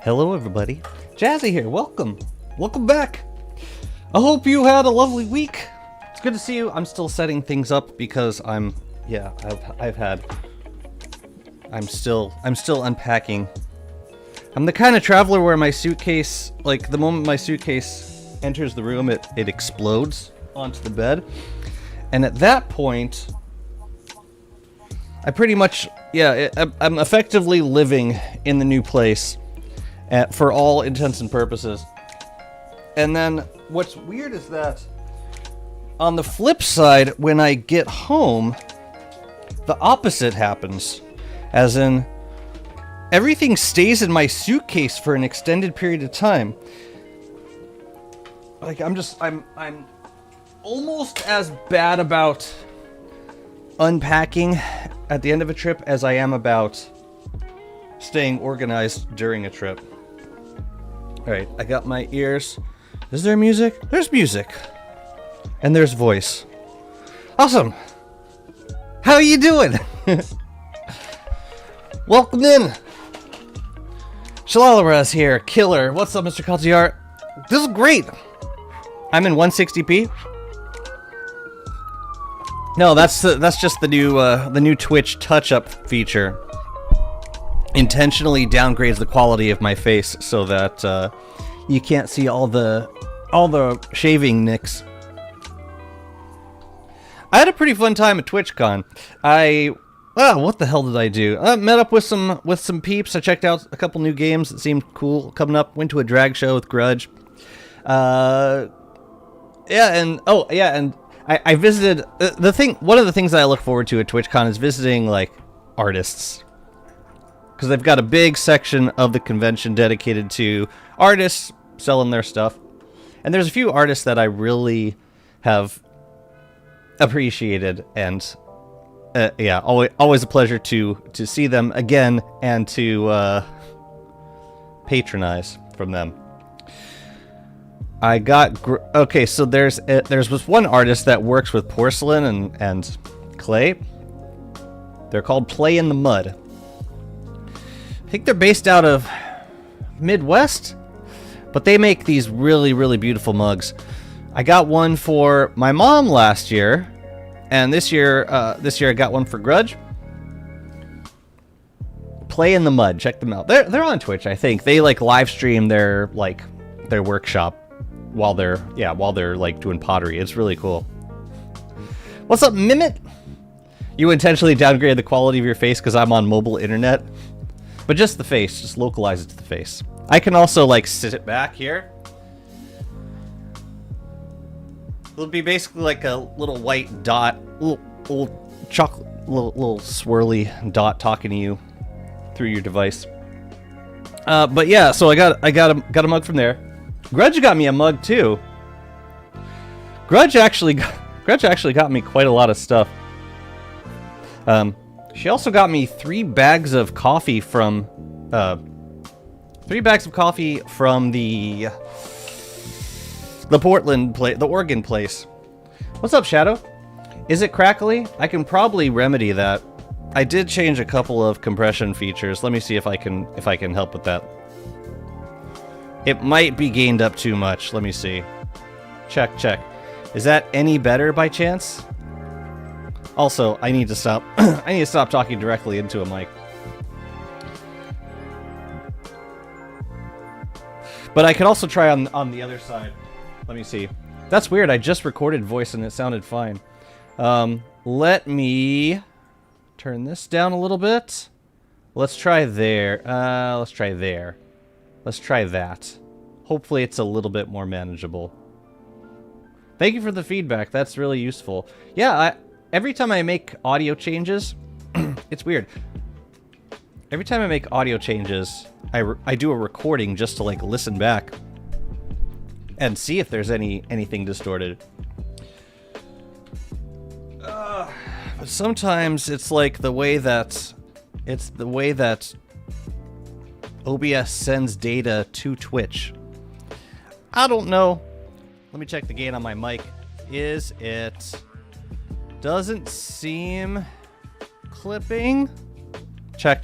Hello everybody, Jazzy here, welcome back. I hope you had a lovely week. It's good to see you. I'm still setting things up because I'm still unpacking. I'm the kind of traveler where my suitcase, like the moment my suitcase enters the room, it explodes onto the bed. And at that point, I pretty much, I'm effectively living in the new place for all intents and purposes. And then what's weird is that on the flip side, when I get home, the opposite happens. As in, everything stays in my suitcase for an extended period of time. Like, I'm almost as bad about unpacking at the end of a trip as I am about staying organized during a trip. Alright, I got my ears. Is there music? There's music. And there's voice. Awesome! How are you doing? Welcome in! Shalalaraz here, killer. What's up, Mr. Kaltiar? This is great! I'm in 160p. No, that's just the new Twitch touch-up feature. Intentionally downgrades the quality of my face so that you can't see all the shaving nicks. I had a pretty fun time at TwitchCon. What the hell did I do? I met up with some peeps. I checked out a couple new games that seemed cool coming up. Went to a drag show with Grudge. And I visited one of the things that I look forward to at TwitchCon is visiting like artists. Because they've got a big section of the convention dedicated to artists selling their stuff. And there's a few artists that I really have appreciated, and always a pleasure to see them again and to patronize from them. I got okay, so there's this one artist that works with porcelain and clay. They're called Play in the Mud. I think they're based out of Midwest, but they make these really, really beautiful mugs. I got one for my mom last year, and this year I got one for Grudge. Play in the Mud, check them out. They're on Twitch, I think. They like live stream their workshop while they're like doing pottery. It's really cool. What's up, Mimit? You intentionally downgraded the quality of your face because I'm on mobile internet. But just the face, just localize it to the face. I can also like sit it back here. It'll be basically like a little white dot, little chocolate, little swirly dot talking to you through your device. But yeah, so I got a mug from there. Grudge got me a mug too. Grudge actually got me quite a lot of stuff. She also got me 3 bags of coffee from the Portland place, the Oregon place. What's up, Shadow? Is it crackly? I can probably remedy that. I did change a couple of compression features. Let me see if I can help with that. It might be gained up too much. Let me see. Check. Is that any better by chance? Also, I need to stop. I need to stop talking directly into a mic. But I could also try on the other side. Let me see. That's weird. I just recorded voice and it sounded fine. Let me turn this down a little bit. Let's try there. Let's try there. Let's try that. Hopefully it's a little bit more manageable. Thank you for the feedback. That's really useful. Yeah, every time I make audio changes, it's weird. Every time I make audio changes, I do a recording just to like listen back and see if there's anything distorted. But sometimes it's like the way that OBS sends data to Twitch. I don't know. Let me check the gain on my mic. Is it? Doesn't seem clipping. Check.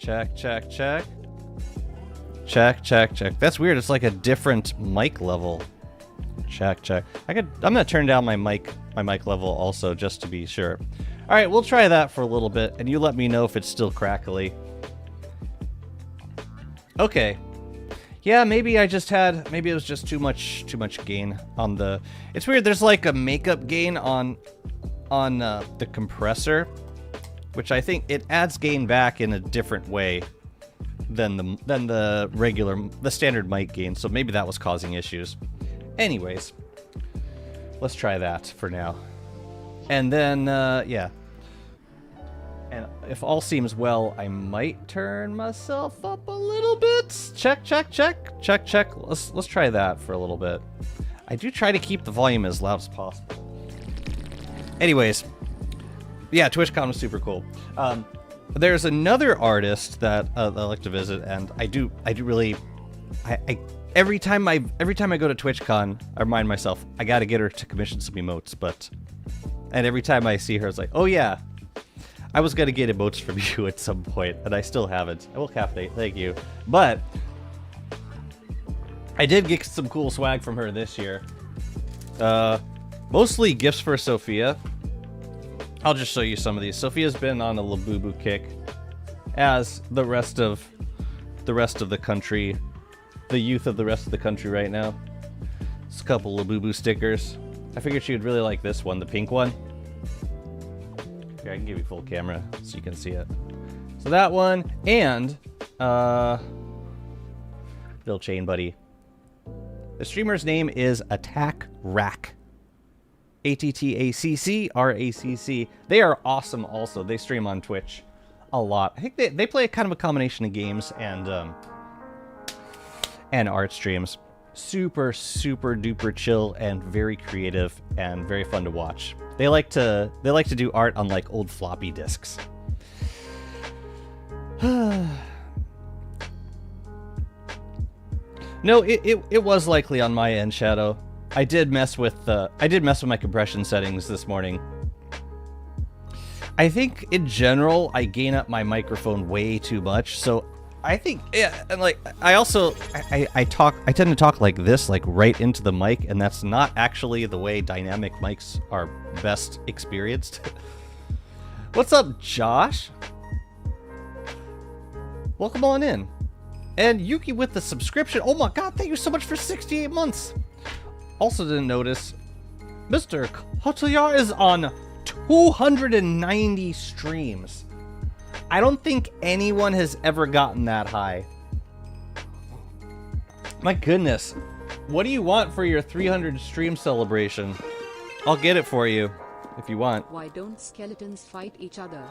Check, check, check. Check, check, check. That's weird. It's like a different mic level. Check, check. I'm gonna turn down my mic level also, just to be sure. All right, we'll try that for a little bit, and you let me know if it's still crackly. Okay. Yeah, maybe it was just too much gain on the. It's weird. There's like a makeup gain on the compressor, which I think it adds gain back in a different way than the standard mic gain. So maybe that was causing issues. Anyways, let's try that for now. And then, yeah. And if all seems well, I might turn myself up a little bit. Check, check, check, check, check. Let's try that for a little bit. I do try to keep the volume as loud as possible. Anyways, yeah, TwitchCon was super cool. There's another artist that I like to visit, and I do really, every time I go to TwitchCon, I remind myself I gotta get her to commission some emotes. And every time I see her, it's like, oh yeah, I was gonna get emotes from you at some point, and I still haven't. I will caffeinate, thank you. But I did get some cool swag from her this year. Mostly gifts for Sophia. I'll just show you some of these. Sophia's been on a Labubu kick, as the rest of the country, the youth of the rest of the country right now. It's a couple Labubu stickers. I figured she would really like this one, the pink one. Here, I can give you full camera so you can see it. So that one, and little chain buddy. The streamer's name is Attack Rack. ATTACCRACC. They are awesome also. They stream on Twitch a lot. I think they play kind of a combination of games and art streams. Super, super duper chill and very creative and very fun to watch. They like to do art on like old floppy disks. No, it was likely on my end, Shadow. I did mess with my compression settings this morning. I think in general I gain up my microphone way too much, so I think, yeah, and like I tend to talk like this, like right into the mic, and that's not actually the way dynamic mics are best experienced. What's up, Josh? Welcome on in. And Yuki with the subscription. Oh my god, thank you so much for 68 months. Also didn't notice, Mr. Cotillard is on 290 streams. I don't think anyone has ever gotten that high. My goodness. What do you want for your 300 stream celebration? I'll get it for you, if you want. Why don't skeletons fight each other?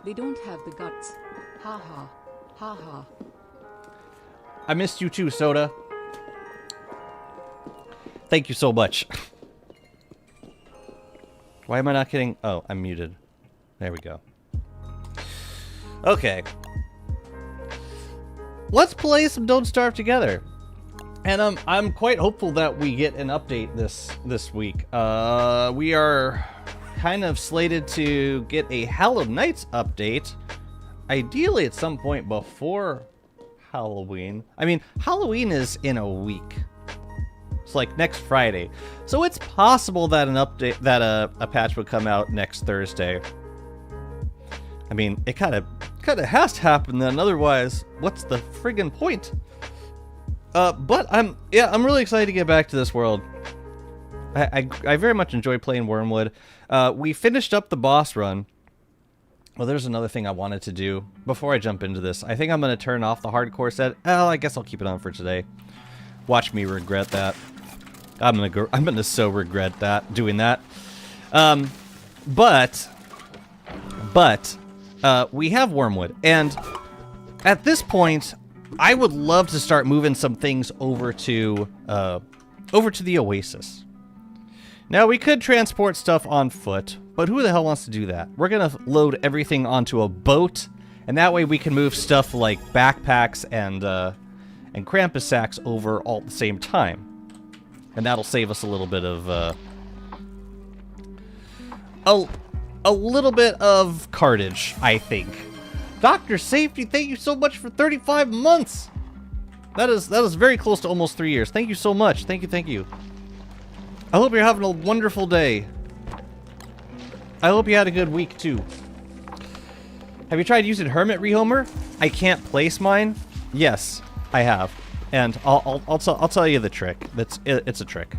They don't have the guts. Ha ha. Ha ha. I missed you too, Soda. Thank you so much. Why am I not getting... Oh, I'm muted. There we go. Okay. Let's play some Don't Starve together. And I'm quite hopeful that we get an update this week. We are kind of slated to get a Hallowed Nights update. Ideally at some point before Halloween. I mean, Halloween is in a week. It's like next Friday. So it's possible that an update, that a patch would come out next Thursday. I mean, it kind of has to happen then. Otherwise, what's the friggin' point? But I'm really excited to get back to this world. I very much enjoy playing Wormwood. We finished up the boss run. Well, there's another thing I wanted to do before I jump into this. I think I'm going to turn off the hardcore set. Oh, I guess I'll keep it on for today. Watch me regret that. I'm gonna so regret that, doing that. But we have Wormwood, and at this point, I would love to start moving some things over to the Oasis. Now, we could transport stuff on foot, but who the hell wants to do that? We're gonna load everything onto a boat, and that way we can move stuff like backpacks and Krampus sacks over all at the same time. And that'll save us a little bit of a little bit of cartage, I think. Doctor Safety, thank you so much for 35 months. That is very close to almost 3 years. Thank you so much. Thank you, thank you. I hope you're having a wonderful day. I hope you had a good week too. Have you tried using Hermit Rehomer? I can't place mine. Yes, I have, and I'll tell you the trick. It's a trick.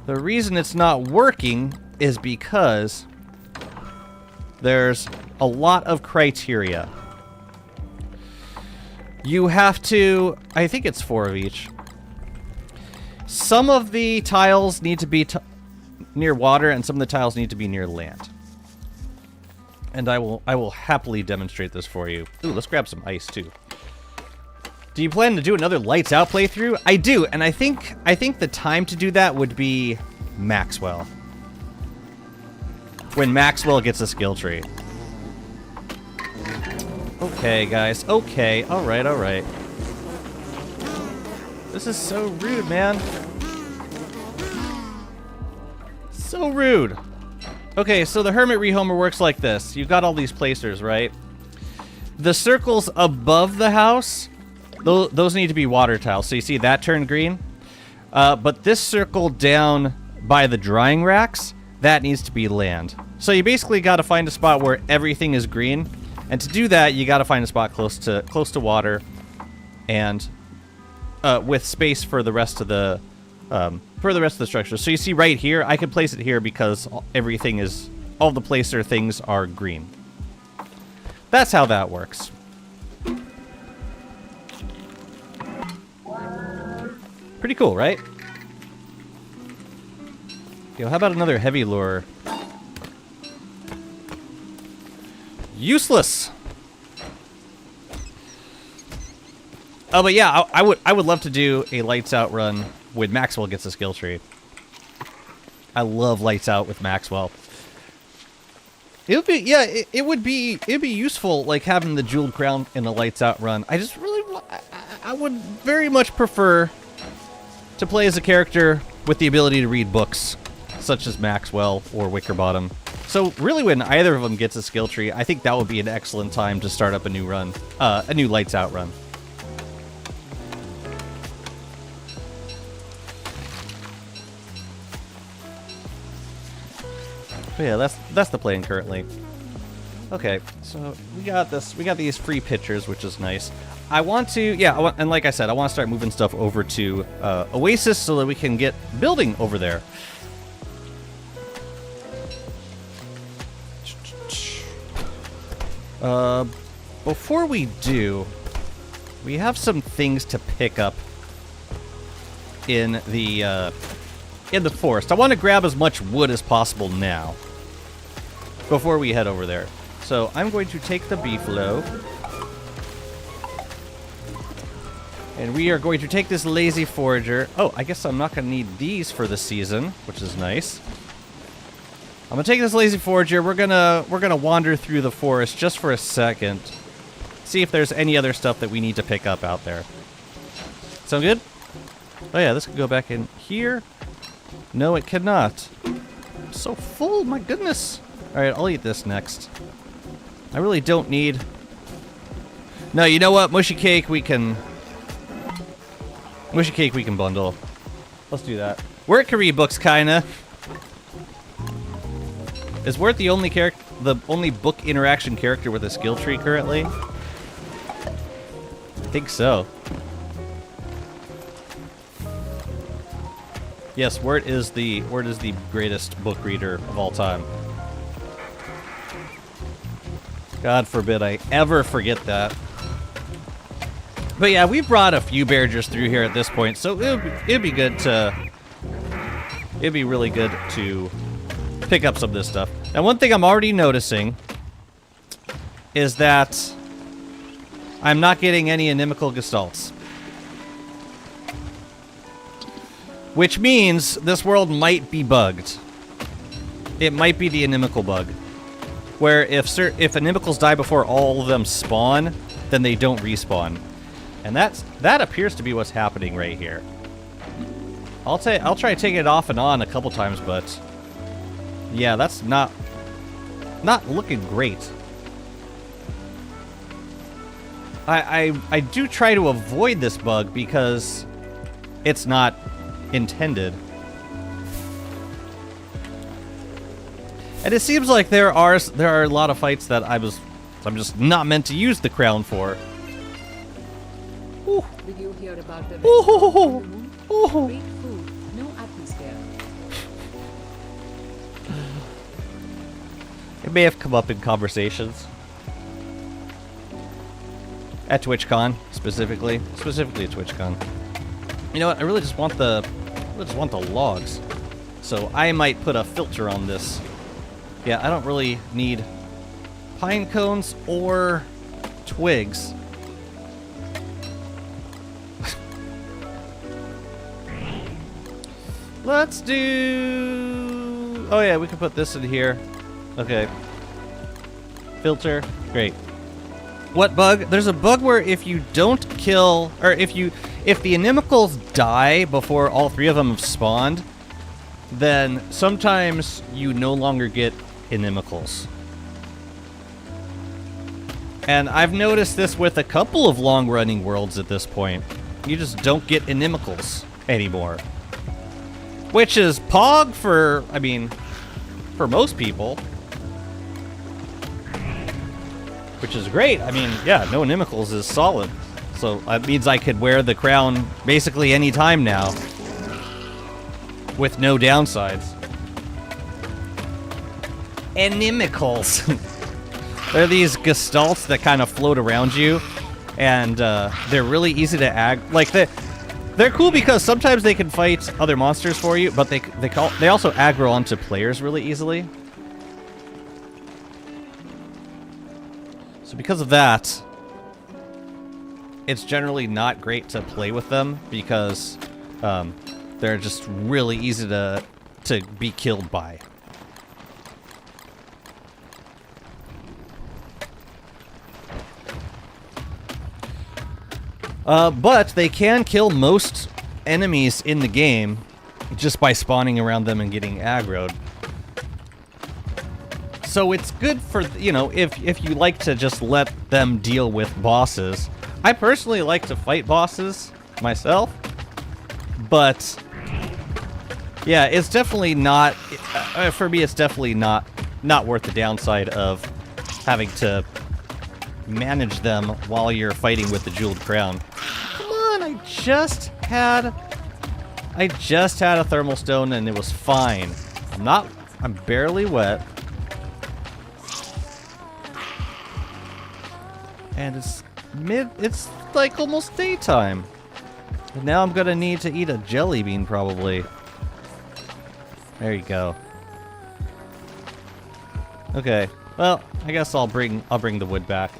The reason it's not working is because there's a lot of criteria. You have to, I think it's 4 of each. Some of the tiles need to be near water, and some of the tiles need to be near land. And I will happily demonstrate this for you. Ooh, let's grab some ice too. Do you plan to do another Lights Out playthrough? I do, and I think the time to do that would be Maxwell. When Maxwell gets a skill tree. Okay, guys. Okay. Alright, alright. This is so rude, man. So rude. Okay, so the Hermit Rehomer works like this. You've got all these placers, right? The circles above the house, those need to be water tiles. So you see that turned green? But this circle down by the drying racks, that needs to be land. So you basically got to find a spot where everything is green. And to do that, you got to find a spot close to water, and with space for the rest of the structure. So you see right here, I can place it here because everything is, all the placer things are green. That's how that works. Pretty cool, right? Yo, how about another heavy lure? Useless. Oh, but yeah, I would love to do a Lights Out run when Maxwell gets a skill tree. I love Lights Out with Maxwell. It would be, yeah, it'd be useful, like having the jeweled crown in a Lights Out run. I just really, I would very much prefer to play as a character with the ability to read books, such as Maxwell or Wickerbottom. So really, when either of them gets a skill tree, I think that would be an excellent time to start up a new run, a new Lights Out run. But yeah, that's the plan currently. Okay, so we got this. We got these free pictures, which is nice. I want to, yeah, and like I said, I want to start moving stuff over to Oasis so that we can get building over there. Before we do, we have some things to pick up in the forest. I want to grab as much wood as possible now before we head over there. So I'm going to take the beefalo, and we are going to take this lazy forager. Oh, I guess I'm not going to need these for the season, which is nice. I'm gonna take this lazy forager. We're gonna wander through the forest just for a second, see if there's any other stuff that we need to pick up out there. Sound good? Oh yeah, this can go back in here. No, it cannot. I'm so full, my goodness. All right, I'll eat this next. I really don't need. No, you know what? Mushy cake we can bundle. Let's do that. We're at Kari Books, kinda. Is Wirt the only book interaction character with a skill tree currently? I think so. Yes, Wirt is the greatest book reader of all time. God forbid I ever forget that. But yeah, we've brought a few Beargers through here at this point, so it'd be good to. It'd be really good to pick up some of this stuff. Now, one thing I'm already noticing is that I'm not getting any inimical gestalts. Which means this world might be bugged. It might be the inimical bug. Where if inimicals die before all of them spawn, then they don't respawn. And that appears to be what's happening right here. I'll try taking it off and on a couple times, but yeah, that's not looking great. I do try to avoid this bug because it's not intended. And it seems like there are a lot of fights that I'm just not meant to use the crown for. Ooh. Did you hear about the Ooh. Ooh. great food, no atmosphere? It may have come up in conversations. At TwitchCon, specifically at TwitchCon. You know what? I really just want the logs. So I might put a filter on this. Yeah, I don't really need pine cones or twigs. Let's do... Oh yeah, we can put this in here. Okay. Filter. Great. What bug? There's a bug where if you don't kill... Or if the inimicals die before all three of them have spawned, then sometimes you no longer get inimicals. And I've noticed this with a couple of long-running worlds at this point. You just don't get inimicals anymore. Which is pog for, I mean, for most people. Which is great. I mean, yeah, no inimicals is solid. So that means I could wear the crown basically any time now. With no downsides. Inimicals. They're these gestalts that kind of float around you. And they're really easy to like, they're cool because sometimes they can fight other monsters for you, but they also aggro onto players really easily. So because of that, it's generally not great to play with them because they're just really easy to be killed by. But they can kill most enemies in the game just by spawning around them and getting aggroed. So it's good for, you know, if you like to just let them deal with bosses. I personally like to fight bosses myself, but yeah, it's definitely not, for me it's definitely not worth the downside of having to manage them while you're fighting with the jeweled crown. Come on, I just had a thermal stone and it was fine. I'm barely wet. And it's like almost daytime. And now I'm gonna need to eat a jelly bean probably. There you go. Okay. Well, I guess I'll bring the wood back.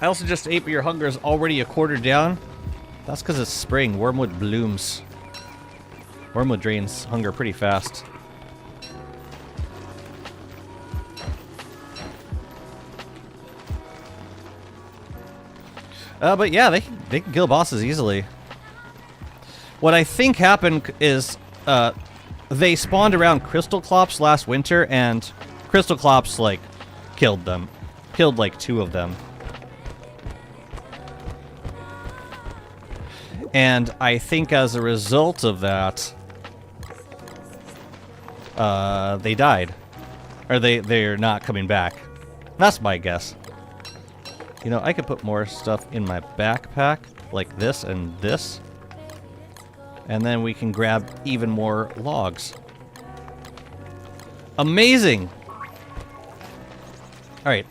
I also just ate, but your hunger is already a quarter down. That's because it's spring. Wormwood blooms. Wormwood drains hunger pretty fast. But yeah, they can kill bosses easily. What I think happened is they spawned around Crystal Clops last winter, and Crystal Clops like killed them. Killed like 2 of them. And I think as a result of that, they died. Or they're not coming back. That's my guess. You know, I could put more stuff in my backpack, like this and this. And then we can grab even more logs. Amazing! Alright,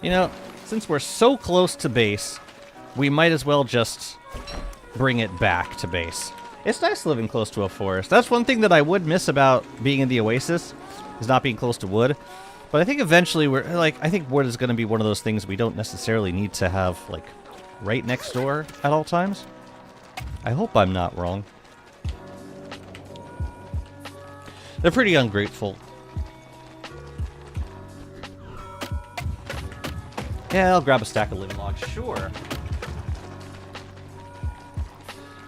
you know, since we're so close to base, we might as well just bring it back to base. It's nice living close to a forest. That's one thing that I would miss about being in the Oasis, is not being close to wood. But I think eventually I think wood is going to be one of those things we don't necessarily need to have, like, right next door at all times. I hope I'm not wrong. They're pretty ungrateful. Yeah, I'll grab a stack of living logs, sure.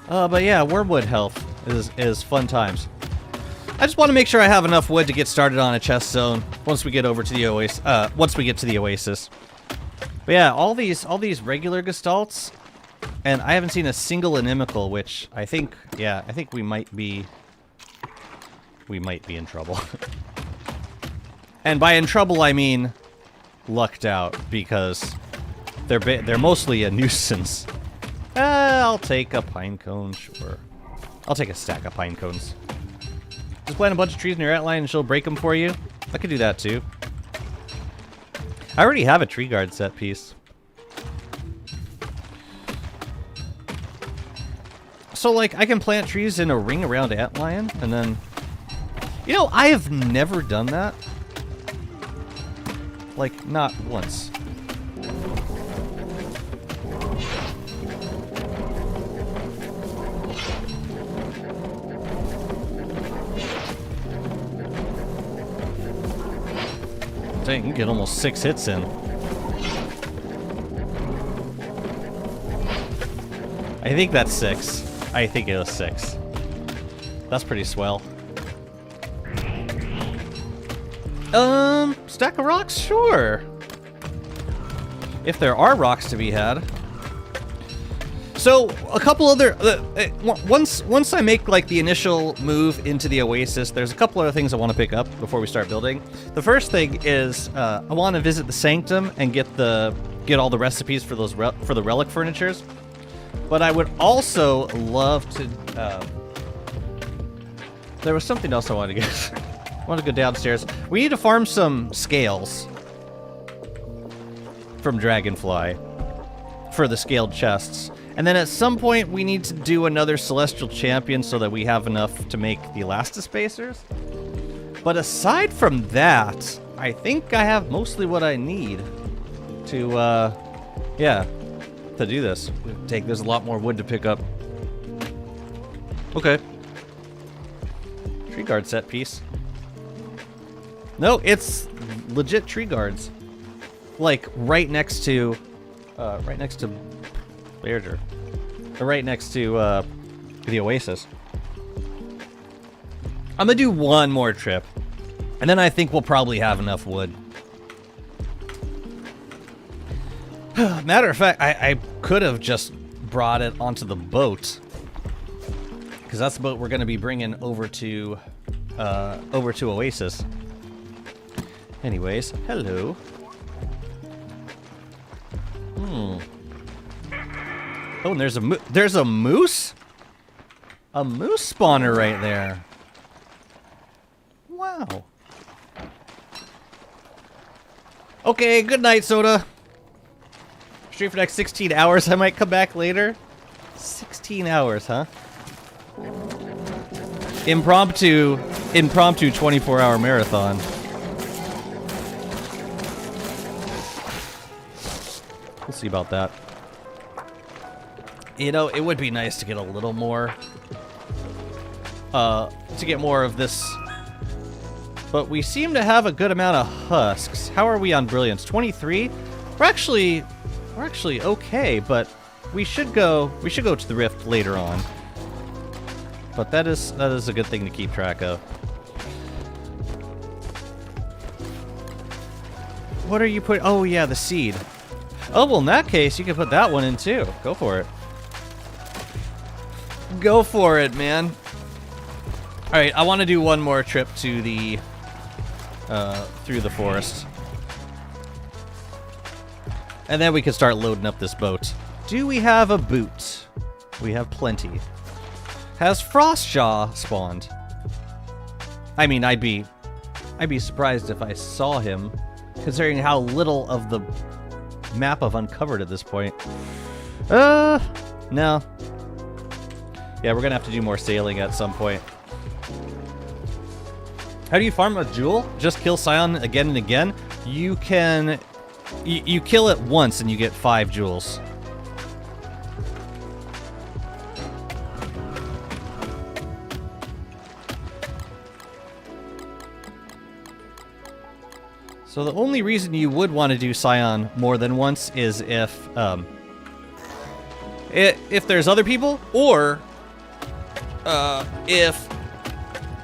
But yeah, Wormwood health is fun times. I just want to make sure I have enough wood to get started on a chest zone once we get over to the Oasis. Once we get to the Oasis. But yeah, all these regular gestalts, and I haven't seen a single inimical, which I think, yeah, I think we might be in trouble. And by in trouble, I mean lucked out, because they're mostly a nuisance. I'll take a pine cone, sure. I'll take a stack of pine cones. Just plant a bunch of trees in your outline and she'll break them for you. I could do that too. I already have a tree guard set piece. So, like, I can plant trees in a ring around antlion, and then... You know, I have never done that. Like, not once. Dang, you can get almost 6 hits in. I think that's 6. I think it was 6. That's pretty swell. Stack of rocks? Sure. If there are rocks to be had. So, a couple other... once I make, like, the initial move into the oasis, there's a couple other things I want to pick up before we start building. The first thing is, I want to visit the Sanctum and get all the recipes for those for the relic furnitures. But I would also love to... there was something else I wanted to get. I want to go downstairs. We need to farm some scales from Dragonfly for the scaled chests. And then at some point, we need to do another Celestial Champion so that we have enough to make the Elastispacers. But aside from that, I think I have mostly what I need to, yeah, to do this. There's a lot more wood to pick up. Okay. Tree guard set piece. No, it's legit tree guards. Like, right next to Berger. Right next to, the Oasis. I'm gonna do one more trip. And then I think we'll probably have enough wood. Matter of fact, I could have just brought it onto the boat. Because that's the boat we're gonna be bringing over to Oasis. Anyways, hello. Oh, and there's a moose? A moose spawner right there. Wow. Okay, good night, Soda. Stream for the next 16 hours. I might come back later. 16 hours, huh? Impromptu 24-hour marathon. We'll see about that. You know, it would be nice to get a little more, to get more of this. But we seem to have a good amount of husks. How are we on brilliance? 23? We're actually okay, but we should go to the rift later on. But that is a good thing to keep track of. What are you putting? Oh yeah, the seed. Oh, well, in that case, you can put that one in too. Go for it. Go for it, man. Alright, I want to do one more trip to the, through the forest. And then we can start loading up this boat. Do we have a boot? We have plenty. Has Frostjaw spawned? I mean, I'd be surprised if I saw him, considering how little of the map I've uncovered at this point. No. Yeah, we're gonna have to do more sailing at some point. How do you farm a jewel? Just kill Scion again and again? You can... You kill it once and you get 5 jewels. So the only reason you would want to do Scion more than once is if there's other people, or if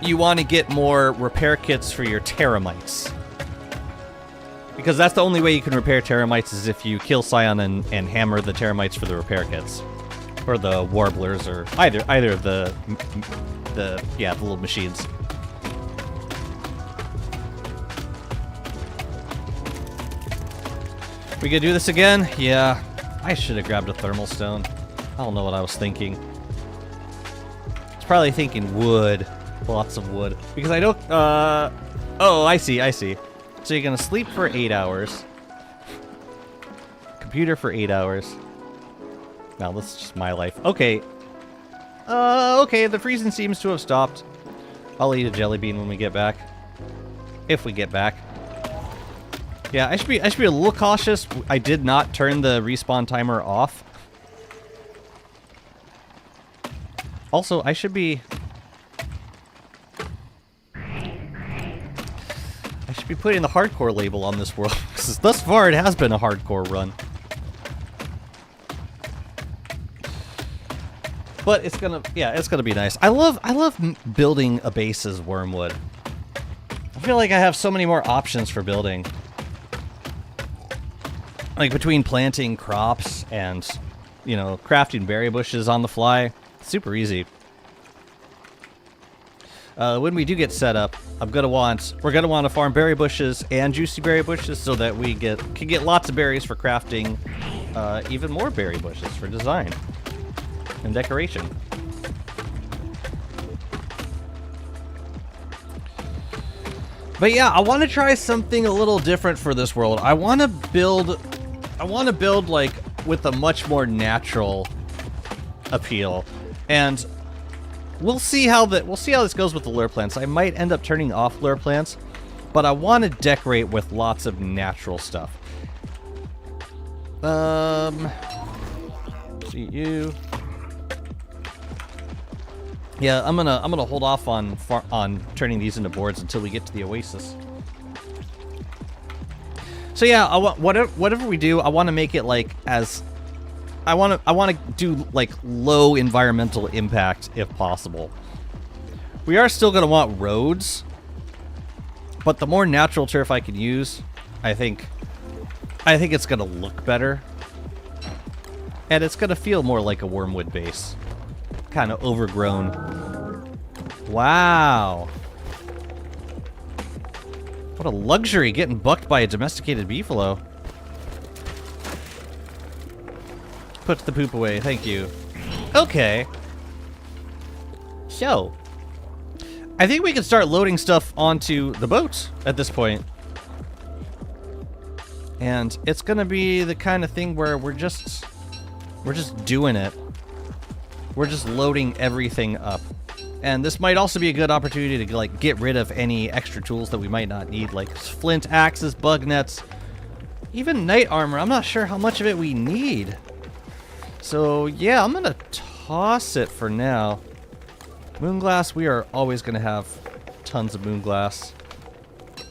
you want to get more repair kits for your teramites. Because that's the only way you can repair termites is if you kill Scion and hammer the termites for the repair kits. Or the warblers, or either of the little machines. We gonna do this again? Yeah. I should have grabbed a thermal stone. I don't know what I was thinking. I was probably thinking wood. Lots of wood. Because I don't, oh, I see. So you're gonna sleep for 8 hours. Computer for 8 hours. Now, this is just my life. Okay. Okay, the freezing seems to have stopped. I'll eat a jelly bean when we get back. If we get back. Yeah, I should be a little cautious. I did not turn the respawn timer off. Also, I should be putting the hardcore label on this world, because thus far it has been a hardcore run. But it's gonna be nice. I love building a base as Wormwood. I feel like I have so many more options for building. Like between planting crops and, you know, crafting berry bushes on the fly, super easy. When we do get set up, we're gonna want to farm berry bushes and juicy berry bushes so that we can get lots of berries for crafting, even more berry bushes for design and decoration. But yeah, I want to try something a little different for this world. I want to build like with a much more natural appeal, and we'll see how this goes with the lure plants. I might end up turning off lure plants, but I want to decorate with lots of natural stuff. See you. Yeah, I'm gonna hold off on turning these into boards until we get to the oasis. So yeah, whatever we do, I want to make it like I want to do like low environmental impact if possible. We are still gonna want roads, but the more natural turf I can use, I think it's gonna look better, and it's gonna feel more like a Wormwood base. Kind of overgrown. Wow. What a luxury, getting bucked by a domesticated beefalo. Put the poop away, thank you. Okay. So, I think we can start loading stuff onto the boat at this point. And it's gonna be the kind of thing where we're just doing it. We're just loading everything up. And this might also be a good opportunity to like get rid of any extra tools that we might not need, like flint axes, bug nets, even knight armor. I'm not sure how much of it we need. So yeah, I'm gonna toss it for now. Moonglass, we are always gonna have tons of moonglass.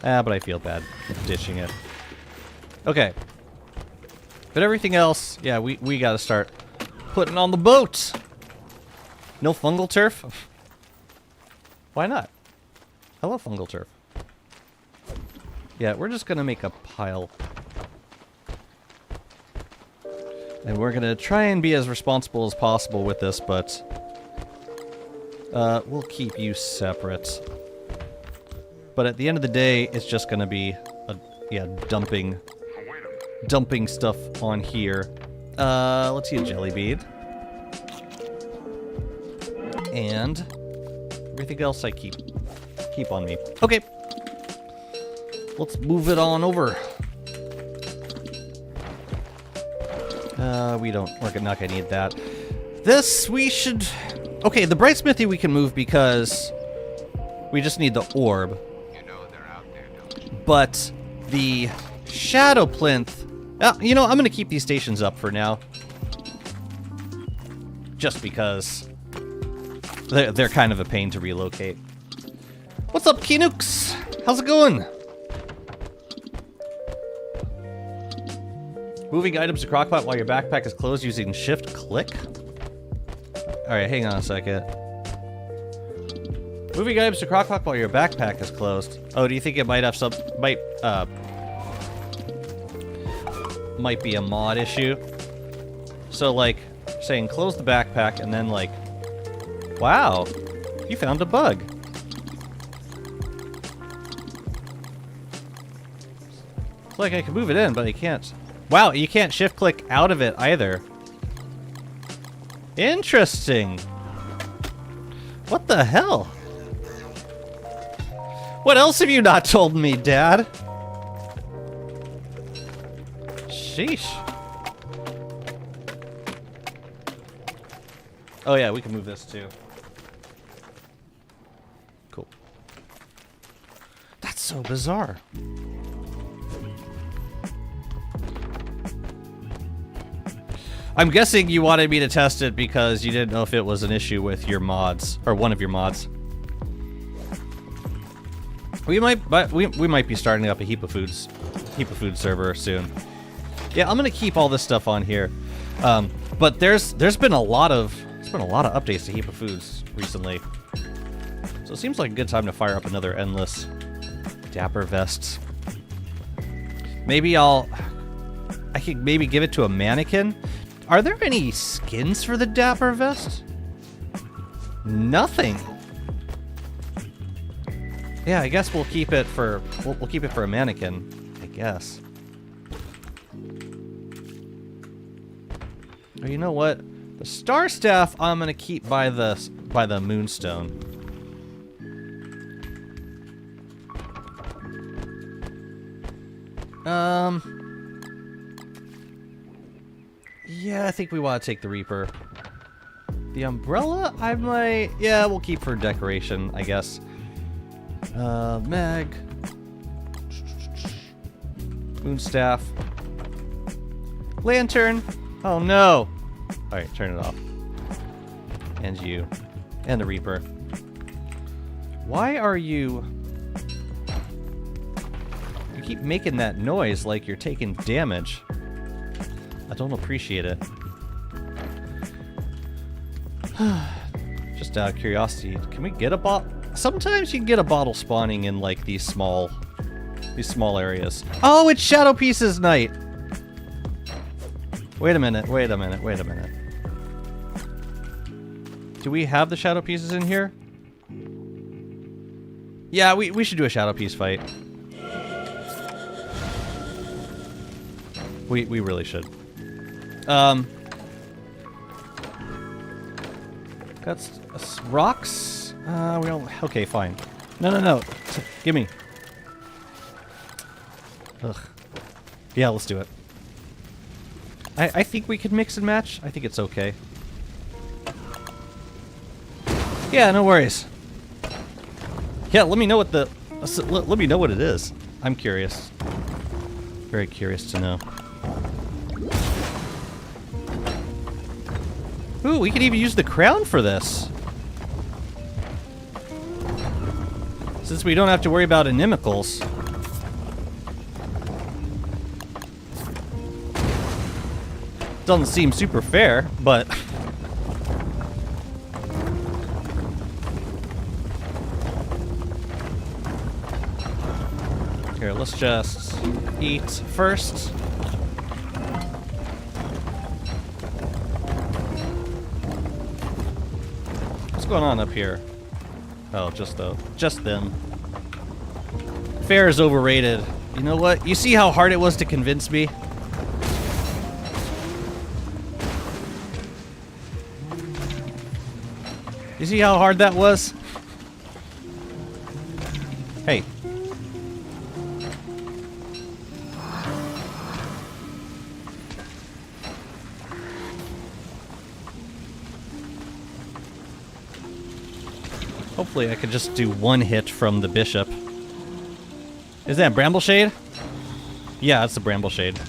But I feel bad ditching it. Okay. But everything else, yeah, we gotta start putting on the boat. No fungal turf? Why not? I love fungal turf. Yeah, we're just gonna make a pile. And we're gonna try and be as responsible as possible with this, but we'll keep you separate. But at the end of the day, it's just gonna be dumping stuff on here. Let's use jelly bead. And everything else I keep on me. Okay. Let's move it on over. We're not gonna need that. This we should. Okay, the bright smithy we can move because we just need the orb. You know they're out there, don't you? But the shadow plinth. You know, I'm gonna keep these stations up for now. Just because they're kind of a pain to relocate. What's up, Kinooks? How's it going? Moving items to crockpot while your backpack is closed using shift click? Alright, hang on a second. Moving items to crockpot while your backpack is closed. Oh, do you think it might have might be a mod issue. So, like, saying close the backpack and then, like, wow, you found a bug. It's like I can move it in, but I can't. Wow, you can't shift click out of it either. Interesting. What the hell? What else have you not told me, Dad? Sheesh. Oh yeah, we can move this too. Cool. That's so bizarre. I'm guessing you wanted me to test it because you didn't know if it was an issue with your mods, or one of your mods. We might be starting up a heap of food server soon. Yeah, I'm gonna keep all this stuff on here. But there's been a lot of updates to Heap of Foods recently. So it seems like a good time to fire up another endless Dapper Vests. Maybe I could maybe give it to a mannequin. Are there any skins for the Dapper Vest? Nothing. Yeah, I guess we'll keep it for we'll keep it for a mannequin, I guess. Oh, you know what? The Star Staff I'm gonna keep by the Moonstone. Yeah, I think we want to take the Reaper. The umbrella, I might... Yeah, we'll keep for decoration, I guess. Meg. Moonstaff. Lantern. Oh, no. Alright, turn it off. And you. And the Reaper. Why are you... You keep making that noise like you're taking damage. I don't appreciate it. Just out of curiosity, can we get a bottle? Sometimes you can get a bottle spawning in like these small areas. Oh, it's Shadow Pieces night. Wait a minute. Do we have the Shadow Pieces in here? Yeah, we should do a Shadow Piece fight. We really should. That's rocks. We don't. Okay, fine. No. Give me. Ugh. Yeah, let's do it. I think we could mix and match. I think it's okay. Yeah, no worries. Yeah, let me know what let me know what it is. I'm curious. Very curious to know. Ooh, we could even use the crown for this. Since we don't have to worry about inimicals. Doesn't seem super fair, but... Here, let's just eat first. What's going on up here? Oh, just them. Fair is overrated. You know what? You see how hard it was to convince me? You see how hard that was? Hey. Hopefully I could just do one hit from the bishop. Is that Bramble Shade? Yeah, it's the Bramble Shade.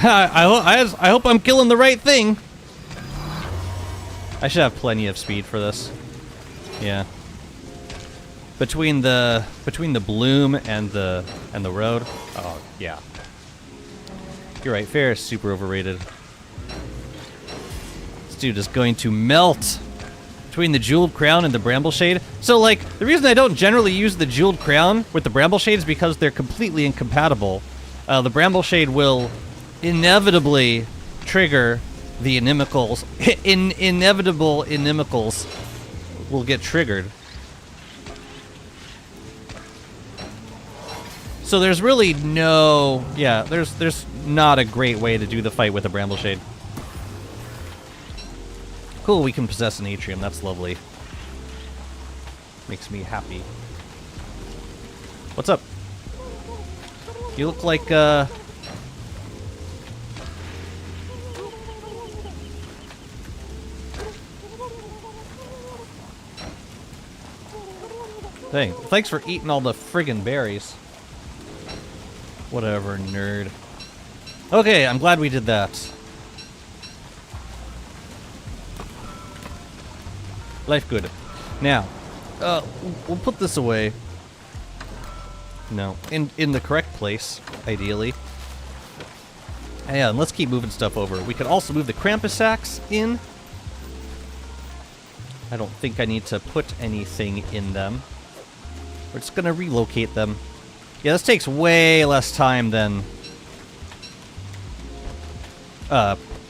I hope I'm killing the right thing. I should have plenty of speed for this. Yeah. Between the bloom and the road. Oh yeah. You're right. Fair is super overrated. This dude is going to melt Between the jeweled crown and the bramble shade. So, like, the reason I don't generally use the jeweled crown with the bramble shade is because they're completely incompatible. The bramble shade will inevitably trigger the inimicals. Inevitable inimicals will get triggered. So there's really no... Yeah, there's not a great way to do the fight with a bramble shade. Cool, we can possess an atrium. That's lovely. Makes me happy. What's up? You look like, Dang, thanks for eating all the friggin' berries. Whatever, nerd. Okay, I'm glad we did that. Life good. Now, we'll put this away. No, in the correct place, ideally. And let's keep moving stuff over. We could also move the Krampus sacks in. I don't think I need to put anything in them. We're just gonna relocate them. Yeah, this takes way less time than...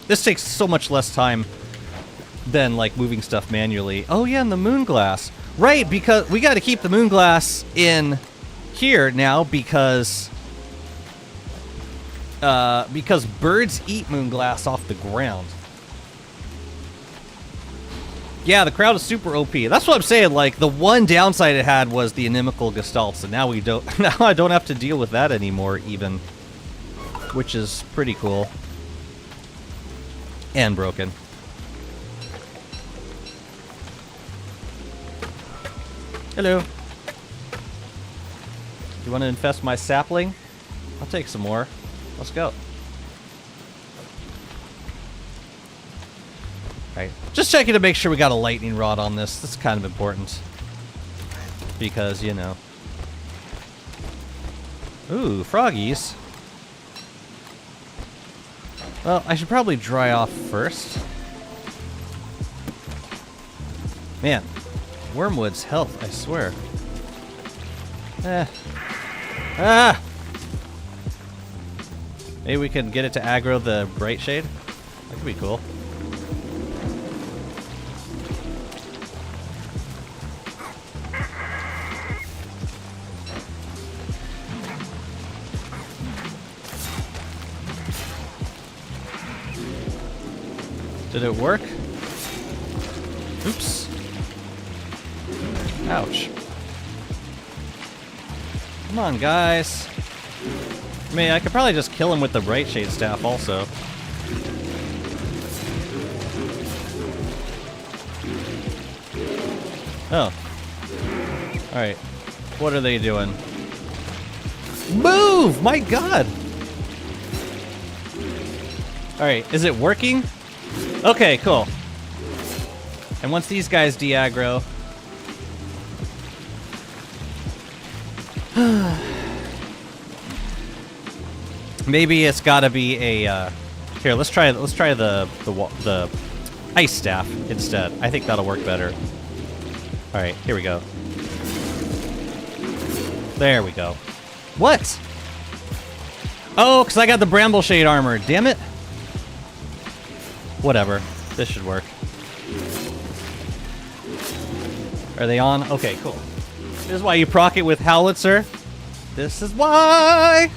this takes so much less time than, like, moving stuff manually. Oh, yeah, and the moon glass. Right, because we gotta keep the moon glass in here now because birds eat moon glass off the ground. Yeah, the crowd is super OP. That's what I'm saying. Like, the one downside it had was the inimical gestalts, and now we don't. Now I don't have to deal with that anymore, even, which is pretty cool. And broken. Hello. You want to infest my sapling? I'll take some more. Let's go. Right. Just checking to make sure we got a lightning rod on this. This is kind of important. Because, you know. Ooh, froggies. Well, I should probably dry off first. Man. Wormwood's health, I swear. Ah! Maybe we can get it to aggro the bright shade? That could be cool. Did it work? Oops. Ouch. Come on, guys. I mean, I could probably just kill him with the bright shade staff also. Oh. Alright. What are they doing? Move! My god! Alright, is it working? Okay, cool. And once these guys de-aggro... Maybe it's gotta be a, Here, let's try the ice staff instead. I think that'll work better. Alright, here we go. There we go. What? Oh, because I got the bramble shade armor. Damn it. Whatever. This should work. Are they on? Okay, cool. This is why you proc it with Howitzer. This is why!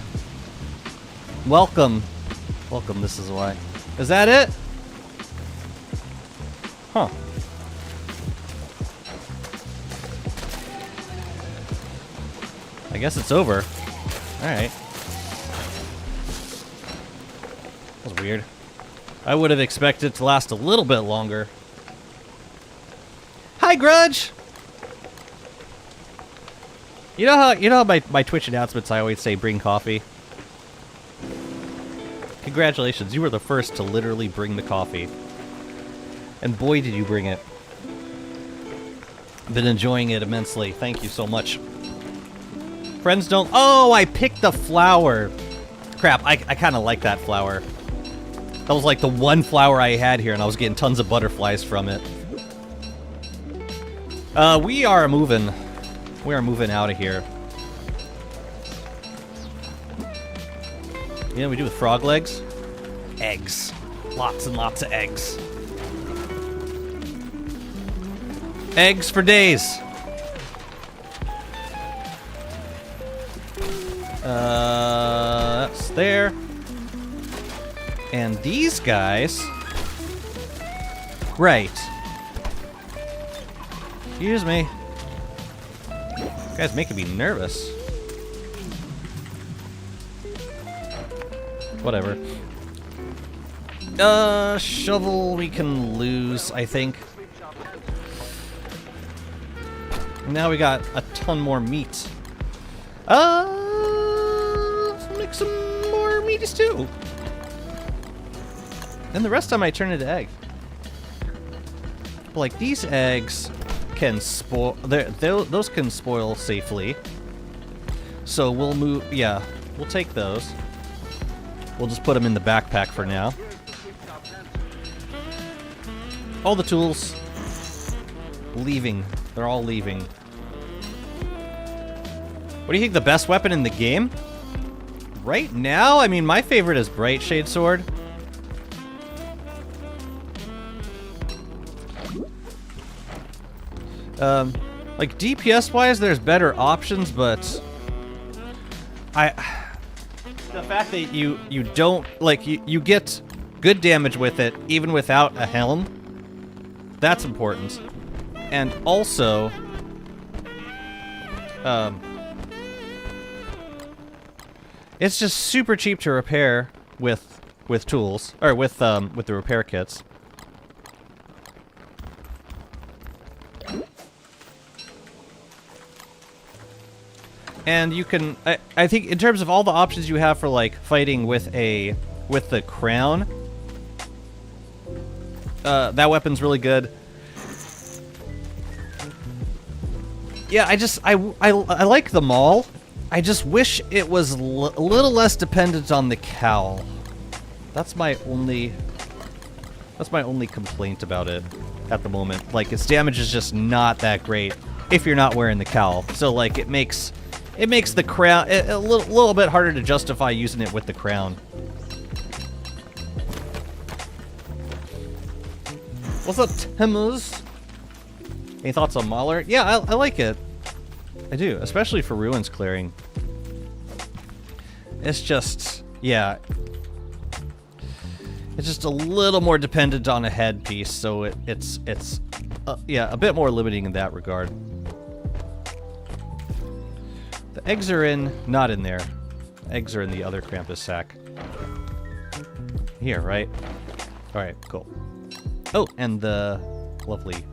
Welcome. Welcome, this is why. Is that it? Huh. I guess it's over. Alright. That was weird. I would have expected it to last a little bit longer. Hi, Grudge! You know how my Twitch announcements I always say bring coffee? Congratulations, you were the first to literally bring the coffee. And boy did you bring it. Been enjoying it immensely. Thank you so much. Friends don't... Oh, I picked the flower. Crap, I kind of like that flower. That was like the one flower I had here, and I was getting tons of butterflies from it. We are moving. We are moving out of here. You know what we do with frog legs? Eggs. Lots and lots of eggs. Eggs for days. That's there. And these guys... Right. Excuse me. You guys making me nervous. Whatever. Shovel we can lose, I think. Now we got a ton more meat. Let's make some more meaty stew. And the rest I might turn into egg. Like, these eggs can spoil... Those can spoil safely. So we'll move... Yeah, we'll take those. We'll just put them in the backpack for now. All the tools... leaving. They're all leaving. What do you think the best weapon in the game? Right now? I mean, my favorite is Bright Shade Sword. Like, DPS-wise, there's better options, but... The fact that you don't... Like, you get good damage with it, even without a helm, that's important. And also... it's just super cheap to repair with tools, or with the repair kits. And you can, I think, in terms of all the options you have for like fighting with the crown, that weapon's really good. Yeah, I like them all. I just wish it was a little less dependent on the cowl. That's my only complaint about it at the moment. Like, its damage is just not that great if you're not wearing the cowl. So like, it makes the crown a little bit harder to justify using it with the crown. What's up, Timmers? Any thoughts on Mahler? Yeah, I like it. I do, especially for ruins clearing. It's just, yeah. It's just a little more dependent on a headpiece, so it's yeah, a bit more limiting in that regard. The eggs are not in there. Eggs are in the other Krampus sack. Here, right? Alright, cool. Oh, and the lovely...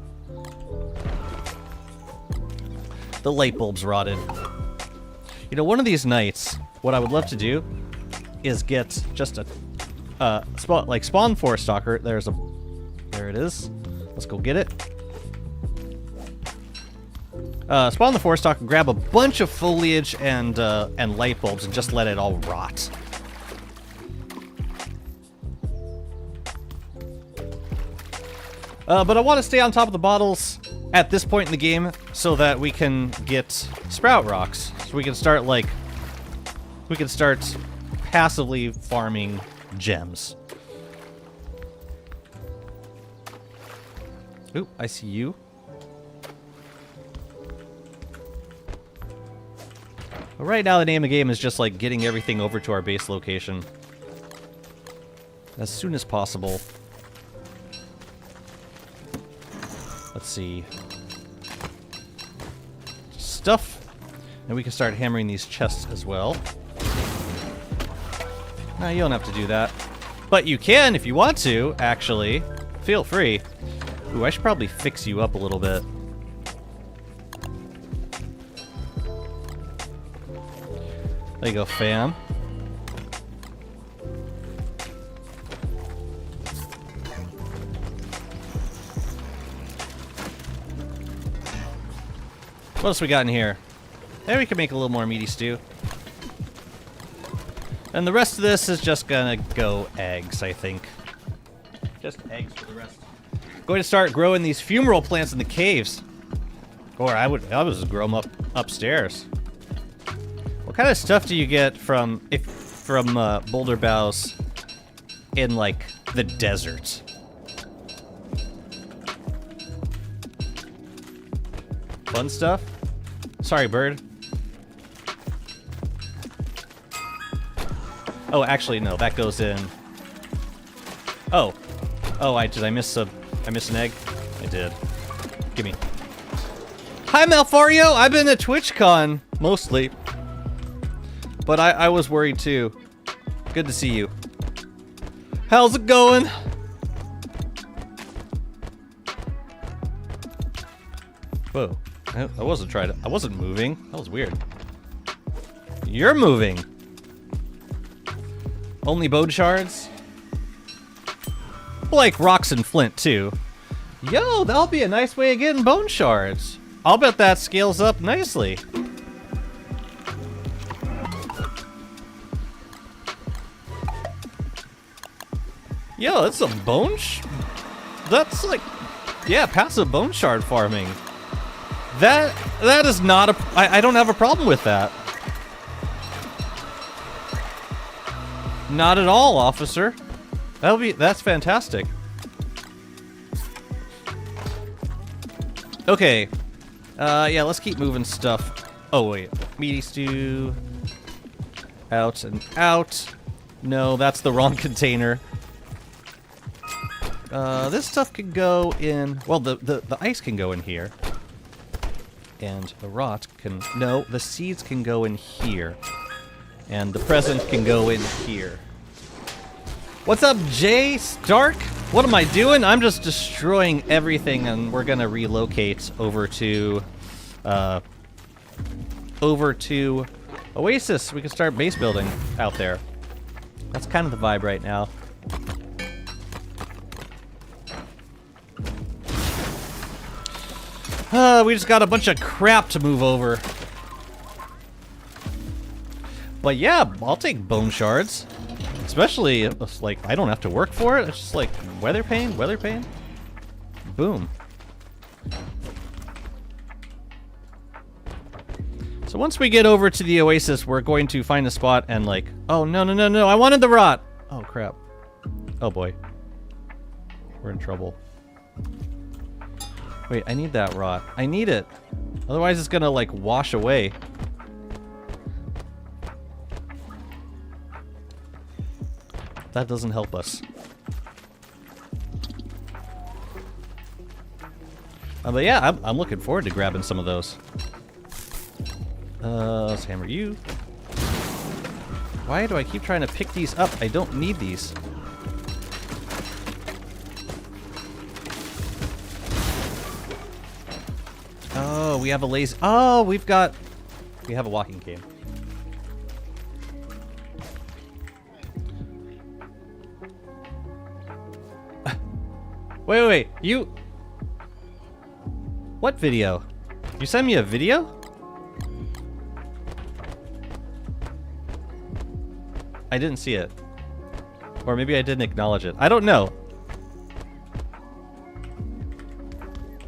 The light bulb's rotted. You know, one of these nights, what I would love to do is get just a... spawn Forest Stalker. There it is. Let's go get it. Spawn the Forest Stalker, grab a bunch of foliage and light bulbs and just let it all rot. But I want to stay on top of the bottles at this point in the game so that we can get sprout rocks. So we can start passively farming gems. Ooh, I see you. But right now the name of the game is just like getting everything over to our base location as soon as possible. Let's see. Stuff. And we can start hammering these chests as well. No, you don't have to do that. But you can if you want to, actually. Feel free. Ooh, I should probably fix you up a little bit. There you go, fam. What else we got in here? There, we can make a little more meaty stew. And the rest of this is just gonna go eggs, I think. Just eggs for the rest. Going to start growing these fumarole plants in the caves. Or I would just grow them up upstairs. What kind of stuff do you get from boulder boughs in like the desert? Fun stuff? Sorry, bird. Oh, actually no, that goes in. Oh. Oh, did I miss an egg? I did. Gimme. Hi, Malfario! I've been at TwitchCon, mostly. But I was worried too. Good to see you. How's it going? Whoa. I wasn't moving. That was weird. You're moving! Only bone shards? Like rocks and flint, too. Yo, that'll be a nice way of getting bone shards. I'll bet that scales up nicely. Yo, that's some that's like, yeah, passive bone shard farming. That is not a, I don't have a problem with that. Not at all, officer. That's fantastic. Okay. Yeah, let's keep moving stuff. Oh, wait. Meaty stew. Out and out. No, that's the wrong container. This stuff can go in... Well, the ice can go in here. And the rot can... No, the seeds can go in here. And the present can go in here. What's up, Jay Stark? What am I doing? I'm just destroying everything, and we're gonna relocate over to Oasis. We can start base building out there. That's kind of the vibe right now. We just got a bunch of crap to move over. But yeah, I'll take bone shards. Especially, it's like, I don't have to work for it. It's just like, weather pane. Boom. So once we get over to the Oasis, we're going to find a spot and like, oh, no, I wanted the rot. Oh, crap. Oh, boy. We're in trouble. Wait, I need that rot. I need it. Otherwise, it's gonna, like, wash away. That doesn't help us. But yeah, I'm looking forward to grabbing some of those. Let's hammer you. Why do I keep trying to pick these up? I don't need these. Oh, we have a laser. Oh, we have a walking cane. Wait, you... What video? You sent me a video? I didn't see it. Or maybe I didn't acknowledge it. I don't know.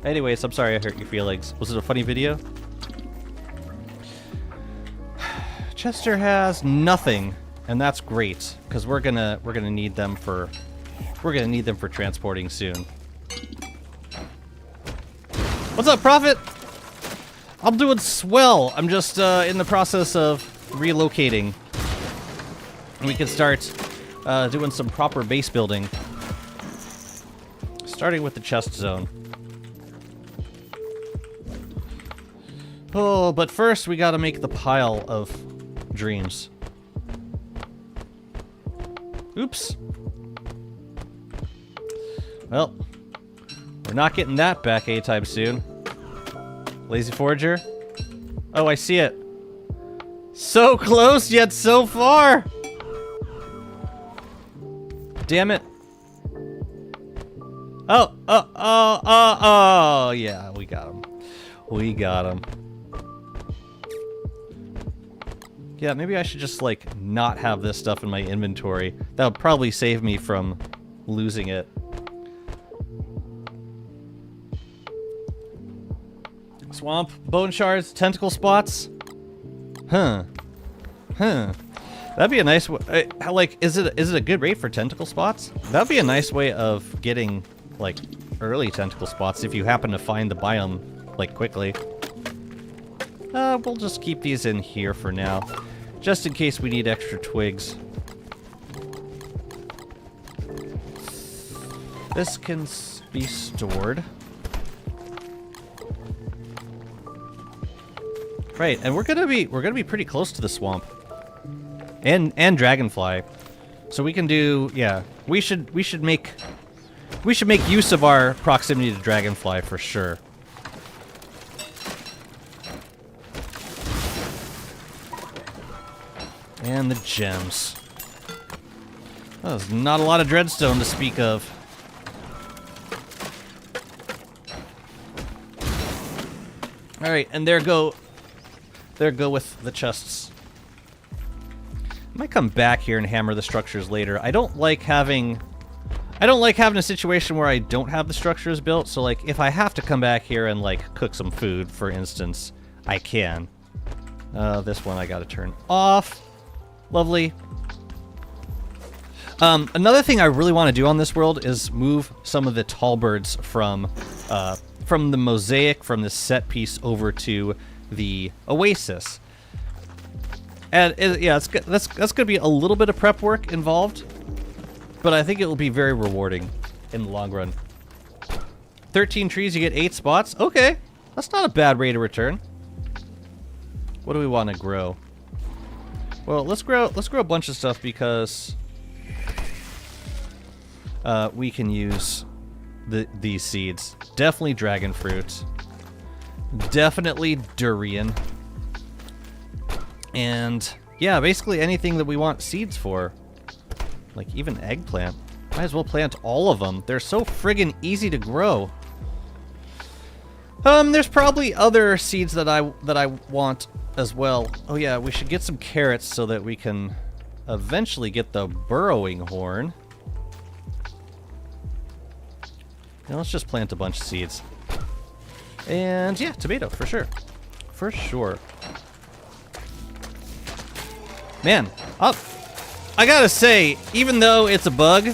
Anyways, I'm sorry I hurt your feelings. Was it a funny video? Chester has nothing, and that's great, because we're gonna need them for transporting soon. What's up, Prophet? I'm doing swell. I'm just in the process of relocating. We can start doing some proper base building, starting with the chest zone. Oh, but first we gotta make the pile of dreams. Oops. Well, we're not getting that back anytime soon. Lazy Forager? Oh, I see it. So close, yet so far! Damn it. Oh, yeah, we got him. We got him. Yeah, maybe I should just, like, not have this stuff in my inventory. That would probably save me from losing it. Swamp, bone shards, tentacle spots. Huh. That'd be a nice way. Like, is it a good rate for tentacle spots? That'd be a nice way of getting, like, early tentacle spots if you happen to find the biome, like, quickly. We'll just keep these in here for now, just in case we need extra twigs. This can be stored. Right, and we're gonna be pretty close to the swamp. And dragonfly. So we can do, yeah, we should make use of our proximity to dragonfly for sure. And the gems. Oh, there's not a lot of dreadstone to speak of. All right, and there go with the chests. I might come back here and hammer the structures later. I don't like having a situation where I don't have the structures built. So like, if I have to come back here and like cook some food, for instance, I can. This one I got to turn off. Lovely. Another thing I really want to do on this world is move some of the tall birds from the mosaic, from the set piece over to the oasis. And yeah, that's going to be a little bit of prep work involved, but I think it will be very rewarding in the long run. 13 trees, you get 8 spots. Okay, that's not a bad rate of return. What do we want to grow? Well, let's grow a bunch of stuff because we can use these seeds. Definitely dragon fruit. Definitely durian. And yeah, basically anything that we want seeds for. Like even eggplant. Might as well plant all of them. They're so friggin' easy to grow. There's probably other seeds that I want as well. Oh yeah, we should get some carrots so that we can eventually get the burrowing horn. Now let's just plant a bunch of seeds. And yeah, tomato, for sure. For sure. Man, I gotta say, even though it's a bug,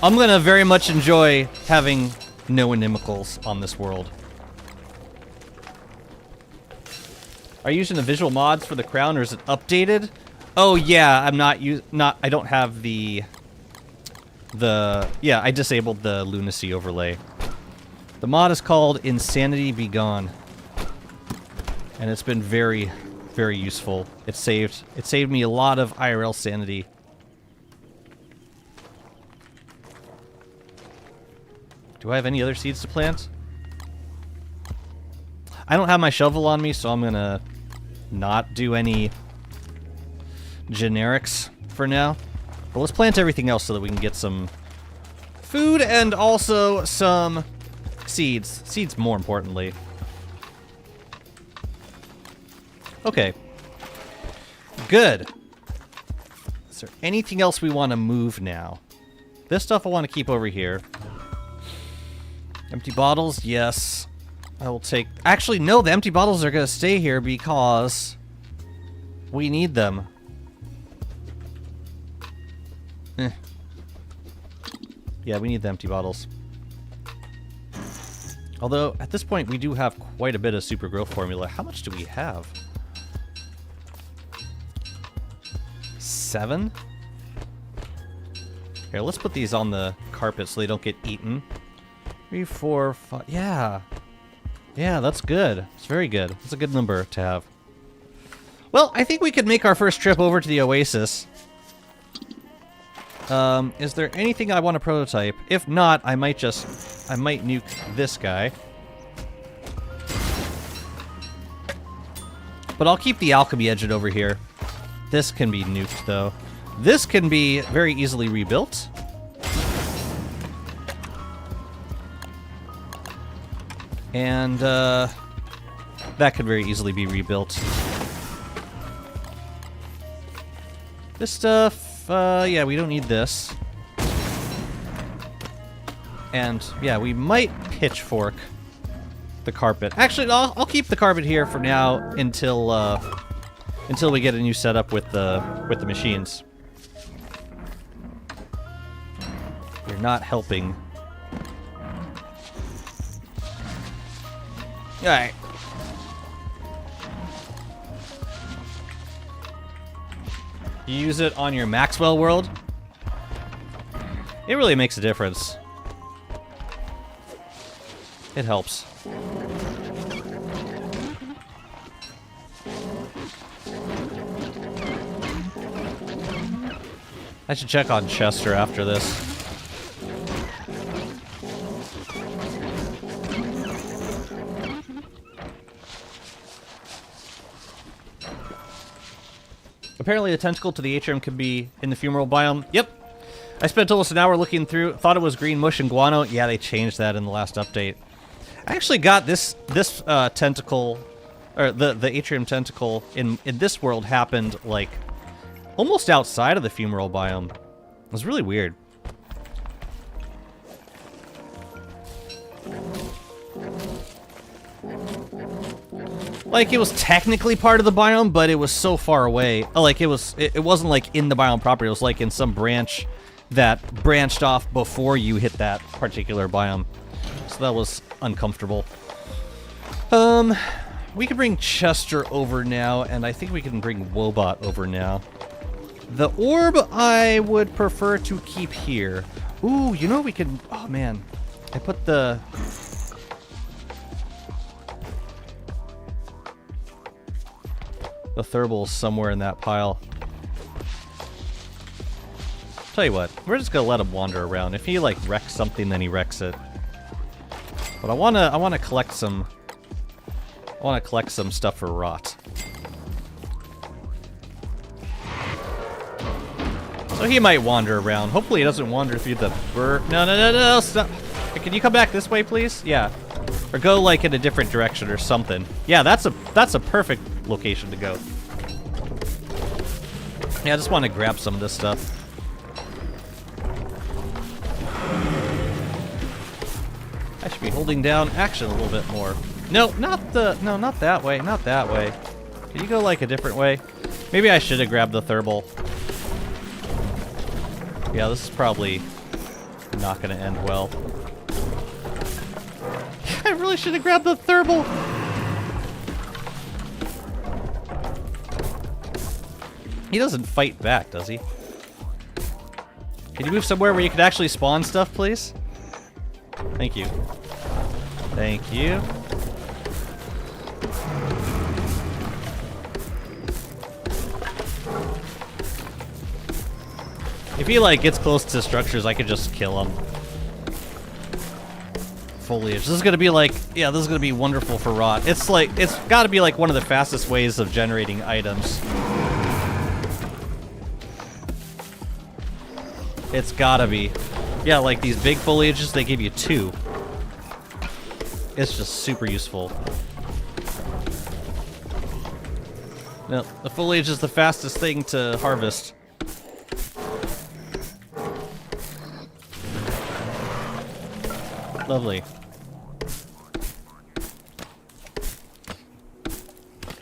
I'm gonna very much enjoy having no inimicals on this world. Are you using the visual mods for the crown, or is it updated? Oh yeah, I don't have yeah, I disabled the lunacy overlay. The mod is called Insanity Be Gone. And it's been very, very useful. It saved me a lot of IRL sanity. Do I have any other seeds to plant? I don't have my shovel on me, so I'm gonna not do any generics for now. But let's plant everything else so that we can get some food and also some seeds. Seeds more importantly. Okay. Good. Is there anything else we want to move now? This stuff I want to keep over here. Empty bottles, yes. I will take... Actually, no, the empty bottles are going to stay here because we need them. Yeah, we need the empty bottles. Although, at this point, we do have quite a bit of super growth formula. How much do we have? 7? Here, let's put these on the carpet so they don't get eaten. 3, 4, 5... Yeah. Yeah, that's good. It's very good. It's a good number to have. Well, I think we could make our first trip over to the oasis. Is there anything I want to prototype? If not, I might nuke this guy. But I'll keep the alchemy engine over here. This can be nuked, though. This can be very easily rebuilt. And, that could very easily be rebuilt. This stuff, yeah, we don't need this. And, yeah, we might pitchfork the carpet. Actually, I'll keep the carpet here for now until we get a new setup with the machines. You're not helping. All right. You use it on your Maxwell world? It really makes a difference. It helps. I should check on Chester after this. Apparently the tentacle to the atrium can be in the fumarole biome. Yep. I spent almost an hour looking through. Thought it was green mush and guano. Yeah, they changed that in the last update. I actually got this tentacle, or the atrium tentacle in this world happened like almost outside of the fumarole biome. It was really weird. Like, it was technically part of the biome, but it was so far away. Like, it wasn't like in the biome proper. It was like in some branch that branched off before you hit that particular biome. So that was uncomfortable. We can bring Chester over now, and I think we can bring Wobot over now. The orb I would prefer to keep here. Ooh, you know we can... Oh, man. I put the... The Thurbal's somewhere in that pile. Tell you what, we're just gonna let him wander around. If he like wrecks something, then he wrecks it. But I wanna collect some. I wanna collect some stuff for rot. So he might wander around. Hopefully he doesn't wander through the No, stop. Hey, can you come back this way, please? Yeah. Or go like in a different direction or something. Yeah, that's a perfect location to go. Yeah, I just want to grab some of this stuff. I should be holding down action a little bit more. No, not that way, not that way. Can you go like a different way? Maybe I should have grabbed the Thurbal. Yeah, this is probably not going to end well. I really should have grabbed the Thurbal. He doesn't fight back, does he? Can you move somewhere where you can actually spawn stuff, please? Thank you. Thank you. If he, like, gets close to structures, I could just kill him. Foliage. This is gonna be like, yeah, this is gonna be wonderful for rot. It's like, it's gotta be like one of the fastest ways of generating items. It's gotta be. Yeah, like these big foliages, they give you 2. It's just super useful. No, the foliage is the fastest thing to harvest. Lovely.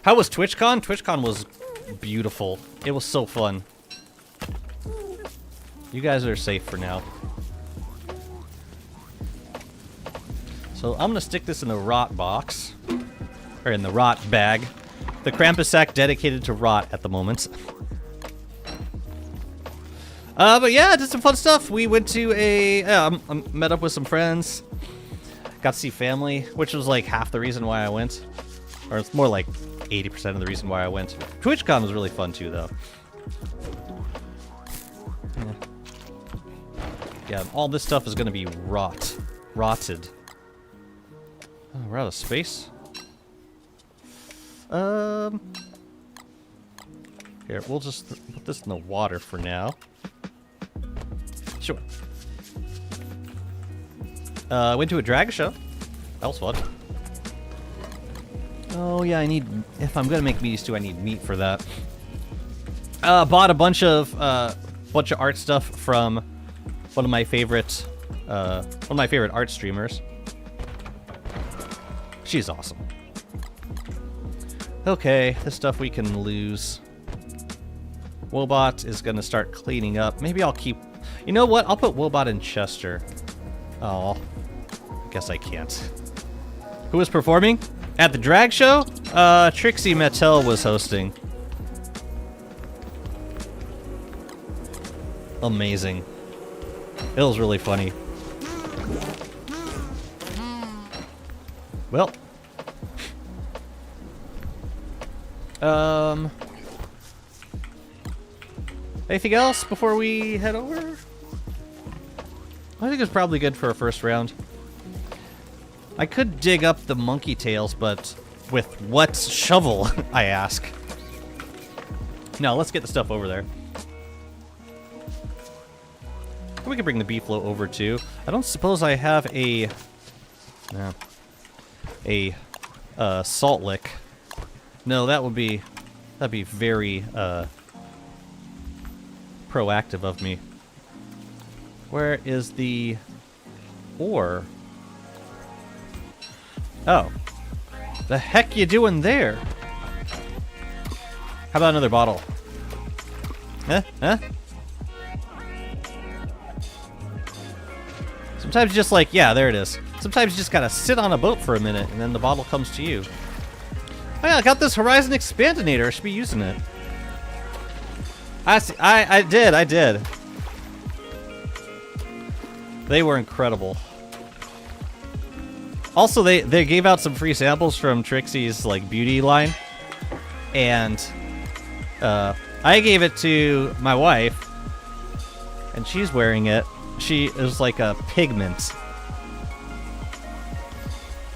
How was TwitchCon? TwitchCon was beautiful. It was so fun. You guys are safe for now. So I'm gonna stick this in the rot box. Or in the rot bag. The Krampus sack dedicated to rot at the moment. But yeah, did some fun stuff. We went to met up with some friends. Got to see family, which was like half the reason why I went. Or it's more like 80% of the reason why I went. TwitchCon was really fun too, though. Yeah, all this stuff is going to be rotted. Oh, we're out of space. Here, we'll just put this in the water for now. Sure. Went to a drag show. That was fun. Oh yeah, I need. If I'm gonna make meaties too, I need meat for that. Bought a bunch of art stuff from one of my favorite art streamers. She's awesome. Okay, this stuff we can lose. Wobot is gonna start cleaning up. Maybe I'll keep... You know what? I'll put Wobot in Chester. Oh, I guess I can't. Who was performing? At the drag show? Trixie Mattel was hosting. Amazing. It was really funny. Well. Anything else before we head over? I think it's probably good for a first round. I could dig up the monkey tails, but with what shovel, I ask? No, let's get the stuff over there. We can bring the beefalo over too. I don't suppose I have a salt lick. No, that'd be very proactive of me. Where is the ore? Oh. The heck you doing there? How about another bottle? Huh? Huh? Sometimes just like, yeah, there it is. Sometimes you just gotta sit on a boat for a minute and then the bottle comes to you. Oh yeah, I got this Horizon Expandinator. I should be using it. I did. They were incredible. Also, they gave out some free samples from Trixie's like beauty line, and I gave it to my wife, and she's wearing it. It was like a pigment.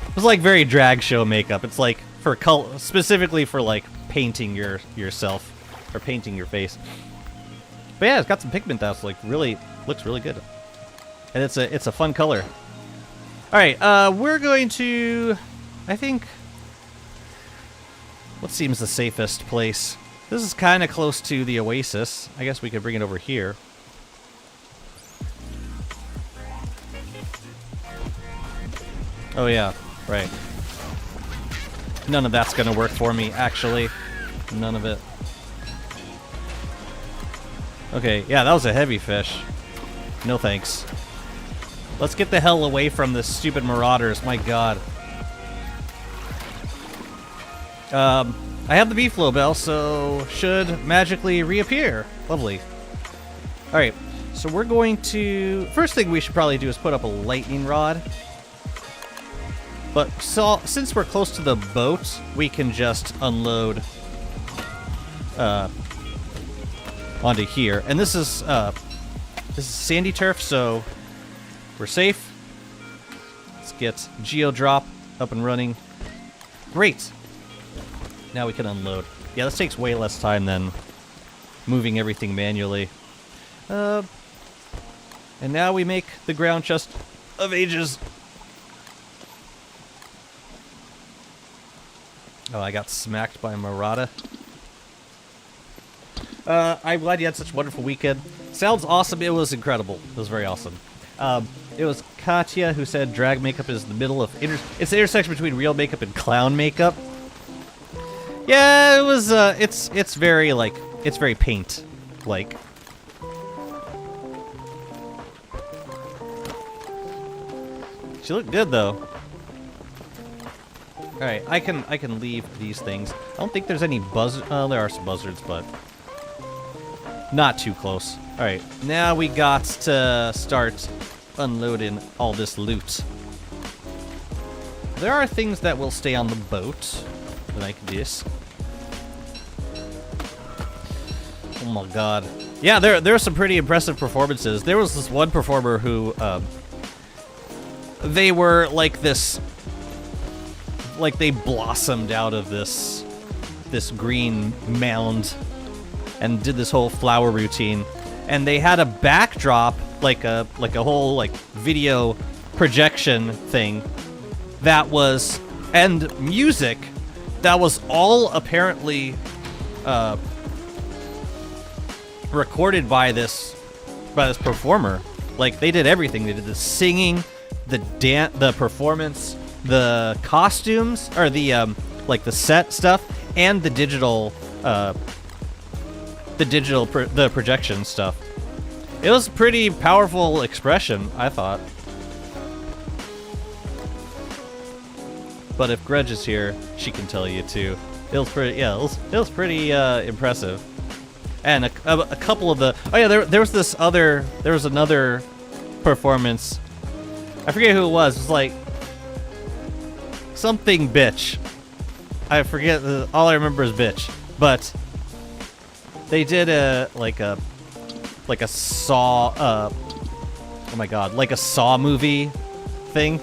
It was like very drag show makeup. It's like for color, specifically for like painting yourself or painting your face. But yeah, it's got some pigment that's like really looks really good, and it's a fun color. All right, we're going to, I think, what seems the safest place? This is kind of close to the oasis. I guess we could bring it over here. Oh yeah, right. None of that's gonna work for me, actually. None of it. Okay, yeah, that was a heavy fish. No thanks. Let's get the hell away from the stupid marauders, my god. I have the beefalo bell, so should magically reappear. Lovely. Alright, so we're going to... First thing we should probably do is put up a lightning rod. But since we're close to the boat, we can just unload onto here. And this is sandy turf, so we're safe. Let's get Geodrop up and running. Great. Now we can unload. Yeah, this takes way less time than moving everything manually. And now we make the ground chest of ages. Oh, I got smacked by a Marauder. I'm glad you had such a wonderful weekend. Sounds awesome. It was incredible. It was very awesome. It was Katya who said drag makeup is the middle of... it's the intersection between real makeup and clown makeup. Yeah, it was, it's very, like, it's very paint-like. She looked good, though. Alright, I can leave these things. I don't think there's any buzzards. There are some buzzards, but not too close. Alright, now we got to start unloading all this loot. There are things that will stay on the boat, like this. Oh my god. Yeah, there are some pretty impressive performances. There was this one performer who, they were like this... Like they blossomed out of this green mound and did this whole flower routine, and they had a backdrop like a whole like video projection thing that was, and music that was all apparently recorded by this performer. Like they did everything. They did the singing, the performance, the costumes or the like the set stuff and the projection stuff. It was a pretty powerful expression, I thought. But if Grudge is here, she can tell you too. It was pretty, yeah, it was pretty impressive. And a couple of the, oh yeah, there was another performance. I forget who it was. It was like something bitch. I forget. All I remember is bitch. But they did like a Saw. Oh my god, like a Saw movie thing.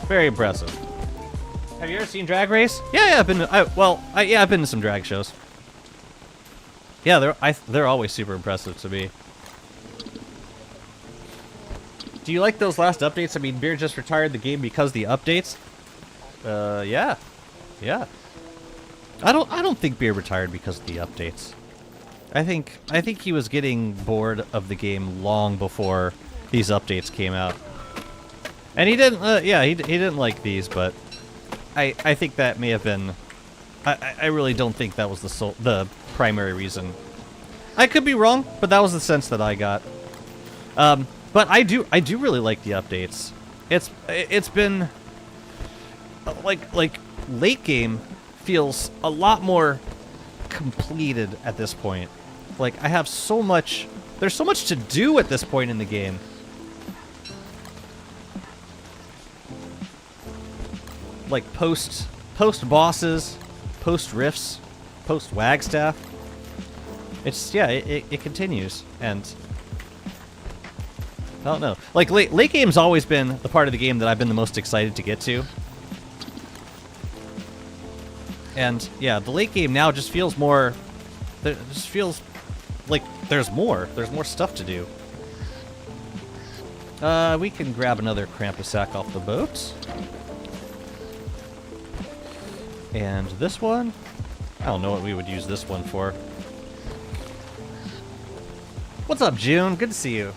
Very impressive. Have you ever seen Drag Race? Yeah, I've been to some drag shows. Yeah, they're always super impressive to me. Do you like those last updates? I mean, Beer just retired the game because of the updates. Yeah. I don't think Beer retired because of the updates. I think he was getting bored of the game long before these updates came out. And he didn't. He didn't like these, but I think that may have been. I really don't think that was the primary reason. I could be wrong, but that was the sense that I got. But I do really like the updates. It's been like late game feels a lot more completed at this point. Like I have so much. There's so much to do at this point in the game. Like post bosses, post rifts, post Wagstaff. It's it continues, and I don't know. Like late game's always been the part of the game that I've been the most excited to get to. And yeah, the late game now just feels more. It just feels like there's more. There's more stuff to do. We can grab another Krampus sack off the boat. And this one? I don't know what we would use this one for. What's up, June? Good to see you.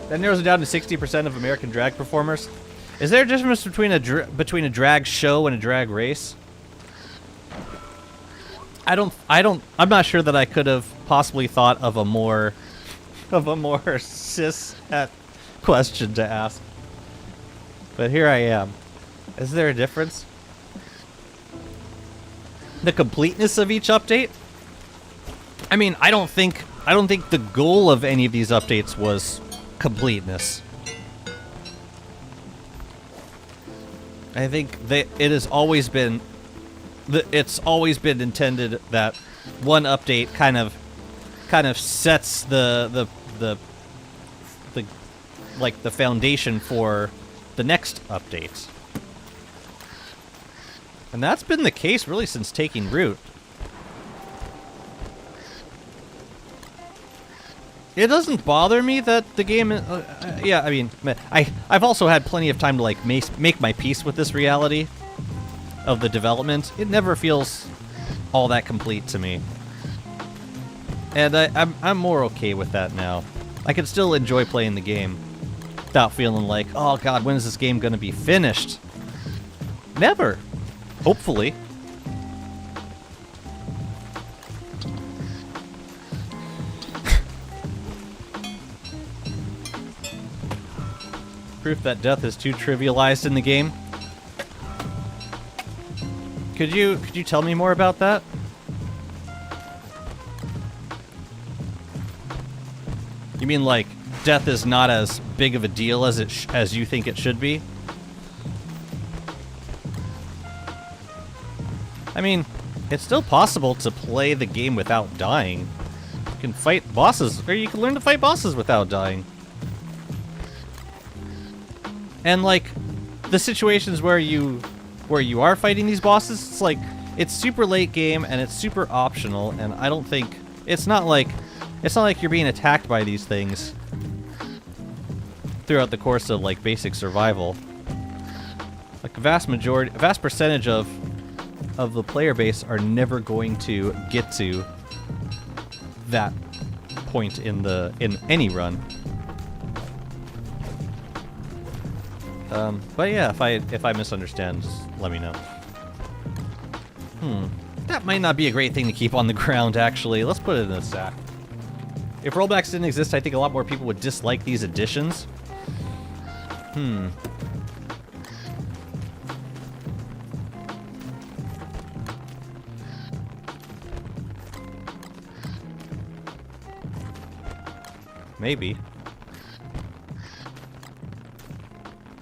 That narrows it down to 60% of American drag performers. Is there a difference between a drag show and a drag race? I'm not sure that I could have possibly thought of a more cis question to ask. But here I am. Is there a difference? The completeness of each update? I mean, I don't think the goal of any of these updates was completeness. I think it's always been intended that one update kind of sets the foundation for the next update. And that's been the case really since taking root. It doesn't bother me that the game... yeah, I mean, I've also had plenty of time to like make my peace with this reality of the development. It never feels all that complete to me. And I'm more okay with that now. I can still enjoy playing the game without feeling like, oh god, when is this game going to be finished? Never. Hopefully. Proof that death is too trivialized in the game. Could you tell me more about that? You mean like death is not as big of a deal as you think it should be? I mean, it's still possible to play the game without dying. You can fight bosses, or you can learn to fight bosses without dying. And like, the situations where you are fighting these bosses, it's like, it's super late game and it's super optional, and I don't think, it's not like you're being attacked by these things throughout the course of like basic survival. Like a vast percentage of the player base are never going to get to that point in any run. But yeah, if I misunderstand, just let me know. That might not be a great thing to keep on the ground, actually. Let's put it in a sack. If rollbacks didn't exist, I think a lot more people would dislike these additions. Maybe.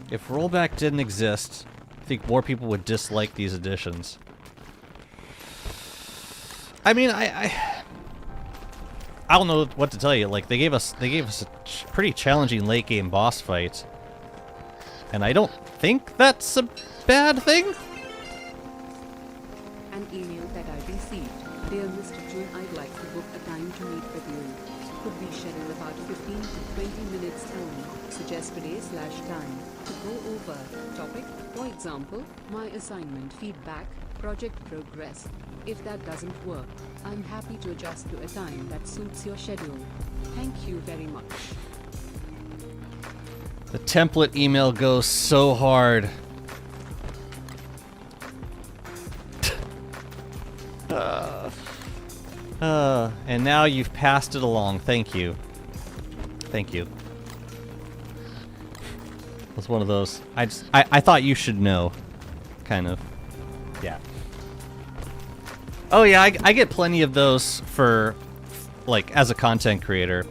If rollback didn't exist, I think more people would dislike these additions. I mean, I don't know what to tell you. Like, they gave us a pretty challenging late game boss fight, and I don't think that's a bad thing. An email that I received. Dear Mr. June, I'd like to book a time to meet with you. Could we schedule about 15 to 20 minutes time? Suggest a day/time to go over topic. For example, my assignment feedback, project progress. If that doesn't work, I'm happy to adjust to a time that suits your schedule. Thank you very much. The template email goes so hard. And now you've passed it along. Thank you. Thank you. It's one of those. I thought you should know. Kind of. Yeah. Oh yeah, I get plenty of those for, like, as a content creator.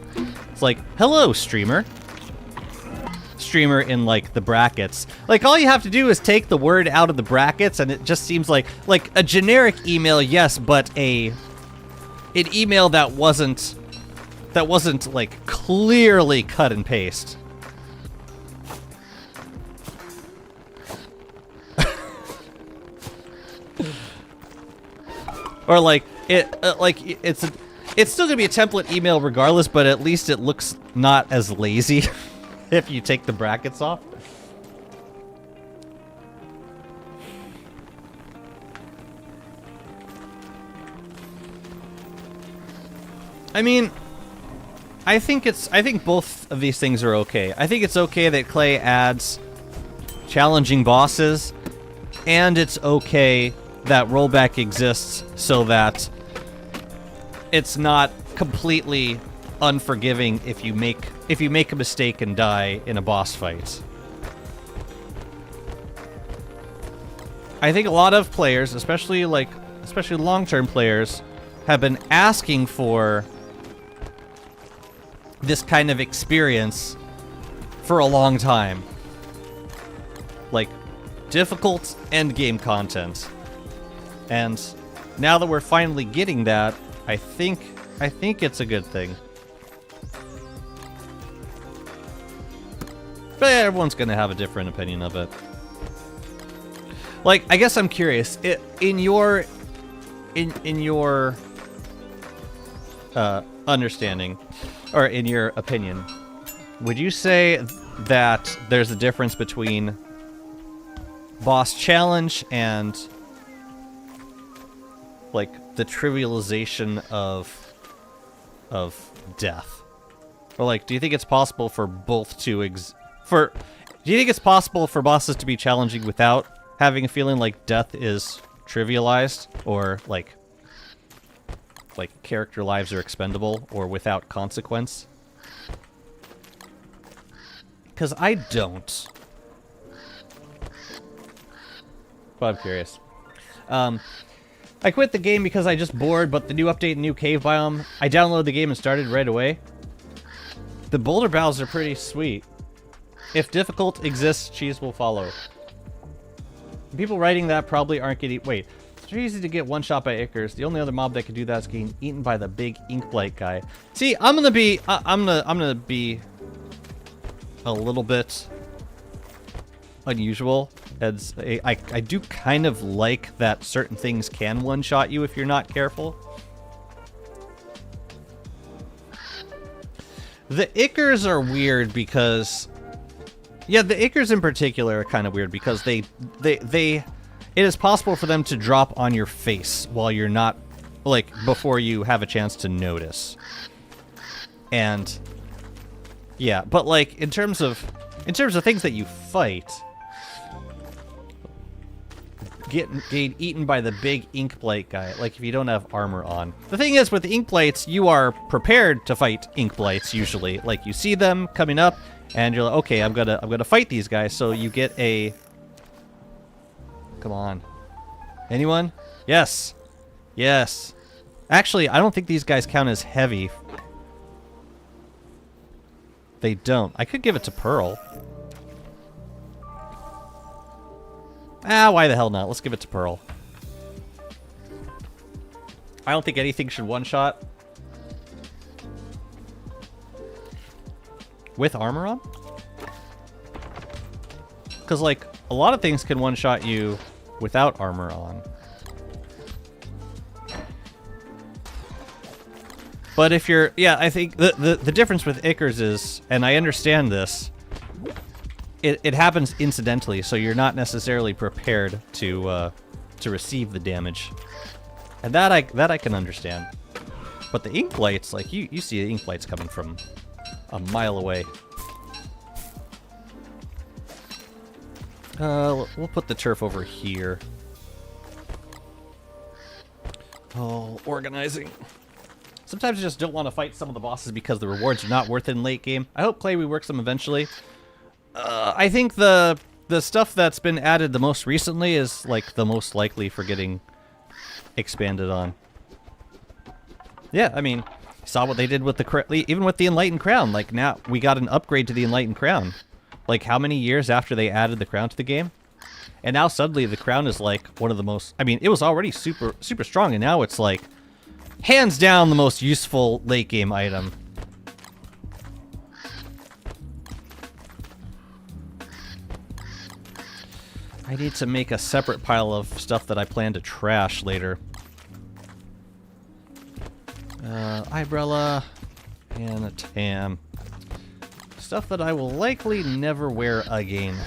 It's like, hello, streamer. Streamer in, like, the brackets. Like, all you have to do is take the word out of the brackets, and it just seems like a generic email, yes, but an email that wasn't, like, clearly cut and paste. Or like it's still gonna be a template email regardless, but at least it looks not as lazy if you take the brackets off. I mean, I think both of these things are okay. I think it's okay that Clay adds challenging bosses, and it's okay that rollback exists so that it's not completely unforgiving if you make a mistake and die in a boss fight. I think a lot of players, especially long-term players, have been asking for this kind of experience for a long time. Like, difficult endgame content. And now that we're finally getting that, I think it's a good thing. But yeah, everyone's gonna have a different opinion of it. Like, I guess I'm curious. In your understanding, or in your opinion, would you say that there's a difference between boss challenge and, like, the trivialization of death? Or, like, do you think it's possible for both to do you think it's possible for bosses to be challenging without having a feeling like death is trivialized, or like character lives are expendable, or without consequence? Because I don't. But I'm curious. I quit the game because I just bored, but the new update and new cave biome, I downloaded the game and started right away. The boulder battles are pretty sweet. If difficult exists, cheese will follow. People writing that probably aren't getting... Wait, it's very easy to get one shot by Ickers. The only other mob that could do that is getting eaten by the big ink blight guy. See, I'm gonna be a little bit unusual. As I do kind of like that certain things can one-shot you if you're not careful. The Ickers are weird because... Yeah, the Ickers in particular are kind of weird because it is possible for them to drop on your face while you're not, like, before you have a chance to notice. And yeah, but like in terms of things that you fight, getting eaten by the big ink blight guy, like if you don't have armor on. The thing is with the ink blights, you are prepared to fight ink blights usually. Like you see them coming up and you're like, okay, I'm gonna fight these guys. So you get a, come on, anyone? Yes, yes. Actually, I don't think these guys count as heavy. They don't. I could give it to Pearl. Ah, why the hell not? Let's give it to Pearl. I don't think anything should one-shot with armor on. Because, like, a lot of things can one-shot you without armor on. But if you're... Yeah, I think the difference with Ickers is, and I understand this, it happens incidentally, so you're not necessarily prepared to receive the damage. And that I can understand. But the ink blights, like, you see the ink blights coming from a mile away. We'll put the turf over here. Oh, organizing. Sometimes I just don't want to fight some of the bosses because the rewards are not worth it in late game. I hope Clay reworks them eventually. I think the stuff that's been added the most recently is like the most likely for getting expanded on. Yeah, I mean, saw what they did with even with the Enlightened Crown. Like now we got an upgrade to the Enlightened Crown. Like how many years after they added the crown to the game? And now suddenly the crown is like one of the most, I mean, it was already super strong, and now it's like hands down the most useful late game item. I need to make a separate pile of stuff that I plan to trash later. Eyebrow and a tam. Stuff that I will likely never wear again.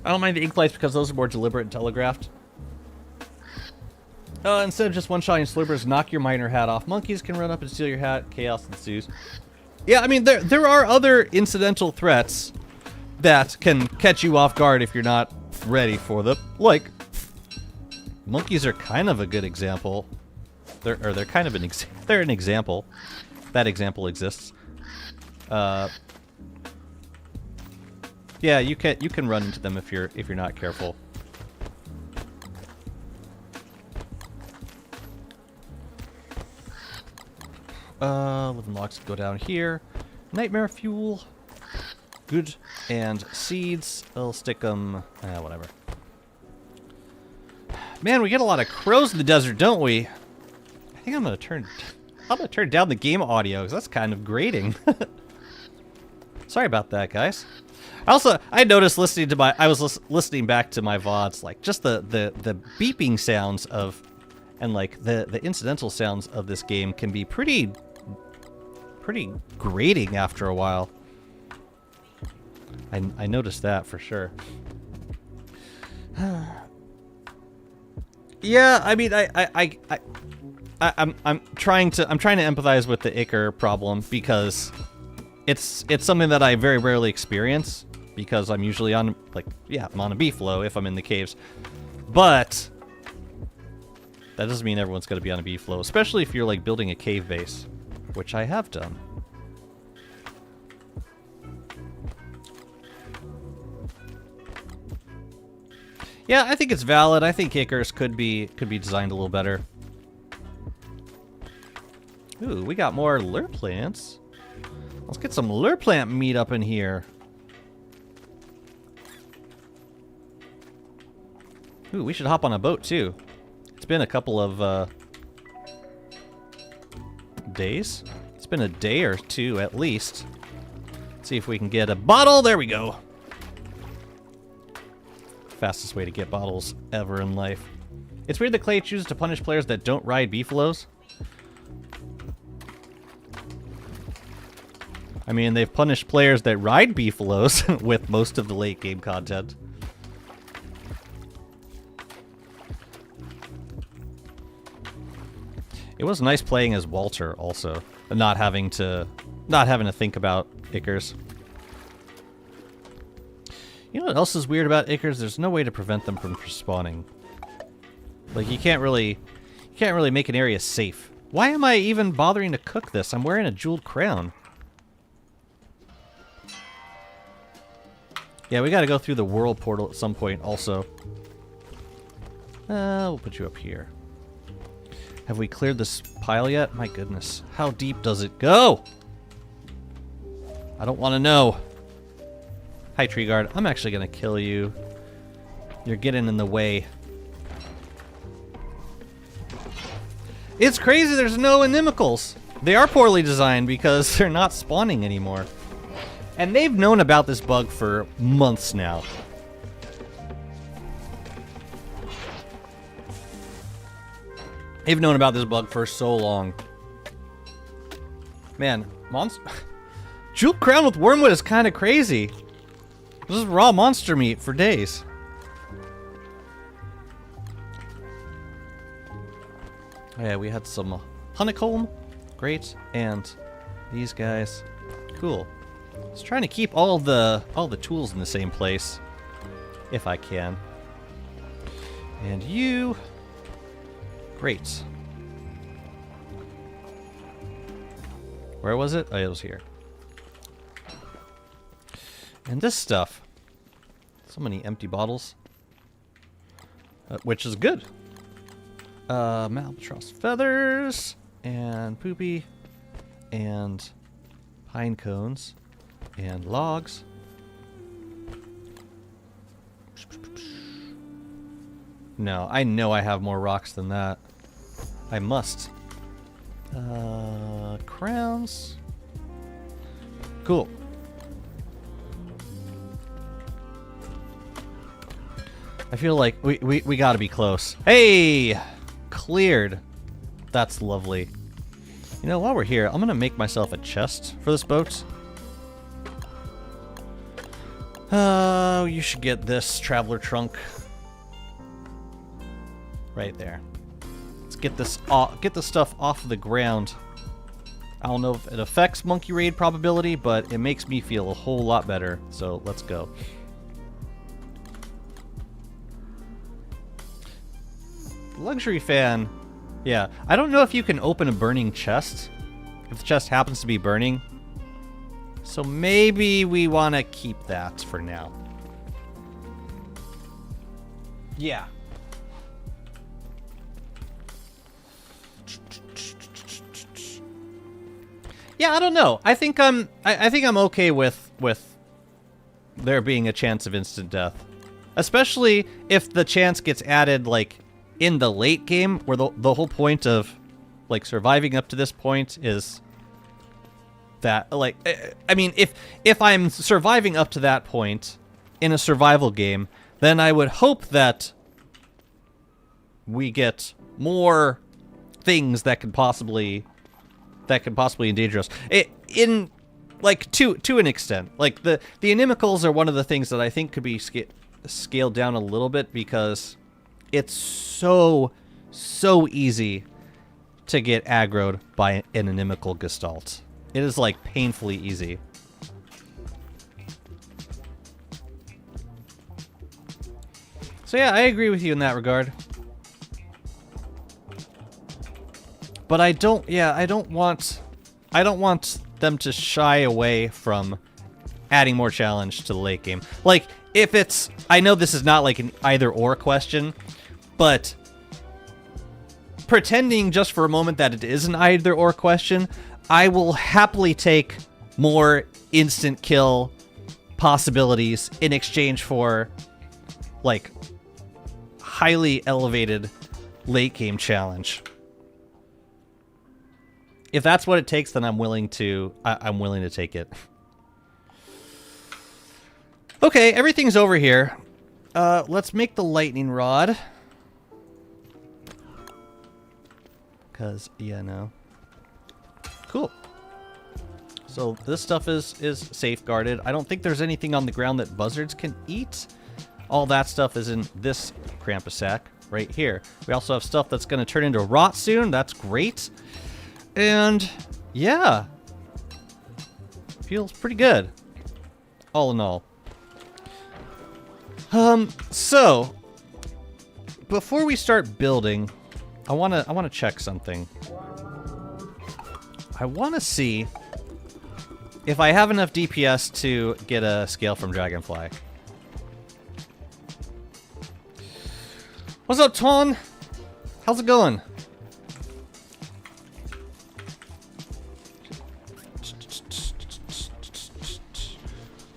I don't mind the ink lights because those are more deliberate and telegraphed. Instead of just one-shotting slurpers, knock your miner hat off. Monkeys can run up and steal your hat. Chaos ensues. Yeah, I mean, there are other incidental threats that can catch you off guard if you're not ready for them. Like, monkeys are kind of a good example. They're kind of they're an example. That example exists. Yeah, you can run into them if you're not careful. Living logs go down here. Nightmare fuel. Good. And seeds. I'll stick them. Whatever. Man, we get a lot of crows in the desert, don't we? I think I'm gonna turn down the game audio because that's kind of grating. Sorry about that, guys. I noticed listening to I was listening back to my VODs, like just the beeping sounds of, and like the incidental sounds of this game can be pretty grating after a while. I noticed that for sure. Yeah, I mean, I'm trying to empathize with the Icker problem because it's something that I very rarely experience because I'm usually on, like, yeah, I'm on a B-flow if I'm in the caves. But that doesn't mean everyone's going to be on a B-flow, especially if you're, like, building a cave base, which I have done. Yeah, I think it's valid. I think Icarus could be designed a little better. Ooh, we got more lure plants. Let's get some lure plant meat up in here. Ooh, we should hop on a boat too. It's been a couple of days. It's been a day or two at least. Let's see if we can get a bottle. There we go. Fastest way to get bottles ever in life. It's weird that Clay chooses to punish players that don't ride beefaloes. I mean, they've punished players that ride beefaloes with most of the late game content. It was nice playing as Walter also, and not having to think about Ickers. You know what else is weird about Ickers? There's no way to prevent them from spawning. Like you can't really make an area safe. Why am I even bothering to cook this? I'm wearing a jeweled crown. Yeah, we got to go through the world portal at some point also. We'll put you up here. Have we cleared this pile yet? My goodness. How deep does it go? I don't want to know. Hi, tree guard. I'm actually going to kill you. You're getting in the way. It's crazy there's no inimicals. They are poorly designed because they're not spawning anymore. And they've known about this bug for months now. They've known about this bug for so long. Man, Jewel Crown with Wormwood is kind of crazy. This is raw monster meat for days. Yeah, we had some honeycomb. Great. And these guys. Cool. Just trying to keep all the tools in the same place. If I can. And you. Great. Where was it? Oh, it was here. And this stuff. So many empty bottles. Which is good. Albatross feathers. And poopy. And pine cones. And logs. No, I know I have more rocks than that. I must. Crowns. Cool. I feel like we gotta be close. Hey! Cleared. That's lovely. You know, while we're here, I'm gonna make myself a chest for this boat. Oh, you should get this traveler trunk. Right there. Let's get this stuff off of the ground. I don't know if it affects monkey raid probability, but it makes me feel a whole lot better. So let's go. Luxury fan. Yeah, I don't know if you can open a burning chest. If the chest happens to be burning. So maybe we want to keep that for now. Yeah. Yeah, I don't know. I think I'm okay with there being a chance of instant death. Especially if the chance gets added like in the late game, where the whole point of like surviving up to this point is that, like, I mean, if I'm surviving up to that point in a survival game, then I would hope that we get more things that could possibly endanger us. In like to an extent, like the inimicals are one of the things that I think could be scaled down a little bit, because it's so easy to get aggroed by an inimical gestalt. It is like painfully easy. So yeah, I agree with you in that regard. But I don't want them to shy away from adding more challenge to the late game. Like, if it's, I know this is not like an either or question, but pretending just for a moment that it is an either or question, I will happily take more instant kill possibilities in exchange for like highly elevated late game challenge. If that's what it takes, then I'm willing to take it. Okay, everything's over here. Let's make the lightning rod. Cause yeah, no. Cool. So this stuff is safeguarded. I don't think there's anything on the ground that buzzards can eat. All that stuff is in this Krampus sack. right here. We also have stuff that's going to turn into rot soon. That's great. And yeah, feels pretty good, all in all. So before we start building, I wanna check something. I wanna see if I have enough DPS to get a scale from Dragonfly. What's up, Ton? How's it going?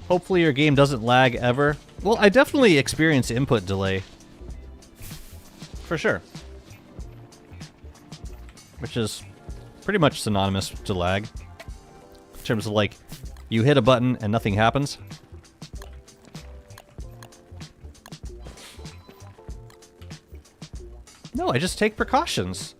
Hopefully your game doesn't lag ever. Well, I definitely experience input delay. For sure. Which is pretty much synonymous to lag. In terms of like, you hit a button and nothing happens. No, I just take precautions.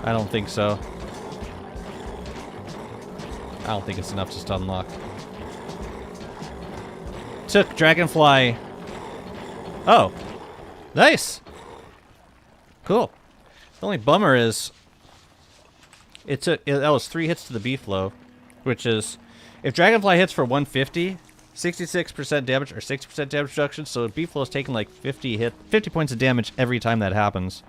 I don't think so. I don't think it's enough just to unlock. Took Dragonfly. Oh. Nice. Cool. The only bummer is that was 3 hits to the B-flow, which is if Dragonfly hits for 150, 66% damage or 60% damage reduction, so B-flow is taking like 50 points of damage every time that happens.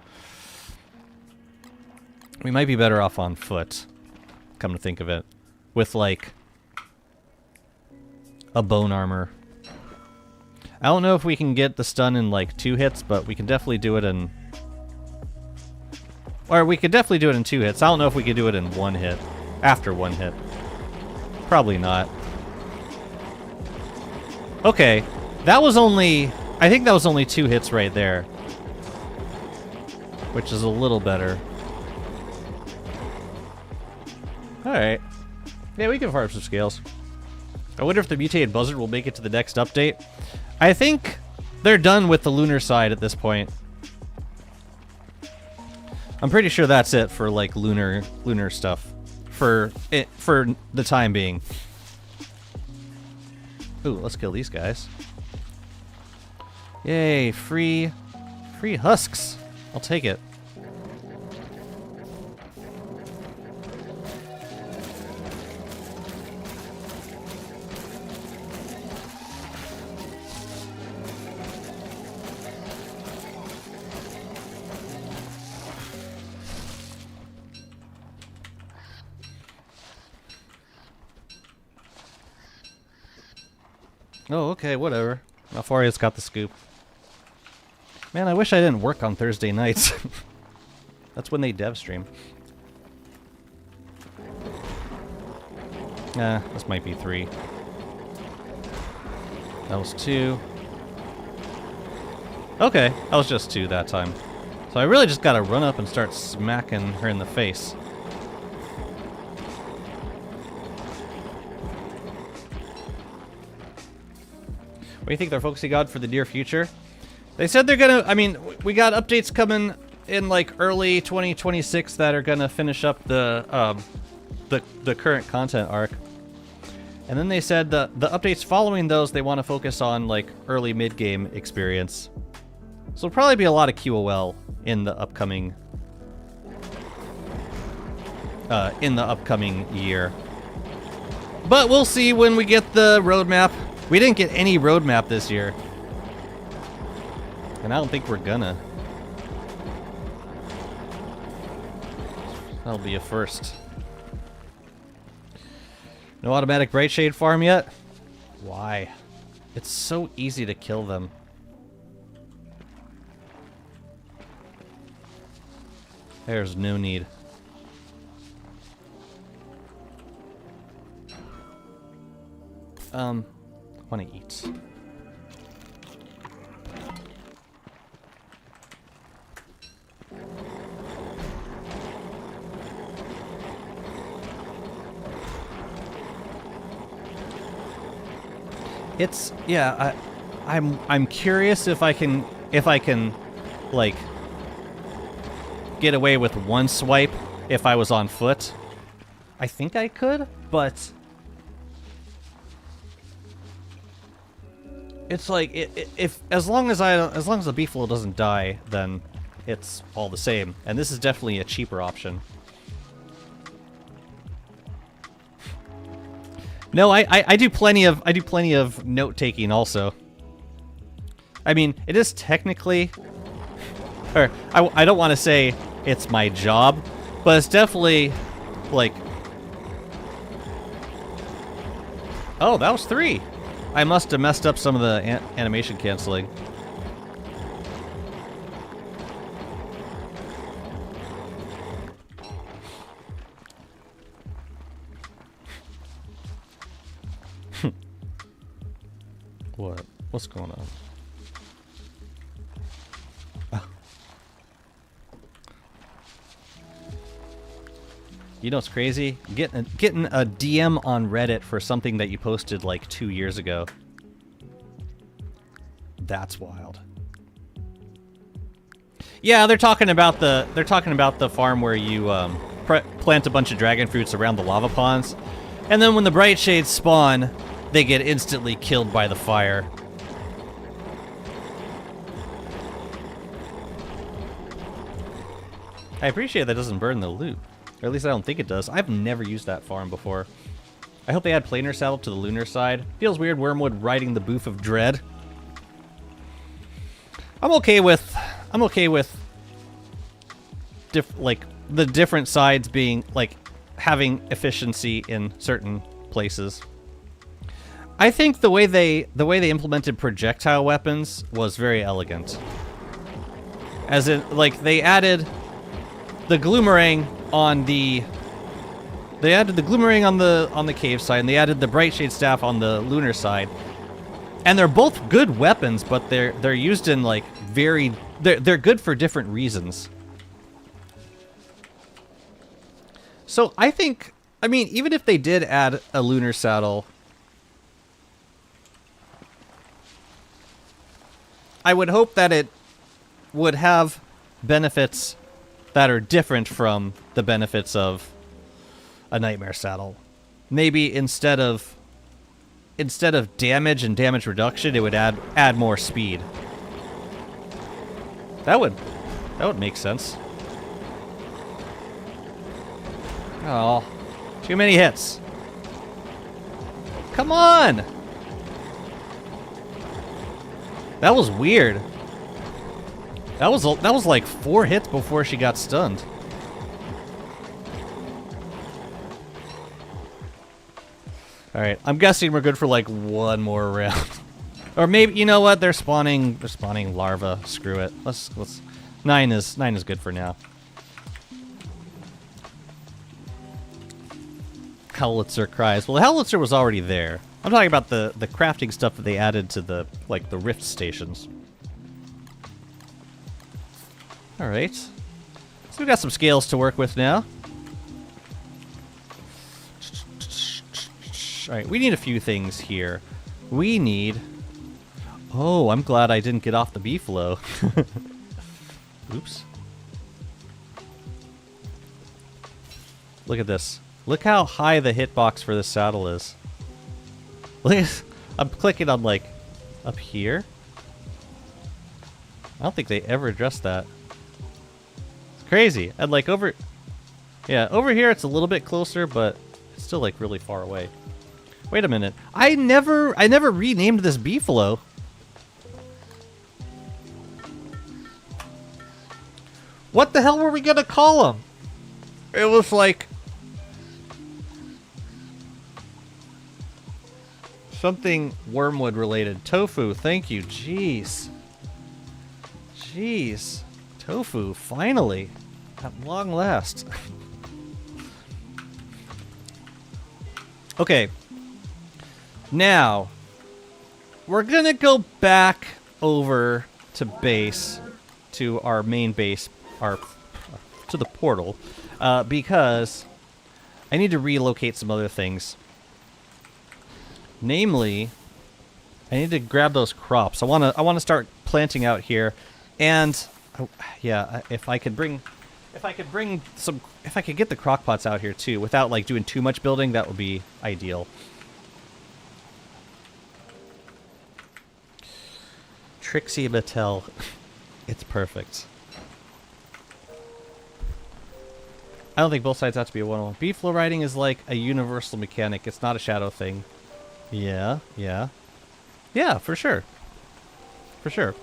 We might be better off on foot, come to think of it, with like a bone armor. I don't know if we can get the stun in like 2 hits, but we can definitely do it in... Or we could definitely do it in 2 hits. I don't know if we could do it in 1 hit. After 1 hit. Probably not. Okay. That was only... I think that was only 2 hits right there. Which is a little better. Alright. Yeah, we can farm some scales. I wonder if the mutated buzzard will make it to the next update. I think they're done with the lunar side at this point. I'm pretty sure that's it for like lunar stuff for the time being. Ooh, let's kill these guys. Yay, free husks. I'll take it. Oh, okay, whatever. Malforia's got the scoop. Man, I wish I didn't work on Thursday nights. That's when they dev stream. This might be 3. That was 2. Okay, that was just 2 that time. So I really just gotta run up and start smacking her in the face. What do you think they're focusing on for the near future? They said they're gonna, I mean, we got updates coming in like early 2026 that are gonna finish up the current content arc. And then they said the updates following those, they want to focus on like early mid-game experience. So there'll probably be a lot of QOL in the upcoming year. But we'll see when we get the roadmap. We didn't get any roadmap this year. And I don't think we're gonna. That'll be a first. No automatic Bright Shade farm yet? Why? It's so easy to kill them. There's no need. Want to eat. It's, yeah, I'm curious if I can if I can, like, get away with one swipe if I was on foot. I think I could, but it's like if as long as the beefalo doesn't die, then it's all the same. And this is definitely a cheaper option. No, I do plenty of note taking also. I mean, it is technically, or I don't want to say it's my job, but it's definitely like. Oh, that was 3. I must have messed up some of the animation canceling. What? What's going on? You know what's crazy? Getting a DM on Reddit for something that you posted like 2 years ago. That's wild. Yeah, they're talking about the farm where you plant a bunch of dragon fruits around the lava ponds, and then when the bright shades spawn, they get instantly killed by the fire. I appreciate that doesn't burn the loot. Or at least I don't think it does. I've never used that farm before. I hope they add planar saddle to the lunar side. Feels weird Wormwood riding the booth of dread. I'm okay with like the different sides being like having efficiency in certain places. I think the way they implemented projectile weapons was very elegant. As in, like, they added the gloomerang on the cave side, and they added the bright shade staff on the lunar side. And they're both good weapons, but they're used in like they're good for different reasons. So I think, I mean, even if they did add a lunar saddle, I would hope that it would have benefits that are different from the benefits of a nightmare saddle. Maybe instead of damage and damage reduction, it would add more speed. That would make sense. Oh, too many hits. Come on. That was weird. That was like 4 hits before she got stunned. All right, I'm guessing we're good for like one more round, or maybe, you know what? They're spawning larvae. Screw it. Let's 9 is good for now. Howlitzer cries. Well, the Howlitzer was already there. I'm talking about the crafting stuff that they added to the rift stations. All right, so we've got some scales to work with now. All right, we need a few things here. We need... Oh, I'm glad I didn't get off the beefalo. Oops. Look at this. Look how high the hitbox for this saddle is. Look at, I'm clicking on, like, up here. I don't think they ever addressed that. It's crazy. And, like, over... Yeah, over here it's a little bit closer, but it's still, like, really far away. Wait a minute. I never renamed this beefalo. What the hell were we gonna call him? It was like something Wormwood related. Tofu, thank you. Jeez. Jeez. Tofu, finally. At long last. Okay. Now, we're gonna go back over to base, to our main base, to the portal, because I need to relocate some other things. Namely, I need to grab those crops. I wanna start planting out here, and yeah, if I could get the crock pots out here too, without like doing too much building, that would be ideal. Trixie Mattel, it's perfect. I don't think both sides have to be a 1-on-1. B-flow riding is like a universal mechanic. It's not a shadow thing. Yeah, for sure. For sure.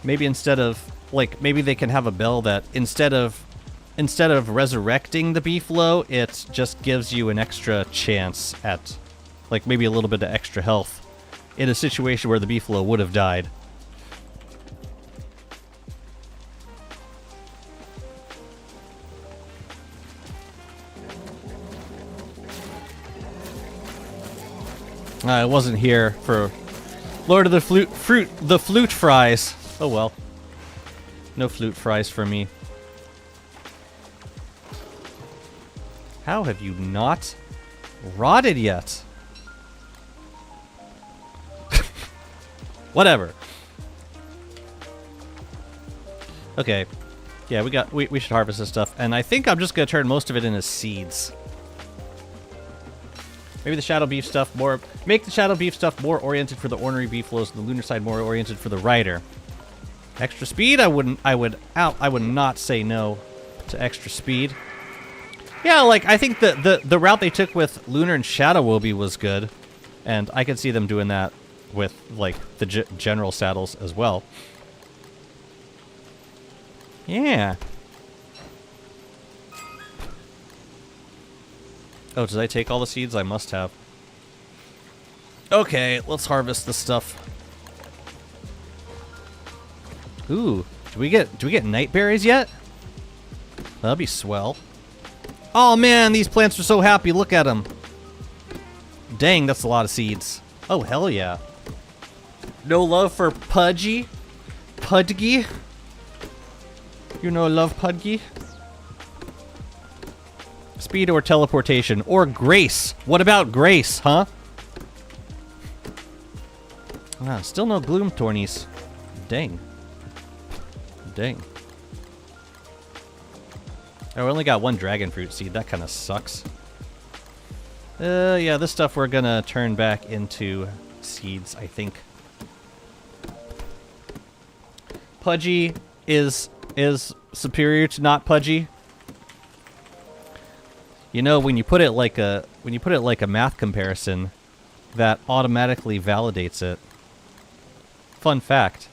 Maybe instead of, like, maybe they can have a bell that instead of resurrecting the B-flow, it just gives you an extra chance at, like, maybe a little bit of extra health in a situation where the B-flow would have died. I wasn't here for Lord of the Flute fries. Oh well. No flute fries for me. How have you not rotted yet? Whatever. Okay. Yeah, we should harvest this stuff. And I think I'm just gonna turn most of it into seeds. Maybe the shadow beef stuff more... Make the shadow beef stuff more oriented for the ornery beef flows and the lunar side more oriented for the rider. Extra speed? I would not say no to extra speed. Yeah, like, I think the route they took with lunar and shadow Wobie was good. And I could see them doing that with, like, the general saddles as well. Yeah. Oh, did I take all the seeds? I must have. Okay, let's harvest this stuff. Ooh, do we get night berries yet? That'd be swell. Oh man, these plants are so happy. Look at them. Dang, that's a lot of seeds. Oh hell yeah. No love for Pudgy? Pudgy? You know love Pudgy? Speed or teleportation. Or grace. What about grace, huh? Ah, still no gloom tornies. Dang. Dang. Oh, we only got one dragon fruit seed. That kind of sucks. Yeah, this stuff we're gonna turn back into seeds, I think. Pudgy is superior to not pudgy. You know, when you put it like a math comparison, that automatically validates it. Fun fact.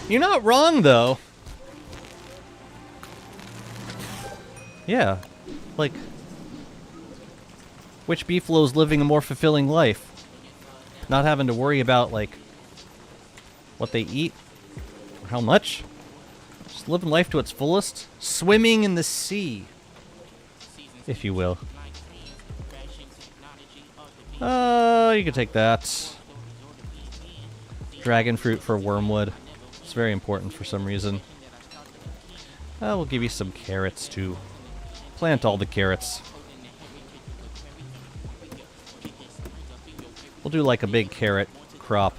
You're not wrong, though. Yeah. Like, which beeflo's living a more fulfilling life? Not having to worry about, like, what they eat, or how much. Just living life to its fullest. Swimming in the sea, if you will. You can take that. Dragon fruit for Wormwood. It's very important for some reason. We'll give you some carrots, too. Plant all the carrots. We'll do like a big carrot crop.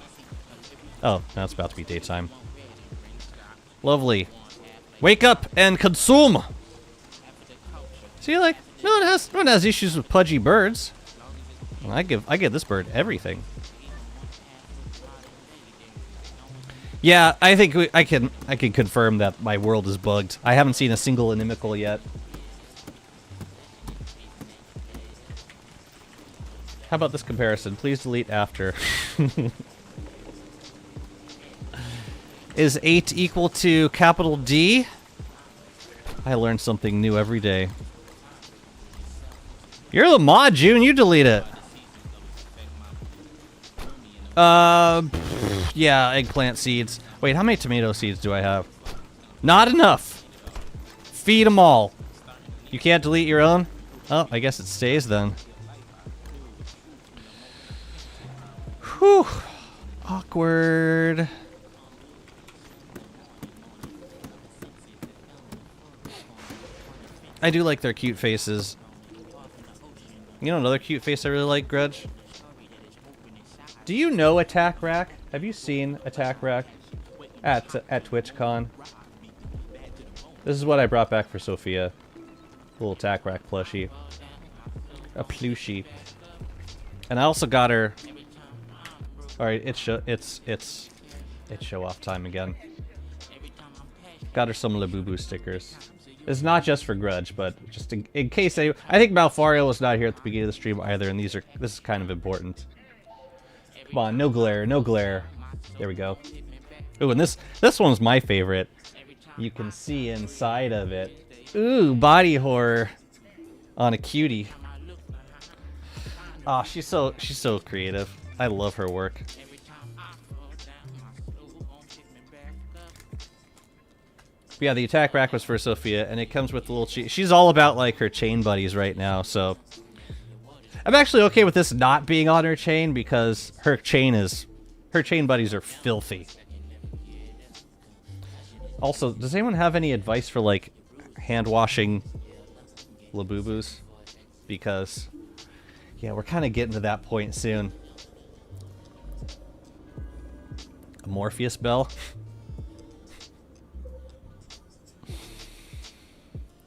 Oh, now it's about to be daytime. Lovely. Wake up and consume! See, like, no one has issues with pudgy birds. I give this bird everything. Yeah, I think I can confirm that my world is bugged. I haven't seen a single inimical yet. How about this comparison? Please delete after. Is 8 equal to capital D? I learn something new every day. You're the mod, June. You delete it. Yeah, eggplant seeds. Wait, how many tomato seeds do I have? Not enough. Feed them all. You can't delete your own? Oh, I guess it stays then. Whew. Awkward. I do like their cute faces. You know another cute face I really like, Grudge? Do you know Attack Rack? Have you seen Attack Rack at TwitchCon? This is what I brought back for Sophia. Little Attack Rack plushie. A plushie. And I also got her... Alright, it's show off time again. Got her some Labubu stickers. It's not just for Grudge, but just in case I think Malfario was not here at the beginning of the stream either, and this is kind of important. Come on, no glare, no glare. There we go. Ooh, and this one's my favorite. You can see inside of it. Ooh, body horror on a cutie. Ah, she's so creative. I love her work. But yeah, the attack rack was for Sophia, and it comes with a little chain. She's all about like her chain buddies right now, so I'm actually okay with this not being on her chain because her chain buddies are filthy. Also, does anyone have any advice for like hand washing Labubus? Because yeah, we're kind of getting to that point soon. A Morpheus bell.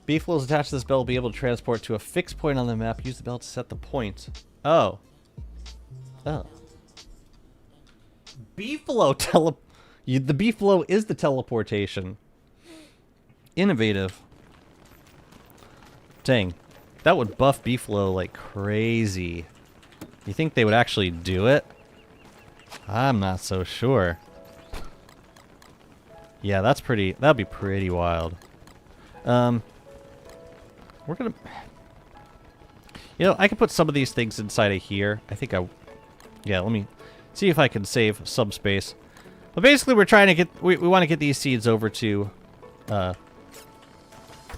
Beefalo is attached to this bell will be able to transport to a fixed point on the map. Use the bell to set the point. Oh. Oh. Beefalo the Beefalo is the teleportation. Innovative. Dang. That would buff Beefalo like crazy. You think they would actually do it? I'm not so sure. Yeah, that'd be pretty wild. We're gonna... You know, I can put some of these things inside of here. I think yeah, let me see if I can save some space. But basically, we're trying to get... We want to get these seeds over to... the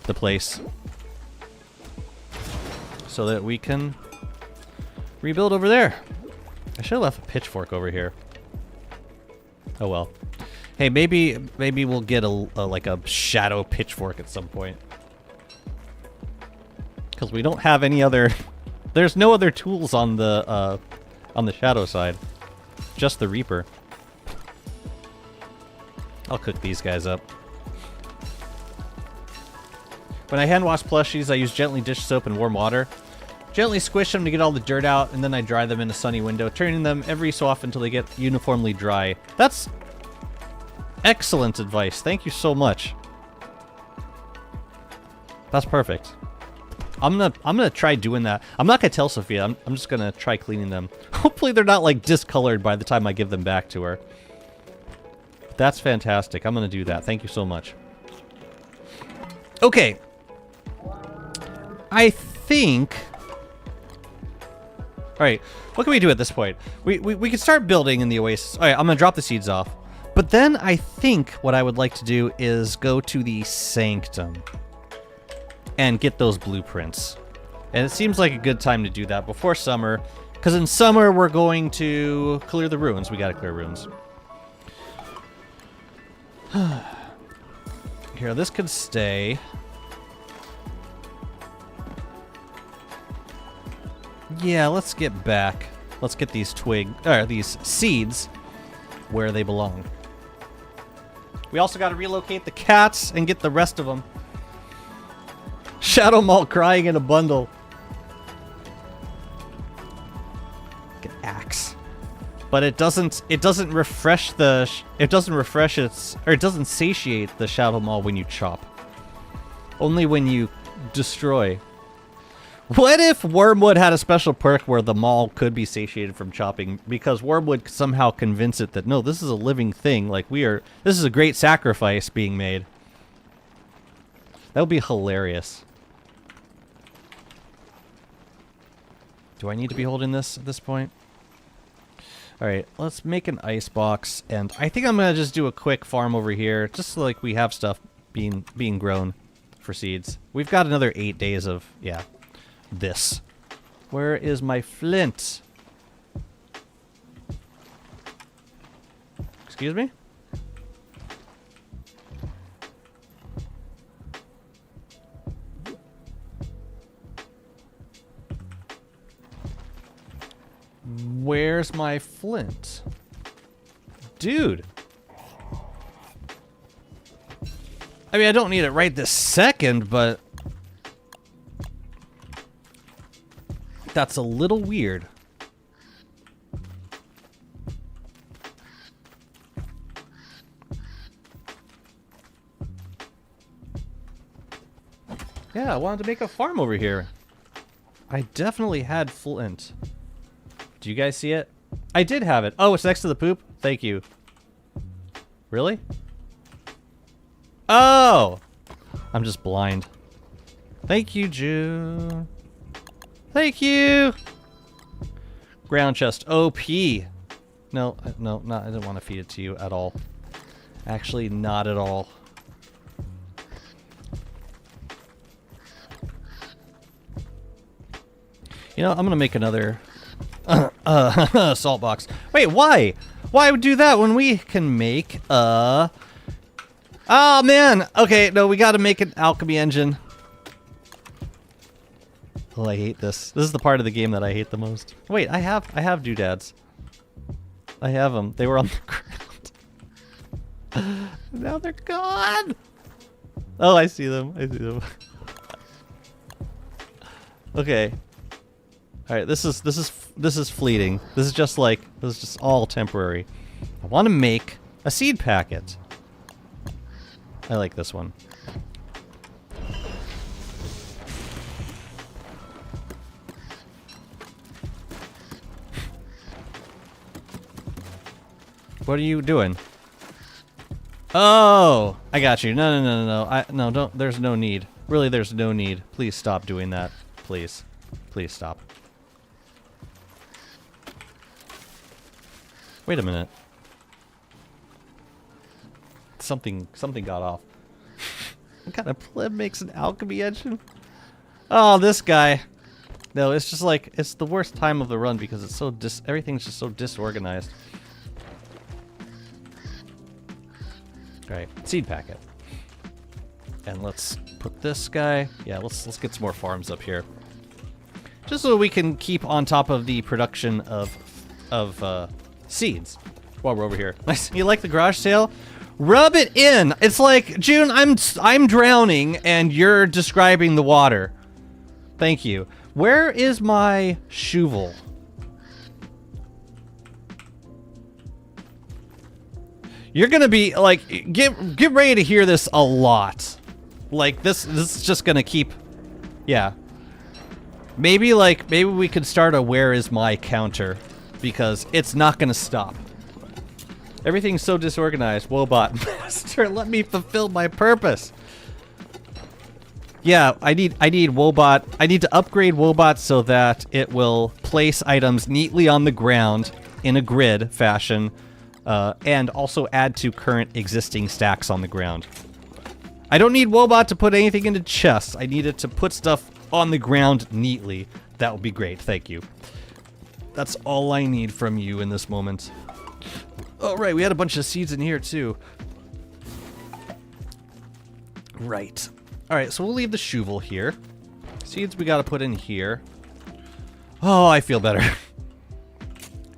place. So that we can... rebuild over there. I should have left a pitchfork over here. Oh well. Hey, maybe we'll get like a shadow pitchfork at some point. Because we don't have any other... There's no other tools on the shadow side. Just the Reaper. I'll cook these guys up. When I hand wash plushies, I use gently dish soap and warm water. Gently squish them to get all the dirt out, and then I dry them in a sunny window, turning them every so often until they get uniformly dry. That's excellent advice. Thank you so much. That's perfect. I'm gonna try doing that. I'm not gonna tell Sophia. I'm just gonna try cleaning them. Hopefully they're not like discolored by the time I give them back to her. That's fantastic. I'm gonna do that. Thank you so much. Okay. I think... Alright, what can we do at this point? We can start building in the oasis. Alright, I'm gonna drop the seeds off. But then I think what I would like to do is go to the sanctum and get those blueprints. And it seems like a good time to do that before summer, because in summer we're going to clear the ruins. We gotta clear ruins. Here, this could stay. Yeah, let's get back. Let's get these these seeds where they belong. We also got to relocate the cats and get the rest of them. Shadow Malt crying in a bundle. Get axe. But it doesn't refresh the it doesn't satiate the Shadow Mall when you chop. Only when you destroy. What if Wormwood had a special perk where the mall could be satiated from chopping because Wormwood could somehow convince it that no, this is a living thing, like this is a great sacrifice being made. That would be hilarious. Do I need to be holding this at this point? Alright, let's make an ice box, and I think I'm going to just do a quick farm over here, just so like we have stuff being grown for seeds. We've got another 8 days of, yeah, this. Where is my flint? Excuse me? Where's my flint? Dude. I mean, I don't need it right this second, but that's a little weird. Yeah, I wanted to make a farm over here. I definitely had flint. Do you guys see it? I did have it. Oh, it's next to the poop? Thank you. Really? Oh! I'm just blind. Thank you, June. Thank you! Ground chest. OP. No, no, not, I didn't want to feed it to you at all. Actually, not at all. You know, I'm gonna make another salt box. Wait, why? Why would do that when we can make oh man. Okay, no, we gotta make an alchemy engine. Oh, I hate this. This is the part of the game that I hate the most. Wait, I have doodads. I have them. They were on the ground. Now they're gone. Oh, I see them. I see them. Okay. All right, this is fleeting. This is just all temporary. I want to make a seed packet. I like this one. What are you doing? Oh, I got you. No, don't. There's no need. Really, there's no need. Please stop doing that. Please. Please stop. Wait a minute. Something got off. What kind of pleb makes an alchemy engine? Oh, this guy. No, it's just like, it's the worst time of the run because it's so everything's just so disorganized. Alright, seed packet. And let's put this guy. Yeah, let's get some more farms up here. Just so we can keep on top of the production of seeds while we're over here. Nice. You like the garage sale? Rub it in. It's like, June, I'm drowning and you're describing the water. Thank you. Where is my shovel? You're gonna be like, get ready to hear this a lot. Like this is just gonna keep, yeah. Maybe we could start a where is my counter. Because it's not gonna stop. Everything's so disorganized. Wobot Master, let me fulfill my purpose. Yeah, I need Wobot. I need to upgrade Wobot so that it will place items neatly on the ground in a grid fashion, and also add to current existing stacks on the ground. I don't need Wobot to put anything into chests. I need it to put stuff on the ground neatly. That would be great. Thank you. That's all I need from you in this moment. Oh, right, we had a bunch of seeds in here, too. Right. Alright, so we'll leave the shovel here. Seeds we gotta put in here. Oh, I feel better.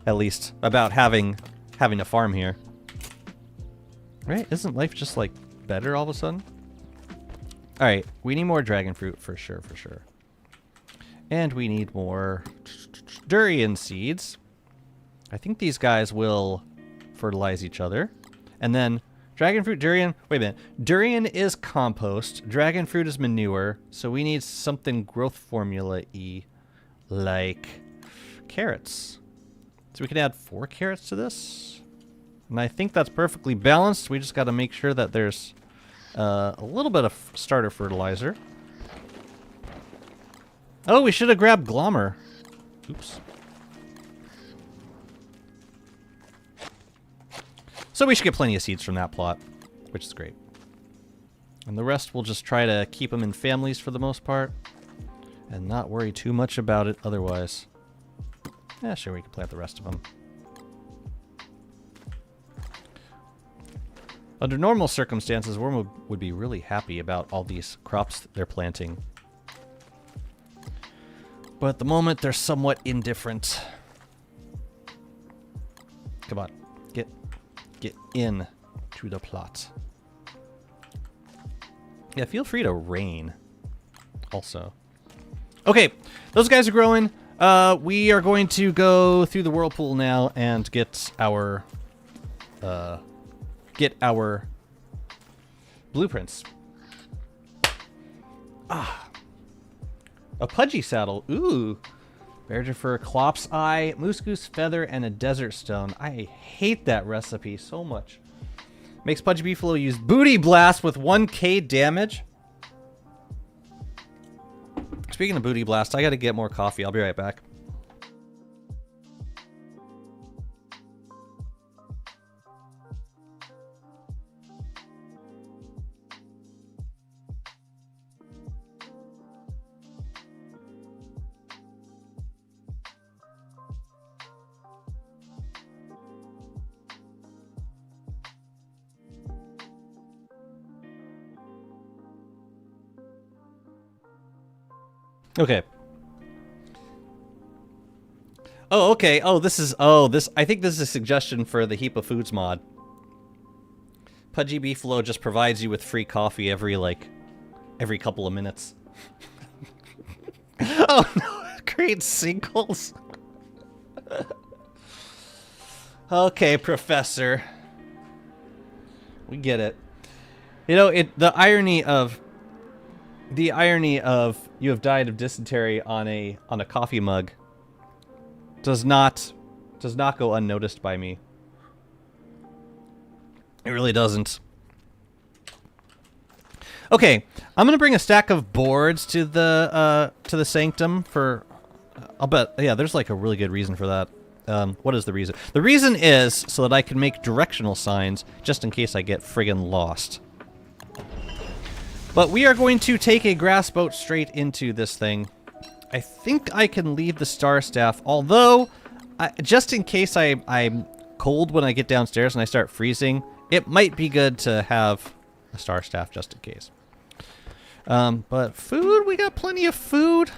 At least, about having a farm here. Right? Isn't life just, like, better all of a sudden? Alright, we need more dragon fruit, for sure, for sure. And we need more durian seeds. I think these guys will fertilize each other. And then dragon fruit, durian. Wait a minute. Durian is compost. Dragon fruit is manure. So we need something growth formula-y like carrots. So we can add 4 carrots to this. And I think that's perfectly balanced. We just got to make sure that there's a little bit of starter fertilizer. Oh, we should have grabbed Glommer. Oops. So we should get plenty of seeds from that plot, which is great. And the rest we'll just try to keep them in families for the most part. And not worry too much about it otherwise. Yeah, sure, we can plant the rest of them. Under normal circumstances, Wormwood would be really happy about all these crops they're planting. But at the moment, they're somewhat indifferent. Come on. Get in to the plot. Yeah, feel free to rain. Also. Okay, those guys are growing. We are going to go through the whirlpool now and get our blueprints. Ah, a pudgy saddle. Ooh, bear fur, clop's eye, moose goose feather, and a desert stone. I hate that recipe so much. Makes pudgy beefalo use booty blast with 1k damage. Speaking of booty blast, I gotta get more coffee. I'll be right back. Okay. Oh, okay. Oh, this. I think this is a suggestion for the Heap of Foods mod. Pudgy Beefalo just provides you with free coffee every couple of minutes. Oh no! It creates sinkholes. Okay, Professor. We get it. You know, the irony of you have died of dysentery on a coffee mug does not go unnoticed by me. It really doesn't. Okay, I'm gonna bring a stack of boards to the sanctum for. I'll bet. Yeah, there's like a really good reason for that. What is the reason? The reason is so that I can make directional signs just in case I get friggin' lost. But we are going to take a grass boat straight into this thing. I think I can leave the star staff, although, just in case I'm cold when I get downstairs and I start freezing, it might be good to have a star staff just in case. But food, we got plenty of food.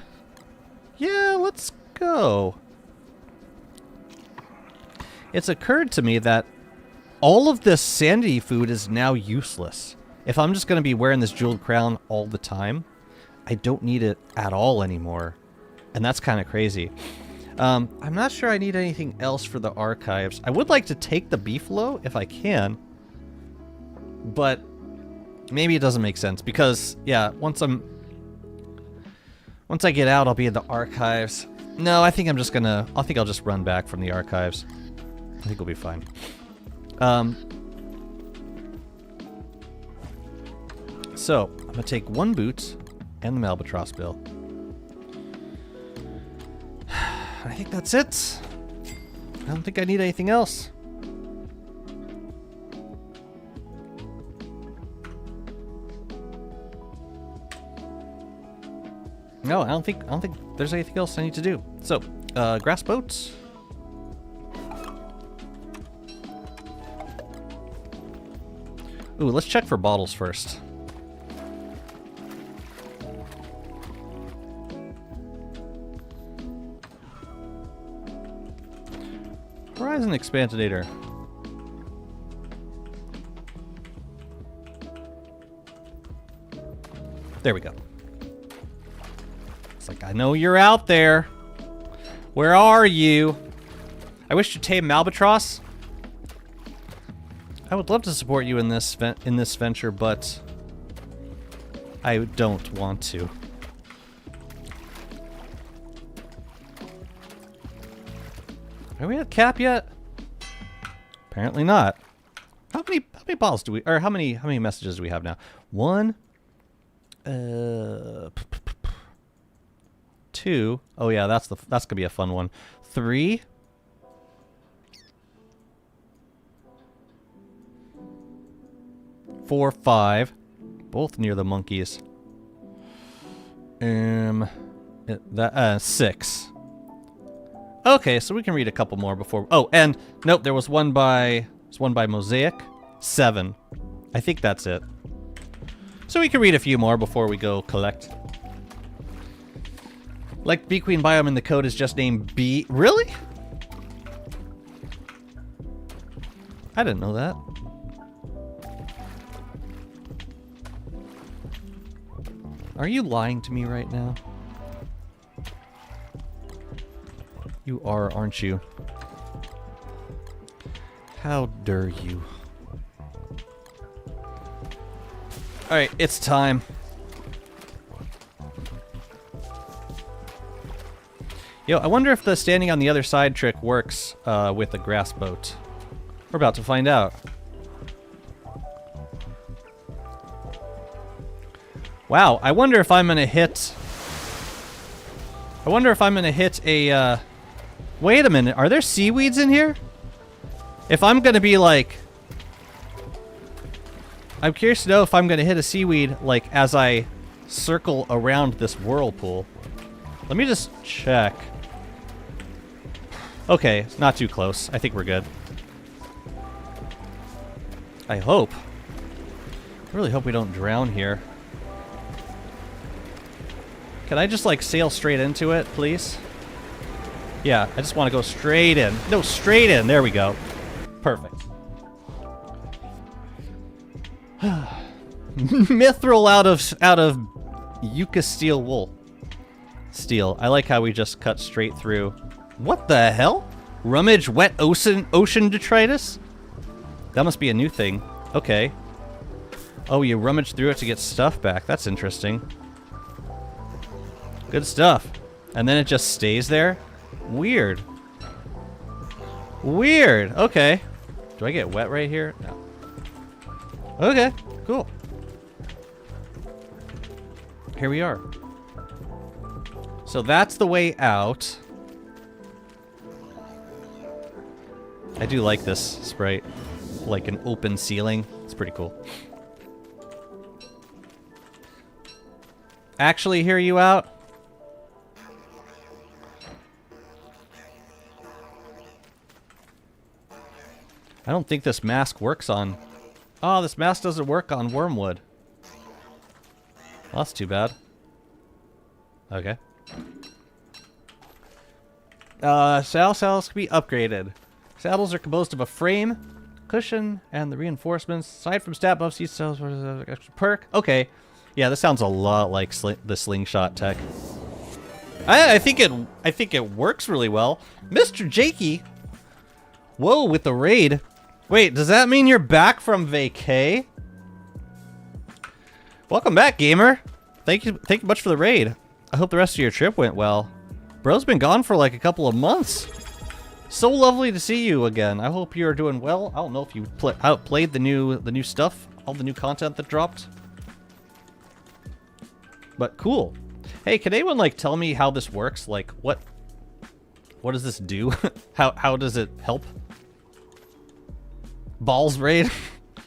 Yeah, let's go. It's occurred to me that all of this sanity food is now useless. If I'm just going to be wearing this jeweled crown all the time, I don't need it at all anymore. And that's kind of crazy. I'm not sure I need anything else for the archives. I would like to take the beefalo if I can. But maybe it doesn't make sense because, yeah, once I get out, I'll be in the archives. No, I think I'll just run back from the archives. I think we'll be fine. So, I'm going to take one boot and the albatross bill. I think that's it. I don't think I need anything else. No, I don't think there's anything else I need to do. So, grass boats. Ooh, let's check for bottles first. Horizon Expansionator. There we go. It's like, I know you're out there. Where are you? I wish to tame Albatross. I would love to support you in this venture, but I don't want to. Are we at cap yet? Apparently not. How many balls do we, or how many messages do we have now? 1, 2. Oh yeah, that's gonna be a fun one. 3. 4, 5. Both near the monkeys. 6. Okay, so we can read a couple more before. Oh, and nope, there was one by Mosaic. 7. I think that's it. So we can read a few more before we go collect. Like Bee Queen biome in the code is just named Bee. Really? I didn't know that. Are you lying to me right now? You are, aren't you? How dare you? Alright, it's time. Yo, I wonder if the standing on the other side trick works with the grass boat. We're about to find out. Wow, I wonder if I'm gonna hit... I wonder if I'm gonna hit a, Wait a minute, are there seaweeds in here? If I'm gonna be like... I'm curious to know if I'm gonna hit a seaweed, like, as I circle around this whirlpool. Let me just check. Okay, it's not too close. I think we're good. I hope. I really hope we don't drown here. Can I just, like, sail straight into it, please? Yeah, I just want to go straight in. No, straight in. There we go. Perfect. Mithril out of Yucca steel wool. Steel. I like how we just cut straight through. What the hell? Rummage wet ocean detritus? That must be a new thing. Okay. Oh, you rummage through it to get stuff back. That's interesting. Good stuff. And then it just stays there? Weird. Weird. Okay. Do I get wet right here? No. Okay. Cool. Here we are. So that's the way out. I do like this sprite. Like an open ceiling. It's pretty cool. Actually hear you out? I don't think this mask works on... Oh, this mask doesn't work on Wormwood. Well, that's too bad. Okay. Saddles can be upgraded. Saddles are composed of a frame, cushion, and the reinforcements. Aside from stat buffs, each saddle has an extra perk. Okay. Yeah, this sounds a lot like the slingshot tech. I think it works really well. Mr. Jakey. Whoa, with the raid. Wait, does that mean you're back from vacay? Welcome back, gamer. Thank you much for the raid. I hope the rest of your trip went well. Bro's been gone for like a couple of months. So lovely to see you again. I hope you're doing well. I don't know if you outplayed the new stuff, all the new content that dropped. But cool. Hey, can anyone like tell me how this works? Like what does this do? how does it help? Balls raid?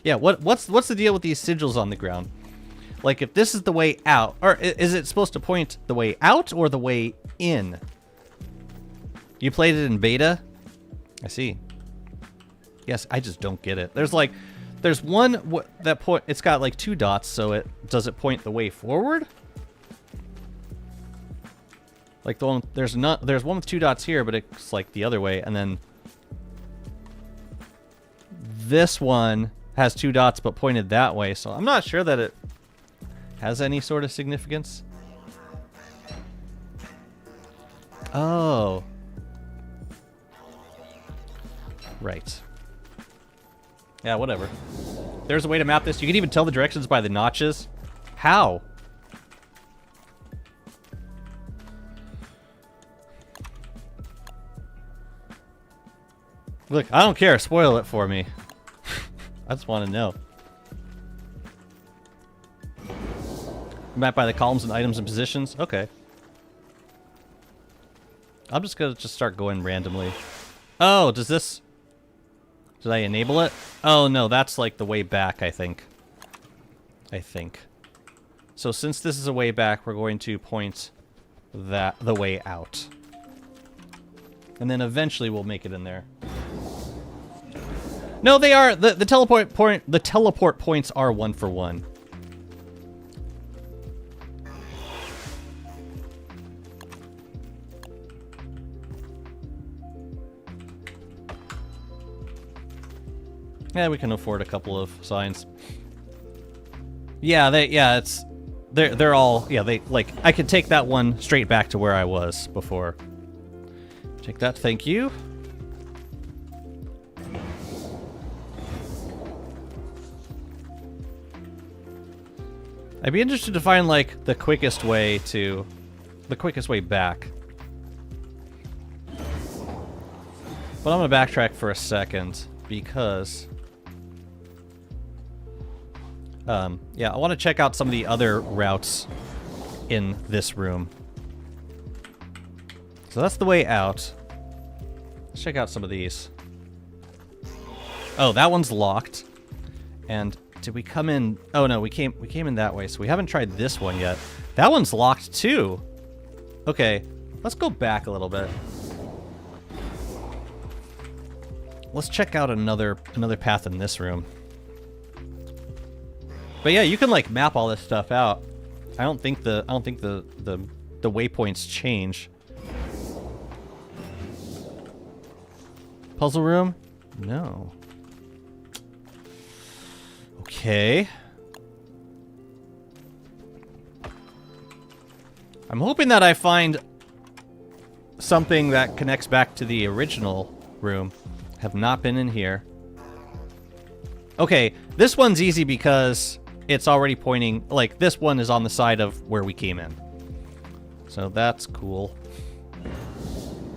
Yeah, what's the deal with these sigils on the ground? Like if this is the way out, or is it supposed to point the way out or the way in? You played it in beta? I see. Yes, I just don't get it. There's one that point. It's got like 2 dots, so does it point the way forward? Like the one there's one with 2 dots here, but it's like the other way, and then this one has 2 dots but pointed that way. So I'm not sure that it has any sort of significance. Oh. Right. Yeah, whatever. There's a way to map this. You can even tell the directions by the notches. How? Look, I don't care. Spoil it for me. I just want to know. Map by the columns and items and positions. Okay. I'm just gonna start going randomly. Oh, does this... Did I enable it? Oh, no, that's like the way back, I think. So since this is a way back, we're going to point the way out. And then eventually we'll make it in there. No, they are... The teleport points are 1 for 1. Yeah, we can afford a couple of signs. Yeah, they're all, yeah, I could take that one straight back to where I was before. Take that, thank you. I'd be interested to find, like, the quickest way back. But I'm gonna backtrack for a second, because... yeah, I want to check out some of the other routes in this room. So that's the way out. Let's check out some of these. Oh, that one's locked. And did we come in? Oh no, we came in that way, so we haven't tried this one yet. That one's locked too. Okay, let's go back a little bit. Let's check out another path in this room. But yeah, you can like map all this stuff out. I don't think the waypoints change. Puzzle room? No. Okay. I'm hoping that I find something that connects back to the original room. Have not been in here. Okay, this one's easy because it's already pointing, like, this one is on the side of where we came in. So that's cool.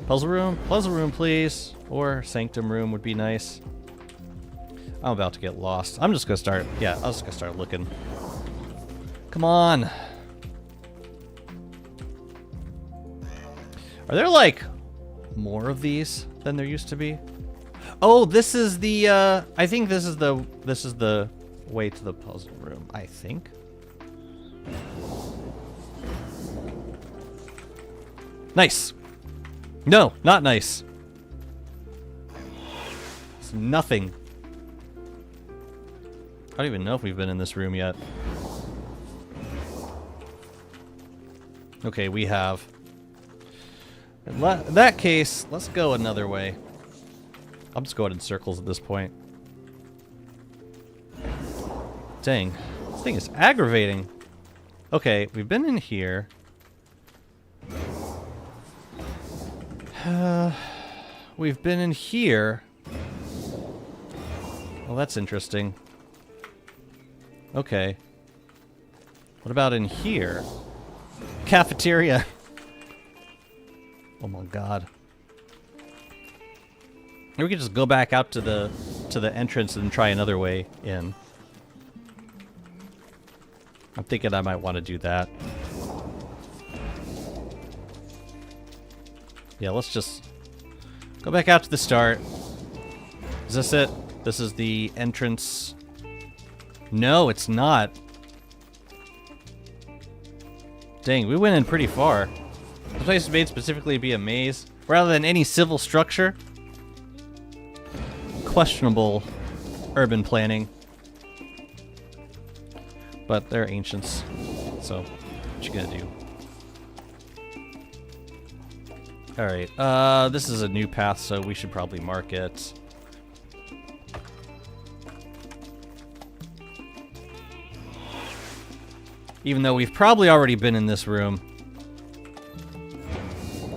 Puzzle room, please. Or sanctum room would be nice. I'm about to get lost. I'm just gonna start, yeah, I was just gonna start looking. Come on. Are there, like, more of these than there used to be? Oh, this is the, I think this is the way to the puzzle room, I think. Nice. No, not nice. It's nothing. I don't even know if we've been in this room yet. Okay, we have. In that case, let's go another way. I'm just going in circles at this point. Dang, this thing is aggravating. Okay, we've been in here. We've been in here. Well, that's interesting. Okay. What about in here? Cafeteria. Oh my god. Maybe we could just go back out to the entrance and try another way in. I'm thinking I might want to do that. Yeah, let's just go back out to the start. Is this it? This is the entrance. No, it's not. Dang, we went in pretty far. The place is made specifically to be a maze, rather than any civil structure. Questionable urban planning. But they're ancients, so what you gonna do? Alright, this is a new path, so we should probably mark it. Even though we've probably already been in this room.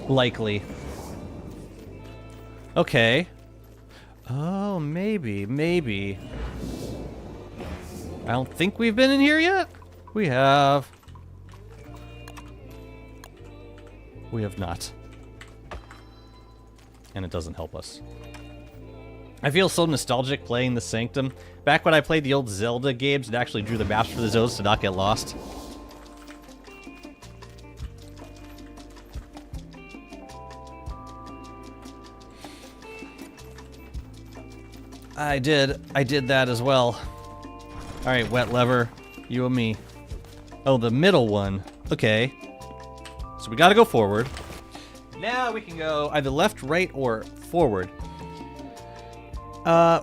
Likely. Okay. Oh, maybe. I don't think we've been in here yet. We have. We have not. And it doesn't help us. I feel so nostalgic playing the Sanctum. Back when I played the old Zelda games and actually drew the maps for the zones to not get lost. I did that as well. Alright, wet lever. You and me. Oh, the middle one. Okay. So we gotta go forward. Now we can go either left, right, or forward.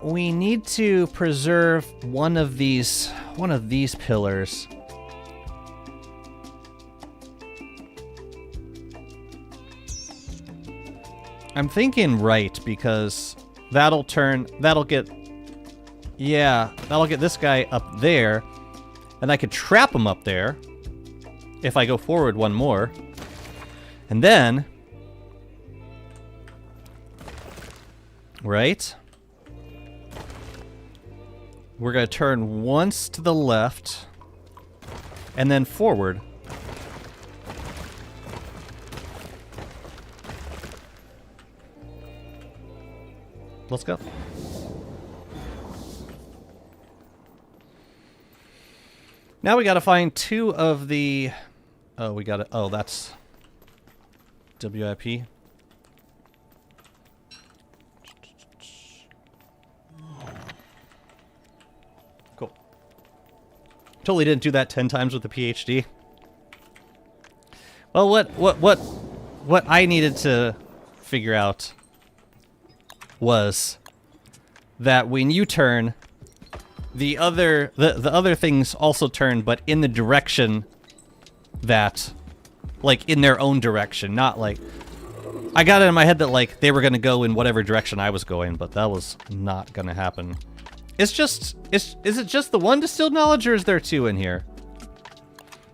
We need to preserve one of these pillars. I'm thinking right, because that'll get Yeah, that'll get this guy up there. And I could trap him up there if I go forward one more. And then... Right? We're going to turn once to the left. And then forward. Let's go. Now we gotta find 2 of the... Oh, we gotta... Oh, that's... WIP. Cool. Totally didn't do that 10 times with the PhD. Well, what I needed to figure out was that when you turn, the other things also turn, but in the direction that, like, in their own direction, not like... I got it in my head that, like, they were gonna go in whatever direction I was going, but that was not gonna happen. It's just... Is it just the one distilled knowledge, or is there 2 in here?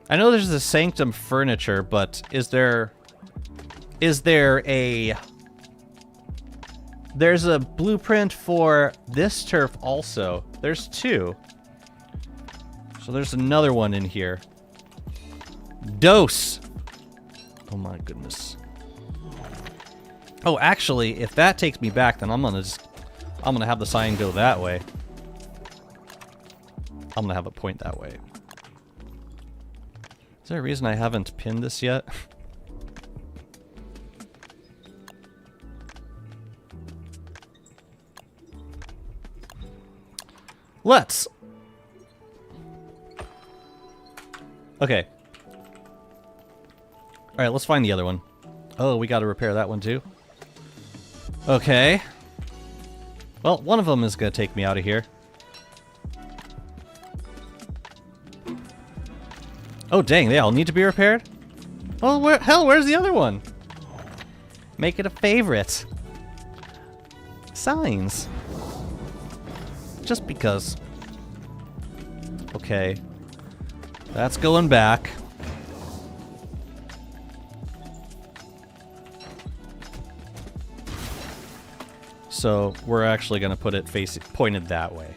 I know there's the Sanctum furniture, but is there a... There's a blueprint for this turf also. There's 2. So there's another one in here. Dose! Oh my goodness. Oh, actually, if that takes me back, then I'm gonna have the sign go that way. I'm gonna have it point that way. Is there a reason I haven't pinned this yet? Let's. Okay. Alright, let's find the other one. Oh, we gotta repair that one too. Okay. Well, one of them is gonna take me out of here. Oh, dang, they all need to be repaired? Well, where's the other one? Make it a favorite. Signs. Just because. Okay. That's going back. So we're actually going to put it pointed that way.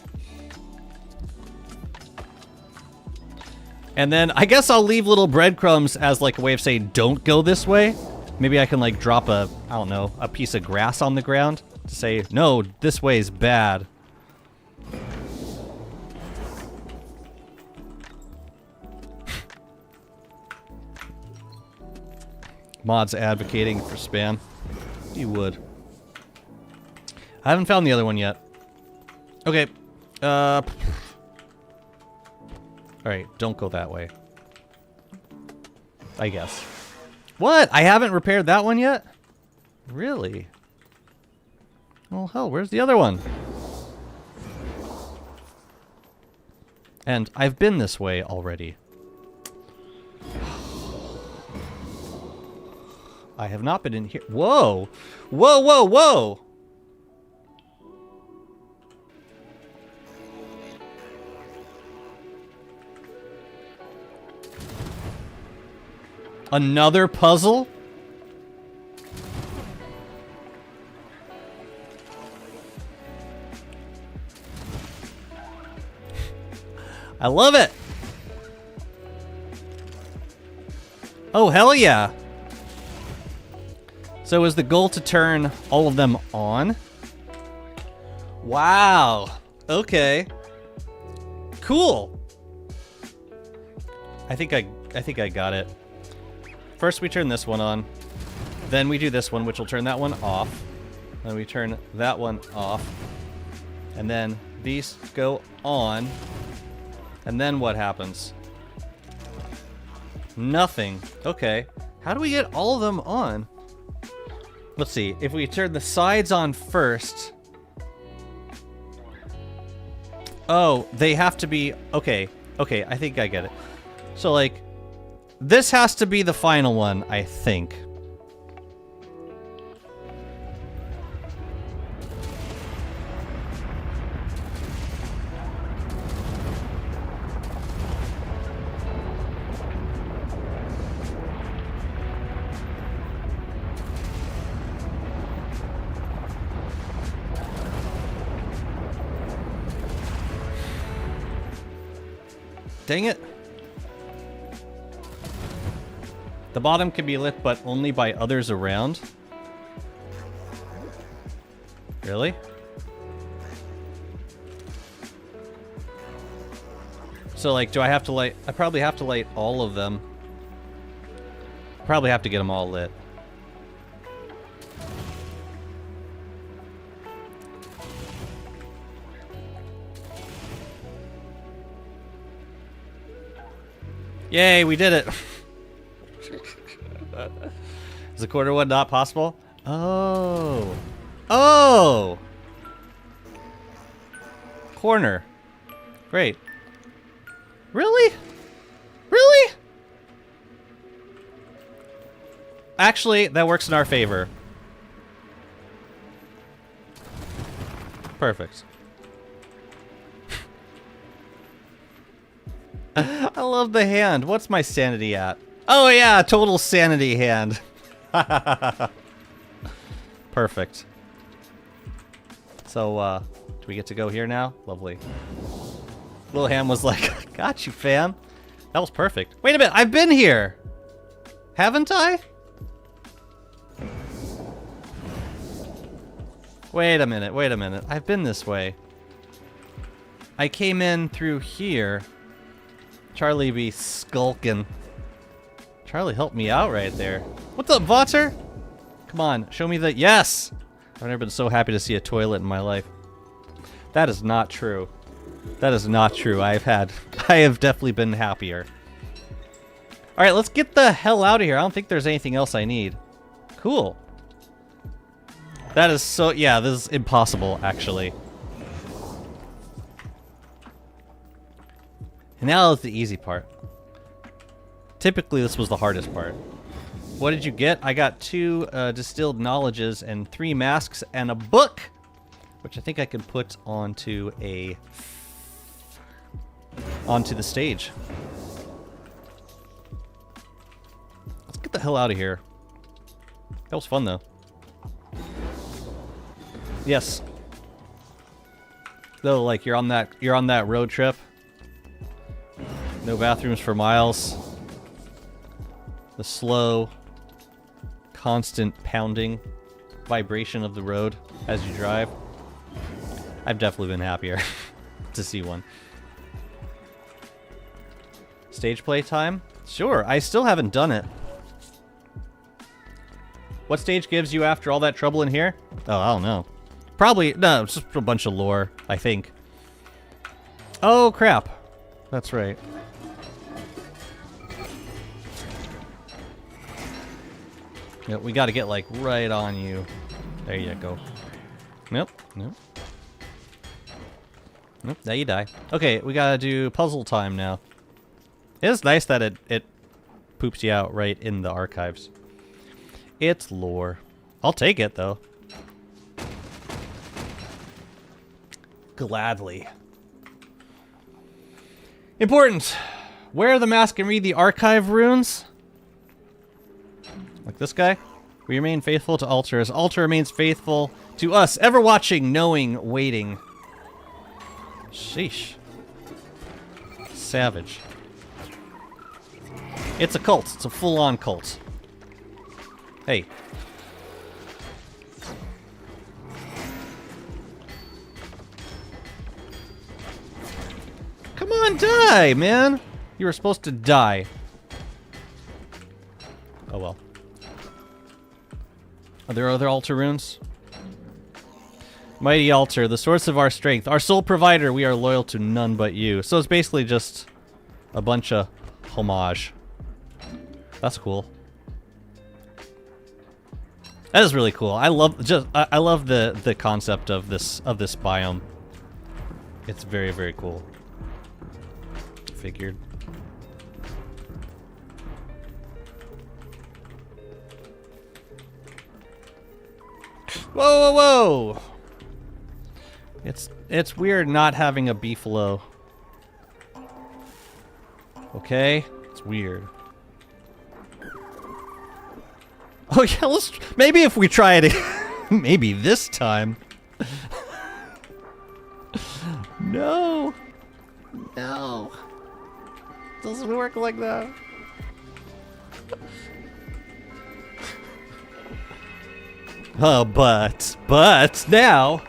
And then I guess I'll leave little breadcrumbs as like a way of saying don't go this way. Maybe I can like drop a, I don't know, a piece of grass on the ground to say, no, this way is bad. Mods advocating for spam. You would. I haven't found the other one yet. Okay. Alright, don't go that way. I guess. What? I haven't repaired that one yet? Really? Well, hell, where's the other one? And I've been this way already. I have not been in here. Whoa! Whoa, whoa, whoa! Another puzzle? I love it! Oh, hell yeah! So is the goal to turn all of them on? Wow. Okay. Cool. I think I got it. First we turn this one on. Then we do this one, which will turn that one off. Then we turn that one off. And then these go on. And then what happens? Nothing. Okay. How do we get all of them on? Let's see. If we turn the sides on first... Oh, they have to be... Okay. Okay, I think I get it. So, like... This has to be the final one, I think. Dang it. The bottom can be lit, but only by others around. Really? So, like, do I have to light... I probably have to light all of them. Probably have to get them all lit. Yay, we did it! Is the quarter one not possible? Oh. Oh! Corner. Great. Really? Really? Actually, that works in our favor. Perfect. I love the hand. What's my sanity at? Oh yeah, total sanity hand. Perfect. So, do we get to go here now? Lovely. Little Ham was like, got you, fam. That was perfect. Wait a minute, I've been here! Haven't I? Wait a minute, wait a minute. I've been this way. I came in through here. Charlie be skulking. Charlie helped me out right there. What's up, Vater? Come on, show me the... Yes! I've never been so happy to see a toilet in my life. That is not true. That is not true. I have definitely been happier. Alright, let's get the hell out of here. I don't think there's anything else I need. Cool. That is so... Yeah, this is impossible, actually. And now is the easy part. Typically, this was the hardest part. What did you get? I got 2 distilled knowledges and 3 masks and a book, which I think I can put onto the stage. Let's get the hell out of here. That was fun, though. Yes. Though, like you're on that road trip. No bathrooms for miles. The slow, constant pounding vibration of the road as you drive. I've definitely been happier to see one. Stage play time? Sure, I still haven't done it. What stage gives you after all that trouble in here? Oh, I don't know. Probably, no, it's just a bunch of lore, I think. Oh, crap. That's right. Yep, we gotta get, like, right on you. There you go. Nope, nope. Nope, now you die. Okay, we gotta do puzzle time now. It is nice that it poops you out right in the archives. It's lore. I'll take it, though. Gladly. Important! Wear the mask and read the archive runes. Like this guy. We remain faithful to Alter as Alter remains faithful to us. Ever watching, knowing, waiting. Sheesh. Savage. It's a cult. It's a full-on cult. Hey. Come on, die, man! You were supposed to die. Oh well. Are there other altar runes? Mighty altar, the source of our strength. Our sole provider, we are loyal to none but you. So it's basically just a bunch of homage. That's cool. That is really cool. I love the concept of this biome. It's very, very cool. Figured. Whoa, whoa, whoa! It's weird not having a beefalo. Okay? It's weird. Oh yeah, maybe if we try it maybe this time. No. No. doesn't work like that. Oh, but now.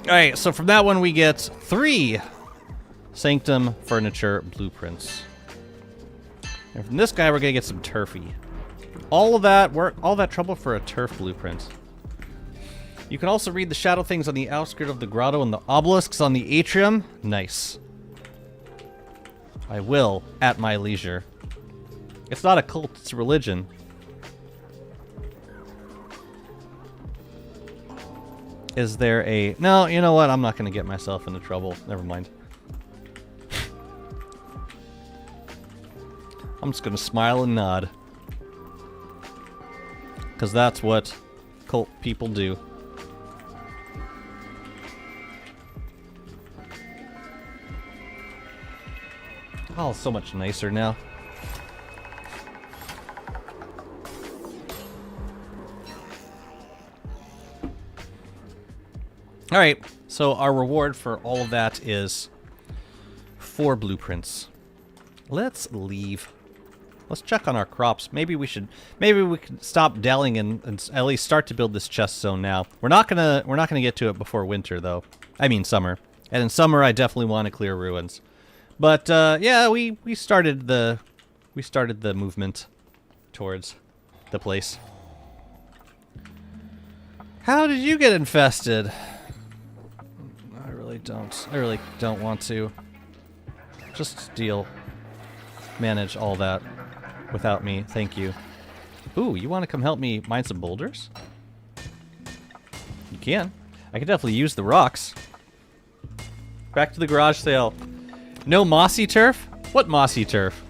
Alright, so from that one we get 3 Sanctum Furniture Blueprints. And from this guy we're gonna get some turfy. All that trouble for a turf blueprint. You can also read the shadow things on the outskirts of the grotto and the obelisks on the atrium. Nice. I will, at my leisure. It's not a cult, it's a religion. Is there a... No, you know what? I'm not going to get myself into trouble. Never mind. I'm just going to smile and nod. Because that's what cult people do. Oh, so much nicer now. Alright, so our reward for all of that is 4 blueprints. Let's leave. Let's check on our crops. Maybe we could stop dallying and at least start to build this chest zone now. We're not gonna get to it before winter though. I mean summer. And in summer I definitely want to clear ruins. But yeah, we started the movement towards the place. How did you get infested? I really don't want to. Just manage all that without me. Thank you. Ooh, you want to come help me mine some boulders? You can. I could definitely use the rocks. Back to the garage sale. No mossy turf? What mossy turf?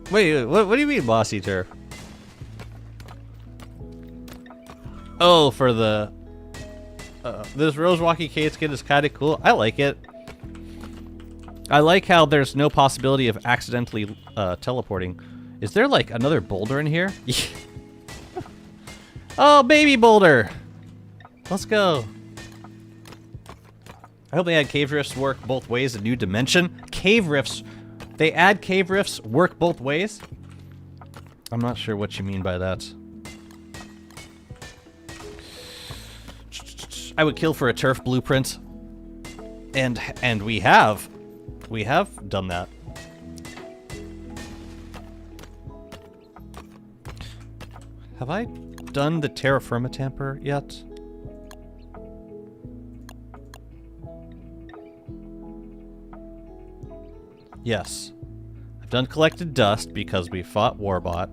Wait, what do you mean mossy turf? Oh, for the... this Rose Walkie Cade skin is kind of cool. I like it. I like how there's no possibility of accidentally teleporting. Is there, like, another boulder in here? Oh, baby boulder! Let's go. I hope they add cave rifts work both ways in New Dimension. Cave rifts... They add cave rifts work both ways? I'm not sure what you mean by that. I would kill for a turf blueprint. And we have. We have done that. Have I done the terra firma tamper yet? Yes. I've done collected dust because we fought Warbot.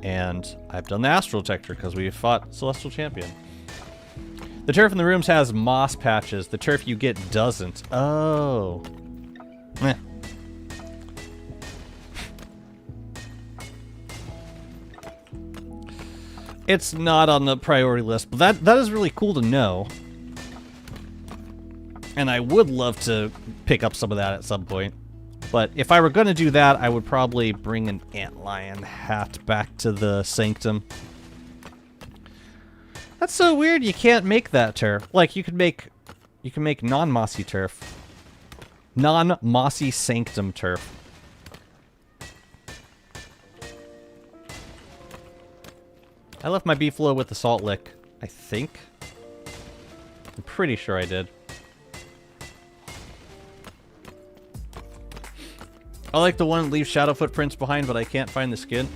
And I've done the astral detector because we fought Celestial Champion. The turf in the rooms has moss patches. The turf you get doesn't. Oh. Eh. It's not on the priority list, but that is really cool to know. And I would love to pick up some of that at some point. But if I were going to do that, I would probably bring an antlion hat back to the sanctum. That's so weird. You can't make that turf. Like you can make non-mossy turf, non-mossy sanctum turf. I left my beefalo with the salt lick. I think. I'm pretty sure I did. I like the one that leaves shadow footprints behind, but I can't find the skin.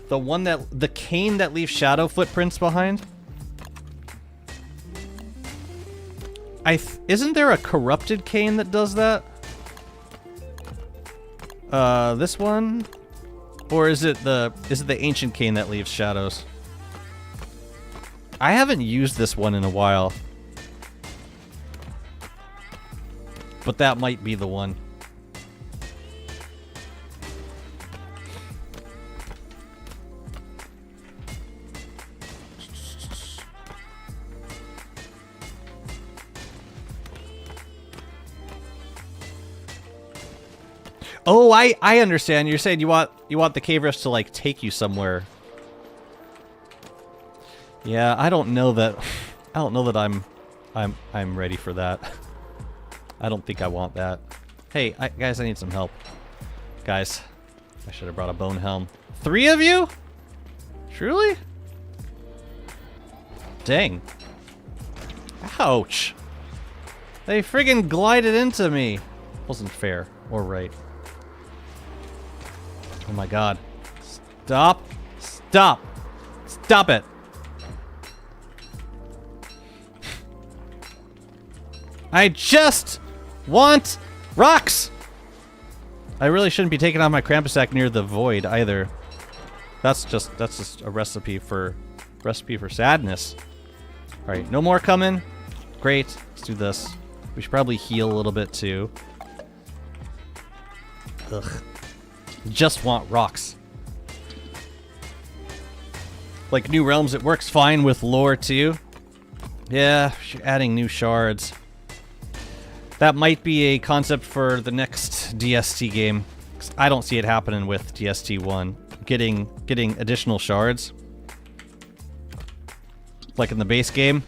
The cane that leaves shadow footprints behind. Isn't there a corrupted cane that does that? This one? Or is it the ancient cane that leaves shadows? I haven't used this one in a while. But that might be the one. Oh, I understand. You're saying you want the cave rifts to like take you somewhere. Yeah, I don't know that I'm I'm ready for that. I don't think I want that. Hey, guys, I need some help. Guys, I should have brought a bone helm. 3 of you? Truly? Dang. Ouch. They friggin' glided into me. Wasn't fair or right. Oh my god. Stop. Stop. Stop it. I just want rocks. I really shouldn't be taking out my Krampus sack near the void either. That's just a recipe for sadness. All right, no more coming. Great. Let's do this. We should probably heal a little bit too. Ugh. Just want rocks. Like New Realms, it works fine with lore too. Yeah, adding new shards. That might be a concept for the next DST game. 'Cause I don't see it happening with DST 1. Getting additional shards. Like in the base game.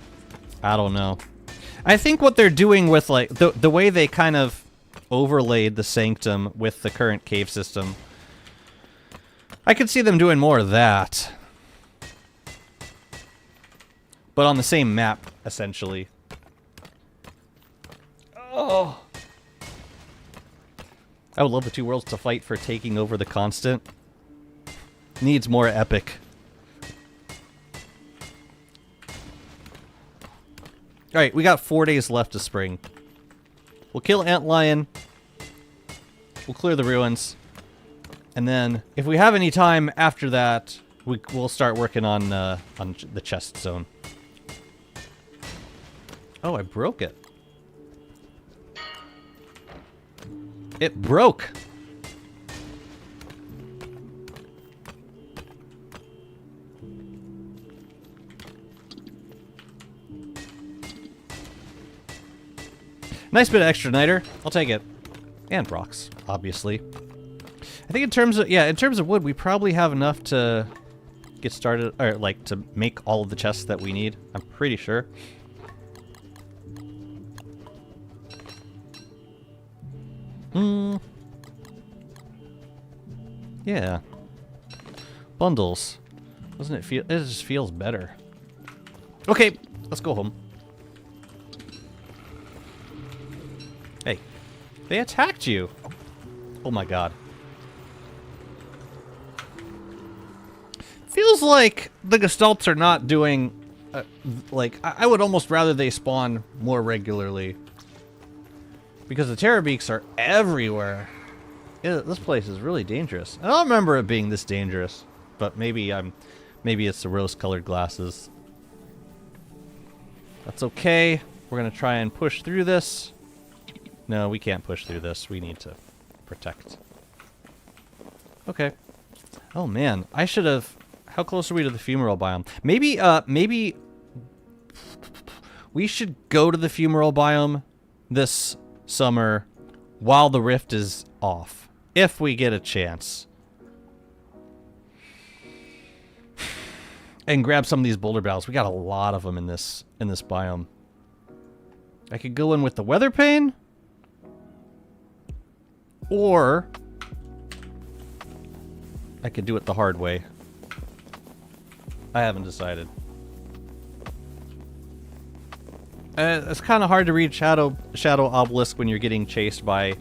I don't know. I think what they're doing with like the way they kind of overlaid the Sanctum with the current cave system. I could see them doing more of that. But on the same map, essentially. Oh. I would love the two worlds to fight for taking over the constant. Needs more epic. Alright, we got 4 days left of spring. We'll kill Antlion. We'll clear the ruins. And then, if we have any time after that, we'll start working on the chest zone. Oh, I broke it. It broke! Nice bit of extra niter. I'll take it. And rocks, obviously. I think in terms of wood, we probably have enough to get started, or like to make all of the chests that we need. I'm pretty sure. Yeah. Bundles. Doesn't it feel... It just feels better. Okay, let's go home. Hey. They attacked you! Oh my god. Feels like the Gestalts are not doing... like, I would almost rather they spawn more regularly. Because the Terrorbeaks are everywhere. Yeah, this place is really dangerous. I don't remember it being this dangerous, but maybe it's the rose-colored glasses. That's okay. We're gonna try and push through this. No, we can't push through this. We need to protect. Okay. Oh man, I should have. How close are we to the fumarole biome? Maybe we should go to the fumarole biome this summer while the rift is off. If we get a chance. And grab some of these boulder barrels. We got a lot of them in this biome. I could go in with the weather pane. Or I could do it the hard way. I haven't decided. It's kind of hard to read Shadow Obelisk when you're getting chased by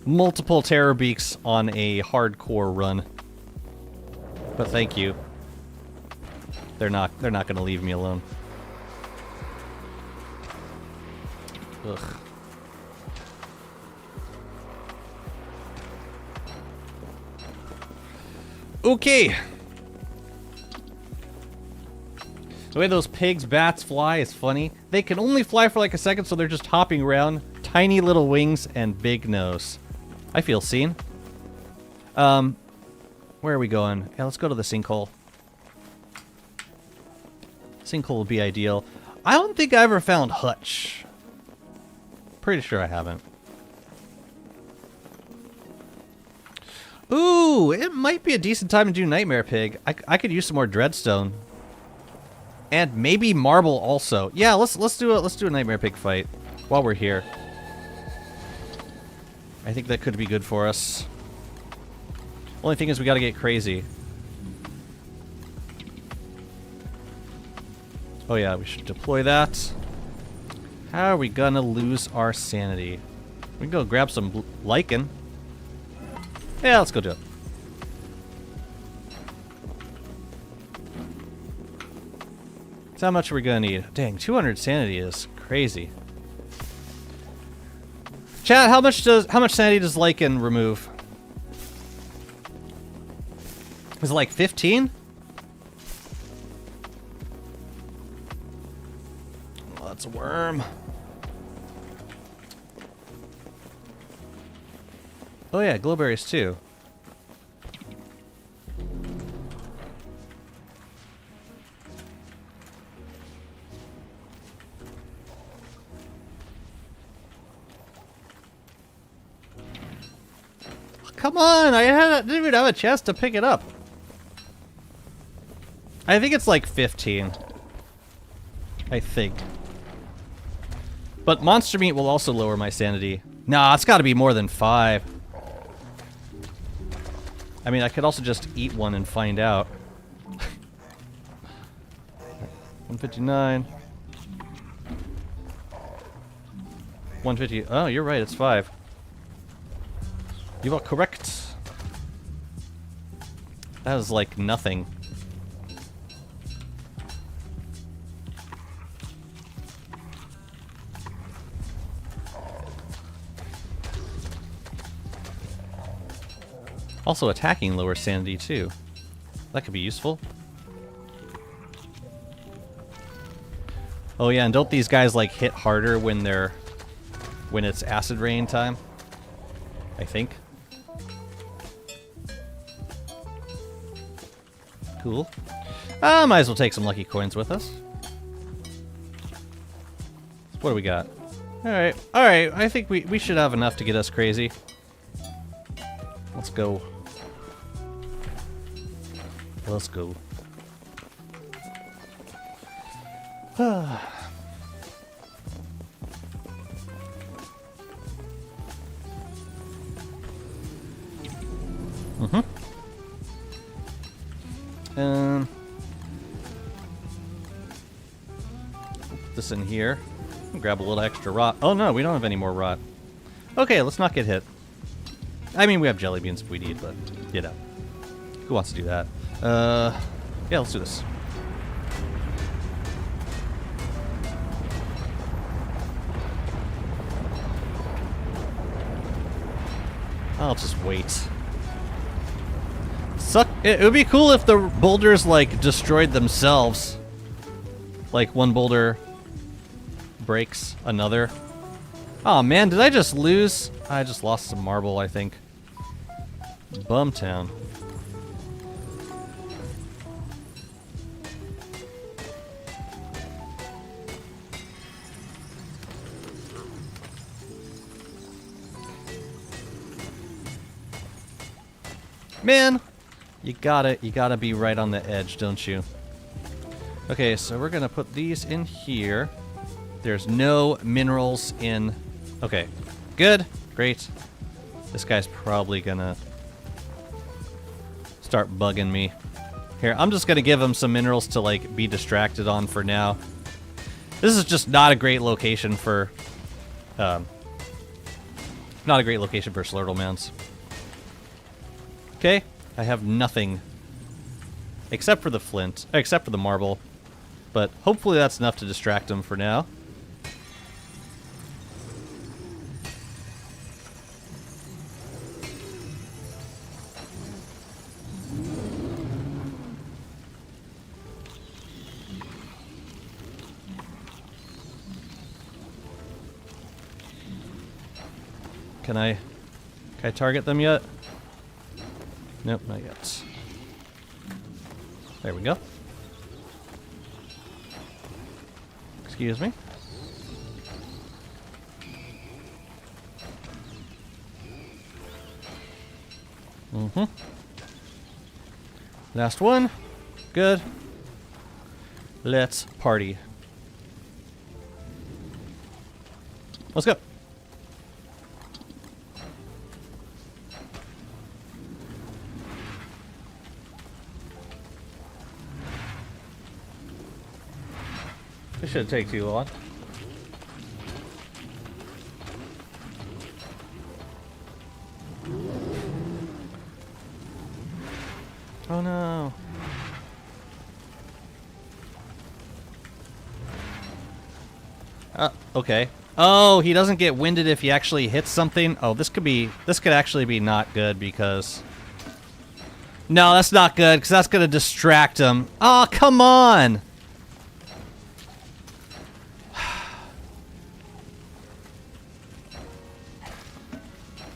multiple Terrorbeaks on a hardcore run. But thank you. They're not going to leave me alone. Ugh. Okay. The way those pigs, bats fly is funny. They can only fly for like a second, so they're just hopping around. Tiny little wings and big nose. I feel seen. Where are we going? Yeah, let's go to the sinkhole. Sinkhole will be ideal. I don't think I ever found Hutch. Pretty sure I haven't. Ooh, it might be a decent time to do Nightmare Pig. I could use some more Dreadstone. And maybe marble also. Yeah, let's do a nightmare pig fight while we're here. I think that could be good for us. Only thing is we gotta get crazy. Oh yeah, we should deploy that. How are we gonna lose our sanity? We can go grab some lichen. Yeah, let's go do it. So how much are we gonna need? Dang, 200 sanity is crazy. Chat, how much sanity does lichen remove? Is it like 15? Oh, that's a worm. Oh yeah, glowberries too. Come on, didn't even have a chance to pick it up. I think it's like 15. I think. But monster meat will also lower my sanity. Nah, it's gotta be more than 5. I mean, I could also just eat one and find out. 159. 150. Oh, you're right, it's 5. You are correct. That is like nothing. Also attacking lower sanity too. That could be useful. Oh yeah, and don't these guys like hit harder when it's acid rain time? I think. Cool. Might as well take some lucky coins with us. What do we got? Alright, alright, I think we should have enough to get us crazy. Let's go. Let's go. Put this in here. Grab a little extra rot. Oh no, we don't have any more rot. Okay, let's not get hit. I mean, we have jelly beans if we need, but, you know. Who wants to do that? Yeah, let's do this. I'll just wait. It would be cool if the boulders, like, destroyed themselves. Like, one boulder breaks another. Oh man, did I just lose? I just lost some marble, I think. Bumtown. Man, you gotta be right on the edge, don't you? Okay, so we're gonna put these in here. There's no minerals in. Okay, good, great. This guy's probably gonna start bugging me. Here, I'm just gonna give him some minerals to like be distracted on for now. This is just not a great location for, not a great location for Slurtle Mounds. Okay, I have nothing except for the flint, except for the marble, but hopefully that's enough to distract him for now. Can I target them yet? Nope, not yet. There we go. Excuse me. Last one. Good. Let's party. Let's go. This shouldn't take too long. Oh no. Okay. Oh, he doesn't get winded if he actually hits something. Oh, this could actually be not good because... No, that's not good because that's going to distract him. Oh, come on!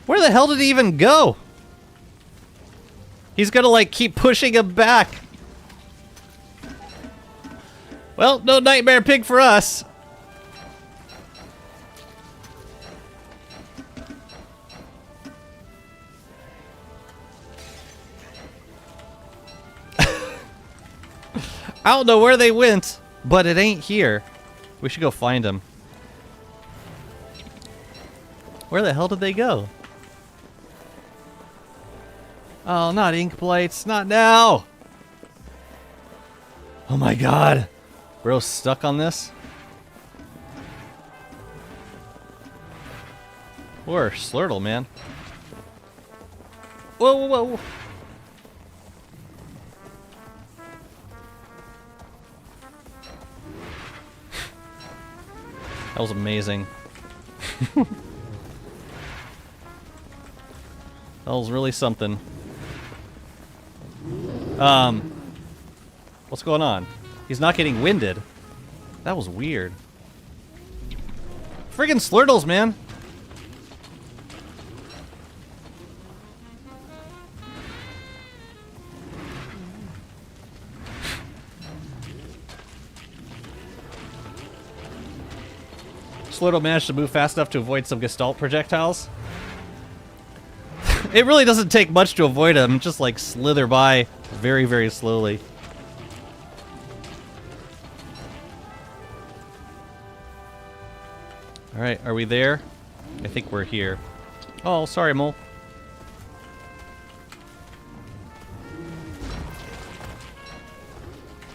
Where the hell did he even go? He's gonna, like, keep pushing him back. Well, no nightmare pig for us. I don't know where they went, but it ain't here. We should go find them. Where the hell did they go? Oh, not ink blights. Not now. Oh my god. We're stuck on this. Or Slurtle, man. Whoa, whoa, whoa. That was amazing. That was really something. What's going on? He's not getting winded. That was weird. Friggin' Slurtles, man. Slurtle managed to move fast enough to avoid some Gestalt projectiles. It really doesn't take much to avoid him, just like slither by very, very slowly. Alright, are we there? I think we're here. Oh, sorry, Mole.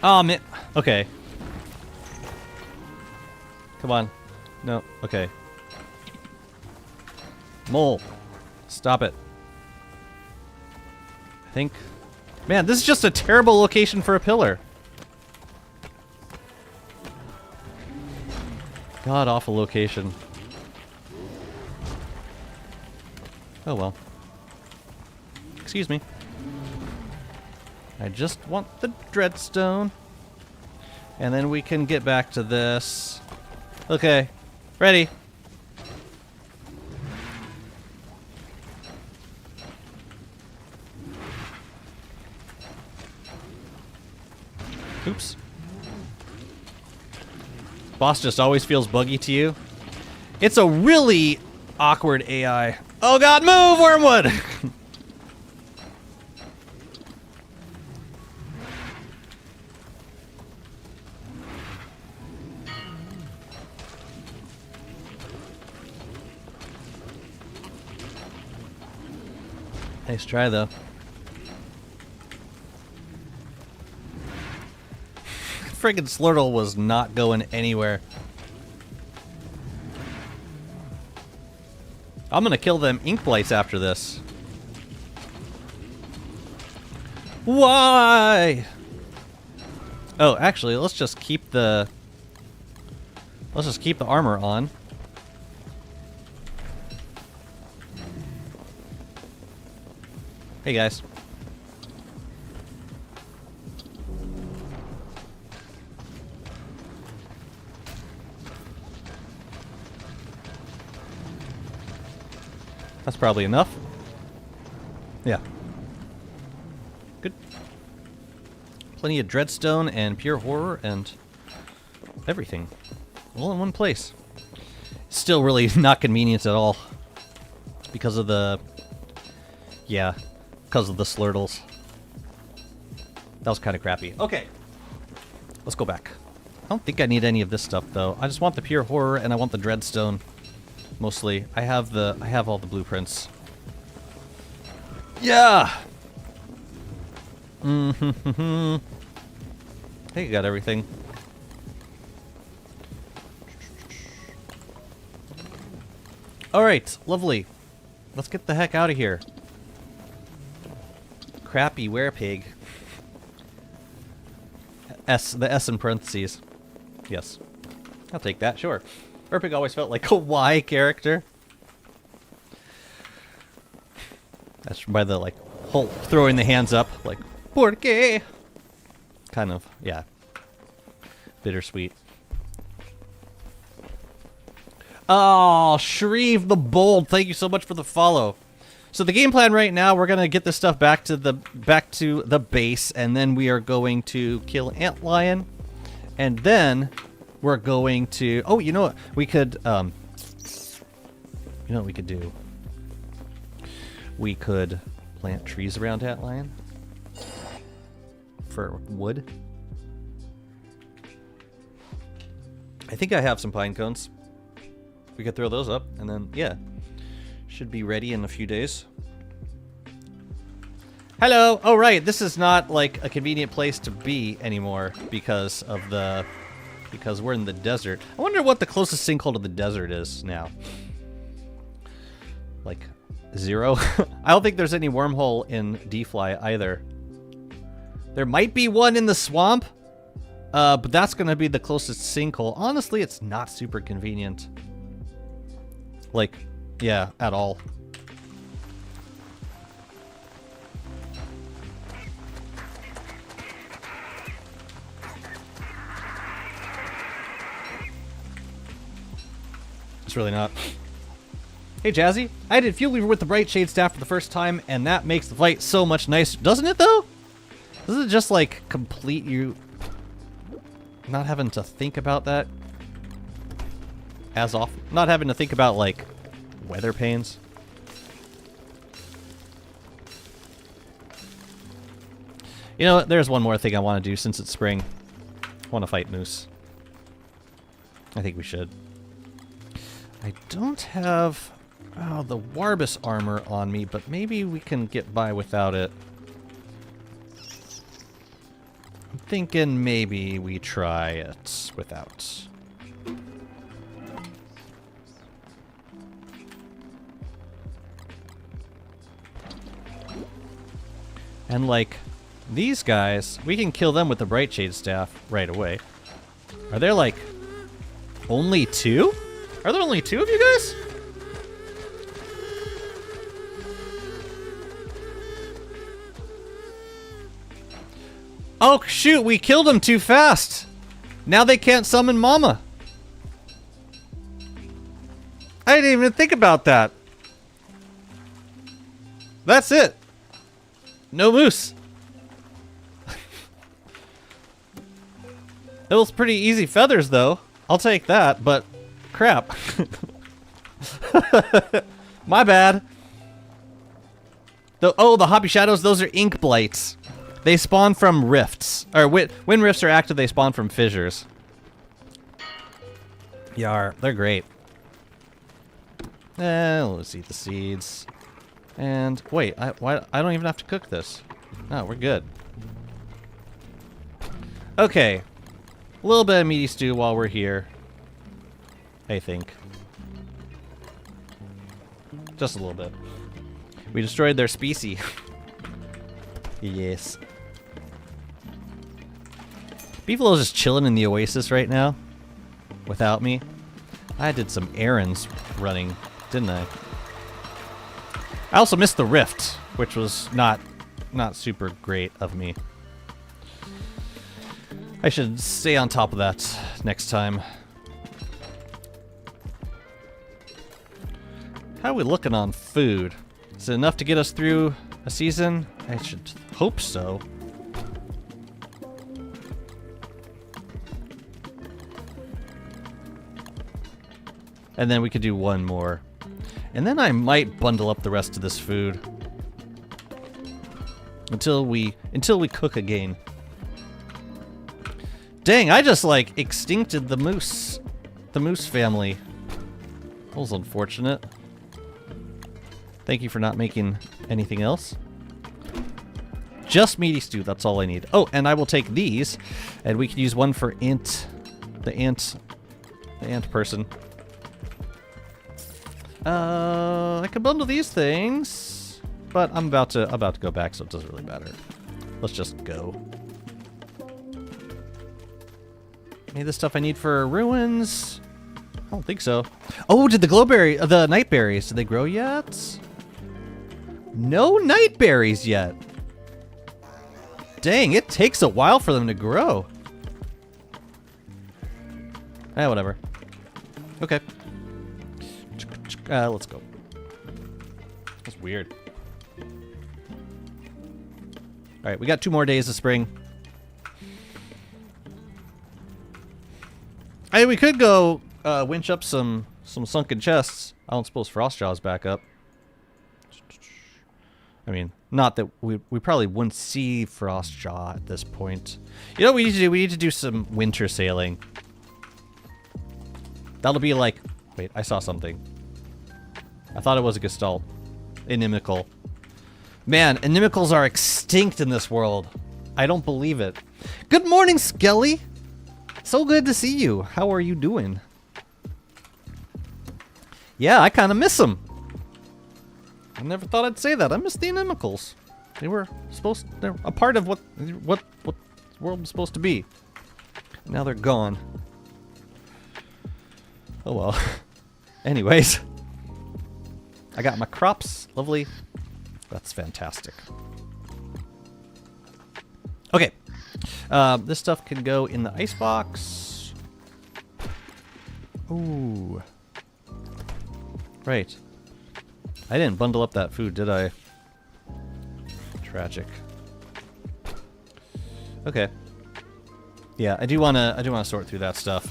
Oh, man. Okay. Come on. No, okay. Mole. Stop it. I think... Man, this is just a terrible location for a pillar. God-awful location. Oh well. Excuse me. I just want the Dreadstone. And then we can get back to this. Okay. Ready. Oops. Boss just always feels buggy to you. It's a really awkward AI. Oh god, move, Wormwood! Nice try, though. Friggin' Slurtle was not going anywhere. I'm gonna kill them ink blights after this. Why? Oh, actually, let's just keep the armor on. Hey guys. That's probably enough. Yeah. Good. Plenty of Dreadstone and Pure Horror and everything. All in one place. Still really not convenient at all. Because of the... Yeah. Because of the Slurtles. That was kind of crappy. Okay. Let's go back. don't think I need any of this stuff though. I just want the pure horror and I want the dreadstone. Mostly. I have all the blueprints. Yeah. I think I got everything. Alright, lovely. Let's get the heck out of here. Crappy werepig. The S in parentheses. Yes. I'll take that, sure. Werepig always felt like a Y character. That's by the, like, whole throwing the hands up, like, ¿por qué? Kind of, yeah. Bittersweet. Oh, Shreve the Bold, thank you so much for the follow. So the game plan right now, we're gonna get this stuff back to the base, and then we are going to kill Antlion, and then we're going to. Oh, you know what? We could. You know what we could do? We could plant trees around Antlion for wood. I think I have some pine cones. We could throw those up, and then, yeah. Should be ready in a few days. Hello! Oh, right, this is not, like, a convenient place to be anymore because of the... Because we're in the desert. I wonder what the closest sinkhole to the desert is now. Like, 0? I don't think there's any wormhole in D-Fly either. There might be one in the swamp, but that's gonna be the closest sinkhole. Honestly, it's not super convenient. Like, yeah, at all. It's really not. Hey, Jazzy. I did Fuel Weaver with the Bright Shade staff for the first time, and that makes the fight so much nicer. Doesn't it, though? Doesn't it just, like, complete you not having to think about that as often? Not having to think about, like, weather pains? You know what? There's one more thing I want to do since it's spring. I want to fight moose. I think we should. I don't have the Warbus armor on me, but maybe we can get by without it. I'm thinking maybe we try it without. And like, these guys, we can kill them with the Bright Shade staff right away. Are there like only 2? Are there only 2 of you guys? Oh shoot, we killed them too fast. Now they can't summon Mama. I didn't even think about that. That's it. No moose. It was pretty easy feathers though. I'll take that, but crap. My bad. The Hoppy Shadows, those are ink blights. They spawn from rifts. Or when rifts are active, they spawn from fissures. Yar, they're great. Let's eat the seeds. And wait, I don't even have to cook this. No, we're good. Okay. A little bit of meaty stew while we're here. I think. Just a little bit. We destroyed their species. Yes. Beefalo's just chilling in the oasis right now. Without me. I did some errands running, didn't I? I also missed the rift, which was not super great of me. I should stay on top of that next time. How are we looking on food? Is it enough to get us through a season? I should hope so. And then we could do one more. And then I might bundle up the rest of this food. Until we cook again. Dang, I just like extincted the moose family. That was unfortunate. Thank you for not making anything else. Just meaty stew, that's all I need. Oh, and I will take these, and we can use one for the ant person. I could bundle these things, but I'm about to go back, so it doesn't really matter. Let's just go. Any of the stuff I need for ruins? I don't think so. Oh, did the the night berries, did they grow yet? No night berries yet. Dang, it takes a while for them to grow. Whatever. Okay. Let's go. That's weird. Alright, we got 2 more days of spring. Hey, we could go winch up some sunken chests. I don't suppose Frostjaw's back up. I mean, not that we probably wouldn't see Frostjaw at this point. You know what we need to do? We need to do some winter sailing. That'll be like... Wait, I saw something. I thought it was a Gestalt. Inimical. Man, inimicals are extinct in this world. I don't believe it. Good morning, Skelly! So good to see you. How are you doing? Yeah, I kind of miss them. I never thought I'd say that. I miss the inimicals. They're a part of what the world was supposed to be. Now they're gone. Oh well. Anyways. I got my crops. Lovely. That's fantastic. Okay. This stuff can go in the icebox. Ooh. Right. I didn't bundle up that food, did I? Tragic. Okay. Yeah, I do wanna sort through that stuff.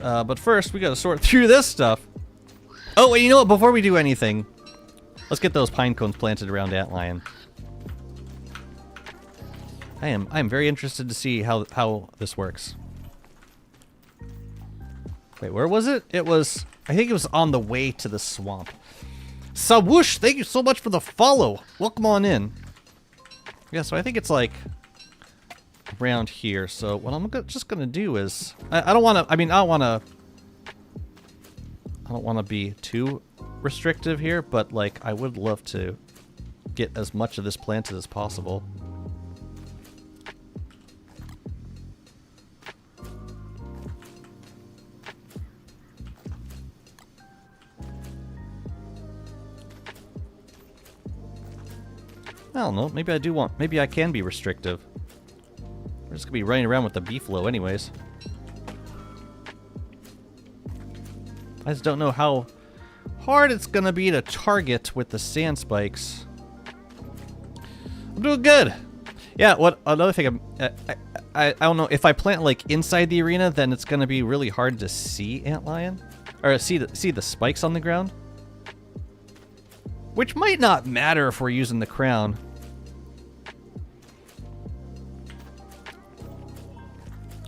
But first we gotta sort through this stuff. Oh, wait, you know what? Before we do anything, let's get those pine cones planted around Antlion. I am very interested to see how this works. Wait, where was it? I think it was on the way to the swamp. Sawoosh, thank you so much for the follow. Welcome on in. Yeah, so I think it's like around here. So what I'm just gonna do is, I don't want to be too restrictive here, but like I would love to get as much of this planted as possible. I don't know, maybe I can be restrictive. We're just gonna be running around with the beefalo anyways. I just don't know how hard it's gonna be to target with the sand spikes. I'm doing good. Yeah, another thing I don't know, if I plant like inside the arena, then it's gonna be really hard to see Antlion. Or see the spikes on the ground. Which might not matter if we're using the crown.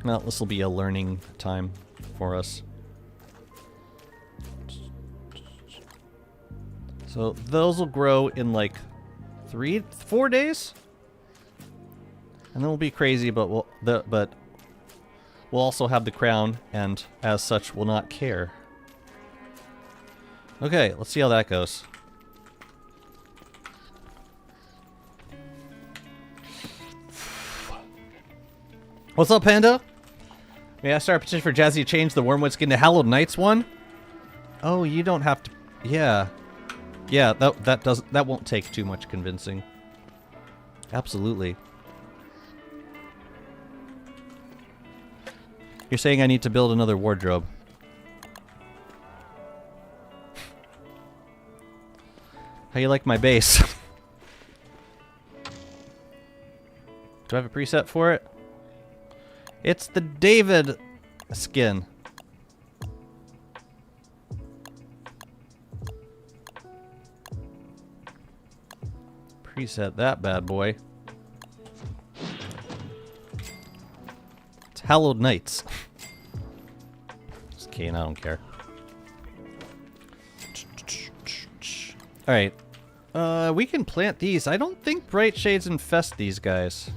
Well, this will be a learning time for us. So those will grow in like 3-4 days, and then we'll be crazy. But we'll also have the crown, and as such, will not care. Okay, let's see how that goes. What's up, Panda? May I start a petition for Jazzy to change the Wormwood skin to Hallowed Knights one? Oh, you don't have to. Yeah. Yeah, that won't take too much convincing. Absolutely. You're saying I need to build another wardrobe. How you like my base? Do I have a preset for it? It's the David skin. Preset that bad boy. Hallowed Nights. Just kidding, I don't care. Alright. We can plant these. I don't think bright shades infest these guys.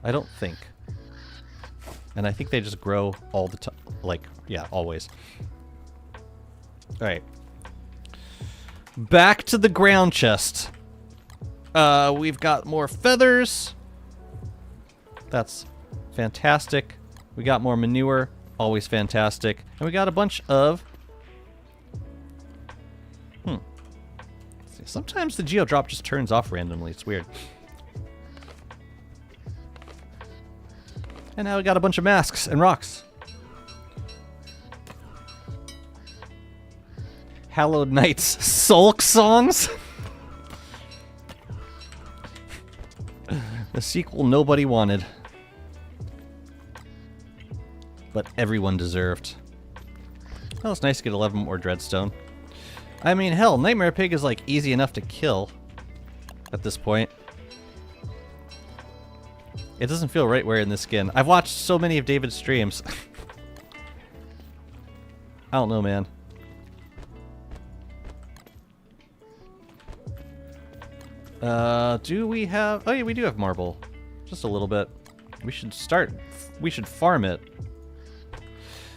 I don't think. And I think they just grow all the time. Like, yeah, always. Alright. Back to the ground chest. We've got more feathers. That's fantastic. We got more manure. Always fantastic. And we got a bunch of... Sometimes the geodrop just turns off randomly. It's weird. And now we got a bunch of masks and rocks. Hallowed Nights Sulk Songs? The sequel nobody wanted. But everyone deserved. Well, it's nice to get 11 more Dreadstone. I mean, hell, Nightmare Pig is like easy enough to kill at this point. It doesn't feel right wearing this skin. I've watched so many of David's streams. I don't know, man. Do we have... Oh, yeah, we do have marble. Just a little bit. We should start... We should farm it.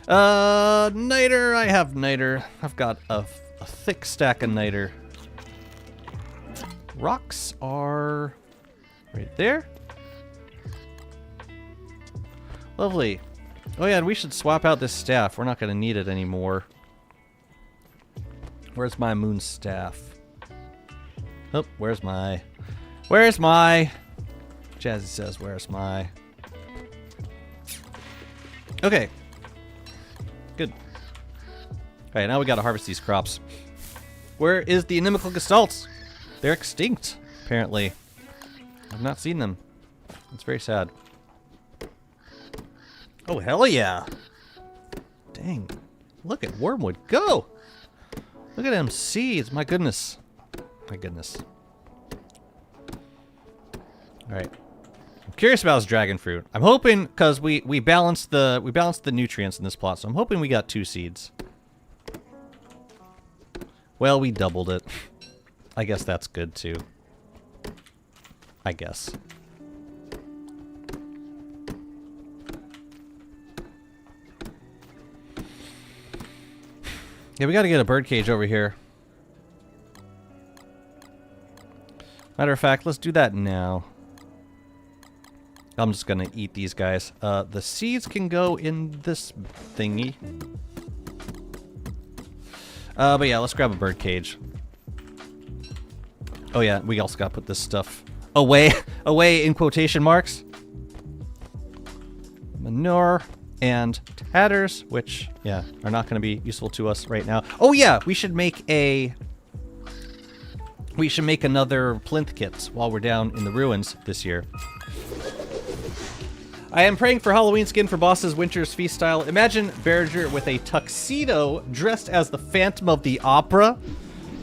Niter. I have niter. I've got a thick stack of niter. Rocks are... right there. Lovely. Oh yeah, and we should swap out this staff. We're not going to need it anymore. Where's my moon staff? Oh, where's my... Jazzy says, where's my... Okay. Good. Alright, now we gotta harvest these crops. Where is the inimical gestalts? They're extinct, apparently. I've not seen them. It's very sad. Oh, hell yeah! Dang. Look at Wormwood go! Look at them seeds, my goodness. My goodness. Alright. I'm curious about this dragon fruit. I'm hoping, because we balanced the nutrients in this plot, so I'm hoping we got 2 seeds. Well, we doubled it. I guess that's good too. I guess. Yeah, we gotta get a birdcage over here. Matter of fact, let's do that now. I'm just gonna eat these guys. The seeds can go in this thingy. But yeah, let's grab a birdcage. Oh yeah, we also gotta put this stuff away, away in quotation marks. Manure and tatters, which, yeah, are not gonna be useful to us right now. Oh yeah, we should make another plinth kit while we're down in the ruins this year. I am praying for Halloween skin for Boss's Winter's Feast style. Imagine Berger with a tuxedo dressed as the Phantom of the Opera.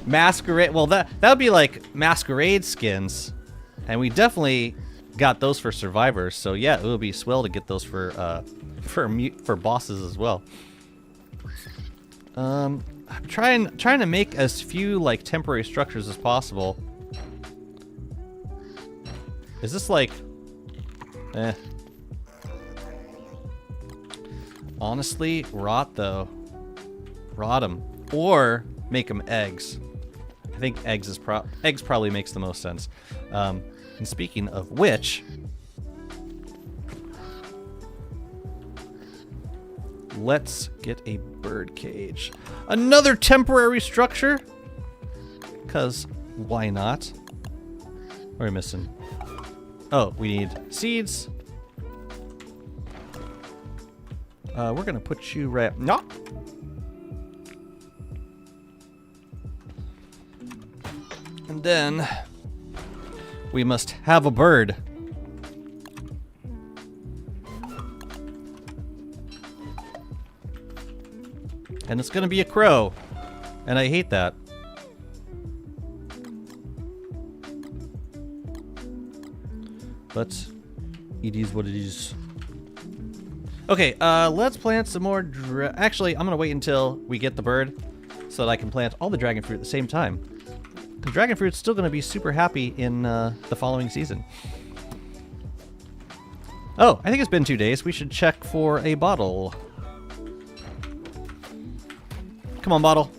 Masquerade. Well, that would be like masquerade skins. And we definitely got those for survivors. So yeah, it would be swell to get those for bosses as well. I'm trying to make as few like temporary structures as possible. Is this like honestly, rot though. Rot them. Or make them eggs. I think eggs probably makes the most sense. And speaking of which, let's get a bird cage. Another temporary structure? Because why not? What are we missing? Oh, we need seeds. We're gonna put you right... No! And then we must have a bird. And it's gonna be a crow. And I hate that. But it is what it is. Okay, let's plant some more actually, I'm gonna wait until we get the bird so that I can plant all the dragon fruit at the same time. The dragon fruit's still gonna be super happy in the following season. Oh, I think it's been 2 days. We should check for a bottle. Come on, bottle.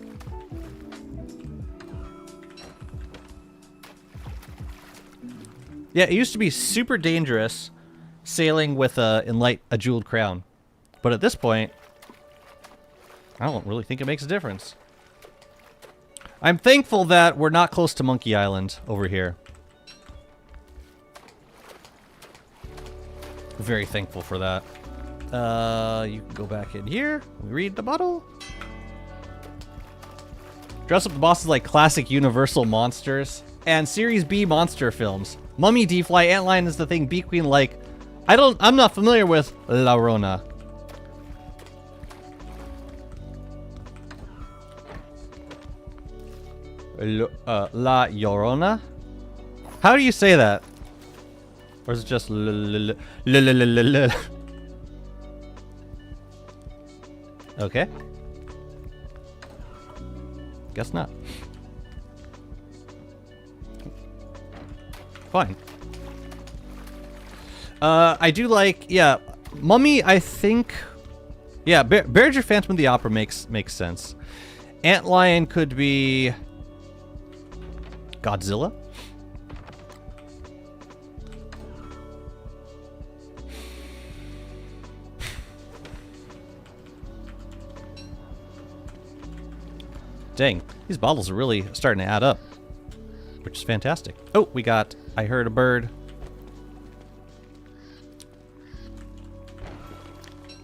Yeah, it used to be super dangerous sailing with a jeweled crown. But at this point, I don't really think it makes a difference. I'm thankful that we're not close to Monkey Island over here. Very thankful for that. You can go back in here. Read the bottle. Dress up the bosses like classic Universal monsters and Series B monster films. Mummy, D-Fly, Antlion is the thing Bee Queen like. I'm not familiar with La Rona. La Llorona? How do you say that? Or is it just Okay. Guess not. Fine. I do like, yeah, Mummy, I think, yeah, Berger Phantom of the Opera makes sense. Antlion could be Godzilla. Dang, these bottles are really starting to add up, which is fantastic. Oh, I heard a bird.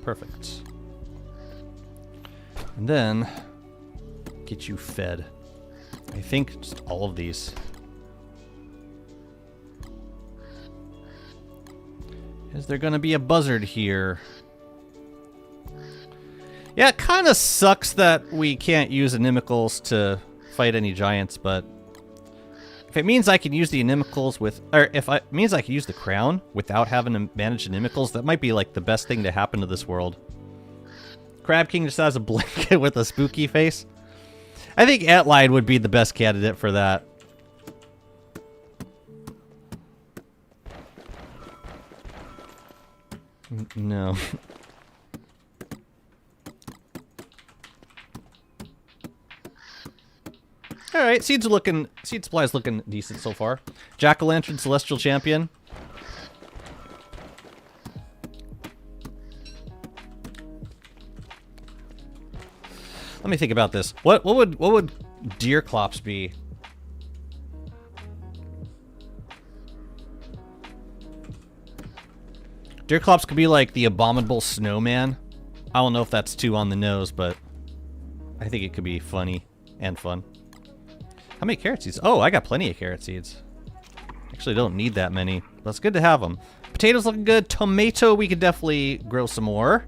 Perfect. And then, get you fed. I think just all of these. Is there gonna be a buzzard here? Yeah, it kind of sucks that we can't use inimicals to fight any giants, but if it means I can use the inimicals if it means I can use the crown without having to manage inimicals, that might be like the best thing to happen to this world. Crab King just has a blanket with a spooky face. I think Antlion would be the best candidate for that. No. Alright, seed supply's looking decent so far. Jack-o'-lantern, Celestial Champion. Let me think about this. What would deer clops be? Deer clops could be like the abominable snowman. I don't know if that's too on the nose, but I think it could be funny and fun. How many carrot seeds? Oh, I got plenty of carrot seeds. Actually, don't need that many, but it's good to have them. Potatoes looking good. Tomato, we could definitely grow some more.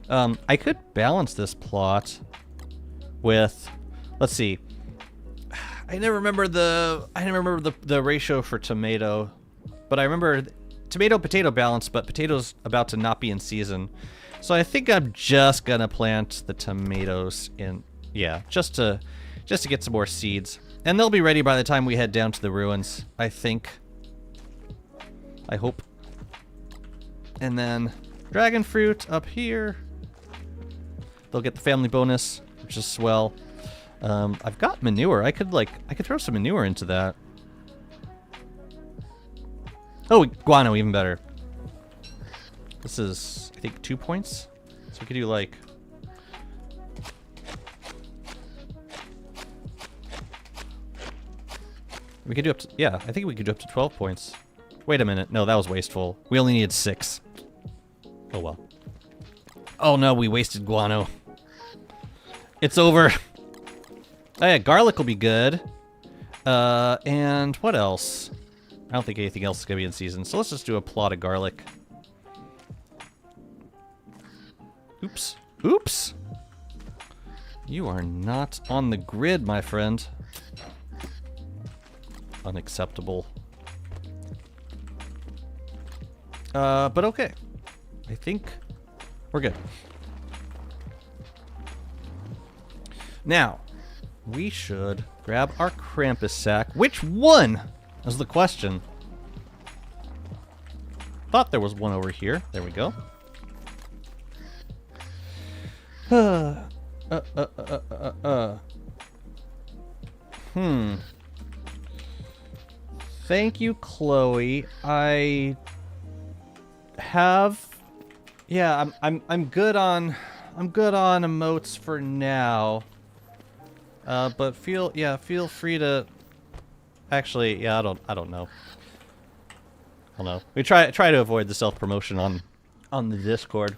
I could balance this plot with, let's see. I never remember the ratio for tomato, but I remember tomato-potato balance, but potatoes about to not be in season. So I think I'm just gonna plant the tomatoes in, yeah, just to get some more seeds. And they'll be ready by the time we head down to the ruins, I think. I hope. And then dragon fruit up here. They'll get the family bonus, which is swell. I've got manure. I could throw some manure into that. Oh, guano, even better. This is, I think, 2 points. So we could do like, we could do up to, yeah, I think we could do up to 12 points. Wait a minute. No, that was wasteful. We only needed 6. Oh, well. Oh, no, we wasted guano. It's over. Oh, yeah, garlic will be good. And what else? I don't think anything else is going to be in season, so let's just do a plot of garlic. Oops. Oops! You are not on the grid, my friend. Unacceptable. But okay. I think We're good. Now, we should grab our Krampus sack. Which one is the question? Thought there was one over here. There we go. Thank you, Chloe. I have, yeah, I'm good on emotes for now. But feel free to. Actually, yeah, I don't know. I don't know. We try to avoid the self-promotion on the Discord.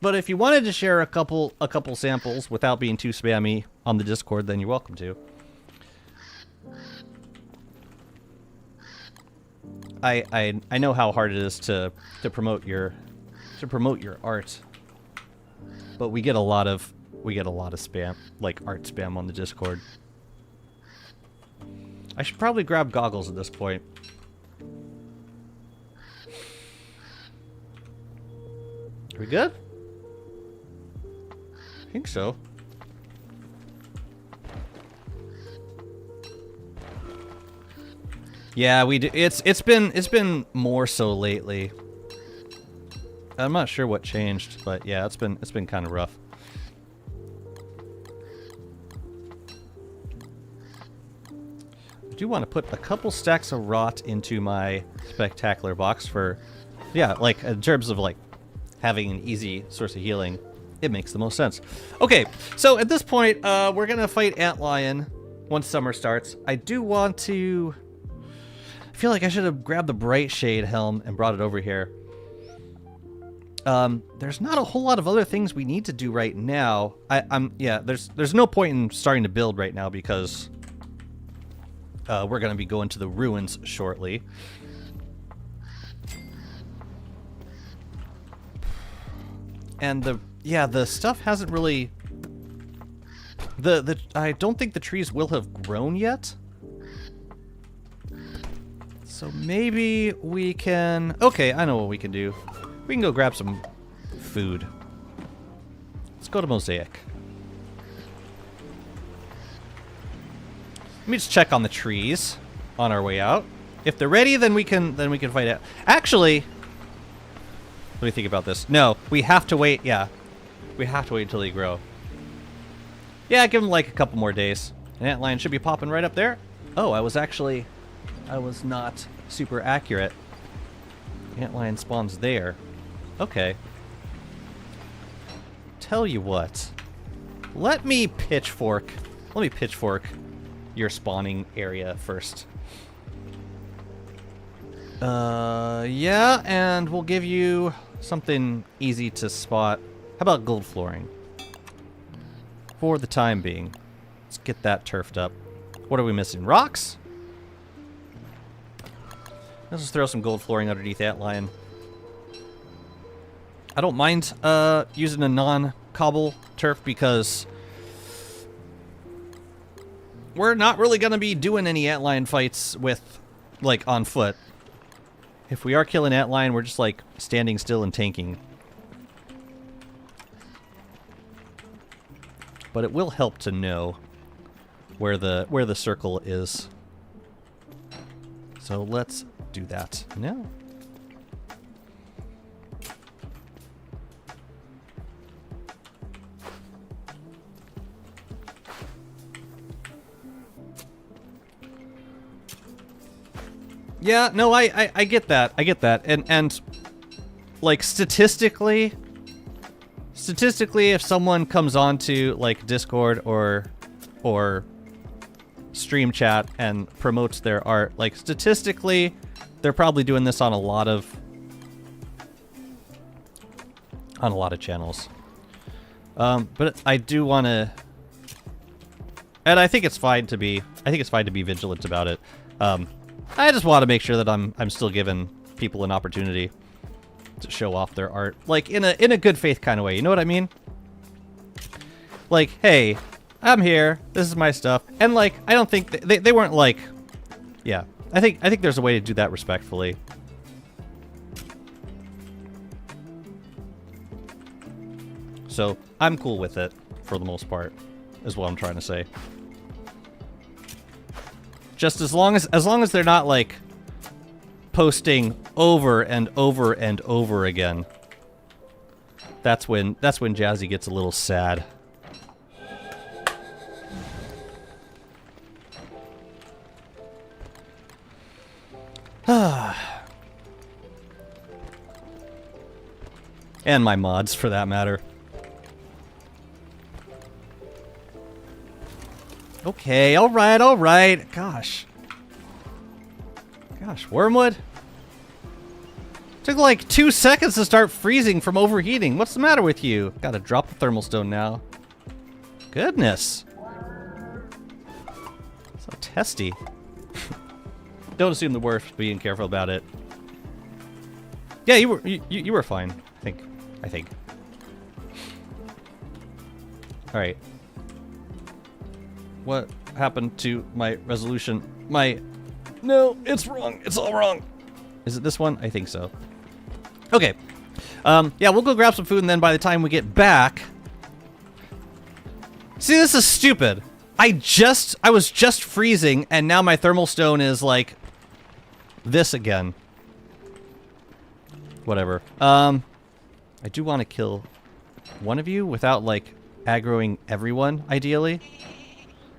But if you wanted to share a couple samples without being too spammy on the Discord, then you're welcome to. I know how hard it is to promote your art, but we get a lot of spam, like art spam on the Discord. I should probably grab goggles at this point. Are we good? I think so. Yeah, we do. It's been more so lately. I'm not sure what changed, but yeah, it's been kind of rough. I do want to put a couple stacks of rot into my spectacular box for, yeah, like in terms of like having an easy source of healing. It makes the most sense. Okay, so at this point, we're gonna fight Antlion once summer starts. I do want to. I feel like I should have grabbed the Bright Shade helm and brought it over here. There's not a whole lot of other things we need to do right now. Yeah. There's no point in starting to build right now because we're gonna be going to the ruins shortly. And the stuff hasn't really. I don't think the trees will have grown yet. So maybe we can. Okay, I know what we can do. We can go grab some food. Let's go to Mosaic. Let me just check on the trees on our way out. If they're ready, then we can fight it. Actually, what do you think about this? No, we have to wait. Yeah, we have to wait until they grow. Yeah, give them like a couple more days. An antlion should be popping right up there. Oh, I was not super accurate. Antlion spawns there. Okay. Tell you what. Let me pitchfork your spawning area first. Yeah, and we'll give you something easy to spot. How about gold flooring? For the time being. Let's get that turfed up. What are we missing? Rocks? Let's just throw some gold flooring underneath Antlion. I don't mind using a non-cobble turf because we're not really going to be doing any antlion fights with, like, on foot. If we are killing antlion, we're just, like, standing still and tanking. But it will help to know where the circle is. So let's do that now. Yeah, no, I get that. I get that. And like statistically if someone comes onto like Discord or stream chat and promotes their art, like statistically they're probably doing this on a lot of channels. But I do want to, and I think it's fine to be vigilant about it. I just want to make sure that I'm still giving people an opportunity to show off their art, like in a good faith kind of way. You know what I mean? Like, hey, I'm here. This is my stuff, and like, I don't think they weren't like, yeah. I think there's a way to do that respectfully. So I'm cool with it for the most part, is what I'm trying to say. Just as long as they're not like posting over and over and over again. That's when Jazzy gets a little sad. And my mods, for that matter. Okay, alright, alright. Gosh, Wormwood. Took like 2 seconds to start freezing from overheating. What's the matter with you? Gotta drop the thermal stone now. Goodness. So testy. Don't assume the worst, being careful about it. Yeah, you were fine, I think. Alright. What happened to my resolution? No, it's wrong. It's all wrong. Is it this one? I think so. Okay. Yeah, we'll go grab some food, and then by the time we get back... See, this is stupid. I was just freezing, and now my thermal stone is, like, this again. Whatever. I do want to kill one of you without, like, aggroing everyone, ideally.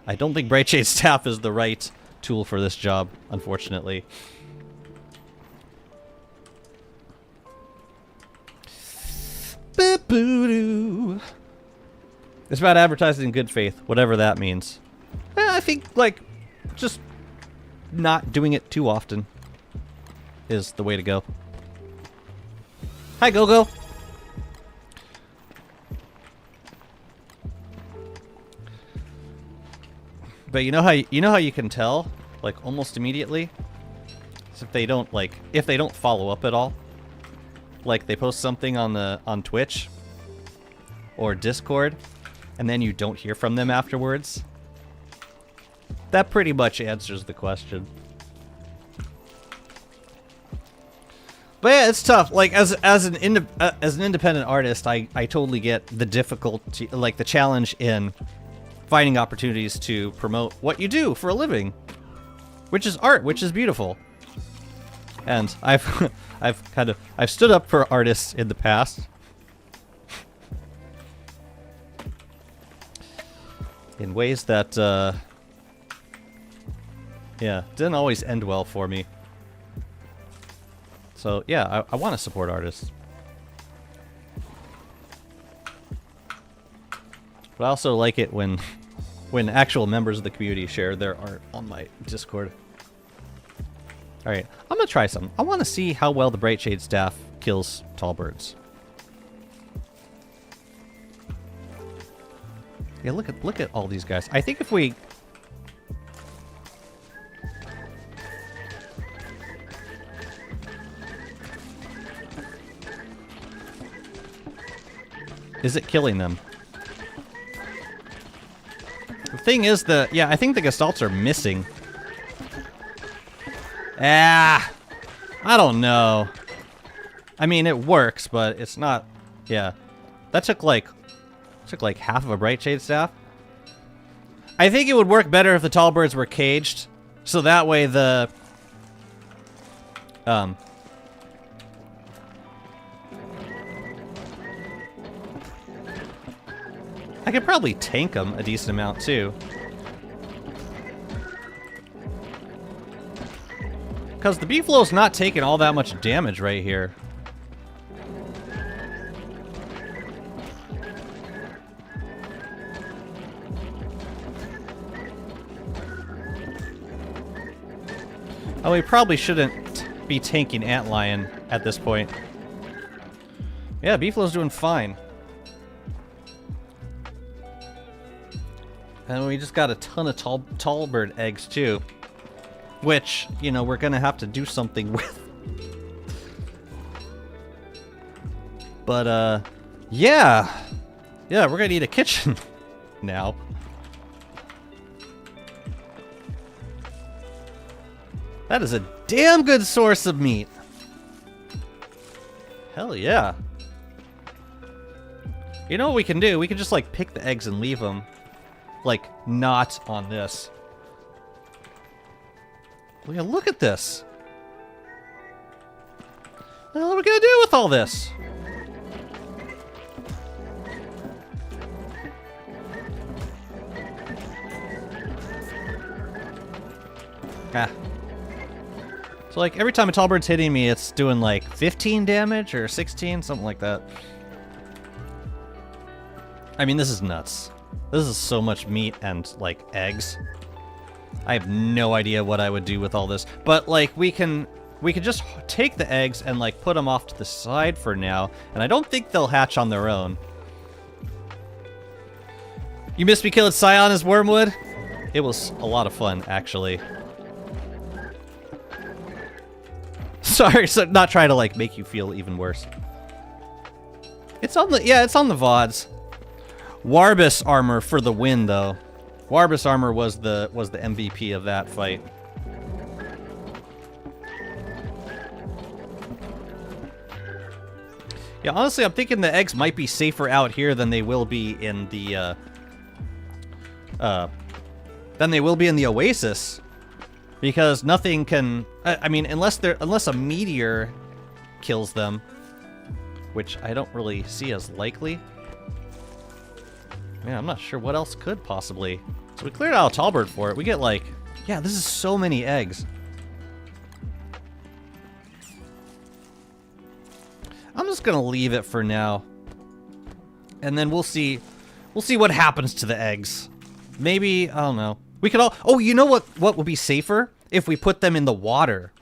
I don't think Brightshade Staff is the right tool for this job, unfortunately. Ba-boo-doo. It's about advertising in good faith, whatever that means. I think, like, just not doing it too often is the way to go. Hi, Go-Go. But you know how you can tell, like, almost immediately? Is if they don't follow up at all. Like, they post something on Twitch or Discord, and then you don't hear from them afterwards. That pretty much answers the question. But yeah, it's tough. Like, as an independent artist, I totally get the difficulty, like the challenge in finding opportunities to promote what you do for a living, which is art, which is beautiful. And I've stood up for artists in the past. In ways that, yeah, didn't always end well for me. So, yeah, I want to support artists. But I also like it when actual members of the community share their art on my Discord. Alright, I'm going to try some. I want to see how well the Brightshade Staff kills tall birds. Yeah, look at all these guys. I think if we... Is it killing them? The thing is yeah, I think the Gestalts are missing. Ah! I don't know. I mean, it works, but it's not... Yeah. That took like half of a Brightshade Staff. I think it would work better if the tall birds were caged, so that way the... I could probably tank them a decent amount, too. Because the Beefalo's not taking all that much damage right here. Oh, we probably shouldn't be tanking Antlion at this point. Yeah, Beefalo's doing fine. And we just got a ton of tall bird eggs, too. Which, you know, we're gonna have to do something with. But, yeah. Yeah, we're gonna need a kitchen now. That is a damn good source of meat. Hell yeah. You know what we can do? We can just, like, pick the eggs and leave them, like, not on this. Well, yeah, look at this. What are we gonna do with all this? Ah. So, like, every time a tall bird's hitting me, it's doing, like, 15 damage or 16, something like that. I mean, this is nuts. This is so much meat and, like, eggs. I have no idea what I would do with all this. But, like, we can just take the eggs and, like, put them off to the side for now. And I don't think they'll hatch on their own. You missed me killing Scion as Wormwood? It was a lot of fun, actually. Sorry, so not trying to, like, make you feel even worse. It's on the, yeah, it's on the VODs. Warbus armor for the win, though. Warbus armor was the MVP of that fight. Yeah, honestly, I'm thinking the eggs might be safer out here than they will be in the Oasis, because nothing can. I mean, unless a meteor kills them, which I don't really see as likely. Man, I'm not sure what else could possibly. So we cleared out a tall bird for it. We get like, yeah, this is so many eggs. I'm just gonna leave it for now, and then we'll see what happens to the eggs. Maybe, I don't know. We could all. Oh, you know what would be safer if we put them in the water,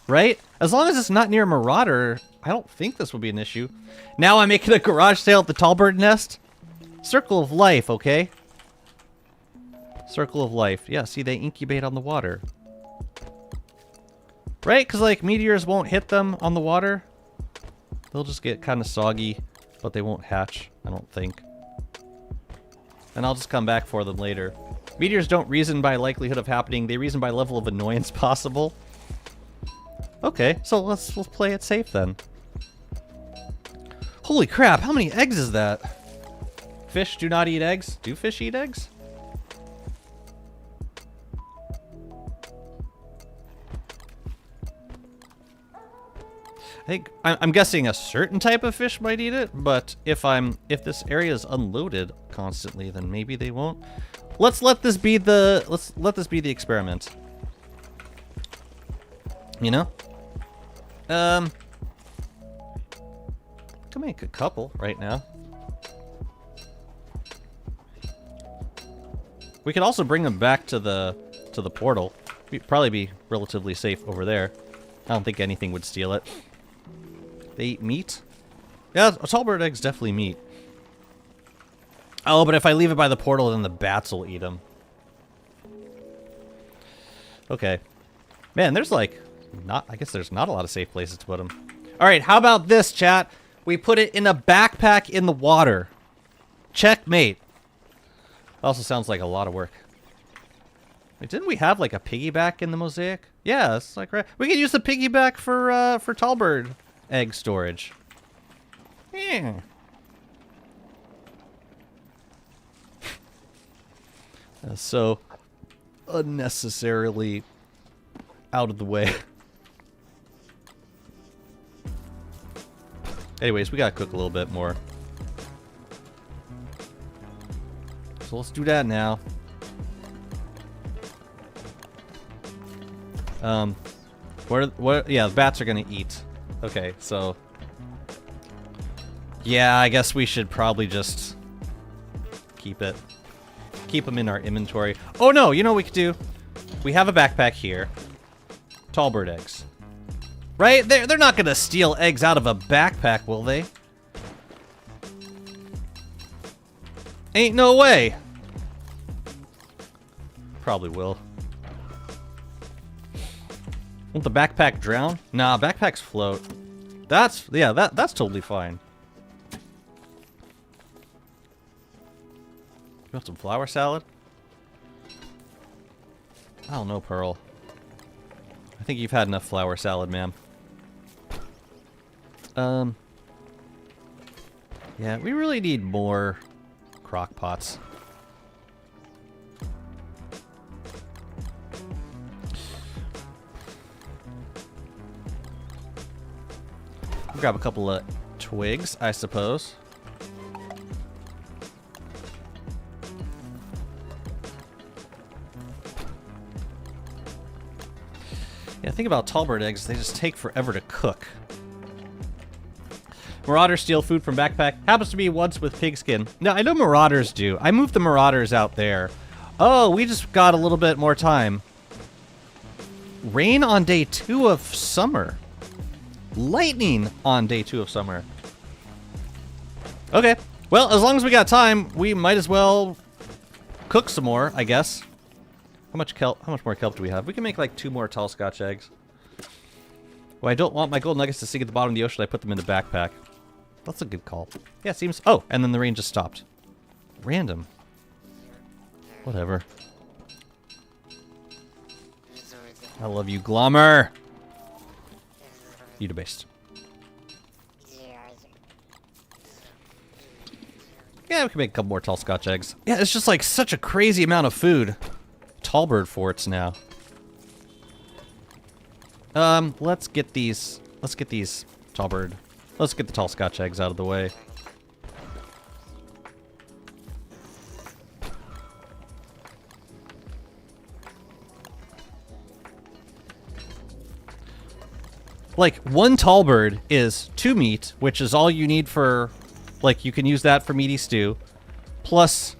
right? As long as it's not near a marauder, I don't think this would be an issue. Now I'm making a garage sale at the tall bird nest. Circle of life, okay? Circle of life. Yeah, see, they incubate on the water. Right? Because, like, meteors won't hit them on the water. They'll just get kind of soggy, but they won't hatch, I don't think. And I'll just come back for them later. Meteors don't reason by likelihood of happening. They reason by level of annoyance possible. Okay, so let's play it safe then. Holy crap, how many eggs is that? Fish do not eat eggs. Do fish eat eggs? I think I'm guessing a certain type of fish might eat it, but if this area is unloaded constantly, then maybe they won't. Let's let this be the experiment. You know? I can make a couple right now. We could also bring them back to the portal. We'd probably be relatively safe over there. I don't think anything would steal it. They eat meat? Yeah, a tall bird egg's definitely meat. Oh, but if I leave it by the portal, then the bats will eat them. Okay. Man, there's like I guess there's not a lot of safe places to put them. All right, how about this, chat? We put it in a backpack in the water. Checkmate. Also sounds like a lot of work. Wait, didn't we have like a piggyback in the mosaic? Yeah, it's like right. We can use the piggyback for tall bird egg storage. Yeah. That's so unnecessarily out of the way. Anyways, we gotta cook a little bit more. So let's do that now. Yeah, the bats are gonna eat. Okay, so yeah, I guess we should probably just keep them in our inventory. Oh no, you know what we could do? We have a backpack here. Tall bird eggs. Right? They're not gonna steal eggs out of a backpack, will they? Ain't no way. Probably will. Won't the backpack drown? Nah, backpacks float. That's totally fine. You want some flour salad? I don't know, Pearl. I think you've had enough flour salad, ma'am. Yeah, we really need more crock pots. Grab a couple of twigs, I suppose. Yeah, think about tallbird eggs. They just take forever to cook. Marauders steal food from backpack. Happens to be once with pigskin. No, I know marauders do. I moved the marauders out there. Oh, we just got a little bit more time. Rain on day 2 of summer. Lightning on day 2 of summer. Okay. Well, as long as we got time, we might as well cook some more, I guess. How much more kelp do we have? We can make like 2 more tall scotch eggs. Well, I don't want my gold nuggets to sink at the bottom of the ocean. I put them in the backpack. That's a good call. Yeah, it seems... Oh, and then the rain just stopped. Random. Whatever. I love you, Glommer. You debased. Yeah, we can make a couple more tall scotch eggs. Yeah, it's just like such a crazy amount of food. Tallbird forts now. Let's get these tallbird. Let's get the tall scotch eggs out of the way. Like, 1 tallbird is 2 meat, which is all you need for, like, you can use that for meaty stew, plus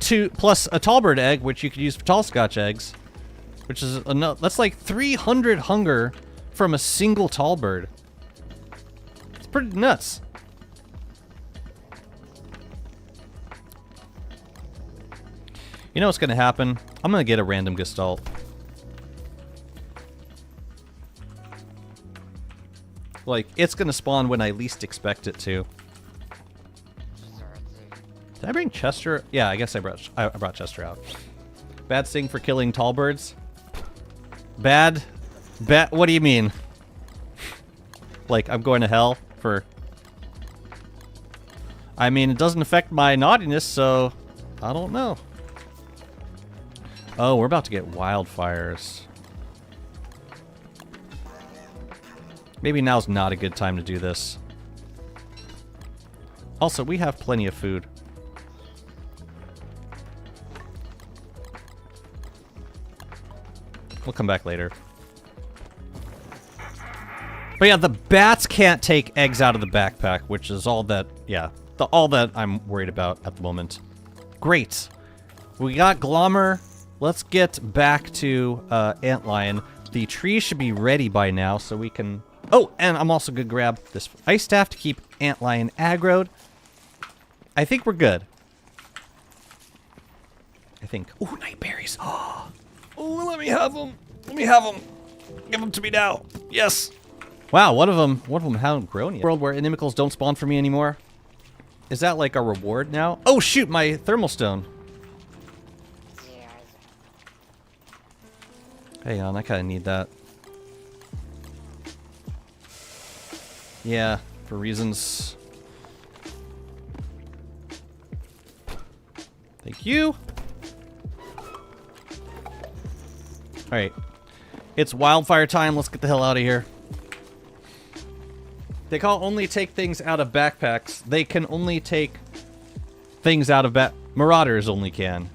a tallbird egg, which you could use for tall scotch eggs, which is that's like 300 hunger from a single tallbird. It's pretty nuts. You know what's gonna happen? I'm gonna get a random gestalt. Like, it's gonna spawn when I least expect it to. Did I bring Chester? Yeah, I guess I brought Chester out. Bad sting for killing tall birds? Bad? What do you mean? Like, I'm going to hell for... I mean, it doesn't affect my naughtiness, so... I don't know. Oh, we're about to get wildfires. Maybe now's not a good time to do this. Also, we have plenty of food. We'll come back later. But yeah, the bats can't take eggs out of the backpack, which is all that, yeah, all that I'm worried about at the moment. Great. We got Glommer. Let's get back to Antlion. The tree should be ready by now, so we can... Oh, and I'm also going to grab this ice staff to keep Antlion aggroed. I think we're good. I think. Ooh, night berries. Oh, let me have them. Let me have them. Give them to me now. Yes. Wow, one of them haven't grown yet. World where inimicals don't spawn for me anymore. Is that like a reward now? Oh shoot, my thermal stone. Hang on, I kind of need that. Yeah, for reasons. Thank you. Alright. It's wildfire time. Let's get the hell out of here. They can't only take things out of backpacks. They can only take things out of Marauders only can.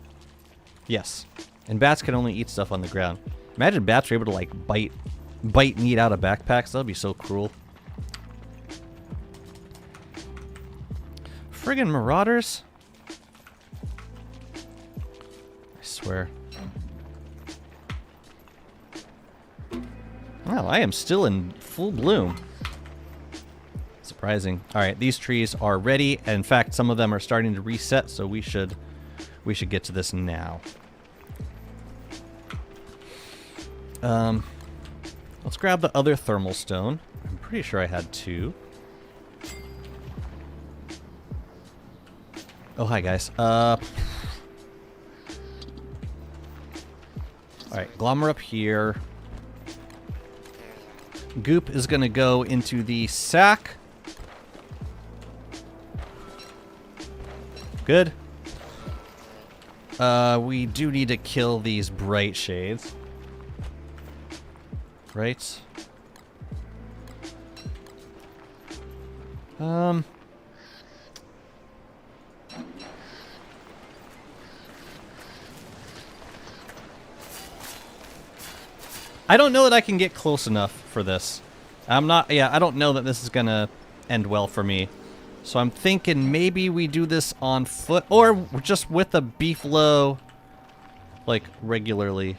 Yes. And bats can only eat stuff on the ground. Imagine bats were able to, like, bite meat out of backpacks. That would be so cruel. Friggin' Marauders. I swear. Wow, I am still in full bloom. Surprising. Alright, these trees are ready. And in fact, some of them are starting to reset, so we should get to this now. Let's grab the other thermal stone. I'm pretty sure I had 2. Oh, hi, guys. Alright, Glommer up here. Goop is going to go into the sack. Good. We do need to kill these bright shades. Right? I don't know that I can get close enough for this. I don't know that this is gonna end well for me. So I'm thinking maybe we do this on foot, or just with a beefalo, like, regularly.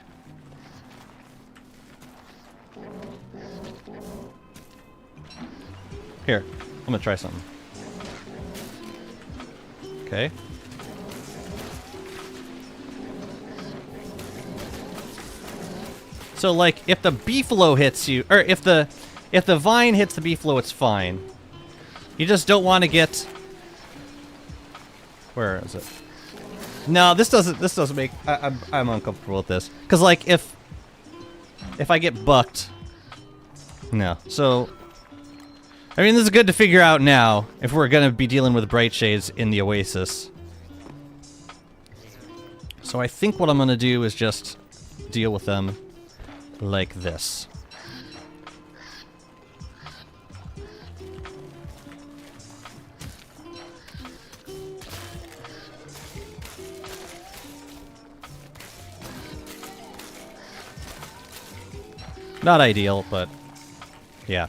Here, I'm gonna try something. Okay. So, like, if the beefalo hits you, or if the vine hits the beefalo, it's fine. You just don't want to get... Where is it? No, this doesn't make... I'm uncomfortable with this. Because, like, if I get bucked... No. So... I mean, this is good to figure out now, if we're going to be dealing with bright shades in the Oasis. So I think what I'm going to do is just deal with them like this. Not ideal, but yeah.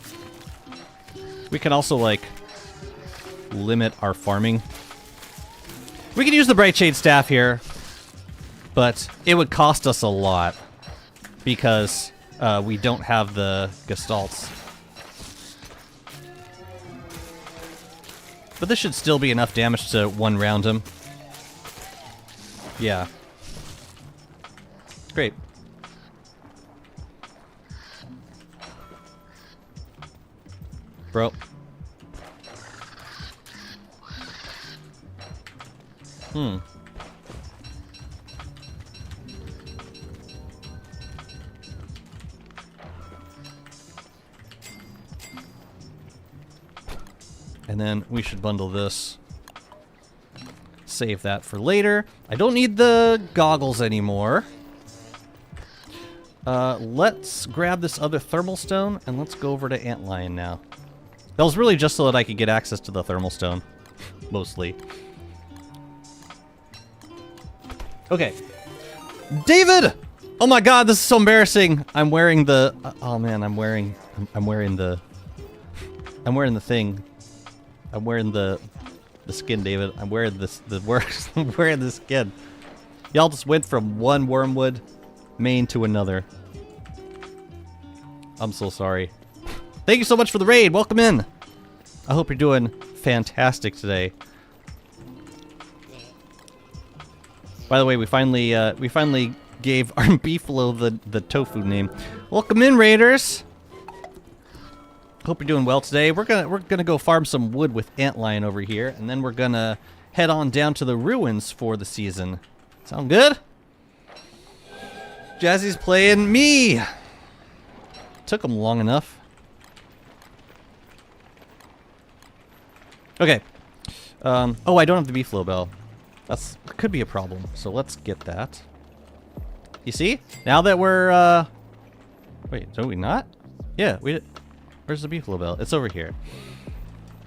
We can also, like, limit our farming. We can use the Bright Shade Staff here, but it would cost us a lot because we don't have the Gestalts. But this should still be enough damage to one-round him. Yeah. Great. Bro. And then we should bundle this. Save that for later. I don't need the goggles anymore. Let's grab this other thermal stone and let's go over to Antlion now. That was really just so that I could get access to the thermal stone. Mostly. Okay. David! Oh my god, this is so embarrassing. I'm wearing the... oh man, I'm wearing the... I'm wearing the thing. I'm wearing the skin, David. I'm wearing this... I'm wearing the skin. Y'all just went from one Wormwood main to another. I'm so sorry. Thank you so much for the raid. Welcome in. I hope you're doing fantastic today. By the way, we finally gave our beefalo the tofu name. Welcome in, raiders. Hope you're doing well today. We're gonna go farm some wood with Antlion over here, and then we're gonna head on down to the ruins for the season. Sound good? Jazzy's playing me. Took him long enough. Okay. Oh, I don't have the beefalo bell. That could be a problem. So let's get that. You see? Now that we're wait, do we not? Yeah, where's the beefalo bell? It's over here.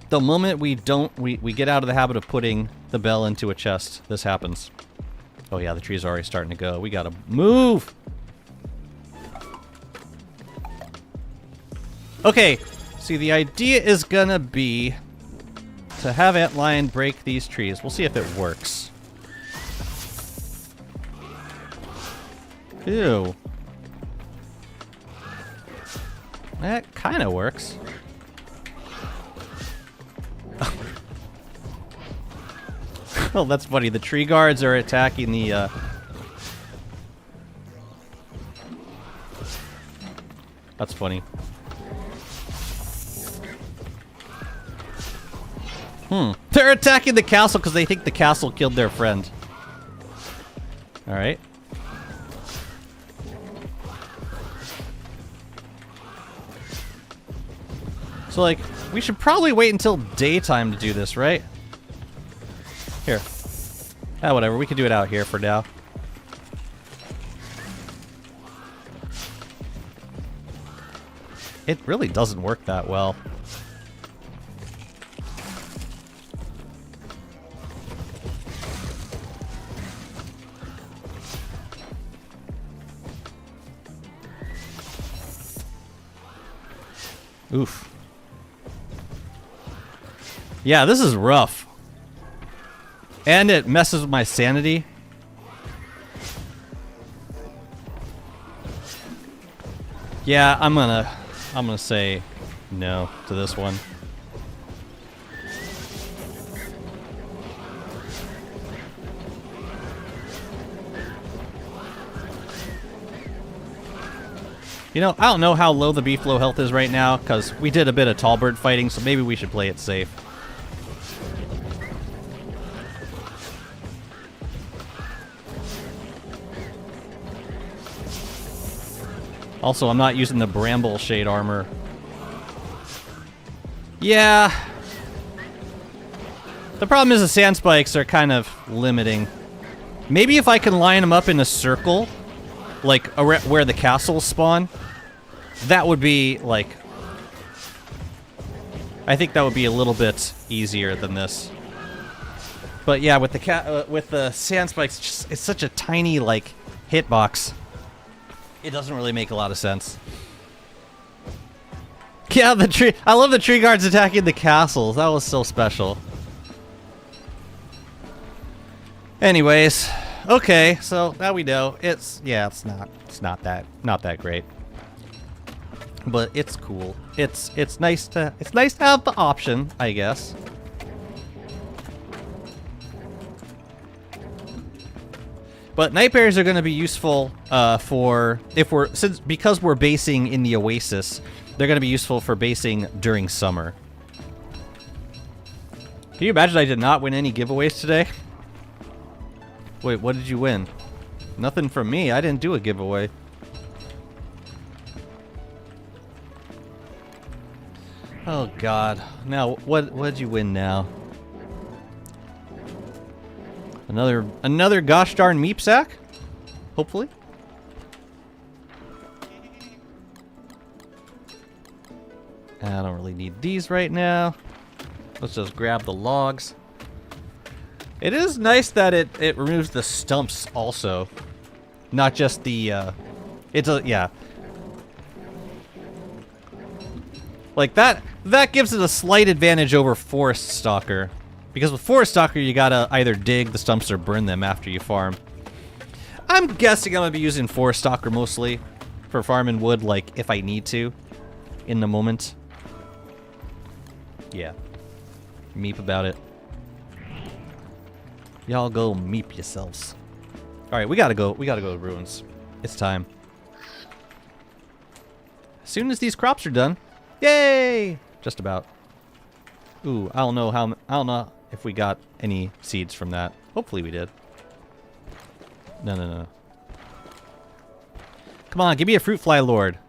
The moment we get out of the habit of putting the bell into a chest, this happens. Oh yeah, the trees are already starting to go. We gotta move. Okay. See, the idea is gonna be to have Antlion break these trees. We'll see if it works. Ew. That kind of works. Oh, that's funny. The tree guards are attacking the... That's funny. They're attacking the castle because they think the castle killed their friend. Alright. So, like, we should probably wait until daytime to do this, right? Here. Ah, whatever. We can do it out here for now. It really doesn't work that well. Oof. Yeah, this is rough. And it messes with my sanity. Yeah, I'm gonna say no to this one. You know, I don't know how low the beefalo health is right now, because we did a bit of tall bird fighting, so maybe we should play it safe. Also, I'm not using the bramble shade armor. Yeah. The problem is the sand spikes are kind of limiting. Maybe if I can line them up in a circle, like where the castles spawn, that would be like... I think that would be a little bit easier than this. But yeah, with the sand spikes, it's such a tiny like hitbox. It doesn't really make a lot of sense. Yeah, the tree. I love the tree guards attacking the castles. That was so special. Anyways, okay, so now we know it's not that great. But it's cool. It's nice to have the option, I guess. But night bears are going to be useful because we're basing in the Oasis. They're going to be useful for basing during summer. Can you imagine I did not win any giveaways today? Wait, what did you win? Nothing from me. I didn't do a giveaway. Oh God! Now what did you win now? Another gosh darn meep sack? Hopefully. I don't really need these right now. Let's just grab the logs. It is nice that it removes the stumps also. Not just the, yeah. Like that gives it a slight advantage over Forest Stalker. Because with Forest Stalker, you gotta either dig the stumps or burn them after you farm. I'm guessing I'm gonna be using Forest Stalker mostly for farming wood, like, if I need to in the moment. Yeah. Meep about it. Y'all go meep yourselves. Alright, we gotta go to ruins. It's time. As soon as these crops are done. Yay! Just about. Ooh, I don't know if we got any seeds from that. Hopefully we did. No. Come on, give me a fruit fly lord.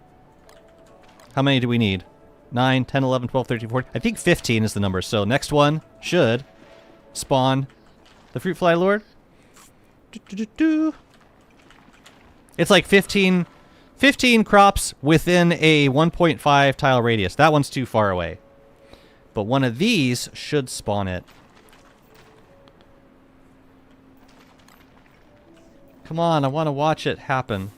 How many do we need? 9, 10, 11, 12, 13, 14. I think 15 is the number. So next one should spawn the fruit fly lord. It's like 15 crops within a 1.5 tile radius. That one's too far away. But one of these should spawn it. Come on, I want to watch it happen.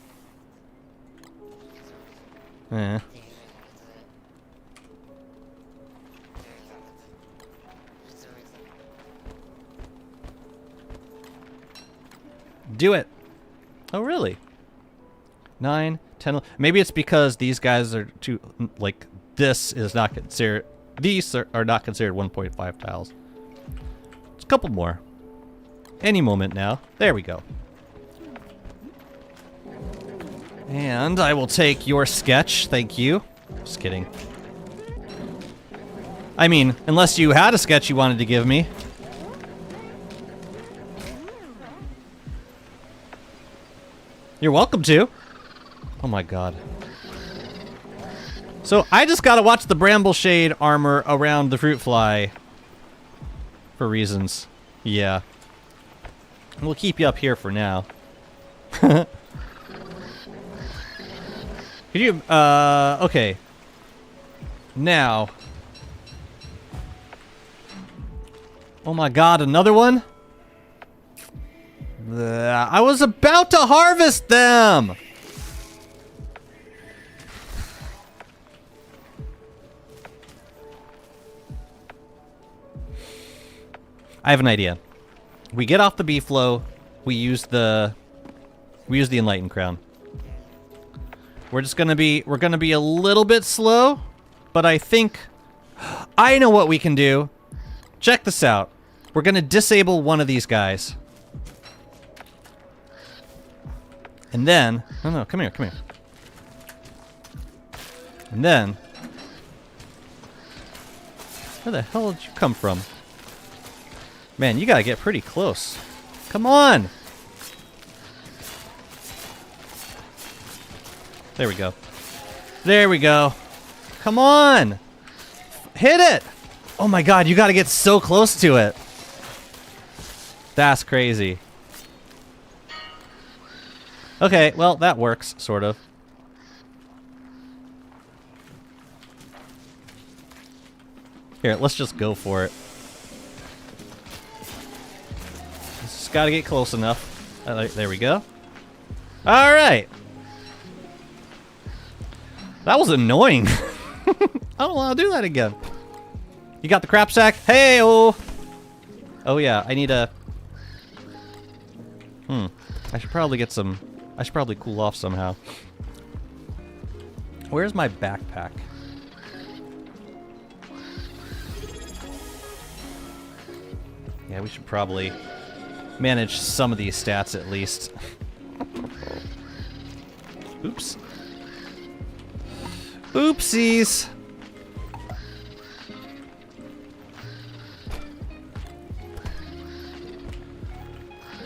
Eh. Do it. Oh, really? 9, 10... Maybe it's because these guys are too... Like, this is not considered... These are not considered 1.5 tiles. It's a couple more. Any moment now. There we go. And I will take your sketch. Thank you. Just kidding. I mean, unless you had a sketch you wanted to give me. You're welcome to. Oh my God. So I just gotta watch the bramble shade armor around the fruit fly. For reasons. Yeah. We'll keep you up here for now. Could you, okay. Now. Oh my god, another one? I was about to harvest them! I have an idea. We get off the B-flow, we use the Enlightened Crown. We're gonna be a little bit slow, but I think I know what we can do. Check this out. We're gonna disable one of these guys. And then, no, come here. And then, where the hell did you come from? Man, you gotta get pretty close. Come on! There we go. There we go. Come on! Hit it! Oh my god, you gotta get so close to it. That's crazy. Okay, well, that works, sort of. Here, let's just go for it. Just gotta get close enough. There we go. Alright! That was annoying. I don't want to do that again. You got the crap sack? Hey, oh! Oh yeah, I need a... I should probably get some... I should probably cool off somehow. Where's my backpack? Yeah, we should probably manage some of these stats at least. Oops. Oopsies.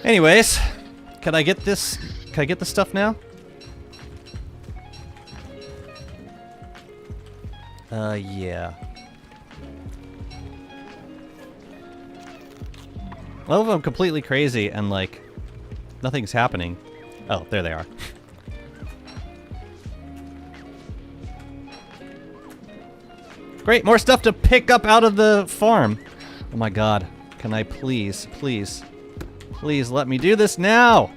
Anyways, can I get this? Can I get this stuff now? Yeah. Well, if I'm completely crazy and, like, nothing's happening. Oh, there they are. Great, more stuff to pick up out of the farm. Oh my god. Can I please, please, please let me do this now?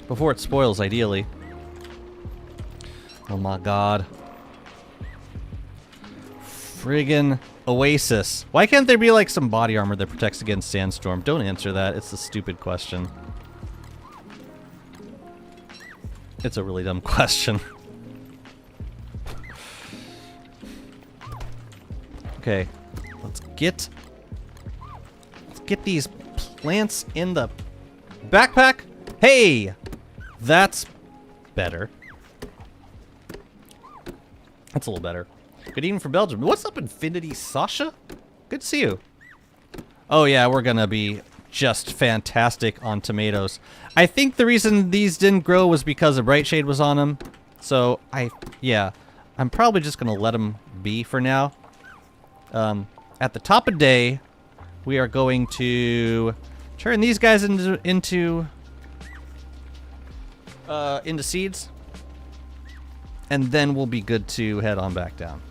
Before it spoils, ideally. Oh my god. Friggin' Oasis. Why can't there be like some body armor that protects against sandstorm? Don't answer that. It's a stupid question. It's a really dumb question. Okay. Let's get these plants in the backpack. Hey! That's better. That's a little better. Good evening from Belgium. What's up, Infinity Sasha? Good to see you. Oh yeah, we're gonna be just fantastic on tomatoes. I think the reason these didn't grow was because a bright shade was on them. So yeah, I'm probably just gonna let them be for now. At the top of day, we are going to turn these guys into seeds. And then we'll be good to head on back down,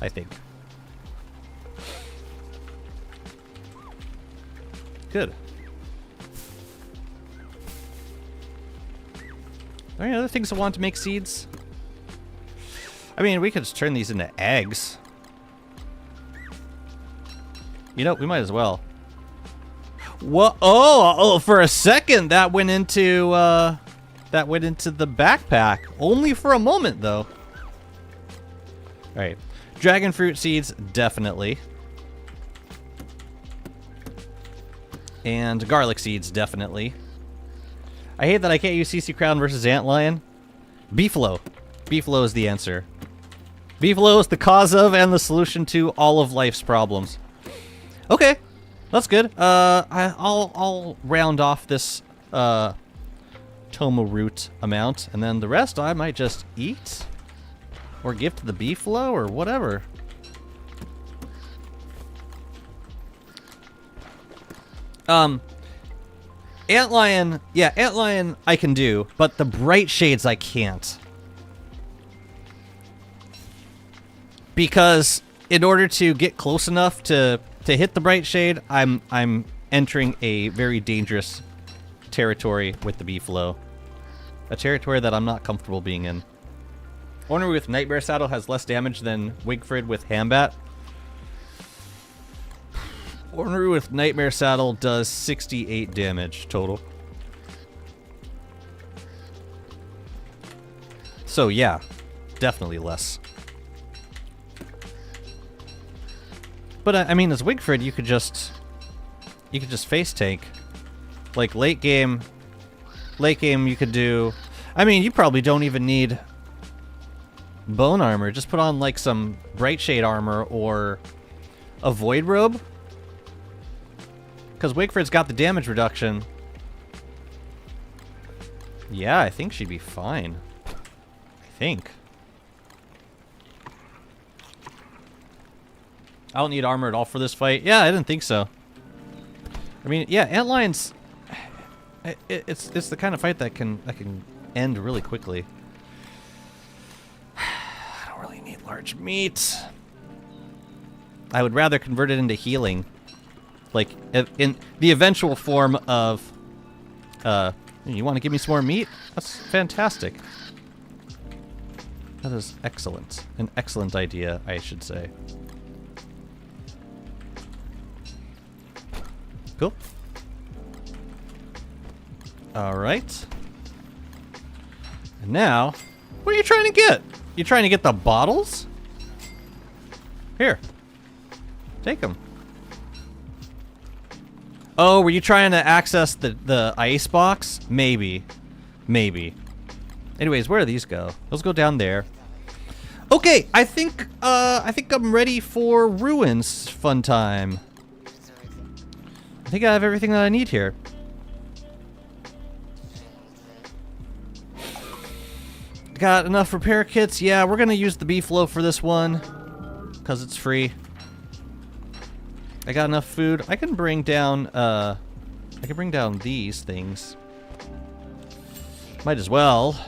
I think. Good. Are there any other things I want to make seeds? I mean, we could just turn these into eggs. You know, we might as well. What? Oh, for a second that went into the backpack. Only for a moment, though. Alright. Dragon fruit seeds, definitely. And garlic seeds, definitely. I hate that I can't use CC Crown versus Antlion. Beefalo. Beefalo is the answer. Beefalo is the cause of and the solution to all of life's problems. Okay. That's good. I'll round off this, Toma root amount, and then the rest I might just eat. Or gift the beefalo or whatever. Antlion, yeah, Antlion I can do, but the bright shades I can't. Because in order to get close enough to hit the bright shade, I'm entering a very dangerous territory with the beefalo. A territory that I'm not comfortable being in. Ornery with Nightmare Saddle has less damage than Wigfrid with Hambat. Ornery with Nightmare Saddle does 68 damage total. So yeah, definitely less. But I mean, as Wigfrid, you could just face tank. Like late game you could do. I mean, you probably don't even need bone armor. Just put on like some bright shade armor or a void robe. Because Wigfrid's got the damage reduction. Yeah, I think she'd be fine. I think. I don't need armor at all for this fight. Yeah, I didn't think so. I mean, yeah, Antlion's... It's the kind of fight that can end really quickly. I don't really need large meat. I would rather convert it into healing. Like, in the eventual form of, you want to give me some more meat? That's fantastic. That is excellent. An excellent idea, I should say. Cool. Alright. And now, what are you trying to get? You trying to get the bottles? Here. Take them. Oh, were you trying to access the ice box? Maybe. Maybe. Anyways, where do these go? Those go down there. Okay, I think I'm ready for ruins fun time. I think I have everything that I need here. Got enough repair kits? Yeah, we're gonna use the beefalo for this one. Because it's free. I got enough food. I can bring down, these things. Might as well.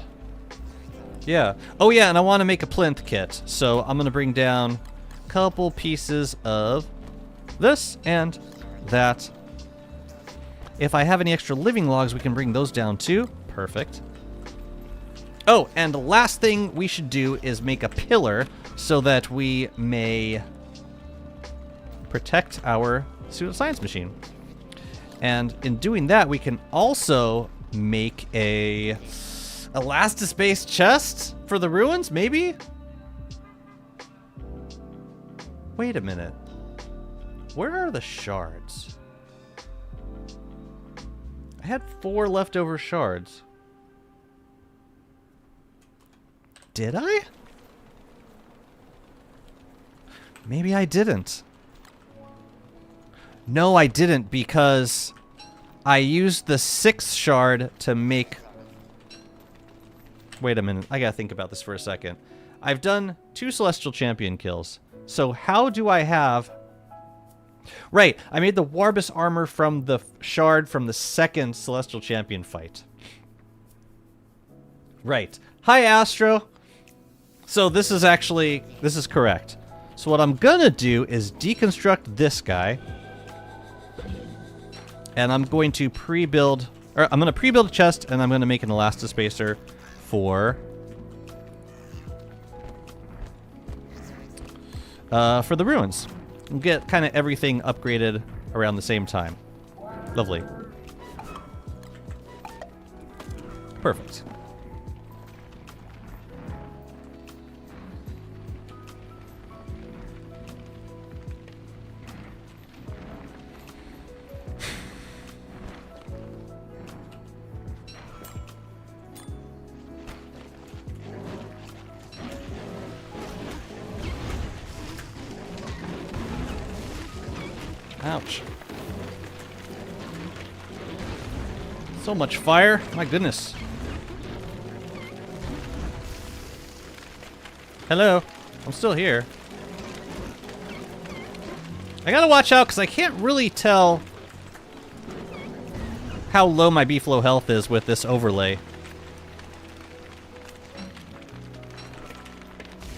Yeah. Oh yeah, and I want to make a plinth kit. So I'm gonna bring down a couple pieces of this and that. If I have any extra living logs, we can bring those down too. Perfect. Oh, and the last thing we should do is make a pillar so that we may protect our pseudoscience machine. And in doing that, we can also make a elastispace chest for the ruins, maybe? Wait a minute. Where are the shards? I had 4 leftover shards. Did I? Maybe I didn't. No, I didn't, because I used the 6th shard to make... Wait a minute. I gotta think about this for a second. I've done 2 Celestial Champion kills. So how do I have... Right, I made the Warbus armor from the shard from the 2nd Celestial Champion fight. Right. Hi, Astro. So this is correct. So what I'm gonna do is deconstruct this guy. And I'm going to pre-build... Or I'm gonna pre-build a chest, and I'm gonna make an elastispacer for the ruins. And get kind of everything upgraded around the same time. Lovely. Perfect. Ouch. So much fire. My goodness. Hello. I'm still here. I gotta watch out because I can't really tell how low my beefalo health is with this overlay.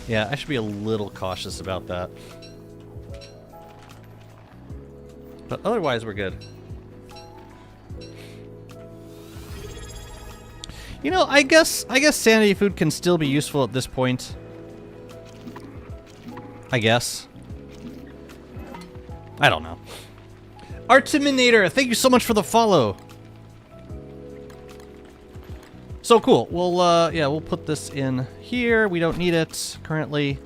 Yeah, I should be a little cautious about that. But otherwise, we're good. You know, I guess sanity food can still be useful at this point. I guess. I don't know. Artiminator, thank you so much for the follow. So cool. We'll yeah, we'll put this in here. We don't need it currently.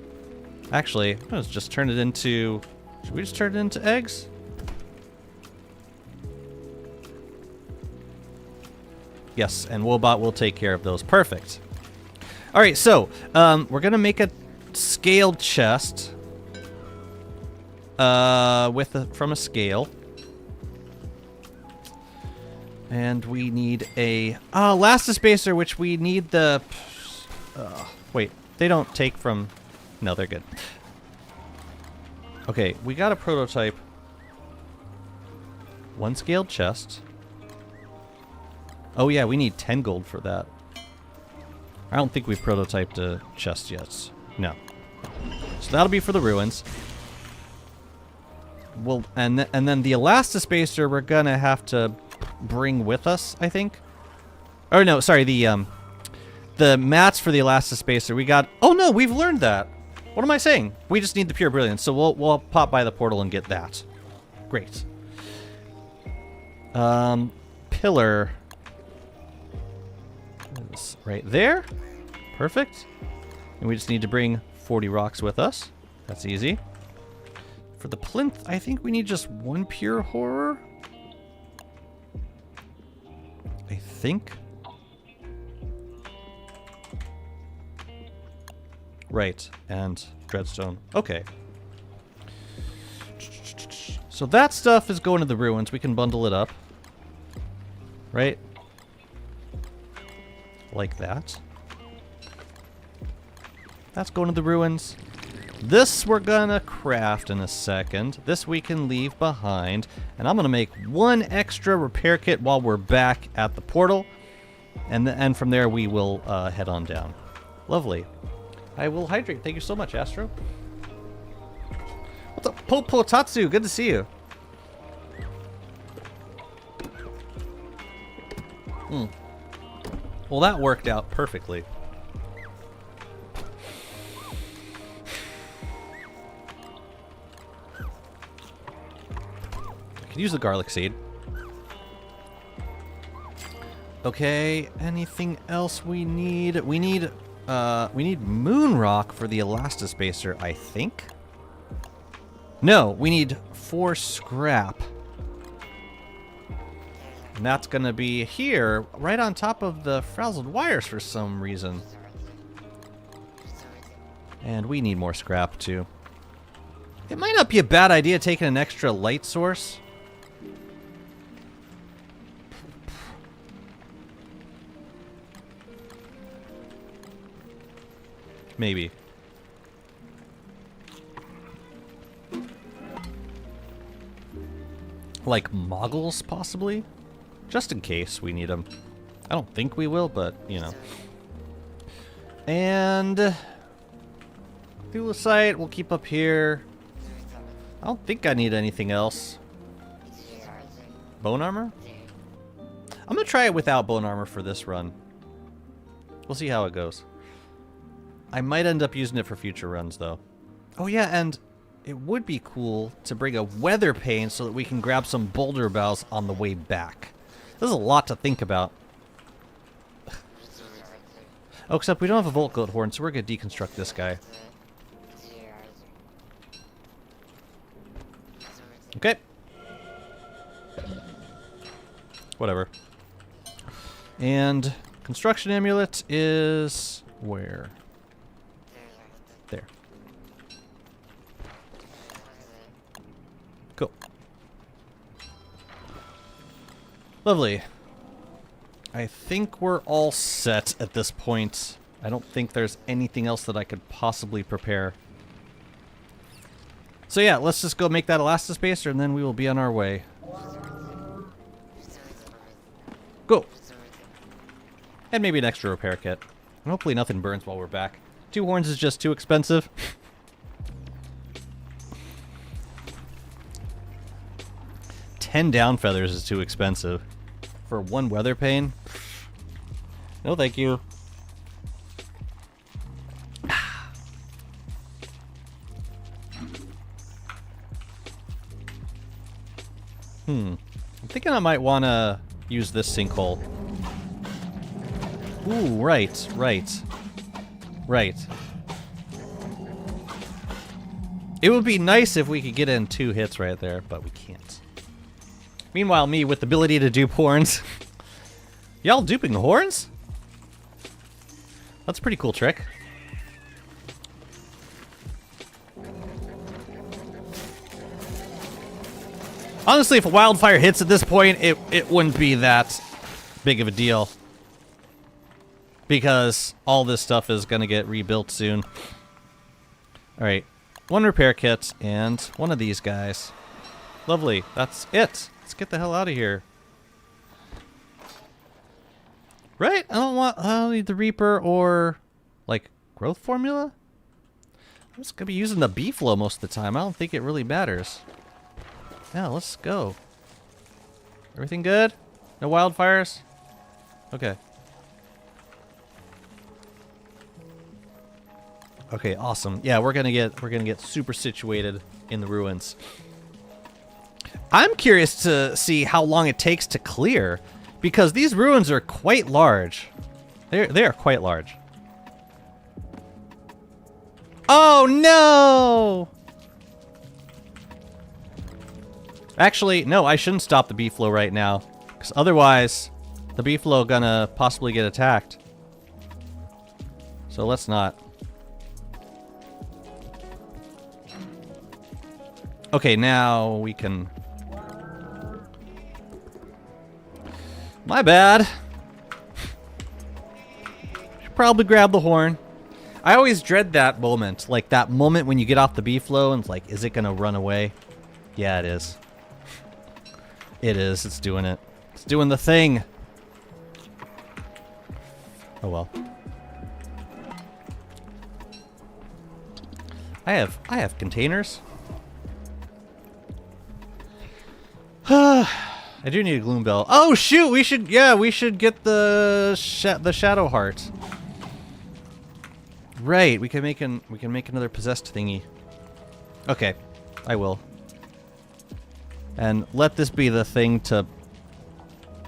Actually, let's just turn it into. Should we just turn it into eggs? Yes, and Wobot will take care of those. Perfect. All right, so we're gonna make a scaled chest from a scale, and we need a elastispacer, which we need the. Wait, they don't take from. No, they're good. Okay, we got a prototype. One scaled chest. Oh yeah, we need 10 gold for that. I don't think we've prototyped a chest yet. No. So that'll be for the ruins. Well, and then the elastispacer we're gonna have to bring with us, I think. Oh no, sorry, the mats for the elastispacer we got. Oh no, we've learned that. What am I saying? We just need the pure brilliance, so we'll pop by the portal and get that. Great. Pillar. Right there. Perfect. And we just need to bring 40 rocks with us. That's easy. For the plinth, I think we need just one pure horror. I think. Right, and dreadstone. Okay. So that stuff is going to the ruins. We can bundle it up. Right? Like that. That's going to the ruins. This we're gonna craft in a second. This we can leave behind. And I'm gonna make one extra repair kit while we're back at the portal. And from there we will head on down. Lovely. I will hydrate. Thank you so much, Astro. What's up, Popo Tatsu? Good to see you. Well, that worked out perfectly. I could use the garlic seed. Okay, anything else we need? We need moon rock for the elastispacer, I think. No, we need 4 scrap. And that's gonna be here, right on top of the frazzled wires for some reason. And we need more scrap too. It might not be a bad idea taking an extra light source. Maybe. Like moggles, possibly? Just in case we need them. I don't think we will, but, you know. And Thulecite we'll keep up here. I don't think I need anything else. Bone armor? I'm gonna try it without bone armor for this run. We'll see how it goes. I might end up using it for future runs, though. Oh yeah, and it would be cool to bring a weather pane so that we can grab some boulder boughs on the way back. There's a lot to think about. Oh, except we don't have a Volt Goat Horn, so we're going to deconstruct this guy. Okay. Whatever. And construction amulet is where? There. Cool. Lovely. I think we're all set at this point. I don't think there's anything else that I could possibly prepare. So yeah, let's just go make that elastispacer and then we will be on our way. Go! And maybe an extra repair kit. And hopefully nothing burns while we're back. 2 horns is just too expensive. 10 down feathers is too expensive. For 1 weather pane? No thank you. I'm thinking I might want to use this sinkhole. Ooh, right. It would be nice if we could get in 2 hits right there, but we can't. Meanwhile, me with the ability to dupe horns. Y'all duping horns? That's a pretty cool trick. Honestly, if a wildfire hits at this point, it wouldn't be that big of a deal. Because all this stuff is going to get rebuilt soon. Alright, 1 repair kit and 1 of these guys. Lovely, that's it. Let's get the hell out of here. Right? I don't need the Reaper or, like, growth formula? I'm just going to be using the B-flow most of the time. I don't think it really matters. Yeah, let's go. Everything good? No wildfires? Okay. Okay, awesome. Yeah, we're gonna get super situated in the ruins. I'm curious to see how long it takes to clear, because these ruins are quite large. They are quite large. Oh no! Actually, no, I shouldn't stop the B-flow right now, because otherwise the B-flow gonna possibly get attacked. So let's not. Okay, now we can... My bad. Should probably grab the horn. I always dread that moment. Like, that moment when you get off the B-flow and it's like, is it gonna run away? Yeah, it is. It is. It's doing it. It's doing the thing. Oh well. I have containers. I do need a gloom bell. Oh shoot, we should get the shadow heart. Right, we can make another possessed thingy. Okay, I will. And let this be the thing to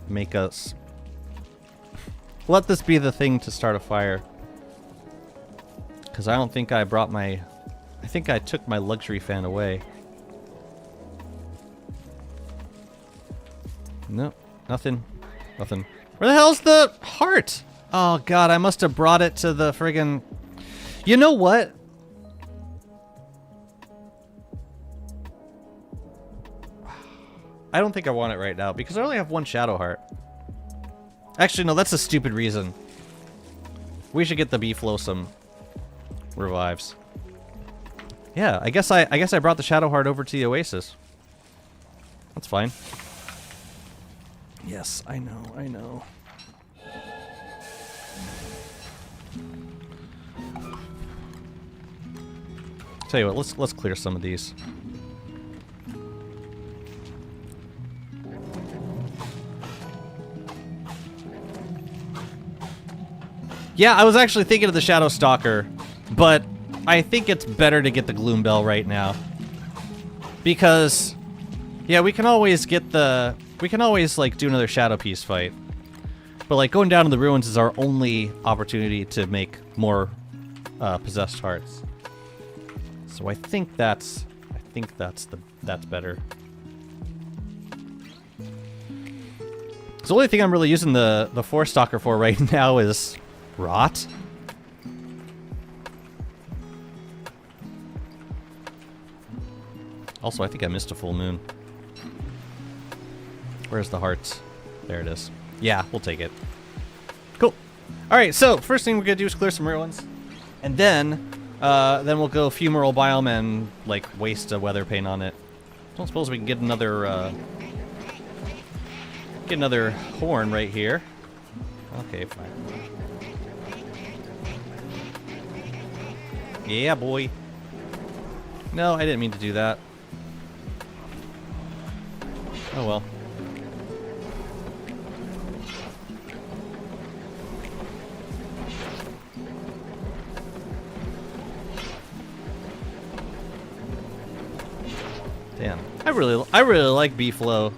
make us... Let this be the thing to start a fire. Because I don't think I brought my... I think I took my luxury fan away. No, nothing. Nothing. Where the hell's the heart? Oh god, I must have brought it to the friggin... You know what? I don't think I want it right now, because I only have 1 shadow heart. Actually, no, that's a stupid reason. We should get the B-flow some revives. Yeah, I guess I brought the shadow heart over to the oasis. That's fine. Yes, I know. Tell you what, let's clear some of these. Yeah, I was actually thinking of the Shadow Stalker, but I think it's better to get the Gloom Bell right now. Because, yeah, we can always get the... We can always, like, do another Shadow Piece fight. But, like, going down to the ruins is our only opportunity to make more possessed hearts. So I think that's better. So the only thing I'm really using the Force Stalker for right now is rot. Also, I think I missed a full moon. Where's the hearts? There it is. Yeah, we'll take it. Cool. All right, so first thing we're gonna do is clear some ruins, and then we'll go fumarole biome and like waste a weather pane on it. I don't suppose we can get another horn right here. Okay, fine. Yeah, boy. No, I didn't mean to do that. Oh well. Damn. I really like B-Flow.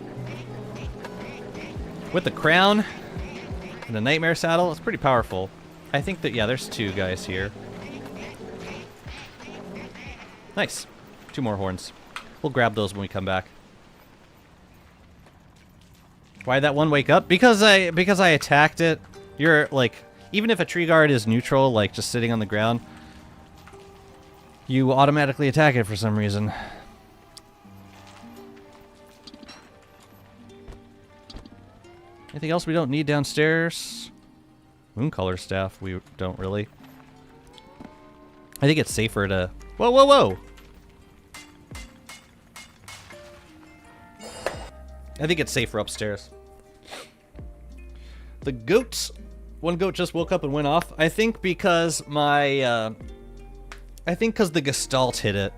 With the crown and the nightmare saddle, it's pretty powerful. I think that, yeah, there's 2 guys here. Nice. 2 more horns. We'll grab those when we come back. Why'd that one wake up? Because I attacked it. You're like, even if a tree guard is neutral, like just sitting on the ground, you automatically attack it for some reason. Anything else we don't need downstairs? Mooncolor staff, we don't really. I think it's safer to... Whoa, whoa, whoa! I think it's safer upstairs. The goats... One goat just woke up and went off. I think because my... I think because the Gestalt hit it.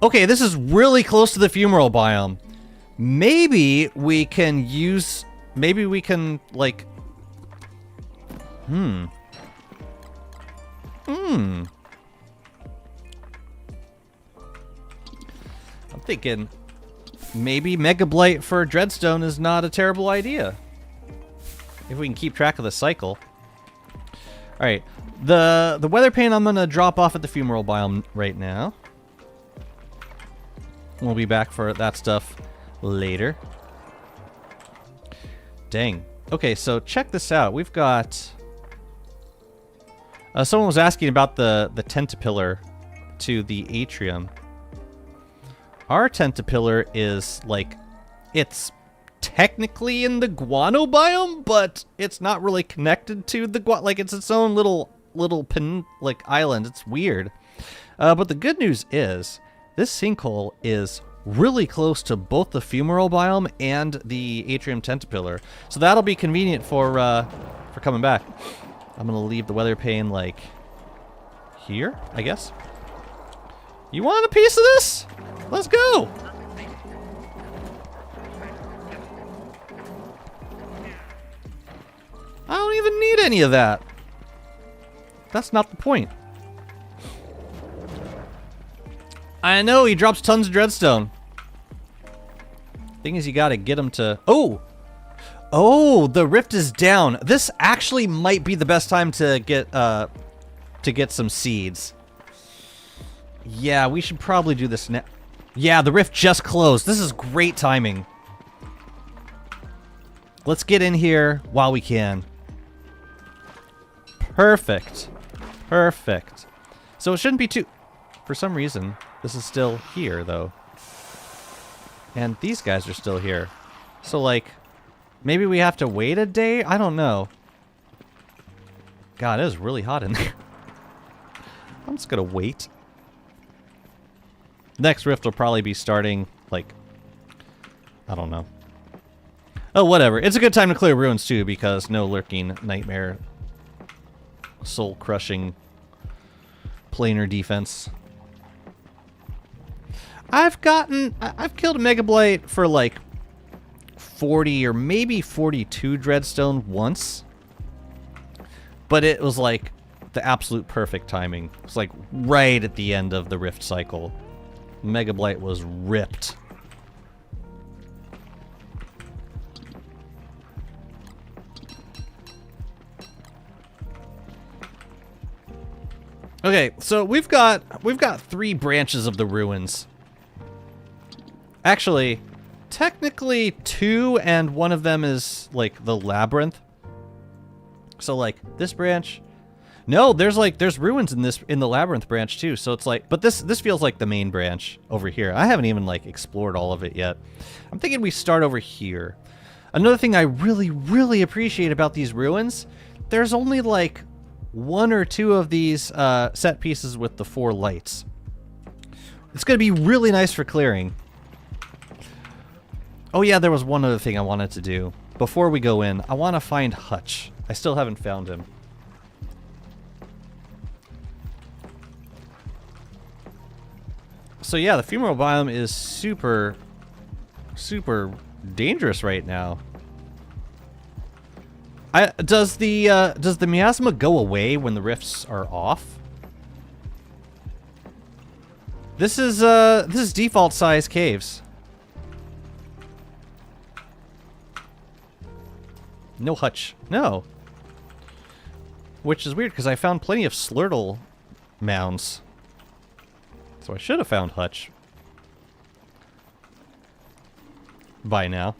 Okay, this is really close to the fumarole biome. Maybe we can use... Maybe we can, like... I'm thinking... Maybe Mega Blight for Dreadstone is not a terrible idea. If we can keep track of the cycle. Alright. The weather pane I'm going to drop off at the fumarole biome right now. We'll be back for that stuff later. Dang. Okay, so check this out. We've got... someone was asking about the tentapillar to the atrium. Our tentapillar is, like... It's technically in the guano biome, but it's not really connected to the guano. Like, it's its own little island. It's weird. But the good news is, this sinkhole is really close to both the fumarole biome and the atrium tentapillar. So that'll be convenient for coming back. I'm gonna leave the weather pane, like, here, I guess. You want a piece of this? Let's go! I don't even need any of that. That's not the point. I know, he drops tons of dreadstone. Thing is, you gotta get him to... Oh! Oh, the rift is down. This actually might be the best time to get some seeds. Yeah, we should probably do this now. Yeah, the rift just closed. This is great timing. Let's get in here while we can. Perfect. Perfect. So it shouldn't be too... For some reason, this is still here, though. And these guys are still here. So, like, maybe we have to wait a day? I don't know. God, it is really hot in there. I'm just gonna wait. Next rift will probably be starting, like... I don't know. Oh, whatever. It's a good time to clear ruins, too, because no lurking nightmare... soul-crushing... planar defense. I've killed a Mega Blight for like 40 or maybe 42 Dreadstone once. But it was like the absolute perfect timing. It was like right at the end of the Rift cycle. Mega Blight was ripped. Okay, so we've got 3 branches of the ruins. Actually, technically 2, and one of them is like the labyrinth. So like this branch. No, there's ruins in the labyrinth branch too. So it's like, but this feels like the main branch over here. I haven't even like explored all of it yet. I'm thinking we start over here. Another thing I really appreciate about these ruins, there's only like 1 or 2 of these set pieces with the 4 lights. It's going to be really nice for clearing. Oh yeah, there was one other thing I wanted to do. Before we go in, I want to find Hutch. I still haven't found him. So yeah, the fumarole biome is super dangerous right now. Does the miasma go away when the rifts are off? This is default size caves. No Hutch. No. Which is weird because I found plenty of Slurtle mounds. So I should have found Hutch by now.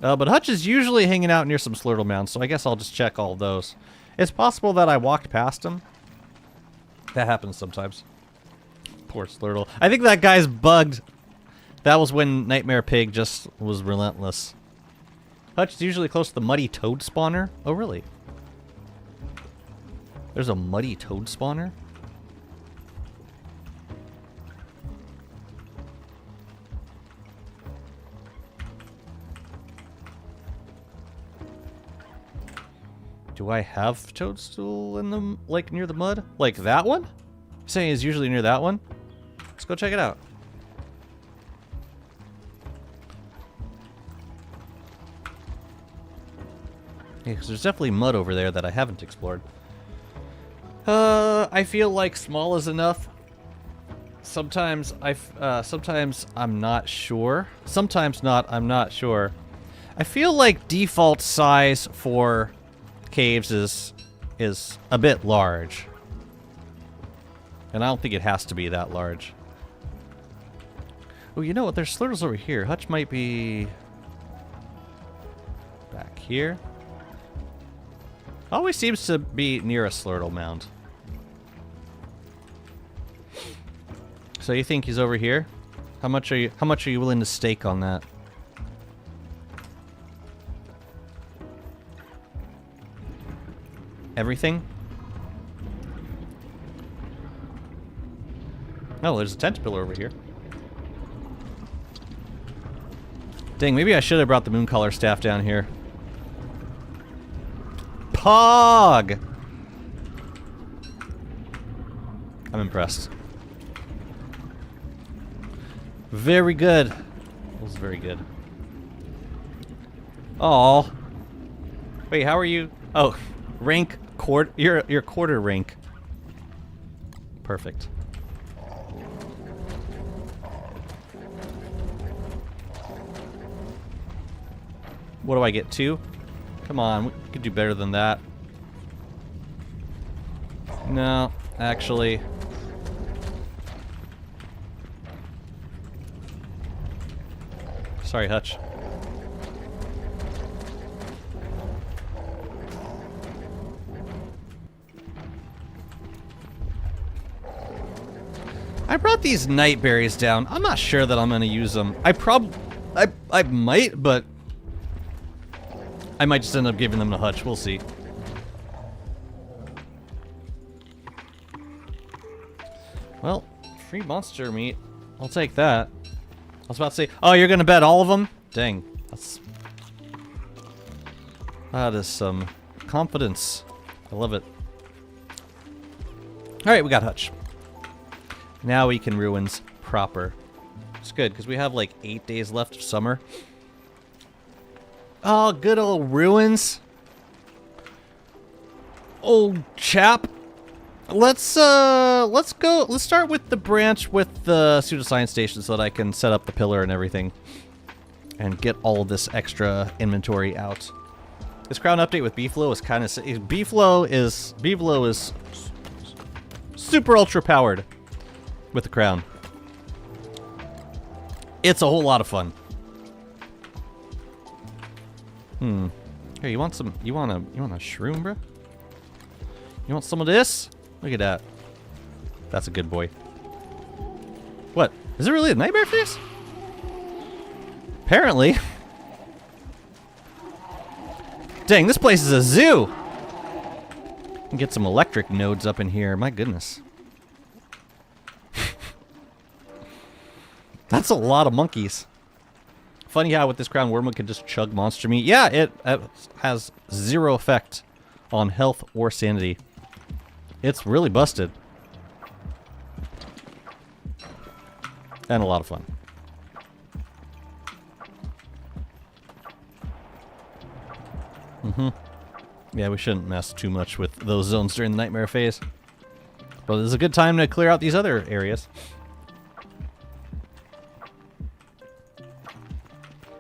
But Hutch is usually hanging out near some Slurtle mounds, so I guess I'll just check all of those. It's possible that I walked past him. That happens sometimes. Poor Slurtle. I think that guy's bugged. That was when Nightmare Pig just was relentless. Hutch is usually close to the muddy toad spawner. Oh, really? There's a muddy toad spawner? Do I have toadstool in the, like, near the mud? Like that one? You're saying it's usually near that one? Let's go check it out. Yeah, because there's definitely mud over there that I haven't explored. I feel like small is enough. Sometimes sometimes I'm not sure. Sometimes not, I'm not sure. I feel like default size for caves is a bit large. And I don't think it has to be that large. Oh, you know what? There's Slurtles over here. Hutch might be back here. Always seems to be near a Slurtle mound. So you think he's over here? How much are you willing to stake on that? Everything? Oh, there's a tentapillar over here. Dang, maybe I should have brought the Mooncaller staff down here. Pog! I'm impressed. Very good. That was very good. Oh. Wait, how are you? Oh, rank you're quarter rank. Perfect. What do I get? 2? Come on, we could do better than that. No, actually. Sorry, Hutch. I brought these night berries down. I'm not sure that I'm gonna use them. I might, but I might just end up giving them to Hutch. We'll see. Well, free monster meat. I'll take that. I was about to say, oh, you're gonna bet all of them? Dang, that is some confidence. I love it. All right, we got Hutch. Now we can ruins proper. It's good because we have like 8 days left of summer. Oh, good old ruins. Old chap. Let's start with the branch with the pseudoscience station so that I can set up the pillar and everything. And get all of this extra inventory out. This crown update with Beeflo is kind of... Beeflo is super ultra powered with the crown. It's a whole lot of fun. Here, you want a shroom, bro? You want some of this? Look at that. That's a good boy. What? Is it really a nightmare face? Apparently. Dang, this place is a zoo. Get some electric nodes up in here. My goodness. That's a lot of monkeys. Funny how with this crown Wormwood can just chug monster meat. Yeah, it has zero effect on health or sanity. It's really busted. And a lot of fun. Yeah, we shouldn't mess too much with those zones during the nightmare phase. But this is a good time to clear out these other areas.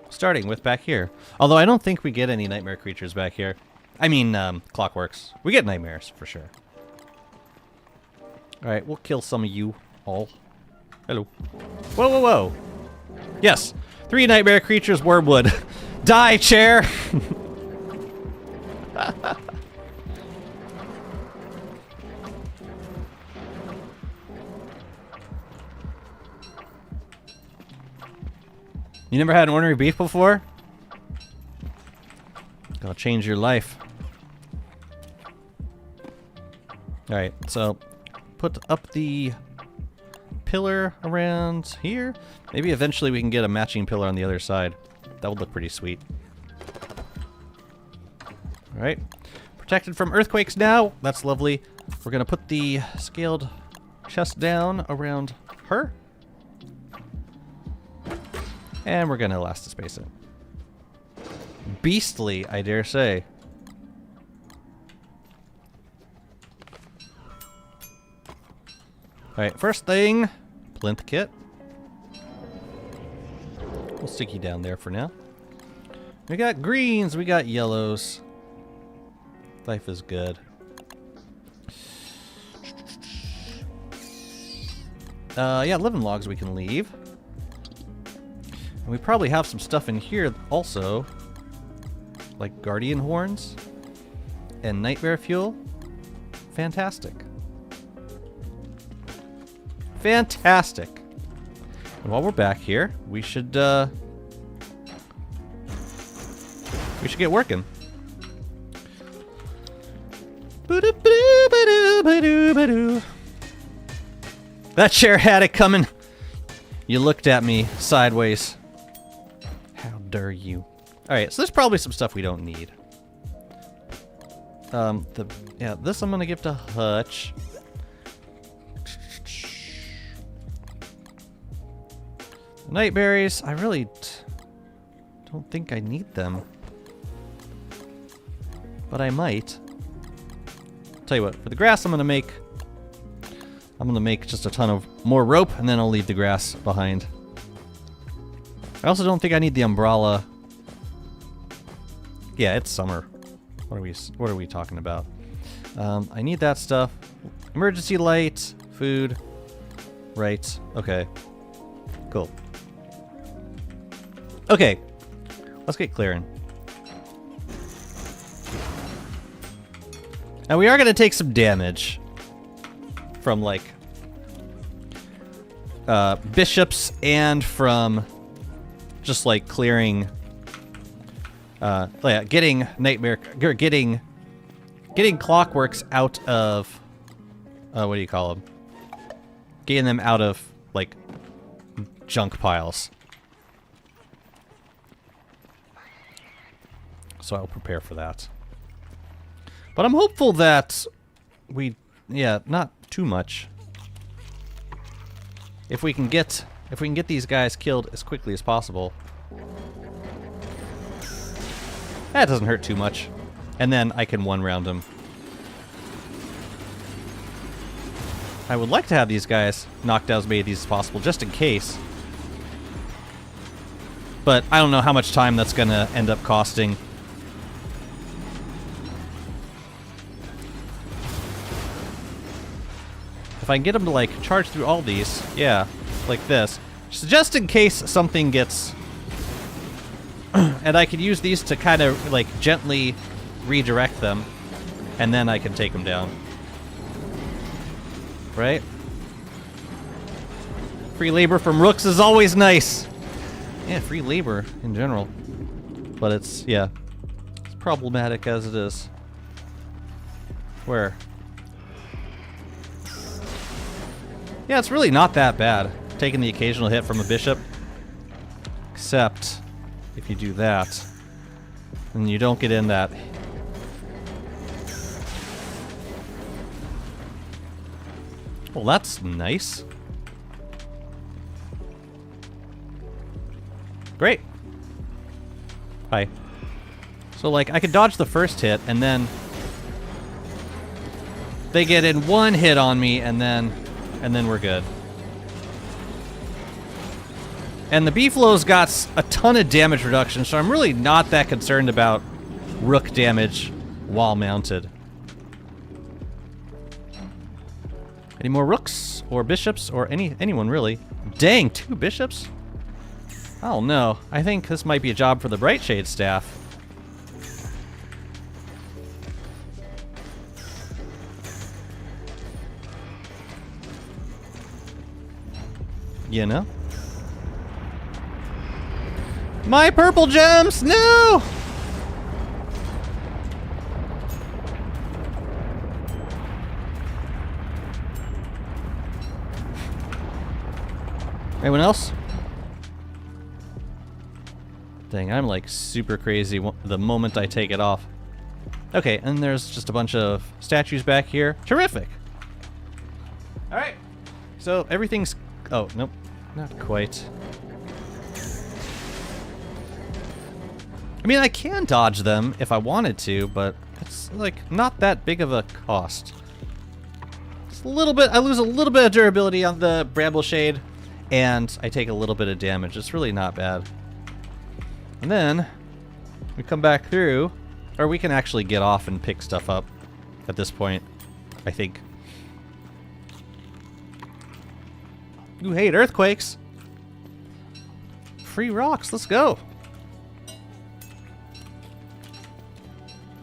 Starting with back here. Although I don't think we get any nightmare creatures back here. I mean, clockworks. We get nightmares, for sure. Alright, we'll kill some of you all. Hello. Whoa, whoa, whoa. Yes. 3 nightmare creatures, Wormwood. Die, chair! You never had an ordinary beef before? Gonna change your life. Alright, so put up the pillar around here. Maybe eventually we can get a matching pillar on the other side. That would look pretty sweet. Alright. Protected from earthquakes now. That's lovely. We're gonna put the scaled chest down around her. And we're gonna elastispace it. Beastly, I dare say. Alright, first thing, plinth kit. We'll stick you down there for now. We got greens, we got yellows. Life is good. Yeah, living logs we can leave. And we probably have some stuff in here also. Like guardian horns and nightmare fuel. Fantastic. Fantastic. And while we're back here, we should get working. That chair had it coming. You looked at me sideways. How dare you? Alright, so there's probably some stuff we don't need. This I'm gonna give to Hutch. Nightberries, I really don't think I need them. But I might. Tell you what, for the grass I'm gonna make just a ton of more rope, and then I'll leave the grass behind. I also don't think I need the umbrella. Yeah, it's summer. What are we talking about? I need that stuff. Emergency light, food. Right. Okay. Cool. Okay. Let's get clearing. Now we are going to take some damage from like bishops and from just like clearing getting clockworks out of what do you call them? Getting them out of like junk piles. So I'll prepare for that. But I'm hopeful that not too much. If we can get these guys killed as quickly as possible. That doesn't hurt too much. And then I can one-round them. I would like to have these guys knocked out as many of these as possible, just in case. But I don't know how much time that's gonna end up costing. If I can get them to like charge through all these, yeah, like this. Just in case something gets... and I could use these to kind of like gently redirect them, and then I can take them down. Right? Free labor from rooks is always nice. Yeah, free labor in general. But it's problematic as it is. Where? Yeah, it's really not that bad. Taking the occasional hit from a bishop. Except if you do that, and you don't get in that. Well, that's nice. Great. Hi. So, like, I could dodge the first hit, and then they get in one hit on me, and then we're good. And the B-Flow's got a ton of damage reduction, so I'm really not that concerned about rook damage while mounted. Any more rooks or bishops or anyone really? Dang, 2 bishops? Oh no, I think this might be a job for the Brightshade staff. You know? My purple gems! No! Anyone else? Dang, I'm like super crazy the moment I take it off. Okay, and there's just a bunch of statues back here. Terrific! Alright. So everything's... Oh, nope. Not quite. I mean, I can dodge them if I wanted to, but it's like not that big of a cost. It's a little bit, I lose a little bit of durability on the Bramble Shade, and I take a little bit of damage. It's really not bad. And then we come back through, or we can actually get off and pick stuff up at this point, I think. You hate earthquakes. Free rocks, let's go.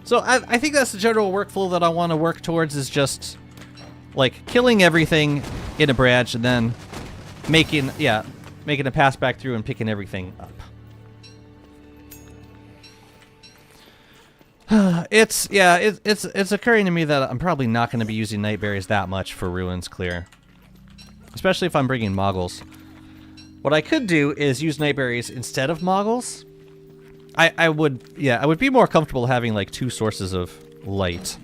So I think that's the general workflow that I want to work towards, is just like killing everything in a branch and then making a pass back through and picking everything up. It's occurring to me that I'm probably not going to be using Nightberries that much for Ruins Clear, especially if I'm bringing Moggles. What I could do is use Nightberries instead of Moggles. I would be more comfortable having like 2 sources of light.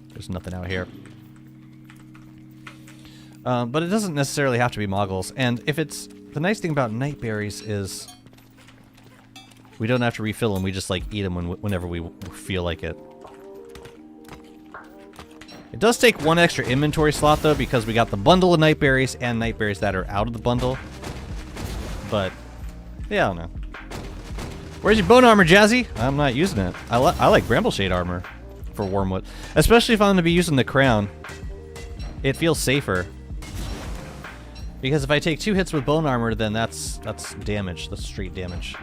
There's nothing out here. But it doesn't necessarily have to be Moggles. And if it's... The nice thing about Nightberries is we don't have to refill them. We just like eat them whenever we feel like it. It does take 1 extra inventory slot though, because we got the bundle of Nightberries and Nightberries that are out of the bundle. But, yeah, I don't know. Where's your bone armor, Jazzy? I'm not using it. I like Brambleshade armor for Wormwood. Especially if I'm going to be using the crown. It feels safer. Because if I take 2 hits with bone armor, then that's damage. That's straight damage.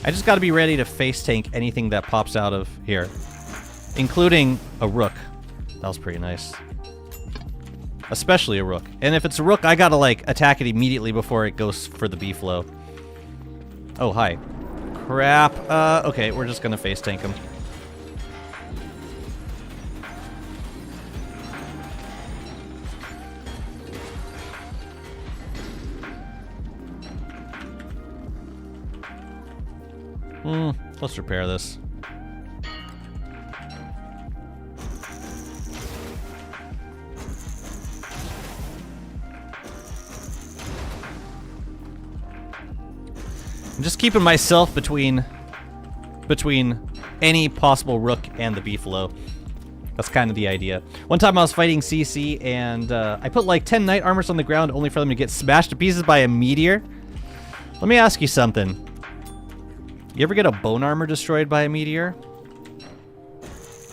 I just got to be ready to face tank anything that pops out of here. Including a rook. That was pretty nice. Especially a rook. And if it's a rook, I gotta like attack it immediately before it goes for the B-flow. Oh, hi. Crap. Okay, we're just gonna face tank him. Let's repair this. I'm just keeping myself between any possible rook and the B-flow. That's kind of the idea. One time I was fighting CC and I put like 10 knight armors on the ground only for them to get smashed to pieces by a meteor. Let me ask you something. You ever get a bone armor destroyed by a meteor?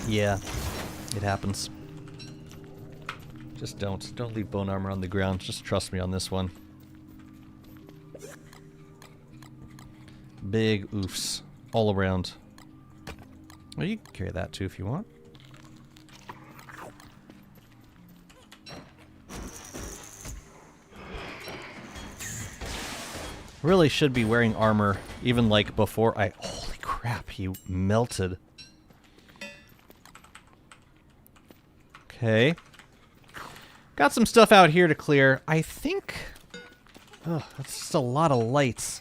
Yeah, it happens. Just don't leave bone armor on the ground. Just trust me on this one. Big oofs all around. Well, you can carry that too if you want. Really should be wearing armor even like before I... Holy crap. crap, he melted. Okay. Got some stuff out here to clear. I think... Ugh, that's just a lot of lights.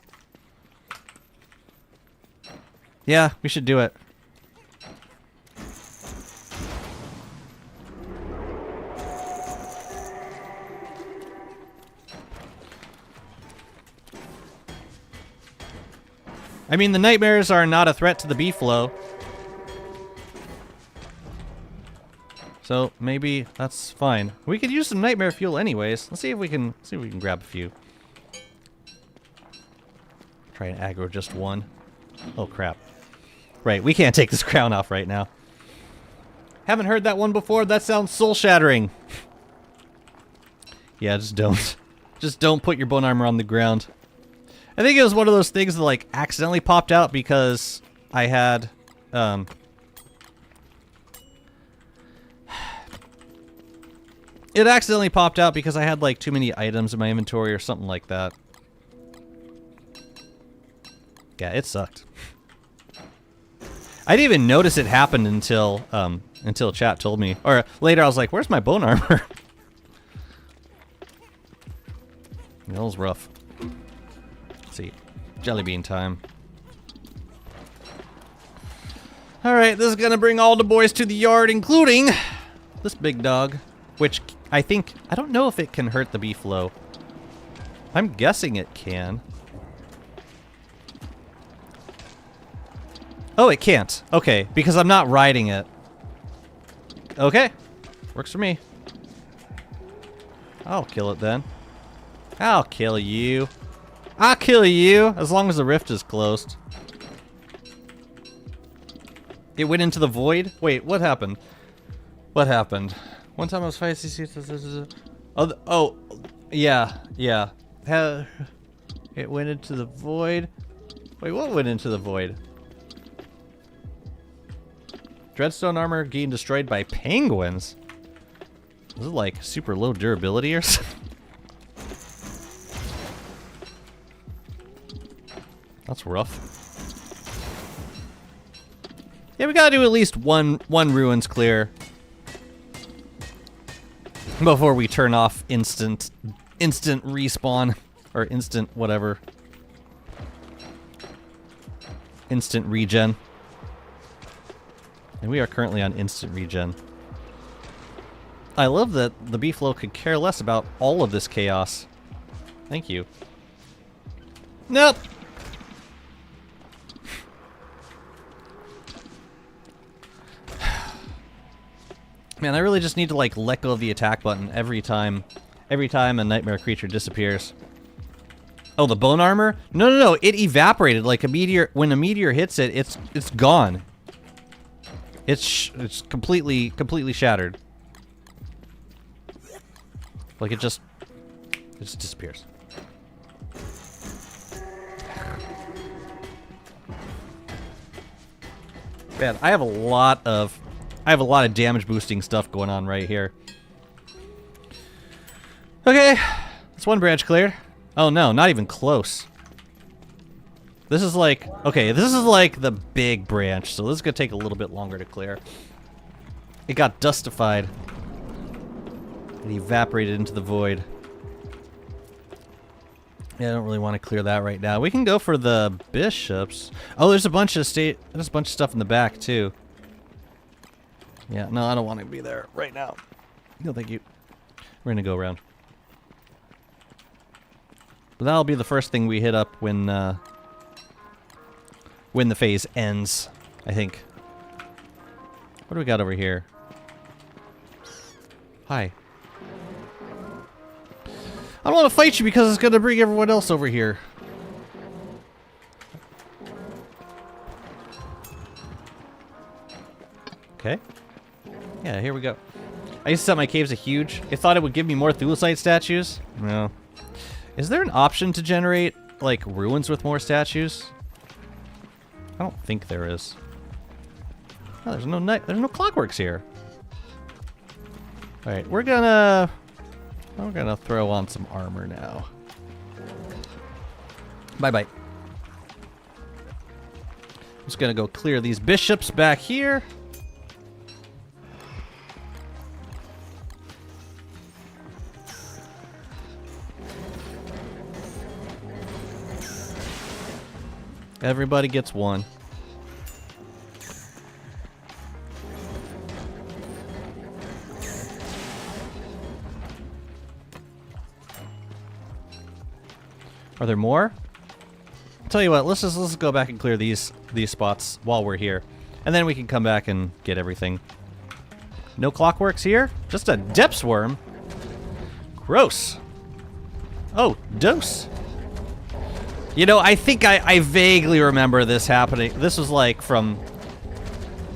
Yeah, we should do it. I mean, the nightmares are not a threat to the B-flow. So maybe that's fine. We could use some nightmare fuel anyways. Let's see if we can grab a few. Try and aggro just one. Oh crap. Right, we can't take this crown off right now. Haven't heard that one before. That sounds soul-shattering. Yeah, just don't. Just don't put your bone armor on the ground. I think it was one of those things that like accidentally popped out because I had it accidentally popped out because I had like too many items in my inventory or something like that. Yeah, it sucked. I didn't even notice it happened until chat told me. Or later I was like, "Where's my bone armor?" That was rough. Let's see. Jelly bean time. Alright, this is gonna bring all the boys to the yard, including this big dog. Which I don't know if it can hurt the B-flow. I'm guessing it can. Oh, it can't. Okay, because I'm not riding it. Okay. Works for me. I'll kill it then. I'll kill you. I'll kill you, as long as the rift is closed. It went into the void? Wait, what happened? What happened? One time I was fighting... Oh, yeah. It went into the void. Wait, what went into the void? Dreadstone armor getting destroyed by penguins? Is it like super low durability or something? That's rough. Yeah, we gotta do at least one ruins clear before we turn off instant respawn or instant whatever. Instant regen. And we are currently on instant regen. I love that the B-flow could care less about all of this chaos. Thank you. Nope. Man, I really just need to like let go of the attack button every time a nightmare creature disappears. Oh, the bone armor? No, it evaporated like a meteor. When a meteor hits it, it's gone. It's completely shattered. Like it just disappears. Man, I have a lot of damage boosting stuff going on right here. Okay, that's one branch cleared. Oh no, not even close. This is like, okay, this is like the big branch, so this is gonna take a little bit longer to clear. It got dustified. It evaporated into the void. Yeah, I don't really want to clear that right now. We can go for the bishops. Oh, there's a bunch of stuff in the back too. Yeah, no, I don't want to be there right now. No, thank you. We're gonna go around. But that'll be the first thing we hit up when the phase ends, I think. What do we got over here? Hi. I don't want to fight you because it's gonna bring everyone else over here. Okay. Yeah, here we go. I used to set my caves a huge. It thought it would give me more Thulecite statues. No. Is there an option to generate, like, ruins with more statues? I don't think there is. Oh, there's no clockworks here. Alright, we're gonna throw on some armor now. Bye-bye. Just gonna go clear these bishops back here. Everybody gets one. Are there more? I'll tell you what, let's just go back and clear these spots while we're here. And then we can come back and get everything. No clockworks here? Just a depths worm? Gross. Oh, dose. You know, I think I vaguely remember this happening. This was like from...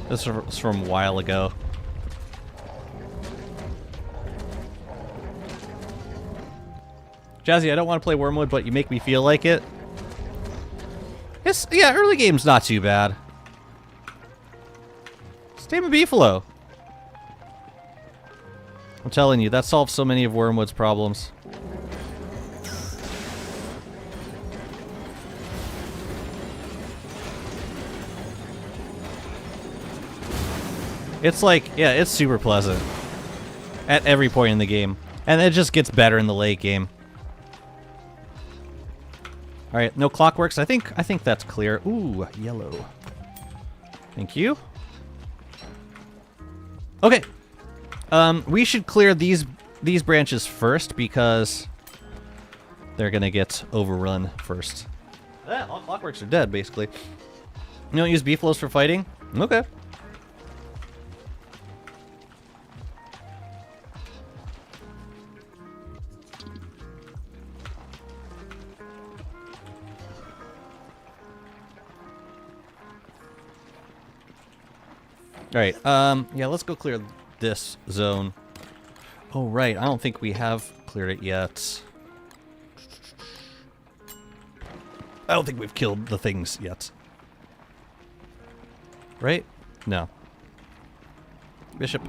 This was from a while ago. Jazzy, I don't want to play Wormwood, but you make me feel like it. Yeah, early game's not too bad. Stame a Beefalo. I'm telling you, that solves so many of Wormwood's problems. It's like, yeah, it's super pleasant. At every point in the game. And it just gets better in the late game. Alright, no clockworks. I think that's clear. Ooh, yellow. Thank you. Okay. We should clear these branches first because they're gonna get overrun first. Yeah, all clockworks are dead, basically. You don't use beefaloes for fighting? Okay. Alright, yeah, let's go clear this zone. Oh, right, I don't think we have cleared it yet. I don't think we've killed the things yet. Right? No. Bishop.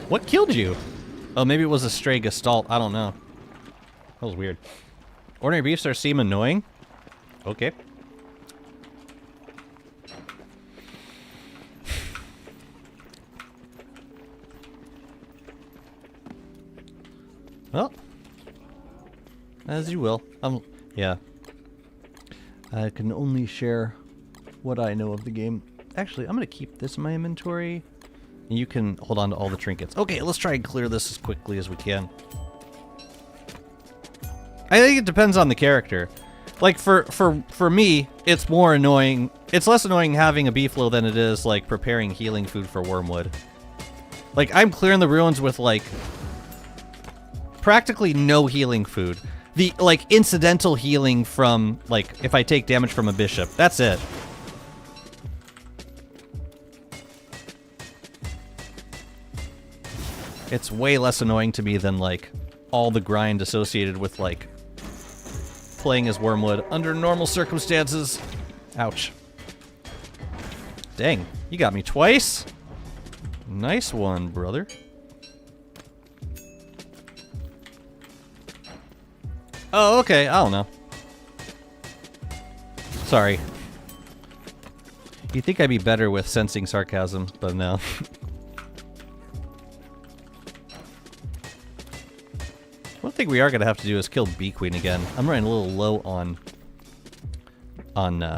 What killed you? Oh, maybe it was a stray gestalt. I don't know. That was weird. Ordinary beefs seem annoying. Okay. Well, as you will. Yeah. I can only share what I know of the game. Actually, I'm gonna keep this in my inventory. And you can hold on to all the trinkets. Okay, let's try and clear this as quickly as we can. I think it depends on the character. Like, for me, it's more annoying. It's less annoying having a beefalo than it is, like, preparing healing food for Wormwood. Like, I'm clearing the ruins with, like, practically no healing food. The, like, incidental healing from, like, if I take damage from a bishop. That's it. It's way less annoying to me than, like, all the grind associated with, like, playing as Wormwood under normal circumstances. Ouch. Dang, you got me twice. Nice one, brother. Oh, okay, I don't know. Sorry. You'd think I'd be better with sensing sarcasm, but no. One thing we are going to have to do is kill Bee Queen again. I'm running a little low on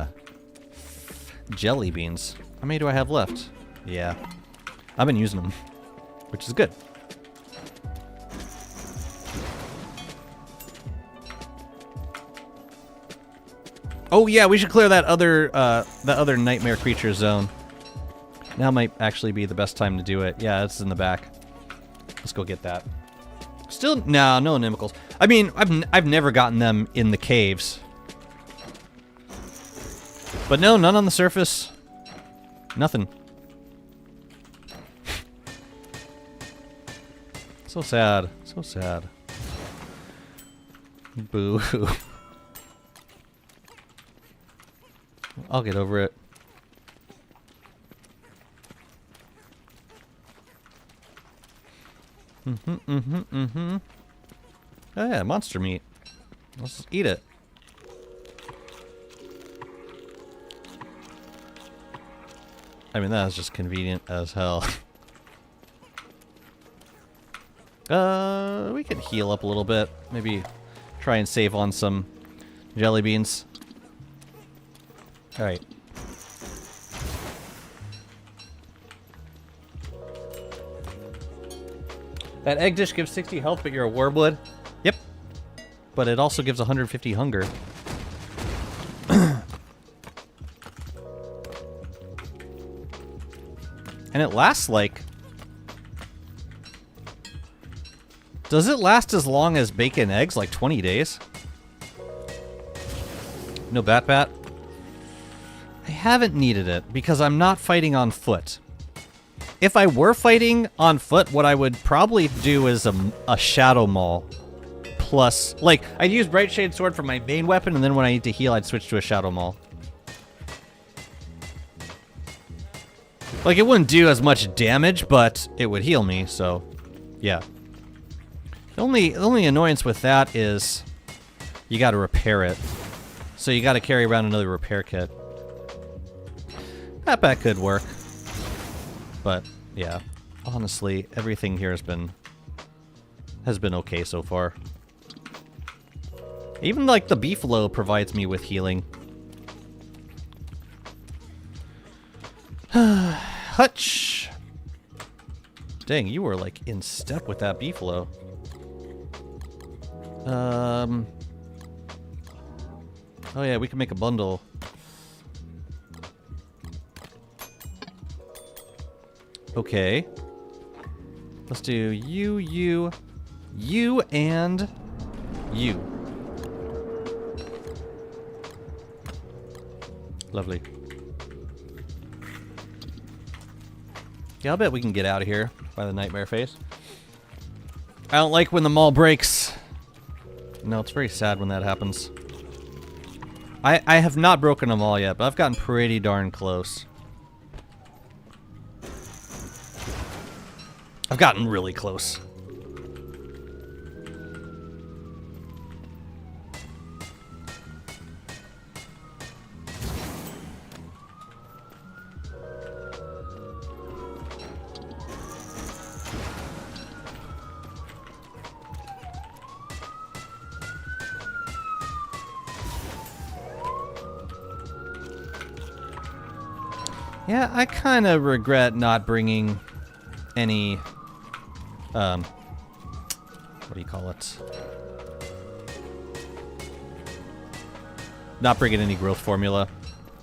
jelly beans. How many do I have left? Yeah. I've been using them, which is good. Oh yeah, we should clear that other nightmare creature zone. Now might actually be the best time to do it. Yeah, it's in the back. Let's go get that. Still, no Nimicles. I mean, I've never gotten them in the caves. But no, none on the surface. Nothing. So sad. So sad. Boo. I'll get over it. Oh yeah, monster meat. Let's just eat it. I mean, that was just convenient as hell. We could heal up a little bit. Maybe try and save on some jelly beans. Alright. That egg dish gives 60 health, but you're a Wormwood? Yep. But it also gives 150 hunger. And it lasts like... Does it last as long as bacon eggs? Like 20 days? No bat? I haven't needed it because I'm not fighting on foot. If I were fighting on foot, what I would probably do is a Shadow Maul. Plus, like, I'd use Bright Shade Sword for my main weapon, and then when I need to heal, I'd switch to a Shadow Maul. Like, it wouldn't do as much damage, but it would heal me, so, yeah. The only annoyance with that is you gotta repair it. So you gotta carry around another repair kit. That bet could work. But, yeah. Honestly, everything here has been okay so far. Even, like, the beefalo provides me with healing. Hutch! Dang, you were, like, in step with that beefalo. Oh yeah, we can make a bundle. Okay. Let's do you, and you. Lovely. Yeah, I'll bet we can get out of here by the nightmare face. I don't like when the mall breaks. No, it's very sad when that happens. I have not broken them all yet, but I've gotten pretty darn close. I've gotten really close. Yeah, I kind of regret not bringing any, what do you call it? Not bringing any growth formula.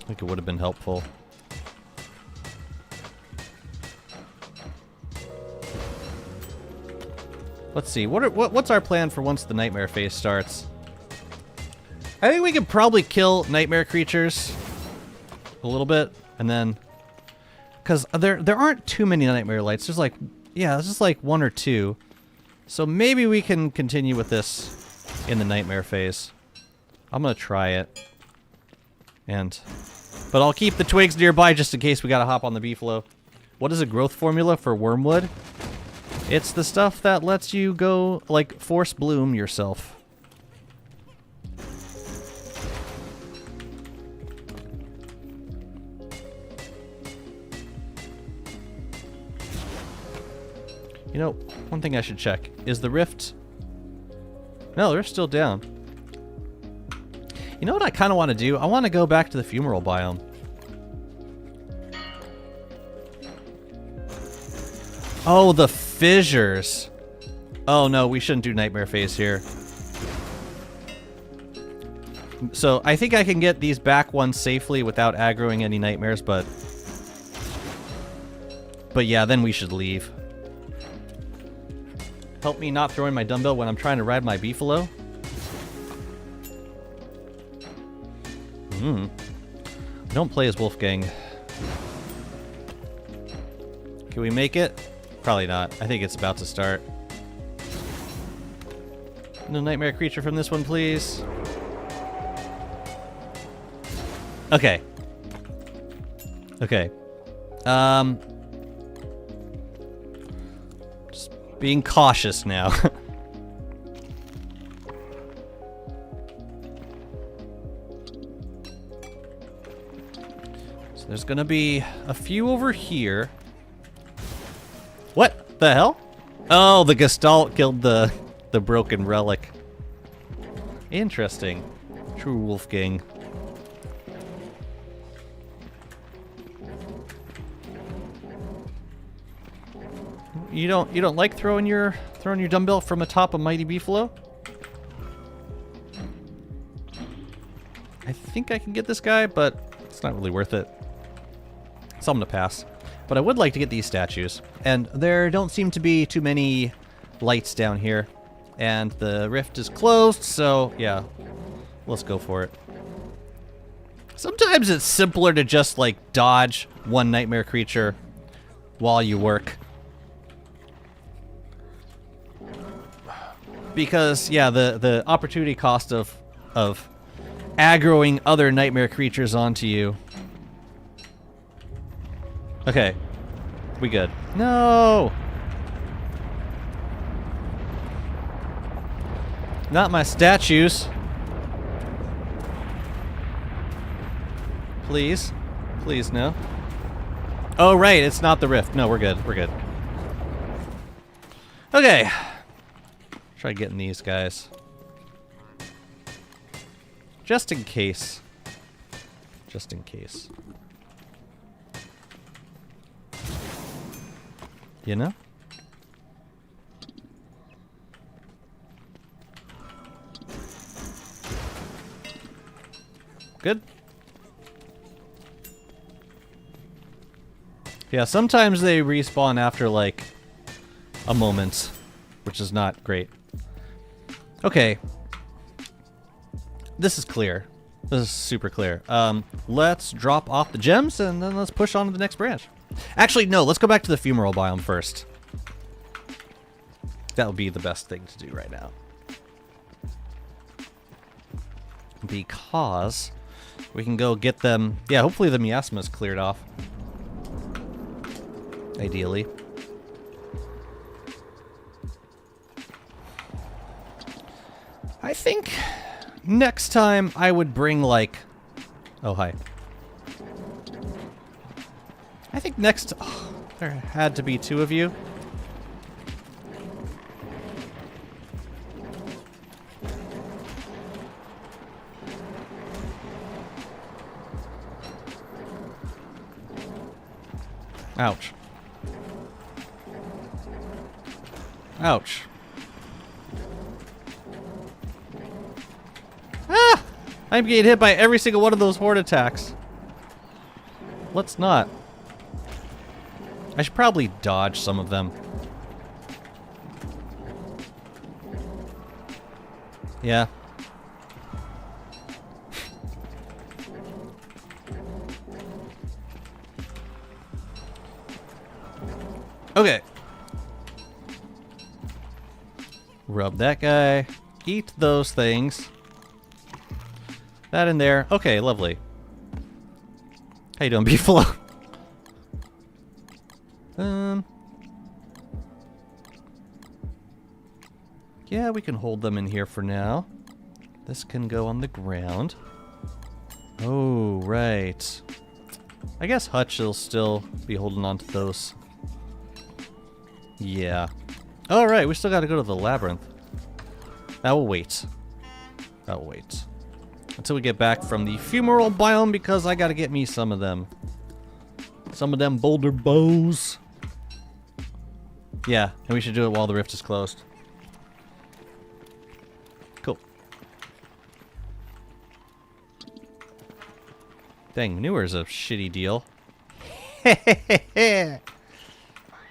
I think it would have been helpful. Let's see, what's our plan for once the nightmare phase starts? I think we could probably kill nightmare creatures a little bit, and then... Because there aren't too many nightmare lights. There's like, yeah, there's just like one or two. So maybe we can continue with this in the nightmare phase. I'm gonna try it. But I'll keep the twigs nearby just in case we gotta hop on the beefalo. What is a growth formula for Wormwood? It's the stuff that lets you go, like, force bloom yourself. You know, one thing I should check. Is the rift... No, the rift's still down. You know what I kind of want to do? I want to go back to the fumarole biome. Oh, the fissures. Oh no, we shouldn't do nightmare phase here. So, I think I can get these back ones safely without aggroing any nightmares, but yeah, then we should leave. Help me not throwing my dumbbell when I'm trying to ride my beefalo. I don't play as Wolfgang. Can we make it? Probably not. I think it's about to start. No nightmare creature from this one, please. Okay. Okay. Just Being cautious now. So there's gonna be a few over here. What the hell? Oh, the Gestalt killed the broken relic. Interesting. True Wolfgang. You don't like throwing your dumbbell from atop a mighty beefalo? I think I can get this guy, but it's not really worth it. So I'm gonna pass. But I would like to get these statues. And there don't seem to be too many lights down here. And the rift is closed, so yeah. Let's go for it. Sometimes it's simpler to just like dodge one nightmare creature while you work. Because yeah, the opportunity cost of aggroing other nightmare creatures onto you. Okay. We good. No! Not my statues. Please. Please, no. Oh, right, it's not the rift. No, we're good. We're good. Okay. Try getting these guys. Just in case. Just in case. You know? Good. Yeah, sometimes they respawn after like a moment, which is not great. Okay. This is clear. This is super clear. Let's drop off the gems and then let's push on to the next branch. Actually, no, let's go back to the fumarole biome first. That would be the best thing to do right now. Because we can go get them. Yeah, hopefully the miasma is cleared off. Ideally. I think next time I would bring like... Oh, hi. I think next... Oh, there had to be two of you. Ouch. Ouch. Ah! I'm getting hit by every single one of those horde attacks. Let's not. I should probably dodge some of them. Yeah. Okay. Rub that guy. Eat those things. That in there. Okay, lovely. How you doing, Beefalo? Yeah, we can hold them in here for now. This can go on the ground. Oh, right. I guess Hutch will still be holding on to those. Yeah. All right, we still got to go to the labyrinth. That will wait. That will wait. Until we get back from the fumarole biome, because I got to get me some of them. Some of them boulder bows. Yeah, and we should do it while the rift is closed. Cool. Dang, manure's a shitty deal.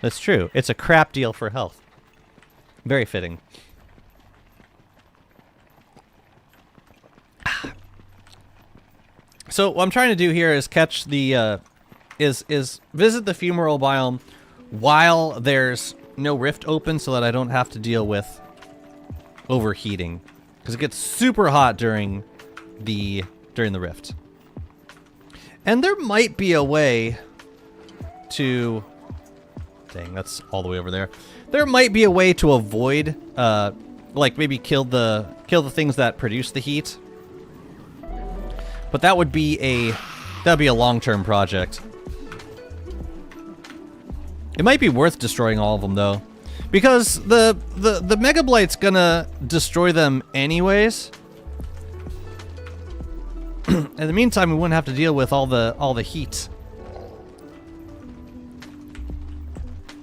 That's true. It's a crap deal for health. Very fitting. So what I'm trying to do here is catch the is visit the fumarole biome while there's no rift open, so that I don't have to deal with overheating, because it gets super hot during the rift. And there might be a way to Dang, that's all the way over there. There might be a way to avoid, like maybe kill the things that produce the heat. But that would be a long-term project. It might be worth destroying all of them though, because the Mega Blight's gonna destroy them anyways. In the meantime, we wouldn't have to deal with all the heat.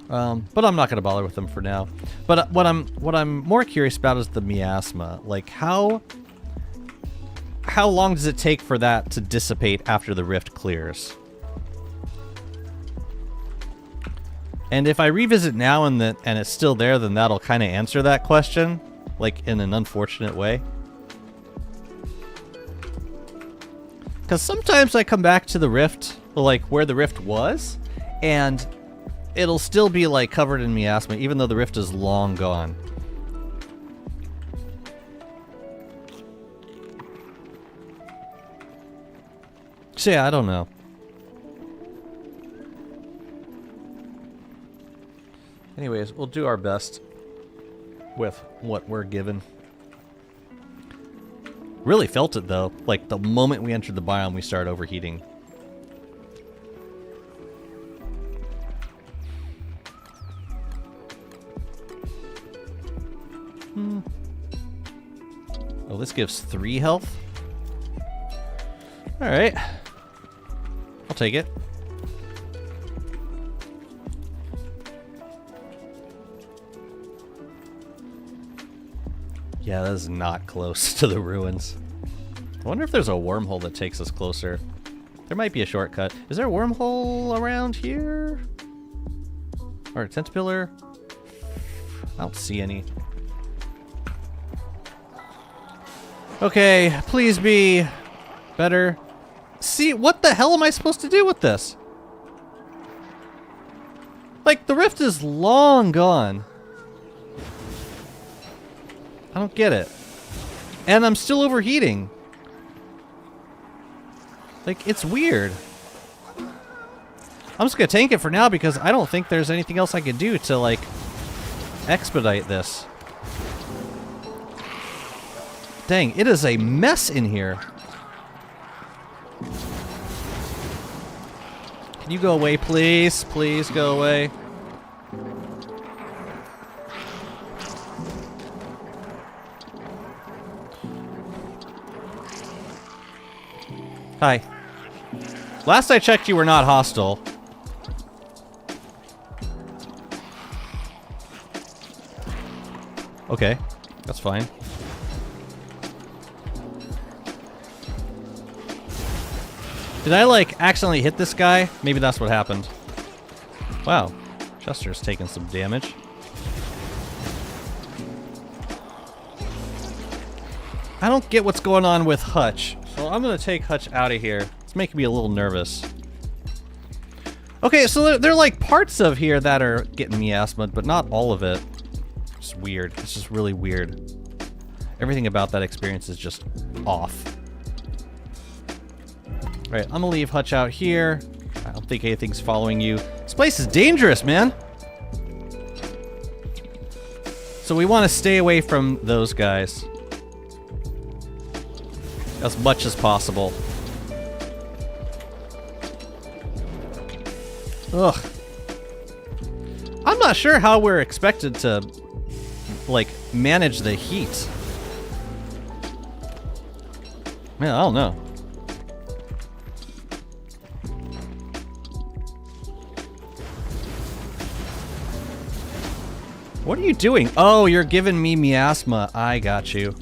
But I'm not gonna bother with them for now. But what I'm more curious about is the miasma. Like how long does it take for that to dissipate after the rift clears? And if I revisit now and it's still there, then that'll kind of answer that question, like in an unfortunate way. Because sometimes I come back to the rift, like where the rift was, and it'll still be like covered in miasma, even though the rift is long gone. So yeah, I don't know. Anyways, we'll do our best with what we're given. Really felt it though. Like the moment we entered the biome, we started overheating. Oh, this gives 3 health. All right, I'll take it. Yeah, that is not close to the ruins. I wonder if there's a wormhole that takes us closer. There might be a shortcut. Is there a wormhole around here? Or a tent pillar? I don't see any. Okay, please be better. See, what the hell am I supposed to do with this? Like, the rift is long gone. I don't get it. And I'm still overheating. Like, it's weird. I'm just gonna tank it for now because I don't think there's anything else I can do to, like, expedite this. Dang, it is a mess in here. Can you go away, please? Please go away. Hi. Last I checked, you were not hostile. Okay, that's fine. Did I, like, accidentally hit this guy? Maybe that's what happened. Wow. Chester's taking some damage. I don't get what's going on with Hutch. So I'm going to take Hutch out of here. It's making me a little nervous. Okay, so there are, like, parts of here that are getting miasma, but not all of it. It's weird. It's just really weird. Everything about that experience is just off. Alright, I'm gonna leave Hutch out here. I don't think anything's following you. This place is dangerous, man! So we want to stay away from those guys. As much as possible. Ugh. I'm not sure how we're expected to, like, manage the heat. Man, I don't know. What are you doing? Oh, you're giving me miasma. I got you.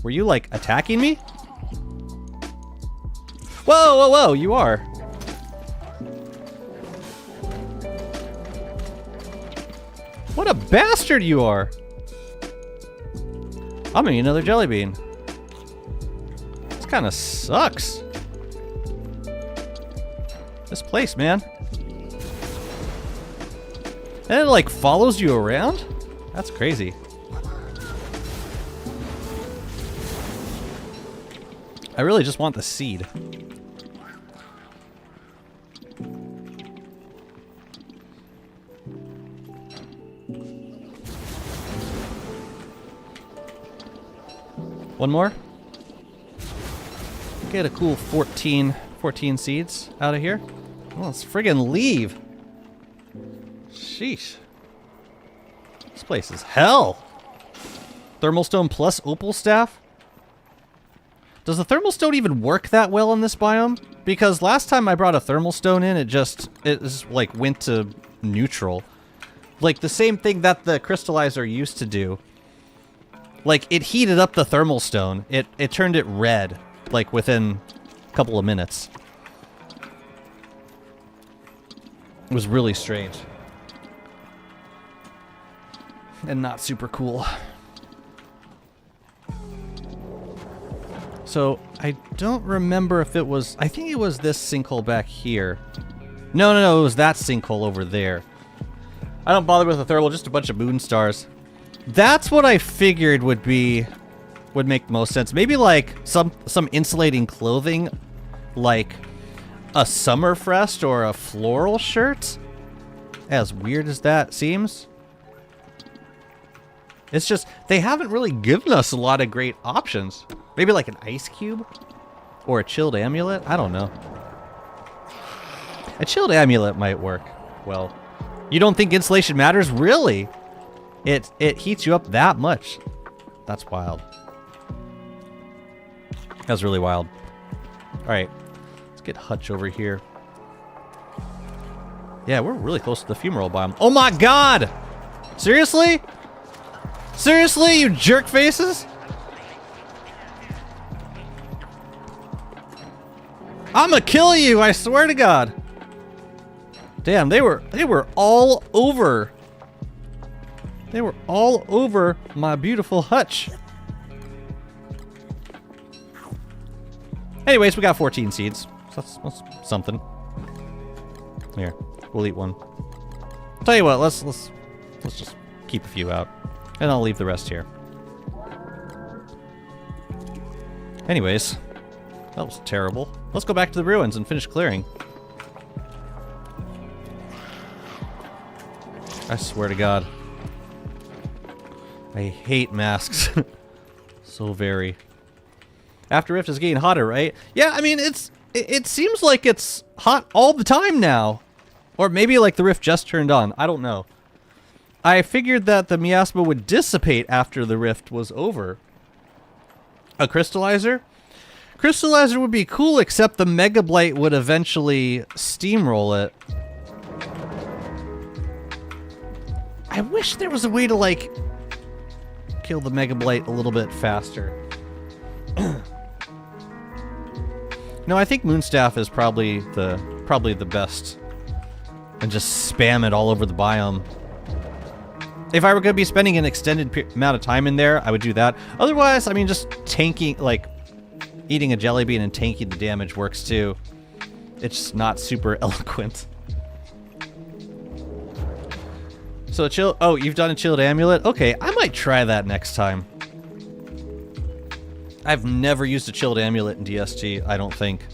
Were you, like, attacking me? Whoa, whoa, whoa, you are. What a bastard you are. I'm gonna eat another jelly bean. This kind of sucks. This place, man. And it, like, follows you around? That's crazy. I really just want the seed. One more. Get a cool 14 seeds out of here. Well, let's friggin' leave. Sheesh. This place is hell. Thermal stone plus opal staff? Does the thermal stone even work that well in this biome? Because last time I brought a thermal stone in, it just like went to neutral. Like the same thing that the crystallizer used to do. Like it heated up the thermal stone. It turned it red, like within a couple of minutes. It was really strange. And not super cool. So, I don't remember if it was... I think it was this sinkhole back here. No, it was that sinkhole over there. I don't bother with the thermal, just a bunch of moon stars. That's what I figured would make most sense. Maybe like some insulating clothing, like a Summerfest or a floral shirt. As weird as that seems. It's just, they haven't really given us a lot of great options. Maybe like an ice cube? Or a chilled amulet? I don't know. A chilled amulet might work well. You don't think insulation matters? Really? It heats you up that much. That's wild. That's really wild. Alright. Let's get Hutch over here. Yeah, we're really close to the fumarole biome. Oh my god! Seriously? Seriously, you jerk faces? I'ma kill you, I swear to God. Damn, they were all over. They were all over my beautiful hutch. Anyways, we got 14 seeds. So that's something. Here, we'll eat one. Tell you what, let's just keep a few out. And I'll leave the rest here. Anyways, that was terrible. Let's go back to the ruins and finish clearing. I swear to God. I hate masks. So very. After Rift is getting hotter, right? Yeah, I mean, it seems like it's hot all the time now. Or maybe like the Rift just turned on. I don't know. I figured that the miasma would dissipate after the Rift was over. A crystallizer? Crystallizer would be cool, except the Mega Blight would eventually steamroll it. I wish there was a way to, like, kill the Mega Blight a little bit faster. No, I think Moonstaff is probably the best. And just spam it all over the biome. If I were going to be spending an extended amount of time in there, I would do that. Otherwise, I mean, just tanking, like, eating a jelly bean and tanking the damage works too. It's just not super eloquent. So oh, you've done a chilled amulet? Okay, I might try that next time. I've never used a chilled amulet in DSG, I don't think.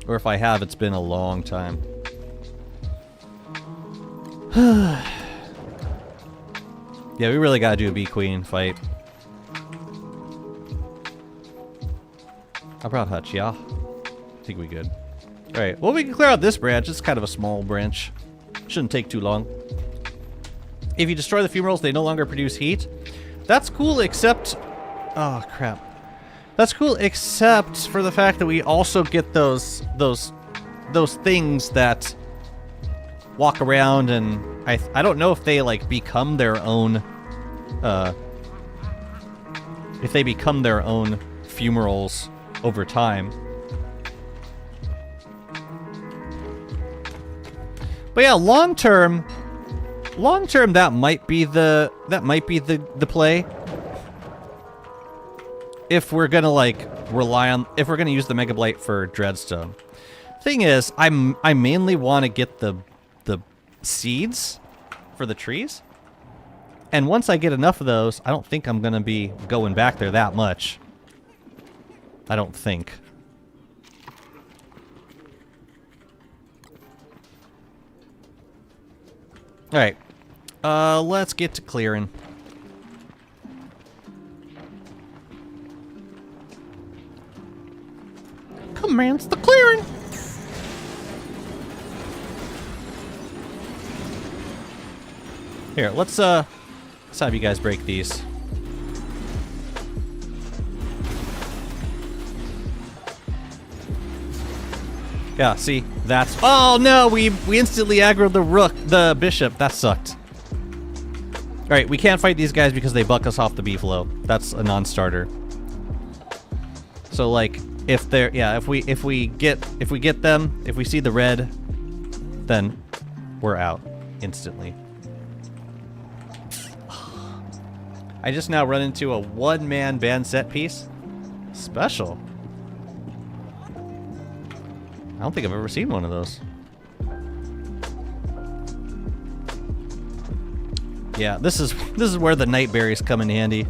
Or if I have, it's been a long time. Yeah, we really gotta do a Bee Queen fight. I brought Hutch, yeah. I think we good. Alright, well, we can clear out this branch. It's kind of a small branch. Shouldn't take too long. If you destroy the fumaroles, they no longer produce heat. That's cool, except... Oh, crap. That's cool, except for the fact that we also get those things that walk around, and I don't know if they, like, become their own... if they become their own fumaroles over time. But yeah, long term that might be the play. If we're gonna like if we're gonna use the Mega Blight for Dreadstone. Thing is, I mainly want to get the seeds for the trees. And once I get enough of those, I don't think I'm gonna be going back there that much. I don't think. Alright. Let's get to clearing. Commands the clearing. Here, let's have you guys break these. Yeah, see, that's. Oh no, we instantly aggroed the bishop. That sucked. All right, we can't fight these guys because they buck us off the beefalo. That's a non-starter. So like, if they're if we get them, if we see the red, then we're out instantly. I just now run into a one-man band set piece. Special. I don't think I've ever seen one of those. Yeah, this is where the night berries come in handy.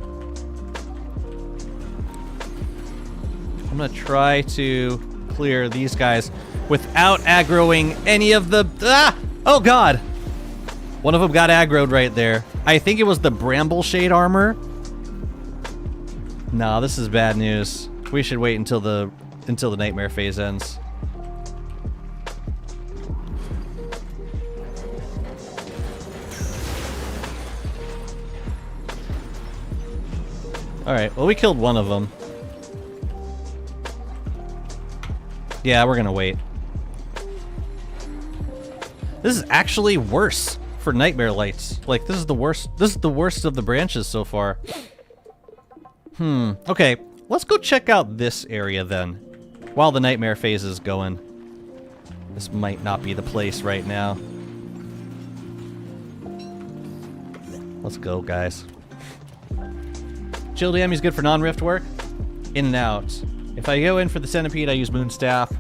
I'm gonna try to clear these guys without aggroing any of the. Ah! Oh god! One of them got aggroed right there. I think it was the bramble shade armor. Nah, this is bad news. We should wait until the nightmare phase ends. Alright, well we killed one of them. Yeah, we're gonna wait. This is actually worse for nightmare lights. Like, this is the worst of the branches so far. Okay, let's go check out this area then. While the nightmare phase is going. This might not be the place right now. Let's go, guys. Chill Dam is good for non-rift work. In and out. If I go in for the centipede, I use Moonstaff.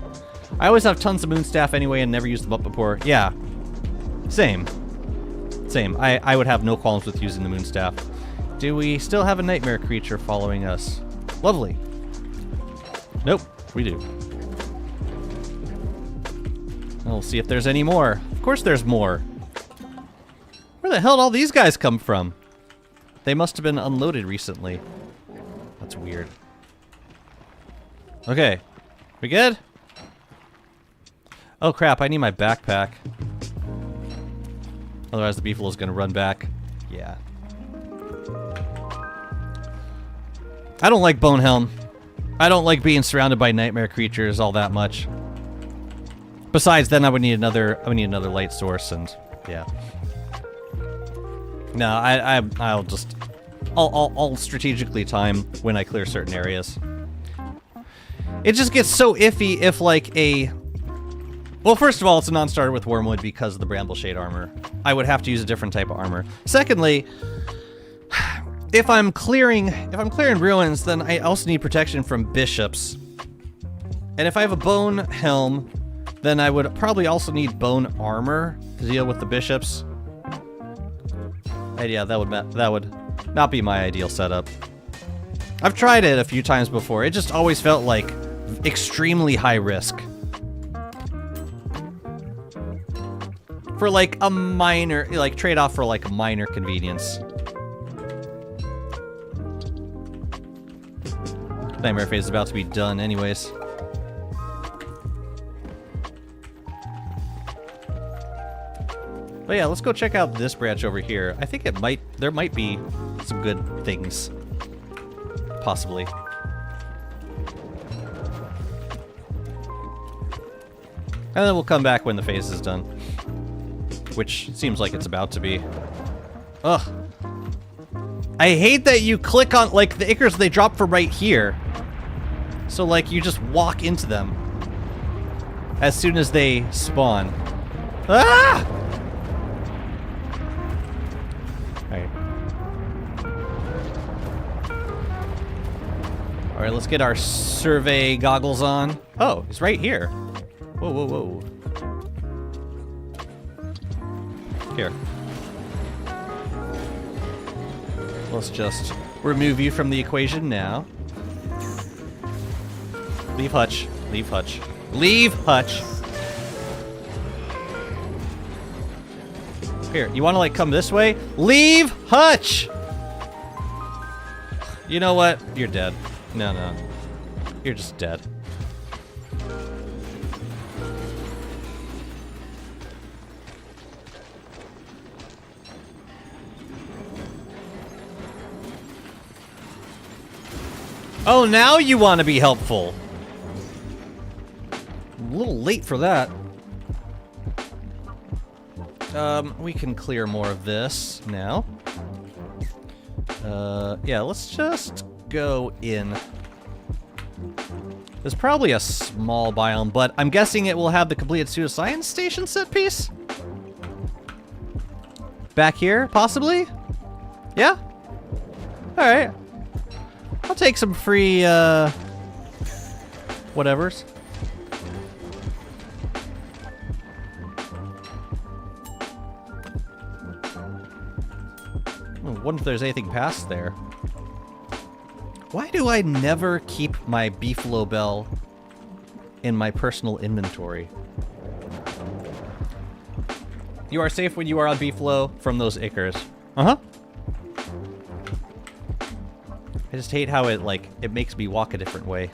I always have tons of Moonstaff anyway and never used them up before. Yeah. Same. Same. I would have no qualms with using the Moonstaff. Do we still have a nightmare creature following us? Lovely. Nope, we do. We'll see if there's any more. Of course there's more. Where the hell did all these guys come from? They must have been unloaded recently. That's weird. Okay. We good? Oh crap, I need my backpack. Otherwise the beefalo's gonna run back. Yeah. I don't like Bonehelm. I don't like being surrounded by nightmare creatures all that much. Besides, then I would need another light source, and yeah. No, I'll strategically time when I clear certain areas. It just gets so iffy if like a. Well, first of all, it's a non-starter with Wormwood because of the Bramble Shade armor. I would have to use a different type of armor. Secondly, if I'm clearing ruins, then I also need protection from bishops. And if I have a bone helm, then I would probably also need bone armor to deal with the bishops. And yeah, that would not be my ideal setup. I've tried it a few times before. It just always felt like extremely high risk. For like a minor, like trade-off for like a minor convenience. Nightmare phase is about to be done anyways. But yeah, let's go check out this branch over here. I think there might be some good things. Possibly. And then we'll come back when the phase is done. Which seems like it's about to be. Ugh. I hate that you click on, like, the Ichors, they drop from right here. So, like, you just walk into them as soon as they spawn. Ah! Alright. Alright, let's get our survey goggles on. Oh, he's right here. Whoa, whoa, whoa. Here. Let's just remove you from the equation now. Leave hutch. Leave hutch. Leave hutch! Here, you want to, like, come this way? Leave hutch! You know what? You're dead. No, no. You're just dead. Oh, now you want to be helpful. A little late for that. We can clear more of this now. Yeah, let's just go in. There's probably a small biome, but I'm guessing it will have the completed pseudoscience station set piece? Back here, possibly? Yeah? Alright. I'll take some free, whatevers. I wonder if there's anything past there. Why do I never keep my Beefalo Bell in my personal inventory? You are safe when you are on Beefalo from those Ickers. Uh-huh. I just hate how it makes me walk a different way.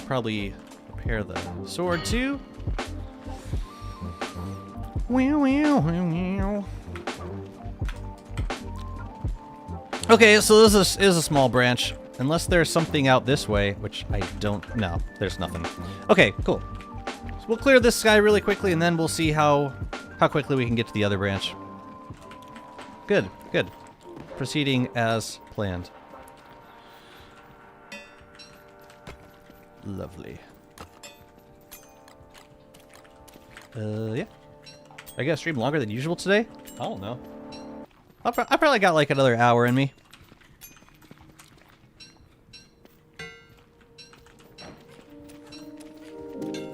Probably repair the sword too. Okay, so this is a small branch. Unless there's something out this way, which I don't... No, there's nothing. Okay, cool. So we'll clear this guy really quickly, and then we'll see how quickly we can get to the other branch. Good, good. Proceeding as planned. Lovely. Yeah. I gotta stream longer than usual today? I don't know. I probably got like another hour in me.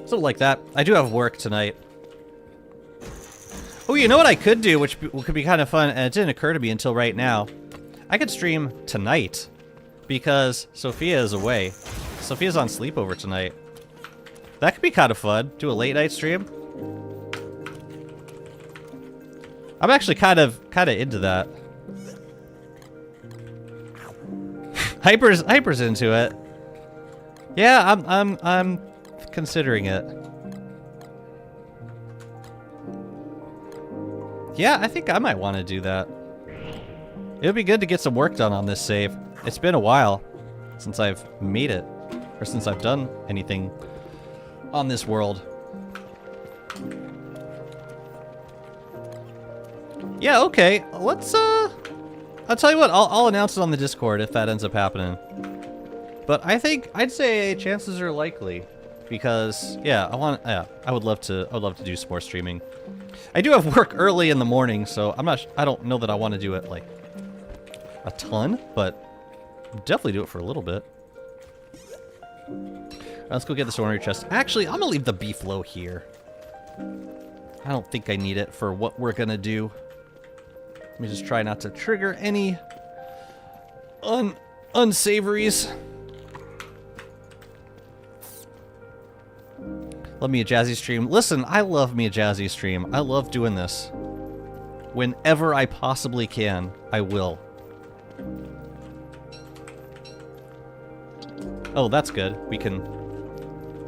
Something like that. I do have work tonight. Oh, you know what I could do, which could be kind of fun, and it didn't occur to me until right now. I could stream tonight, because Sophia is away. Sophia's on sleepover tonight. That could be kind of fun. Do a late night stream. I'm actually kind of into that. Hyper's into it. Yeah, I'm considering it. Yeah, I think I might want to do that. It would be good to get some work done on this save. It's been a while since I've made it, or since I've done anything on this world. Yeah, okay. Let's, I'll tell you what, I'll announce it on the Discord if that ends up happening. But I'd say chances are likely. Because, yeah, I would love to do some more streaming. I do have work early in the morning, so I don't know that I want to do it, like, a ton, but definitely do it for a little bit. Let's go get this ornery chest. Actually, I'm gonna leave the Beefalo here. I don't think I need it for what we're gonna do. Let me just try not to trigger any unsavories. Love me a Jazzy stream. Listen, I love me a Jazzy stream. I love doing this. Whenever I possibly can, I will. Oh, that's good.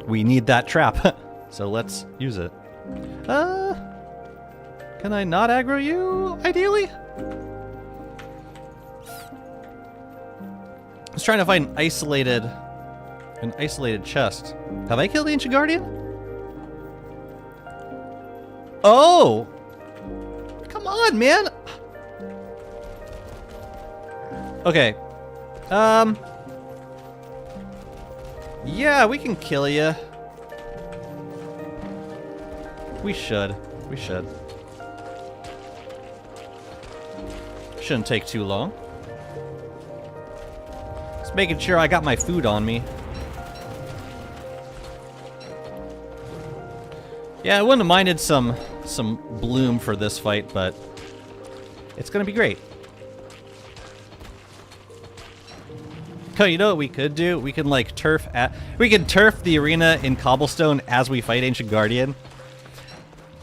We need that trap. So let's use it. Can I not aggro you, ideally? I was trying to find an isolated chest. Have I killed the Ancient Guardian? Oh! Come on, man! Okay. Yeah, we can kill you. We should. We should. Shouldn't take too long. Just making sure I got my food on me. Yeah, I wouldn't have minded some bloom for this fight, but it's gonna be great. Oh, you know what we could do? We can like turf the arena in cobblestone as we fight Ancient Guardian.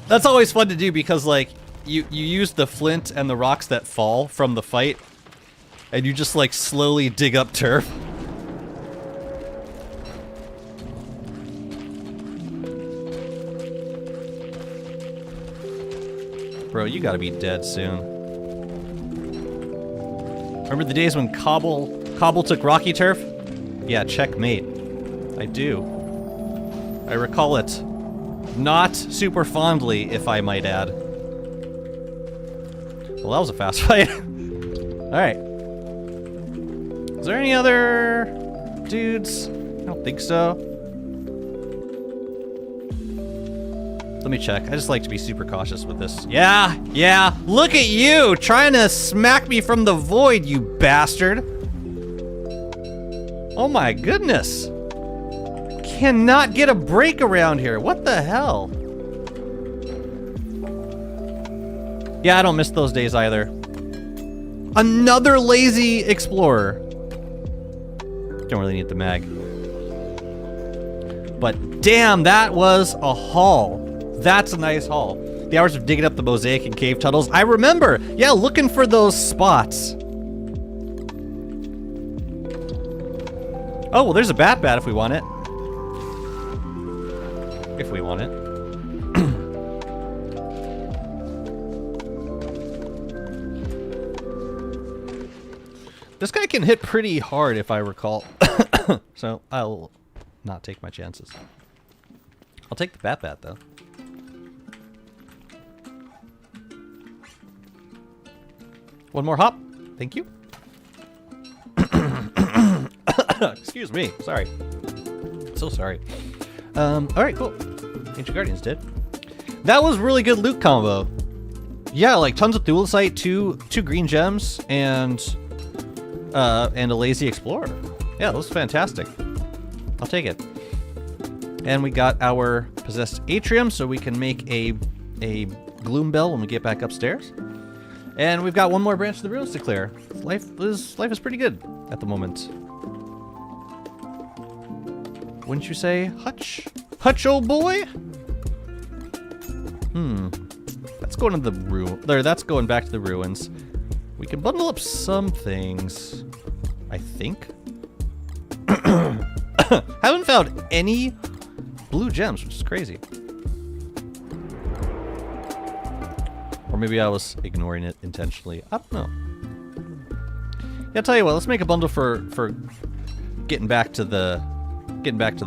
That's always fun to do because like you use the flint and the rocks that fall from the fight, and you just like slowly dig up turf. Bro, you gotta be dead soon. Remember the days when Cobble took Rocky Turf? Yeah, checkmate. I do. I recall it. Not super fondly, if I might add. Well, that was a fast fight. Alright. Is there any other dudes? I don't think so. Let me check. I just like to be super cautious with this. Yeah. Look at you trying to smack me from the void, you bastard. Oh my goodness. Cannot get a break around here. What the hell? Yeah, I don't miss those days either. Another lazy explorer. Don't really need the mag. But damn, that was a haul. That's a nice haul. The hours of digging up the mosaic and cave tunnels. I remember. Yeah, looking for those spots. Oh, well, there's a bat if we want it. If we want it. This guy can hit pretty hard, if I recall. So I'll not take my chances. I'll take the bat, though. One more hop. Thank you. Excuse me. Sorry. So sorry. Alright, cool. Ancient Guardians did. That was really good loot combo. Yeah, like tons of Thulecite, two green gems, and a lazy explorer. Yeah, that was fantastic. I'll take it. And we got our possessed atrium, so we can make a gloom bell when we get back upstairs. And we've got one more branch of the ruins to clear. Life is pretty good at the moment. Wouldn't you say, Hutch? Hutch, old boy? That's going to the that's going back to the ruins. We can bundle up some things, I think. Haven't found any blue gems, which is crazy. Or maybe I was ignoring it intentionally. I don't know. Yeah, I'll tell you what, let's make a bundle for getting back to the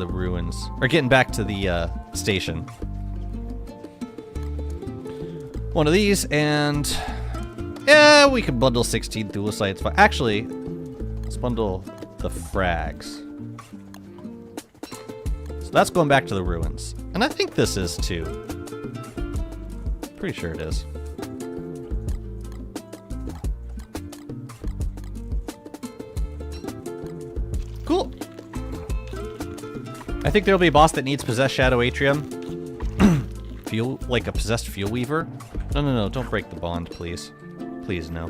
ruins, or getting back to the station. One of these, and yeah, we can bundle 16 Thulicites. Actually, let's bundle the frags. So that's going back to the ruins, and I think this is too. Pretty sure it is. Cool. I think there'll be a boss that needs possessed Shadow Atrium. Like a possessed Fuel Weaver. No, don't break the bond, please. Please, no.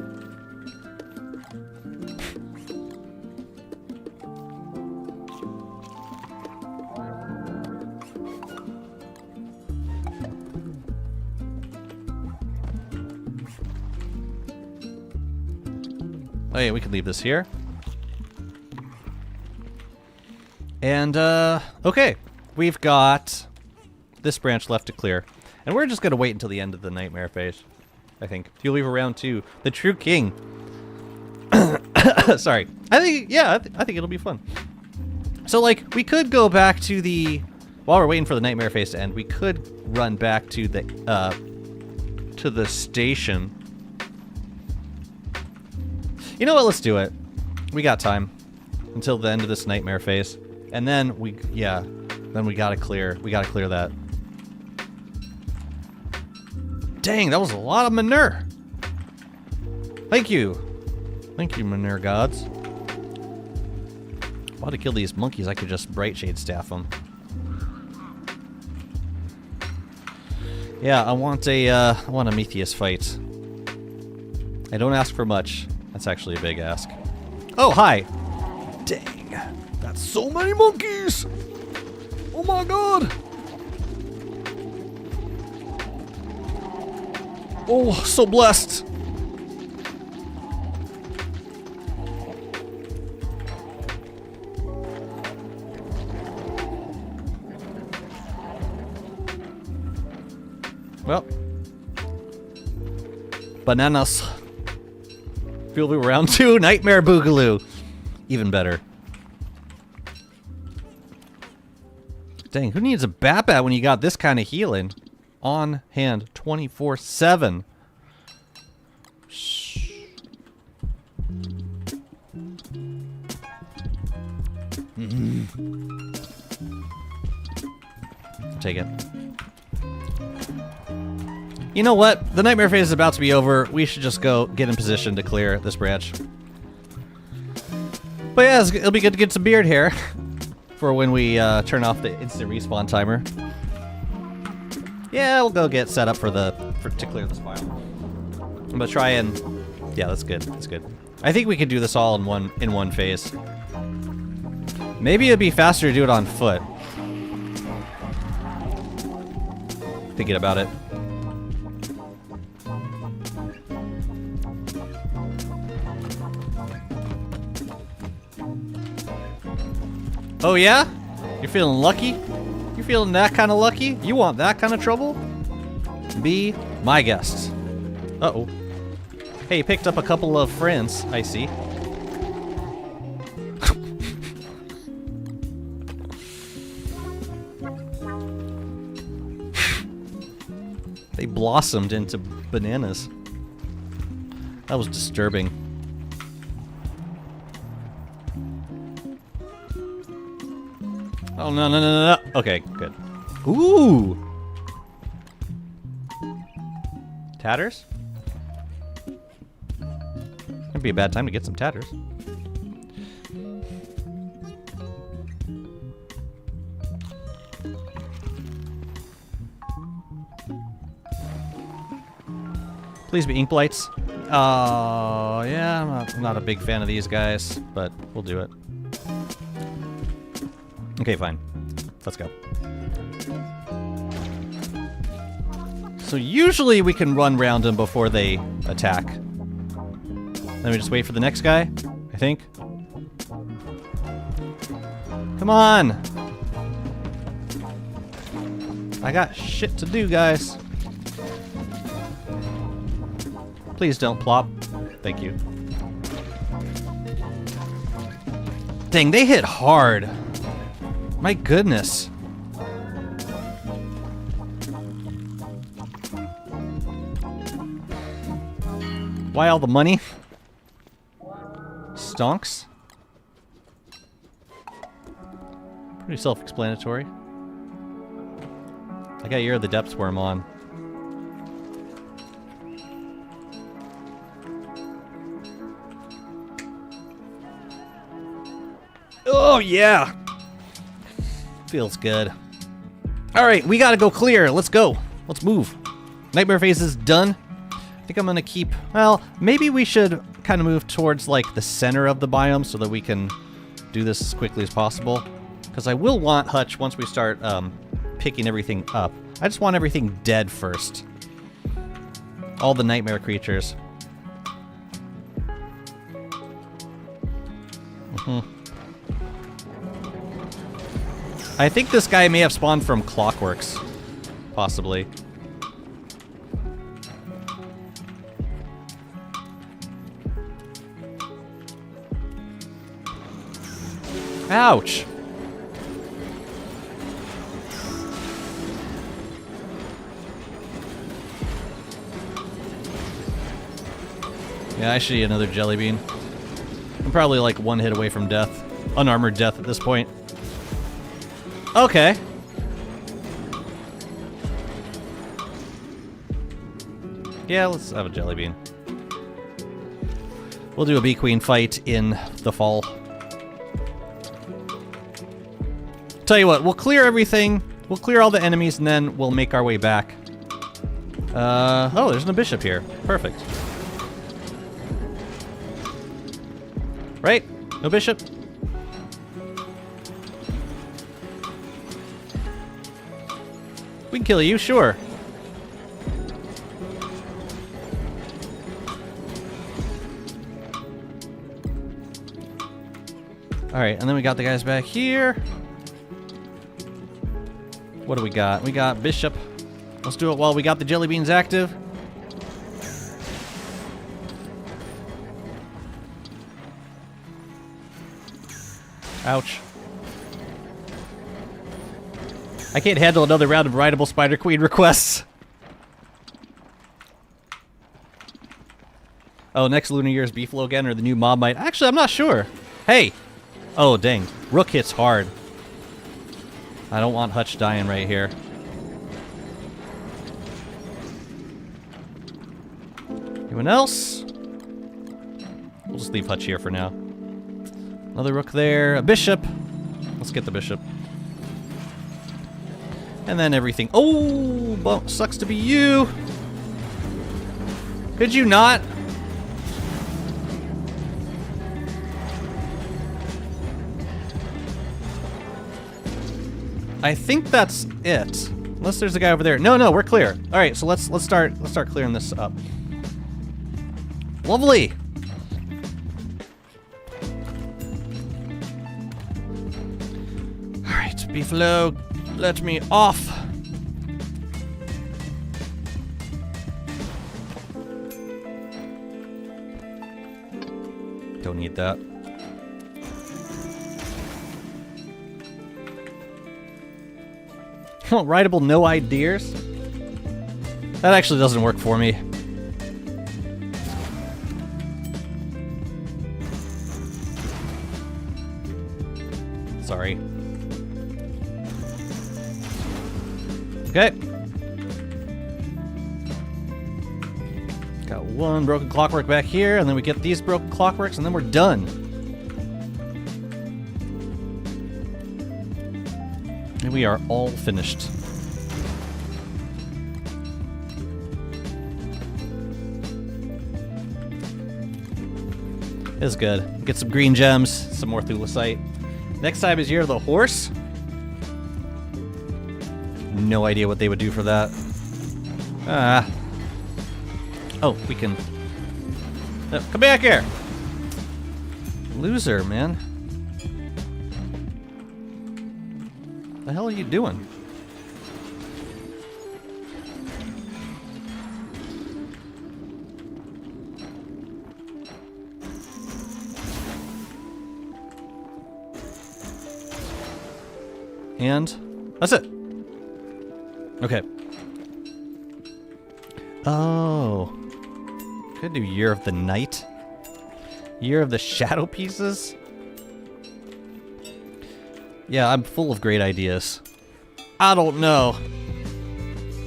Oh yeah, we can leave this here. And, okay. We've got this branch left to clear. And we're just gonna wait until the end of the nightmare phase, I think. Fuel Weaver round 2. The True King. Sorry. I think it'll be fun. So, like, we could go back to the... While we're waiting for the nightmare phase to end, we could run back to the station. You know what? Let's do it. We got time until the end of this nightmare phase. And then then we gotta clear that. Dang, that was a lot of manure. Thank you, manure gods. If I had to kill these monkeys, I could just bright shade staff them. Yeah, I want a Metheus fight. I don't ask for much. That's actually a big ask. Oh, hi. Dang, that's so many monkeys. Oh my god. Oh, so blessed. Well. Bananas. Boogaloo round 2. Nightmare Boogaloo. Even better. Dang, who needs a Bat when you got this kind of healing? On hand 24/7. Shh. Take it. You know what? The nightmare phase is about to be over. We should just go get in position to clear this branch. But yeah, it'll be good to get some beard hair for when we turn off the instant respawn timer. Yeah, we'll go get set up to clear this file. I'm gonna try and yeah, that's good. That's good. I think we could do this all in one phase. Maybe it'd be faster to do it on foot. Thinking about it. Oh yeah? You're feeling lucky? You're feeling that kind of lucky? You want that kind of trouble? Be my guest. Uh-oh. Hey, picked up a couple of friends, I see. They blossomed into bananas. That was disturbing. Oh, no, no, no, no, no. Okay, good. Ooh! Tatters? That'd be a bad time to get some tatters. Please be ink blights. Oh, yeah, I'm not a big fan of these guys, but we'll do it. Okay, fine. Let's go. So usually we can run around them before they attack. Then we just wait for the next guy, I think. Come on! I got shit to do, guys. Please don't plop. Thank you. Dang, they hit hard. My goodness. Why all the money? Stonks? Pretty self-explanatory. I got Ear of the Depths worm on. Oh yeah! Feels good. Alright, we gotta go clear. Let's go. Let's move. Nightmare phase is done. I think I'm gonna keep... Well, maybe we should kind of move towards, like, the center of the biome so that we can do this as quickly as possible. Because I will want Hutch once we start picking everything up. I just want everything dead first. All the nightmare creatures. I think this guy may have spawned from Clockworks. Possibly. Ouch! Yeah, I should eat another jelly bean. I'm probably like one hit away from death. Unarmored death at this point. Okay. Yeah, let's have a jelly bean. We'll do a Bee Queen fight in the fall. Tell you what, we'll clear everything. We'll clear all the enemies and then we'll make our way back. Oh, there's no bishop here. Perfect. Right? No bishop? We can kill you, sure. Alright, and then we got the guys back here. What do we got? We got bishop. Let's do it while we got the jelly beans active. Ouch. I can't handle another round of rideable Spider Queen requests. Oh, next Lunar Year's Beefalo again, or the new Mob Might. Actually, I'm not sure. Hey! Oh, dang. Rook hits hard. I don't want Hutch dying right here. Anyone else? We'll just leave Hutch here for now. Another rook there. A bishop. Let's get the bishop. And then everything. Oh, bump. Sucks to be you. Could you not? I think that's it. Unless there's a guy over there. No, we're clear. All right, so let's start clearing this up. Lovely. All right, Beefalo, let me off. Don't need that. Rideable, no ideas? That actually doesn't work for me. Sorry. Okay. Got one broken clockwork back here, and then we get these broken clockworks, and then we're done. And we are all finished. It's good. Get some green gems, some more thulecite. Next time is Year of the Horse. No idea what they would do for that. Oh, we can... No, come back here! Loser, man. The hell are you doing? And that's it. Okay. Oh. Could do Year of the Night. Year of the Shadow Pieces. Yeah, I'm full of great ideas. I don't know.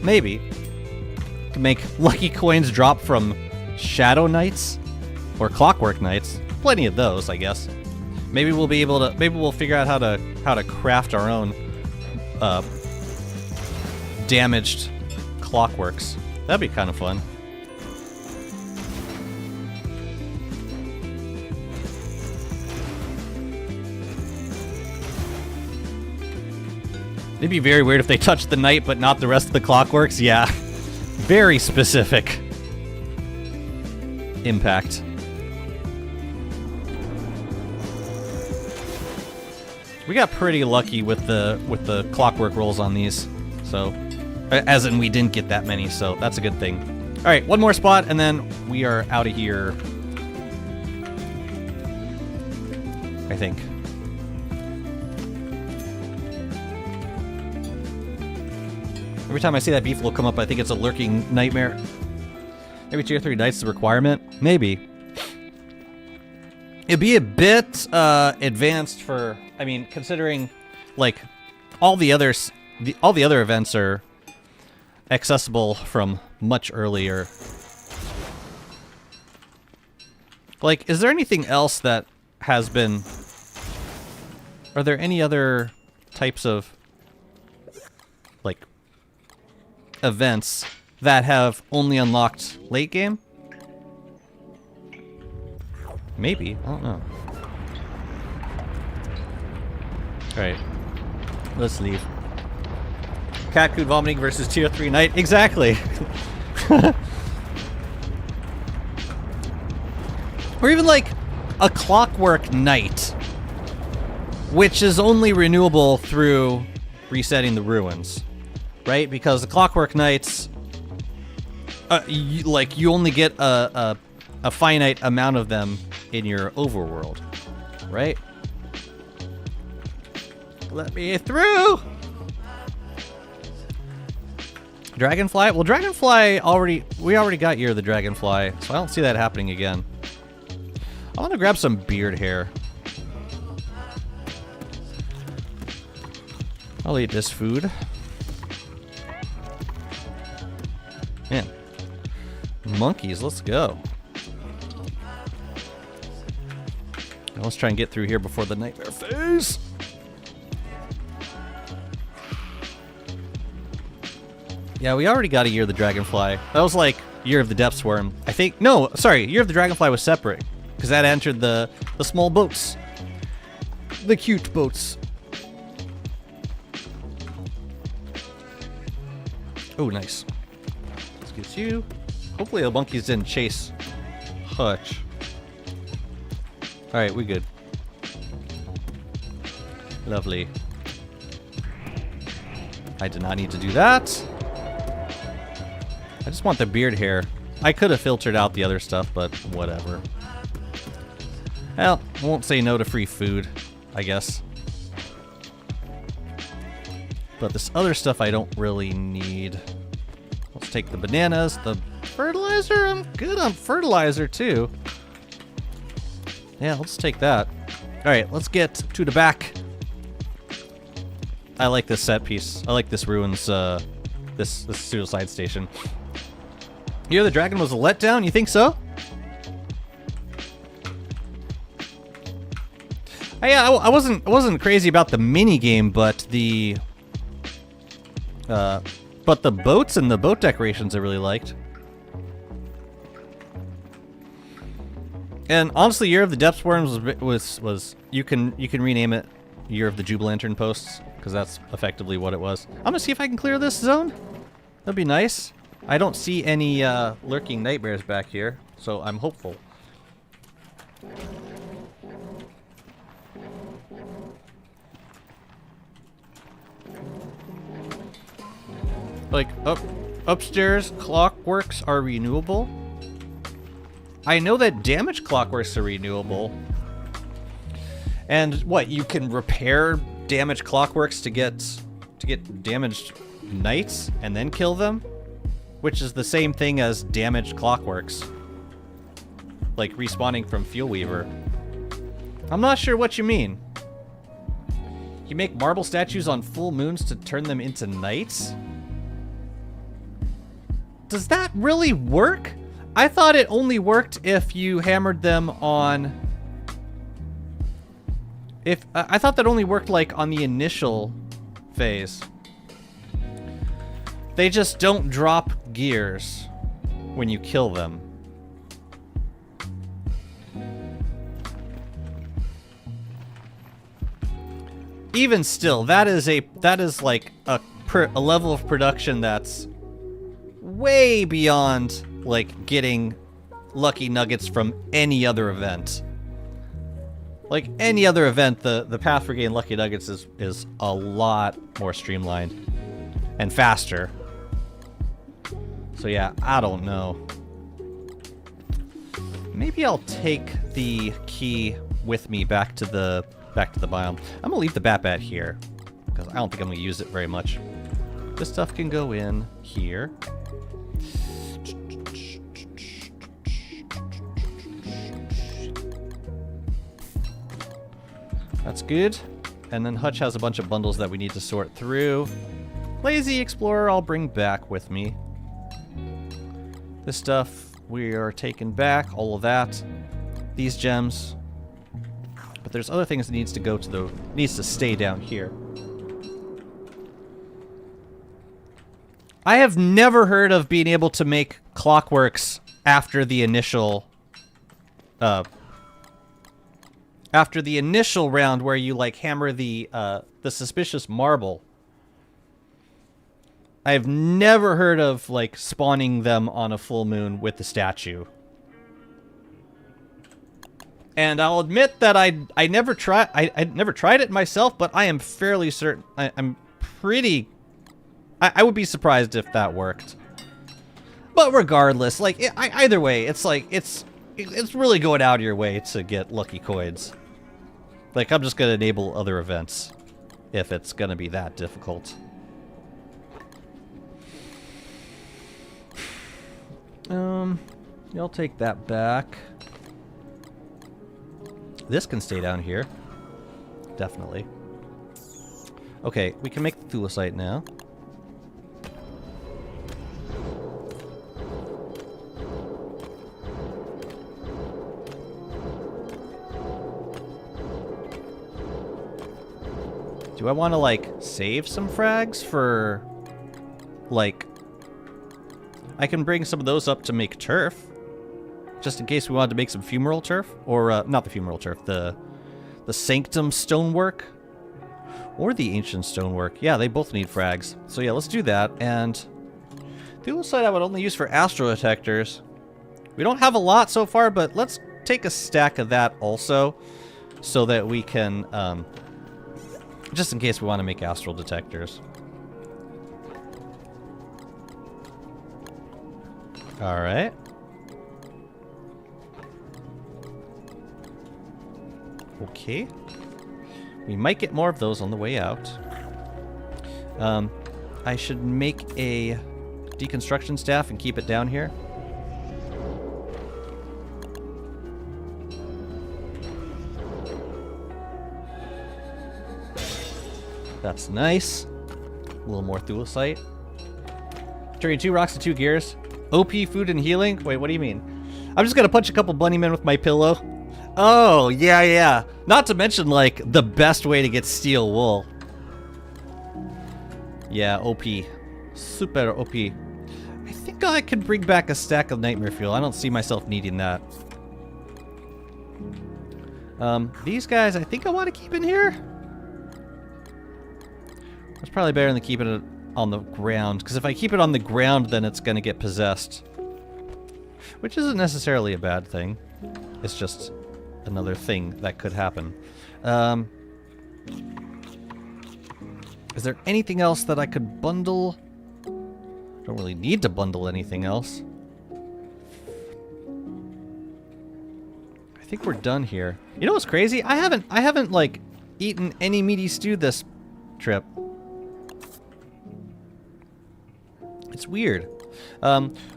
Maybe. To make lucky coins drop from Shadow Knights or Clockwork Knights. Plenty of those, I guess. Maybe we'll be able to. Maybe we'll figure out how to craft our own damaged clockworks. That'd be kind of fun. It'd be very weird if they touched the knight but not the rest of the clockworks. Yeah. Very specific impact. We got pretty lucky with the clockwork rolls on these. So, as in we didn't get that many, so that's a good thing. All right, one more spot and then we are out of here. I think. Every time I see that beef will come up, I think it's a lurking nightmare. Maybe tier 3 knights is a requirement? Maybe. It'd be a bit advanced for, I mean, considering like all the other events are accessible from much earlier. Like, is there anything else that has been? Are there any other types of like events that have only unlocked late game? Maybe. I don't know. Alright. Let's leave. Cat food vomiting versus tier 3 knight. Exactly. Or even like a clockwork knight, which is only renewable through resetting the ruins. Right? Because the clockwork knights, you only get a finite amount of them in your overworld, right? Let me through! Dragonfly? Well, Dragonfly we already got Year of the Dragonfly, so I don't see that happening again. I want to grab some beard hair. I'll eat this food. Man. Monkeys, let's go. Now let's try and get through here before the nightmare phase. Yeah, we already got a Year of the Dragonfly. That was like Year of the Depth Swarm. I think, no, sorry, Year of the Dragonfly was separate. Because that entered the small boats. The cute boats. Oh, nice. Let's get you. Hopefully the monkeys didn't chase Hutch. Alright, we good. Lovely. I did not need to do that. I just want the beard hair. I could have filtered out the other stuff, but whatever. Well, won't say no to free food, I guess. But this other stuff I don't really need. Let's take the bananas, the fertilizer. I'm good on fertilizer too. Yeah, let's take that. Alright, let's get to the back. I like this set piece. I like this ruins, this suicide station. Year of the Dragon was a letdown? You think so? Yeah, I wasn't crazy about the mini game, but the boats and the boat decorations I really liked. And honestly, Year of the Depth Worms was you can rename it Year of the Jubilantern Posts, because that's effectively what it was. I'm gonna see if I can clear this zone. That'd be nice. I don't see any lurking nightmares back here, so I'm hopeful. Like, upstairs clockworks are renewable. I know that damage clockworks are renewable. And what, you can repair damaged clockworks to get damaged knights and then kill them? Which is the same thing as damaged clockworks. Like respawning from Fuel Weaver. I'm not sure what you mean. You make marble statues on full moons to turn them into knights? Does that really work? I thought it only worked if you hammered them on... I thought that only worked like on the initial phase. They just don't drop gears when you kill them. Even still, that is like a level of production that's way beyond like getting lucky nuggets from any other event. Like any other event, the path for getting lucky nuggets is a lot more streamlined and faster. So yeah, I don't know. Maybe I'll take the key with me back to the biome. I'm gonna leave the Bat here because I don't think I'm gonna use it very much. This stuff can go in here. That's good. And then Hutch has a bunch of bundles that we need to sort through. Lazy Explorer I'll bring back with me. This stuff we are taking back, all of that. These gems. But there's other things that needs to stay down here. I have never heard of being able to make clockworks after the initial round where you like hammer the suspicious marble. I've never heard of like spawning them on a full moon with the statue. And I'll admit that I never tried it myself, but I am fairly certain I would be surprised if that worked. But regardless, like either way, it's like it's really going out of your way to get lucky coins. Like I'm just gonna enable other events. if it's gonna be that difficult. I'll take that back. This can stay down here. Definitely. Okay, we can make the thulecite now. Do I want to, like, save some frags for, like... I can bring some of those up to make turf. Just in case we wanted to make some fumarole turf. Or, not the fumarole turf, the sanctum stonework. Or the ancient stonework. Yeah, they both need frags. So yeah, let's do that. And thulecite I would only use for astro detectors. We don't have a lot so far, but let's take a stack of that also. So that we can, just in case we want to make astral detectors. Alright. Okay. We might get more of those on the way out. I should make a deconstruction staff and keep it down here. That's nice. A little more thulecite. Turning 2 rocks to 2 gears. OP food and healing? Wait, what do you mean? I'm just gonna punch a couple bunny men with my pillow. Oh, yeah, yeah. Not to mention, like, the best way to get steel wool. Yeah, OP. Super OP. I think I can bring back a stack of nightmare fuel. I don't see myself needing that. These guys, I think I want to keep in here. It's probably better than keeping it on the ground, because if I keep it on the ground, then it's going to get possessed. Which isn't necessarily a bad thing. It's just another thing that could happen. Is there anything else that I could bundle? Don't really need to bundle anything else. I think we're done here. You know what's crazy? I haven't like eaten any meaty stew this trip. It's weird.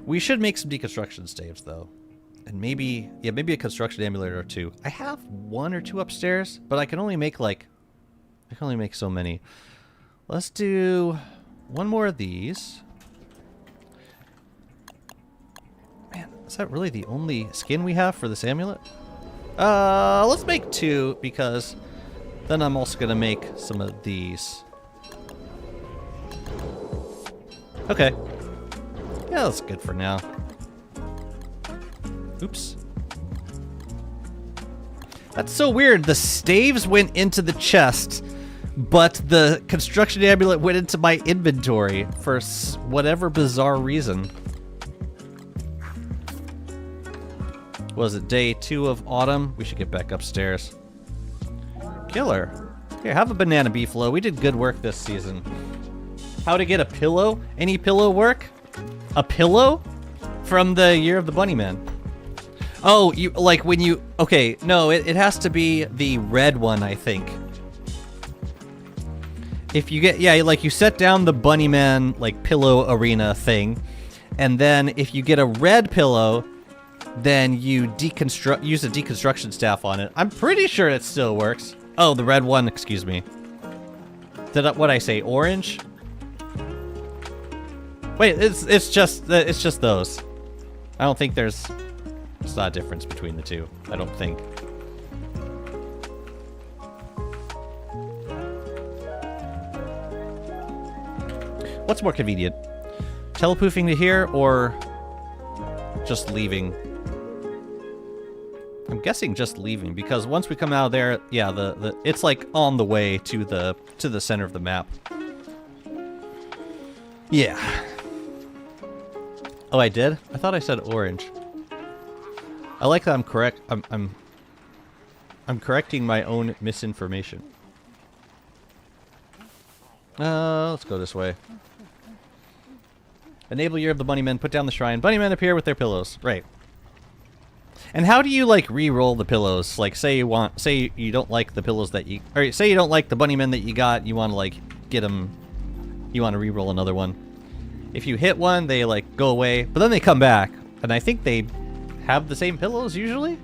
We should make some deconstruction staves though. And maybe a construction amulet or 2. I have 1 or 2 upstairs, but I can only make so many. Let's do 1 more of these. Man, is that really the only skin we have for this amulet? Let's make 2, because then I'm also gonna make some of these. Okay. Yeah, that's good for now. Oops. That's so weird. The staves went into the chest, but the construction amulet went into my inventory for whatever bizarre reason. Was it day 2 of autumn? We should get back upstairs. Killer. Here, have a banana beefalo. We did good work this season. How to get a pillow? Any pillow work? A pillow? From the Year of the Bunnyman. Oh, you like when you... Okay, no, it has to be the red one, I think. If you get... Yeah, like you set down the Bunnyman, like, pillow arena thing. And then if you get a red pillow, then you use a deconstruction staff on it. I'm pretty sure it still works. Oh, the red one, excuse me. What'd I say, orange? Wait, it's just those. I don't think there's not a difference between the two. I don't think. What's more convenient? Telepoofing to here or just leaving? I'm guessing just leaving, because once we come out of there, yeah, it's like on the way to the center of the map. Yeah. Oh, I did? I thought I said orange. I like that I'm correct. I'm correcting my own misinformation. Let's go this way. Enable Year of the Bunnymen. Put down the shrine. Bunnymen appear with their pillows. Right. And how do you like re-roll the pillows? Like, say you don't like the pillows that you, or say you don't like the bunny men that you got. You want to like get them. You want to re-roll another one. If you hit one, they like go away, but then they come back, and I think they have the same pillows usually.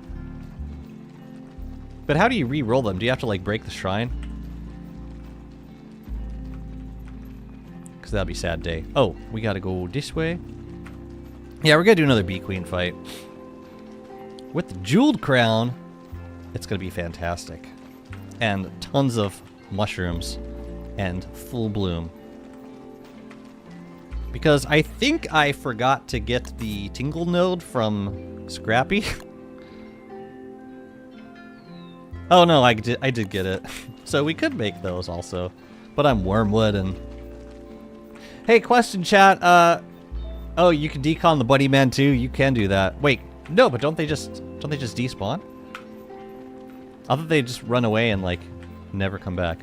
But how do you re-roll them? Do you have to like break the shrine? Because that'd be a sad day. Oh, we gotta go this way. Yeah, we're gonna do another Bee Queen fight. With the jeweled crown, it's gonna be fantastic. And tons of mushrooms and full bloom. Because I think I forgot to get the tingle node from Scrappy. Oh no, I did get it. So we could make those also. But I'm Wormwood and... Hey, question chat, oh, you can decon the bunny men too? You can do that. Wait, no, but don't they just despawn? I thought they just run away and like never come back.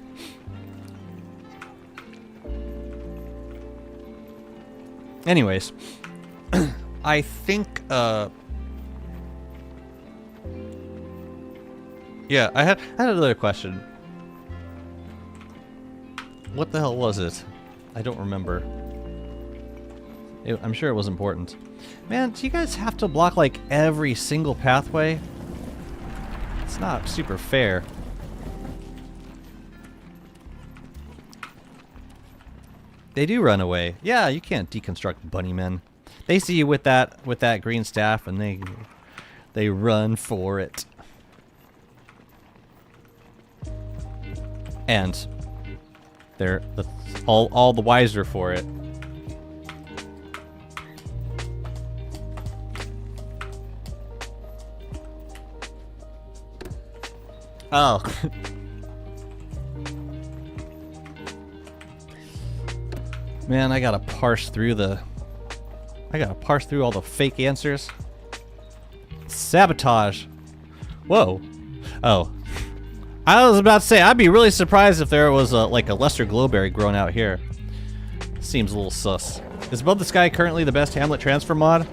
Anyways, I think yeah, I had another question. What the hell was it? I don't remember. I'm sure it was important. Man, do you guys have to block like every single pathway? It's not super fair. They do run away. Yeah, you can't deconstruct bunny men. They see you with that green staff and they run for it. And they're all the wiser for it. Oh. Man, I gotta parse through all the fake answers. Sabotage. Whoa. Oh. I was about to say, I'd be really surprised if there was like a lesser glowberry growing out here. Seems a little sus. Is Above the Sky currently the best Hamlet transfer mod?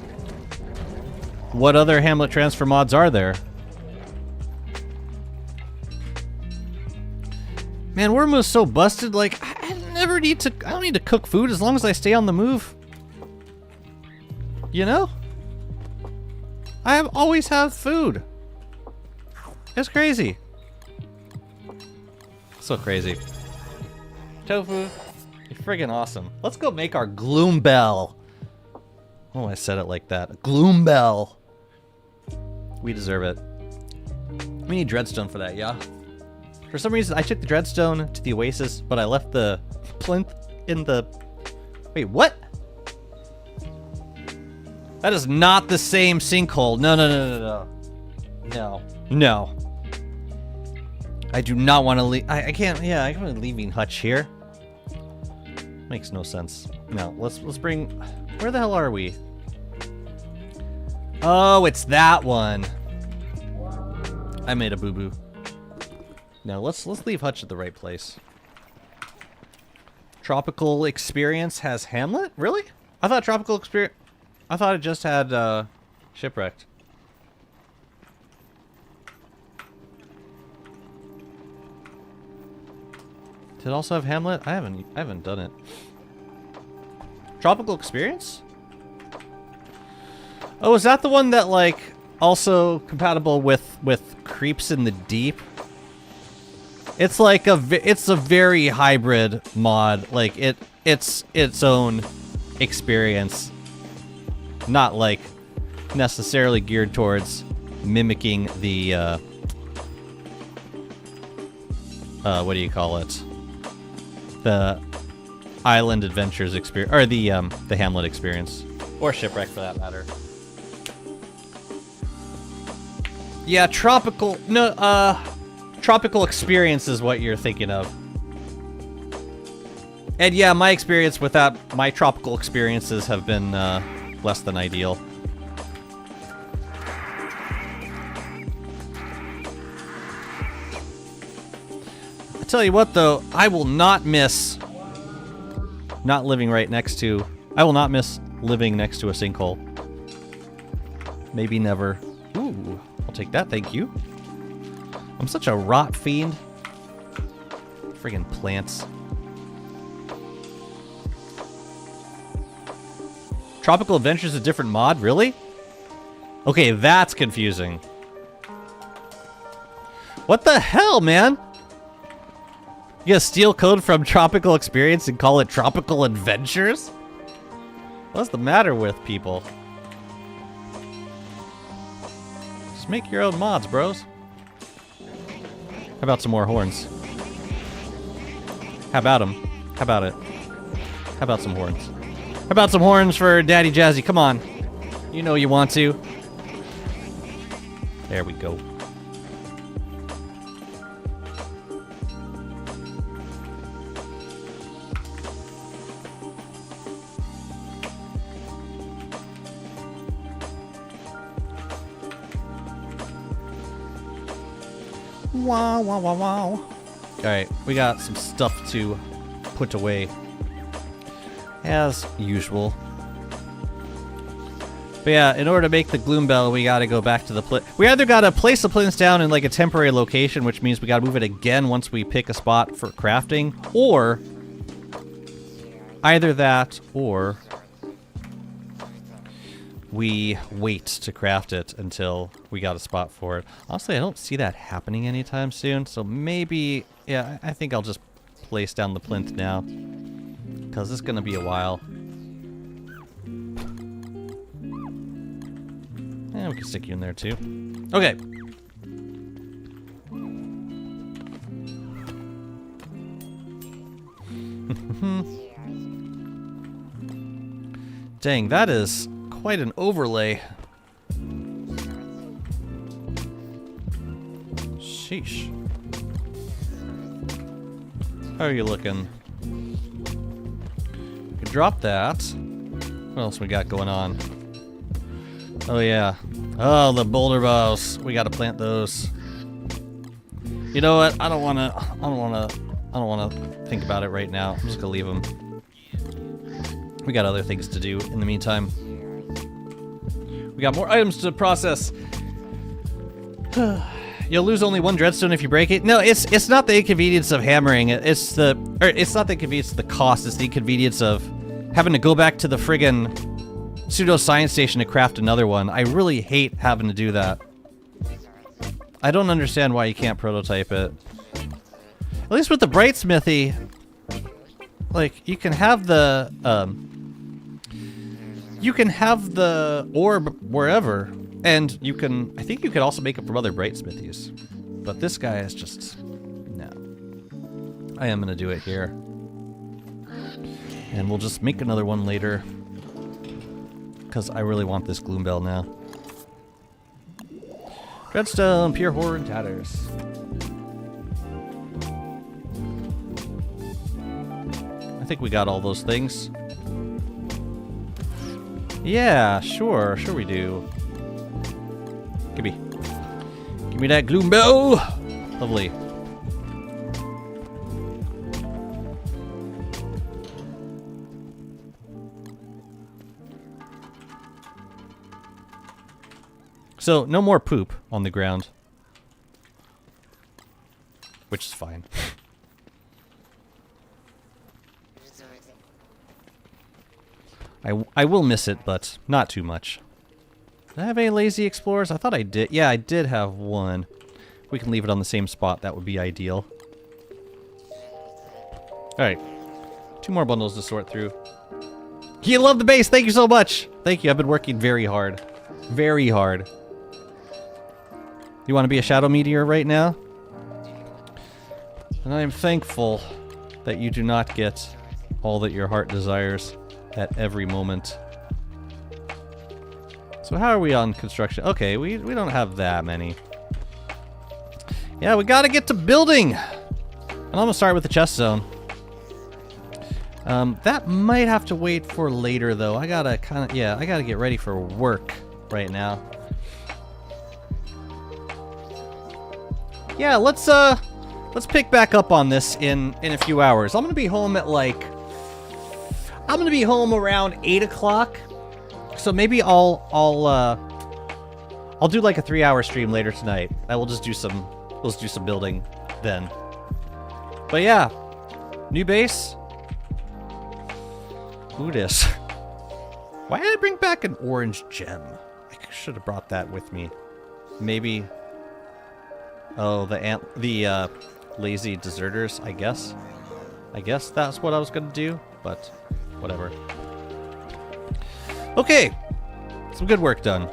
What other Hamlet transfer mods are there? Man, Wormwood's so busted, like, I don't need to cook food as long as I stay on the move. You know? I always have food. It's crazy. So crazy. Tofu, you're friggin' awesome. Let's go make our gloom bell. Oh, I said it like that. Gloom bell. We deserve it. We need dreadstone for that, yeah? For some reason, I took the dreadstone to the oasis, but I left the plinth in the... Wait, what? That is not the same sinkhole. No, no, no, no, no. No. No. I do not want to leave. I can't. Yeah, I can't leaving Hutch here. Makes no sense. No, let's bring. Where the hell are we? Oh, it's that one. I made a boo boo. No, let's leave Hutch at the right place. Tropical Experience has Hamlet? Really? I thought Tropical Experience. I thought it just had Shipwrecked. Did it also have Hamlet? I haven't done it. Tropical Experience? Oh, is that the one that like also compatible with Creeps in the Deep? It's like it's a very hybrid mod. Like it's its own experience. Not like necessarily geared towards mimicking the what do you call it? The Island Adventures experience, or the Hamlet experience, or Shipwreck for that matter. Yeah, Tropical Experience is what you're thinking of. And yeah, my experience with that, my tropical experiences have been less than ideal. I tell you what though, I will not miss not living right next to, I will not miss living next to a sinkhole. Maybe never. Ooh. take that, thank you. I'm such a rot fiend. Friggin' plants. Tropical Adventures is a different mod? Really? Okay, that's confusing. What the hell, man? You gotta steal code from Tropical Experience and call it Tropical Adventures? What's the matter with people? Just make your own mods, bros. How about some more horns? How about them? How about it? How about some horns? How about some horns for Daddy Jazzy? Come on. You know you want to. There we go. Wow, wow, wow, wow. Alright, we got some stuff to put away. As usual. But yeah, in order to make the gloom bell, we gotta go back to the plinth. We either gotta place the plinths down in like a temporary location, which means we gotta move it again once we pick a spot for crafting, or either that, or we wait to craft it until we got a spot for it. Honestly, I don't see that happening anytime soon, so maybe, yeah, I think I'll just place down the plinth now, because it's gonna be a while. And we can stick you in there too. Okay. Dang, that is quite an overlay. Sheesh. How are you looking? We can drop that. What else we got going on? Oh yeah. Oh, the boulder bows. We gotta plant those. You know what? I don't wanna think about it right now. I'm just gonna leave them. We got other things to do in the meantime. We got more items to process. You'll lose only one dreadstone if you break it. No, it's not the inconvenience of hammering. It's not the inconvenience of the cost. It's the inconvenience of having to go back to the friggin' pseudo science station to craft another one. I really hate having to do that. I don't understand why you can't prototype it. At least with the bright smithy, like you can have the orb wherever, and you can. I think you could also make it from other bright smithies. But this guy is just no. I am gonna do it here, and we'll just make another one later. Because I really want this gloom bell now. Dreadstone, pure horror and tatters. I think we got all those things. Yeah, sure we do. Give me that gloom bell. Lovely. So, no more poop on the ground. Which is fine. I will miss it, but not too much. Did I have any lazy explorers? I thought I did. Yeah, I did have one. We can leave it on the same spot. That would be ideal. Alright. 2 more bundles to sort through. You love the base! Thank you so much! Thank you, I've been working very hard. Very hard. You want to be a shadow meteor right now? And I am thankful that you do not get all that your heart desires at every moment. So how are we on construction? Okay, we don't have that many. Yeah, we gotta get to building! And I'm gonna start with the chest zone. That might have to wait for later though. I gotta get ready for work right now. Yeah, let's pick back up on this in a few hours. I'm gonna be home at like, I'm gonna be home around 8 o'clock. So maybe I'll I'll do like a 3-hour stream later tonight. I will just do some, we'll just do some building then. But yeah, new base. Who this? Why did I bring back an orange gem? I should have brought that with me. Maybe. Oh, the lazy deserters, I guess. I guess that's what I was gonna do, but whatever. Okay, some good work done.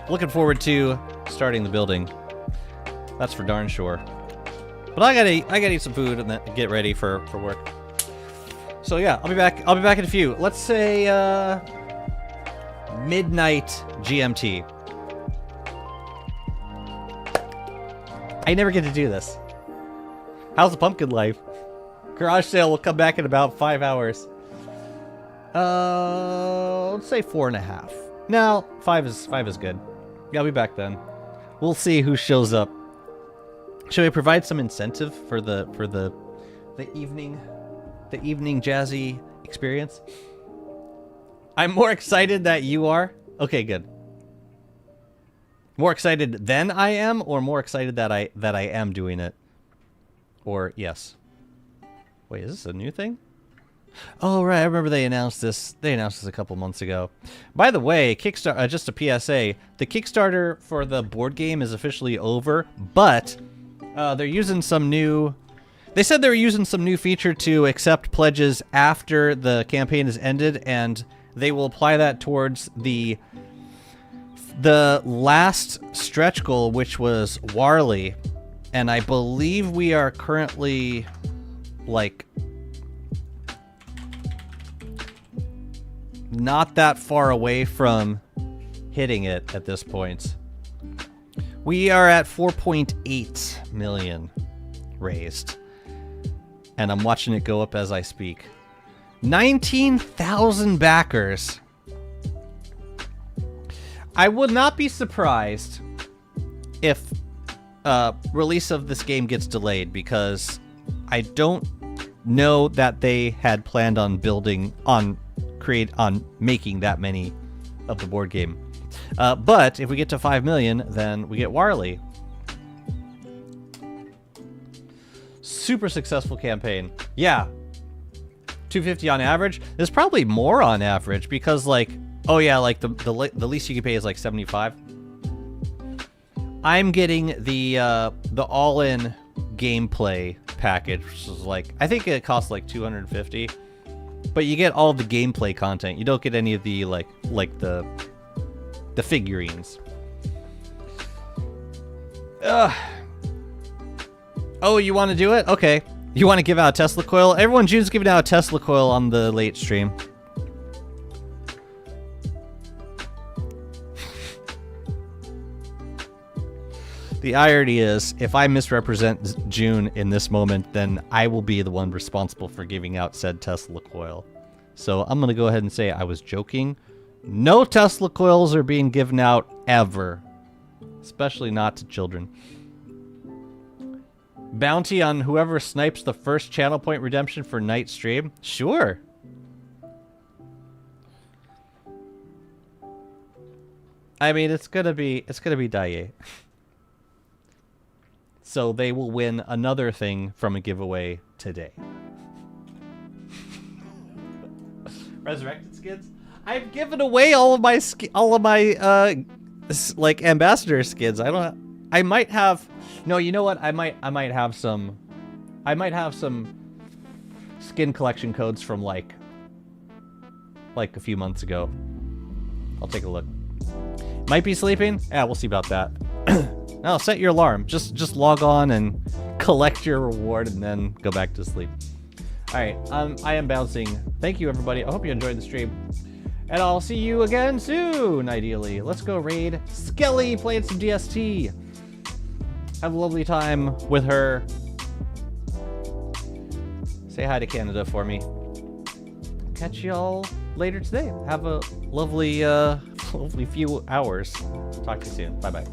Looking forward to starting the building. That's for darn sure. But I gotta eat some food and then get ready for work. So yeah, I'll be back in a few. Let's say midnight GMT. I never get to do this. How's the pumpkin life? Garage sale will come back in about 5 hours. Let's say 4.5. No, 5 is good. Yeah, I'll be back then. We'll see who shows up. Should we provide some incentive for the evening Jazzy experience? I'm more excited that you are. Okay, good. More excited than I am, or more excited that I am doing it? Or yes. Wait, is this a new thing? Oh right, I remember they announced this. They announced this a couple months ago. By the way, Kickstarter. Just a PSA: the Kickstarter for the board game is officially over, but they're using some new. They said they were using some new feature to accept pledges after the campaign is ended, and they will apply that towards the last stretch goal, which was Warley, and I believe we are currently like not that far away from hitting it at this point. We are at 4.8 million raised, and I'm watching it go up as I speak. 19,000 backers. I would not be surprised if release of this game gets delayed, because I don't know that they had planned on making that many of the board game. But if we get to 5 million, then we get Warley. Super successful campaign. Yeah. 250 on average. There's probably more on average, because like, oh yeah, like the least you can pay is like 75. I'm getting the all-in gameplay package, which is like, I think it costs like 250. But you get all the gameplay content. You don't get any of the like the figurines. Oh, you want to do it? Okay. You want to give out a Tesla coil? Everyone, June's giving out a Tesla coil on the late stream. The irony is, if I misrepresent June in this moment, then I will be the one responsible for giving out said Tesla coil. So I'm going to go ahead and say I was joking. No Tesla coils are being given out ever. Especially not to children. Bounty on whoever snipes the first channel point redemption for night stream? Sure. I mean, it's gonna be Daiei. So they will win another thing from a giveaway today. Resurrected skins? I've given away all of my like ambassador skins. I might have. No, you know what? I might have some skin collection codes from like a few months ago. I'll take a look. Might be sleeping? Yeah, we'll see about that. No, set your alarm. Just log on and collect your reward and then go back to sleep. Alright, I am bouncing. Thank you, everybody. I hope you enjoyed the stream. And I'll see you again soon, ideally. Let's go raid Skelly, playing some DST. Have a lovely time with her. Say hi to Canada for me. Catch y'all later today. Have a lovely, lovely few hours. Talk to you soon. Bye-bye.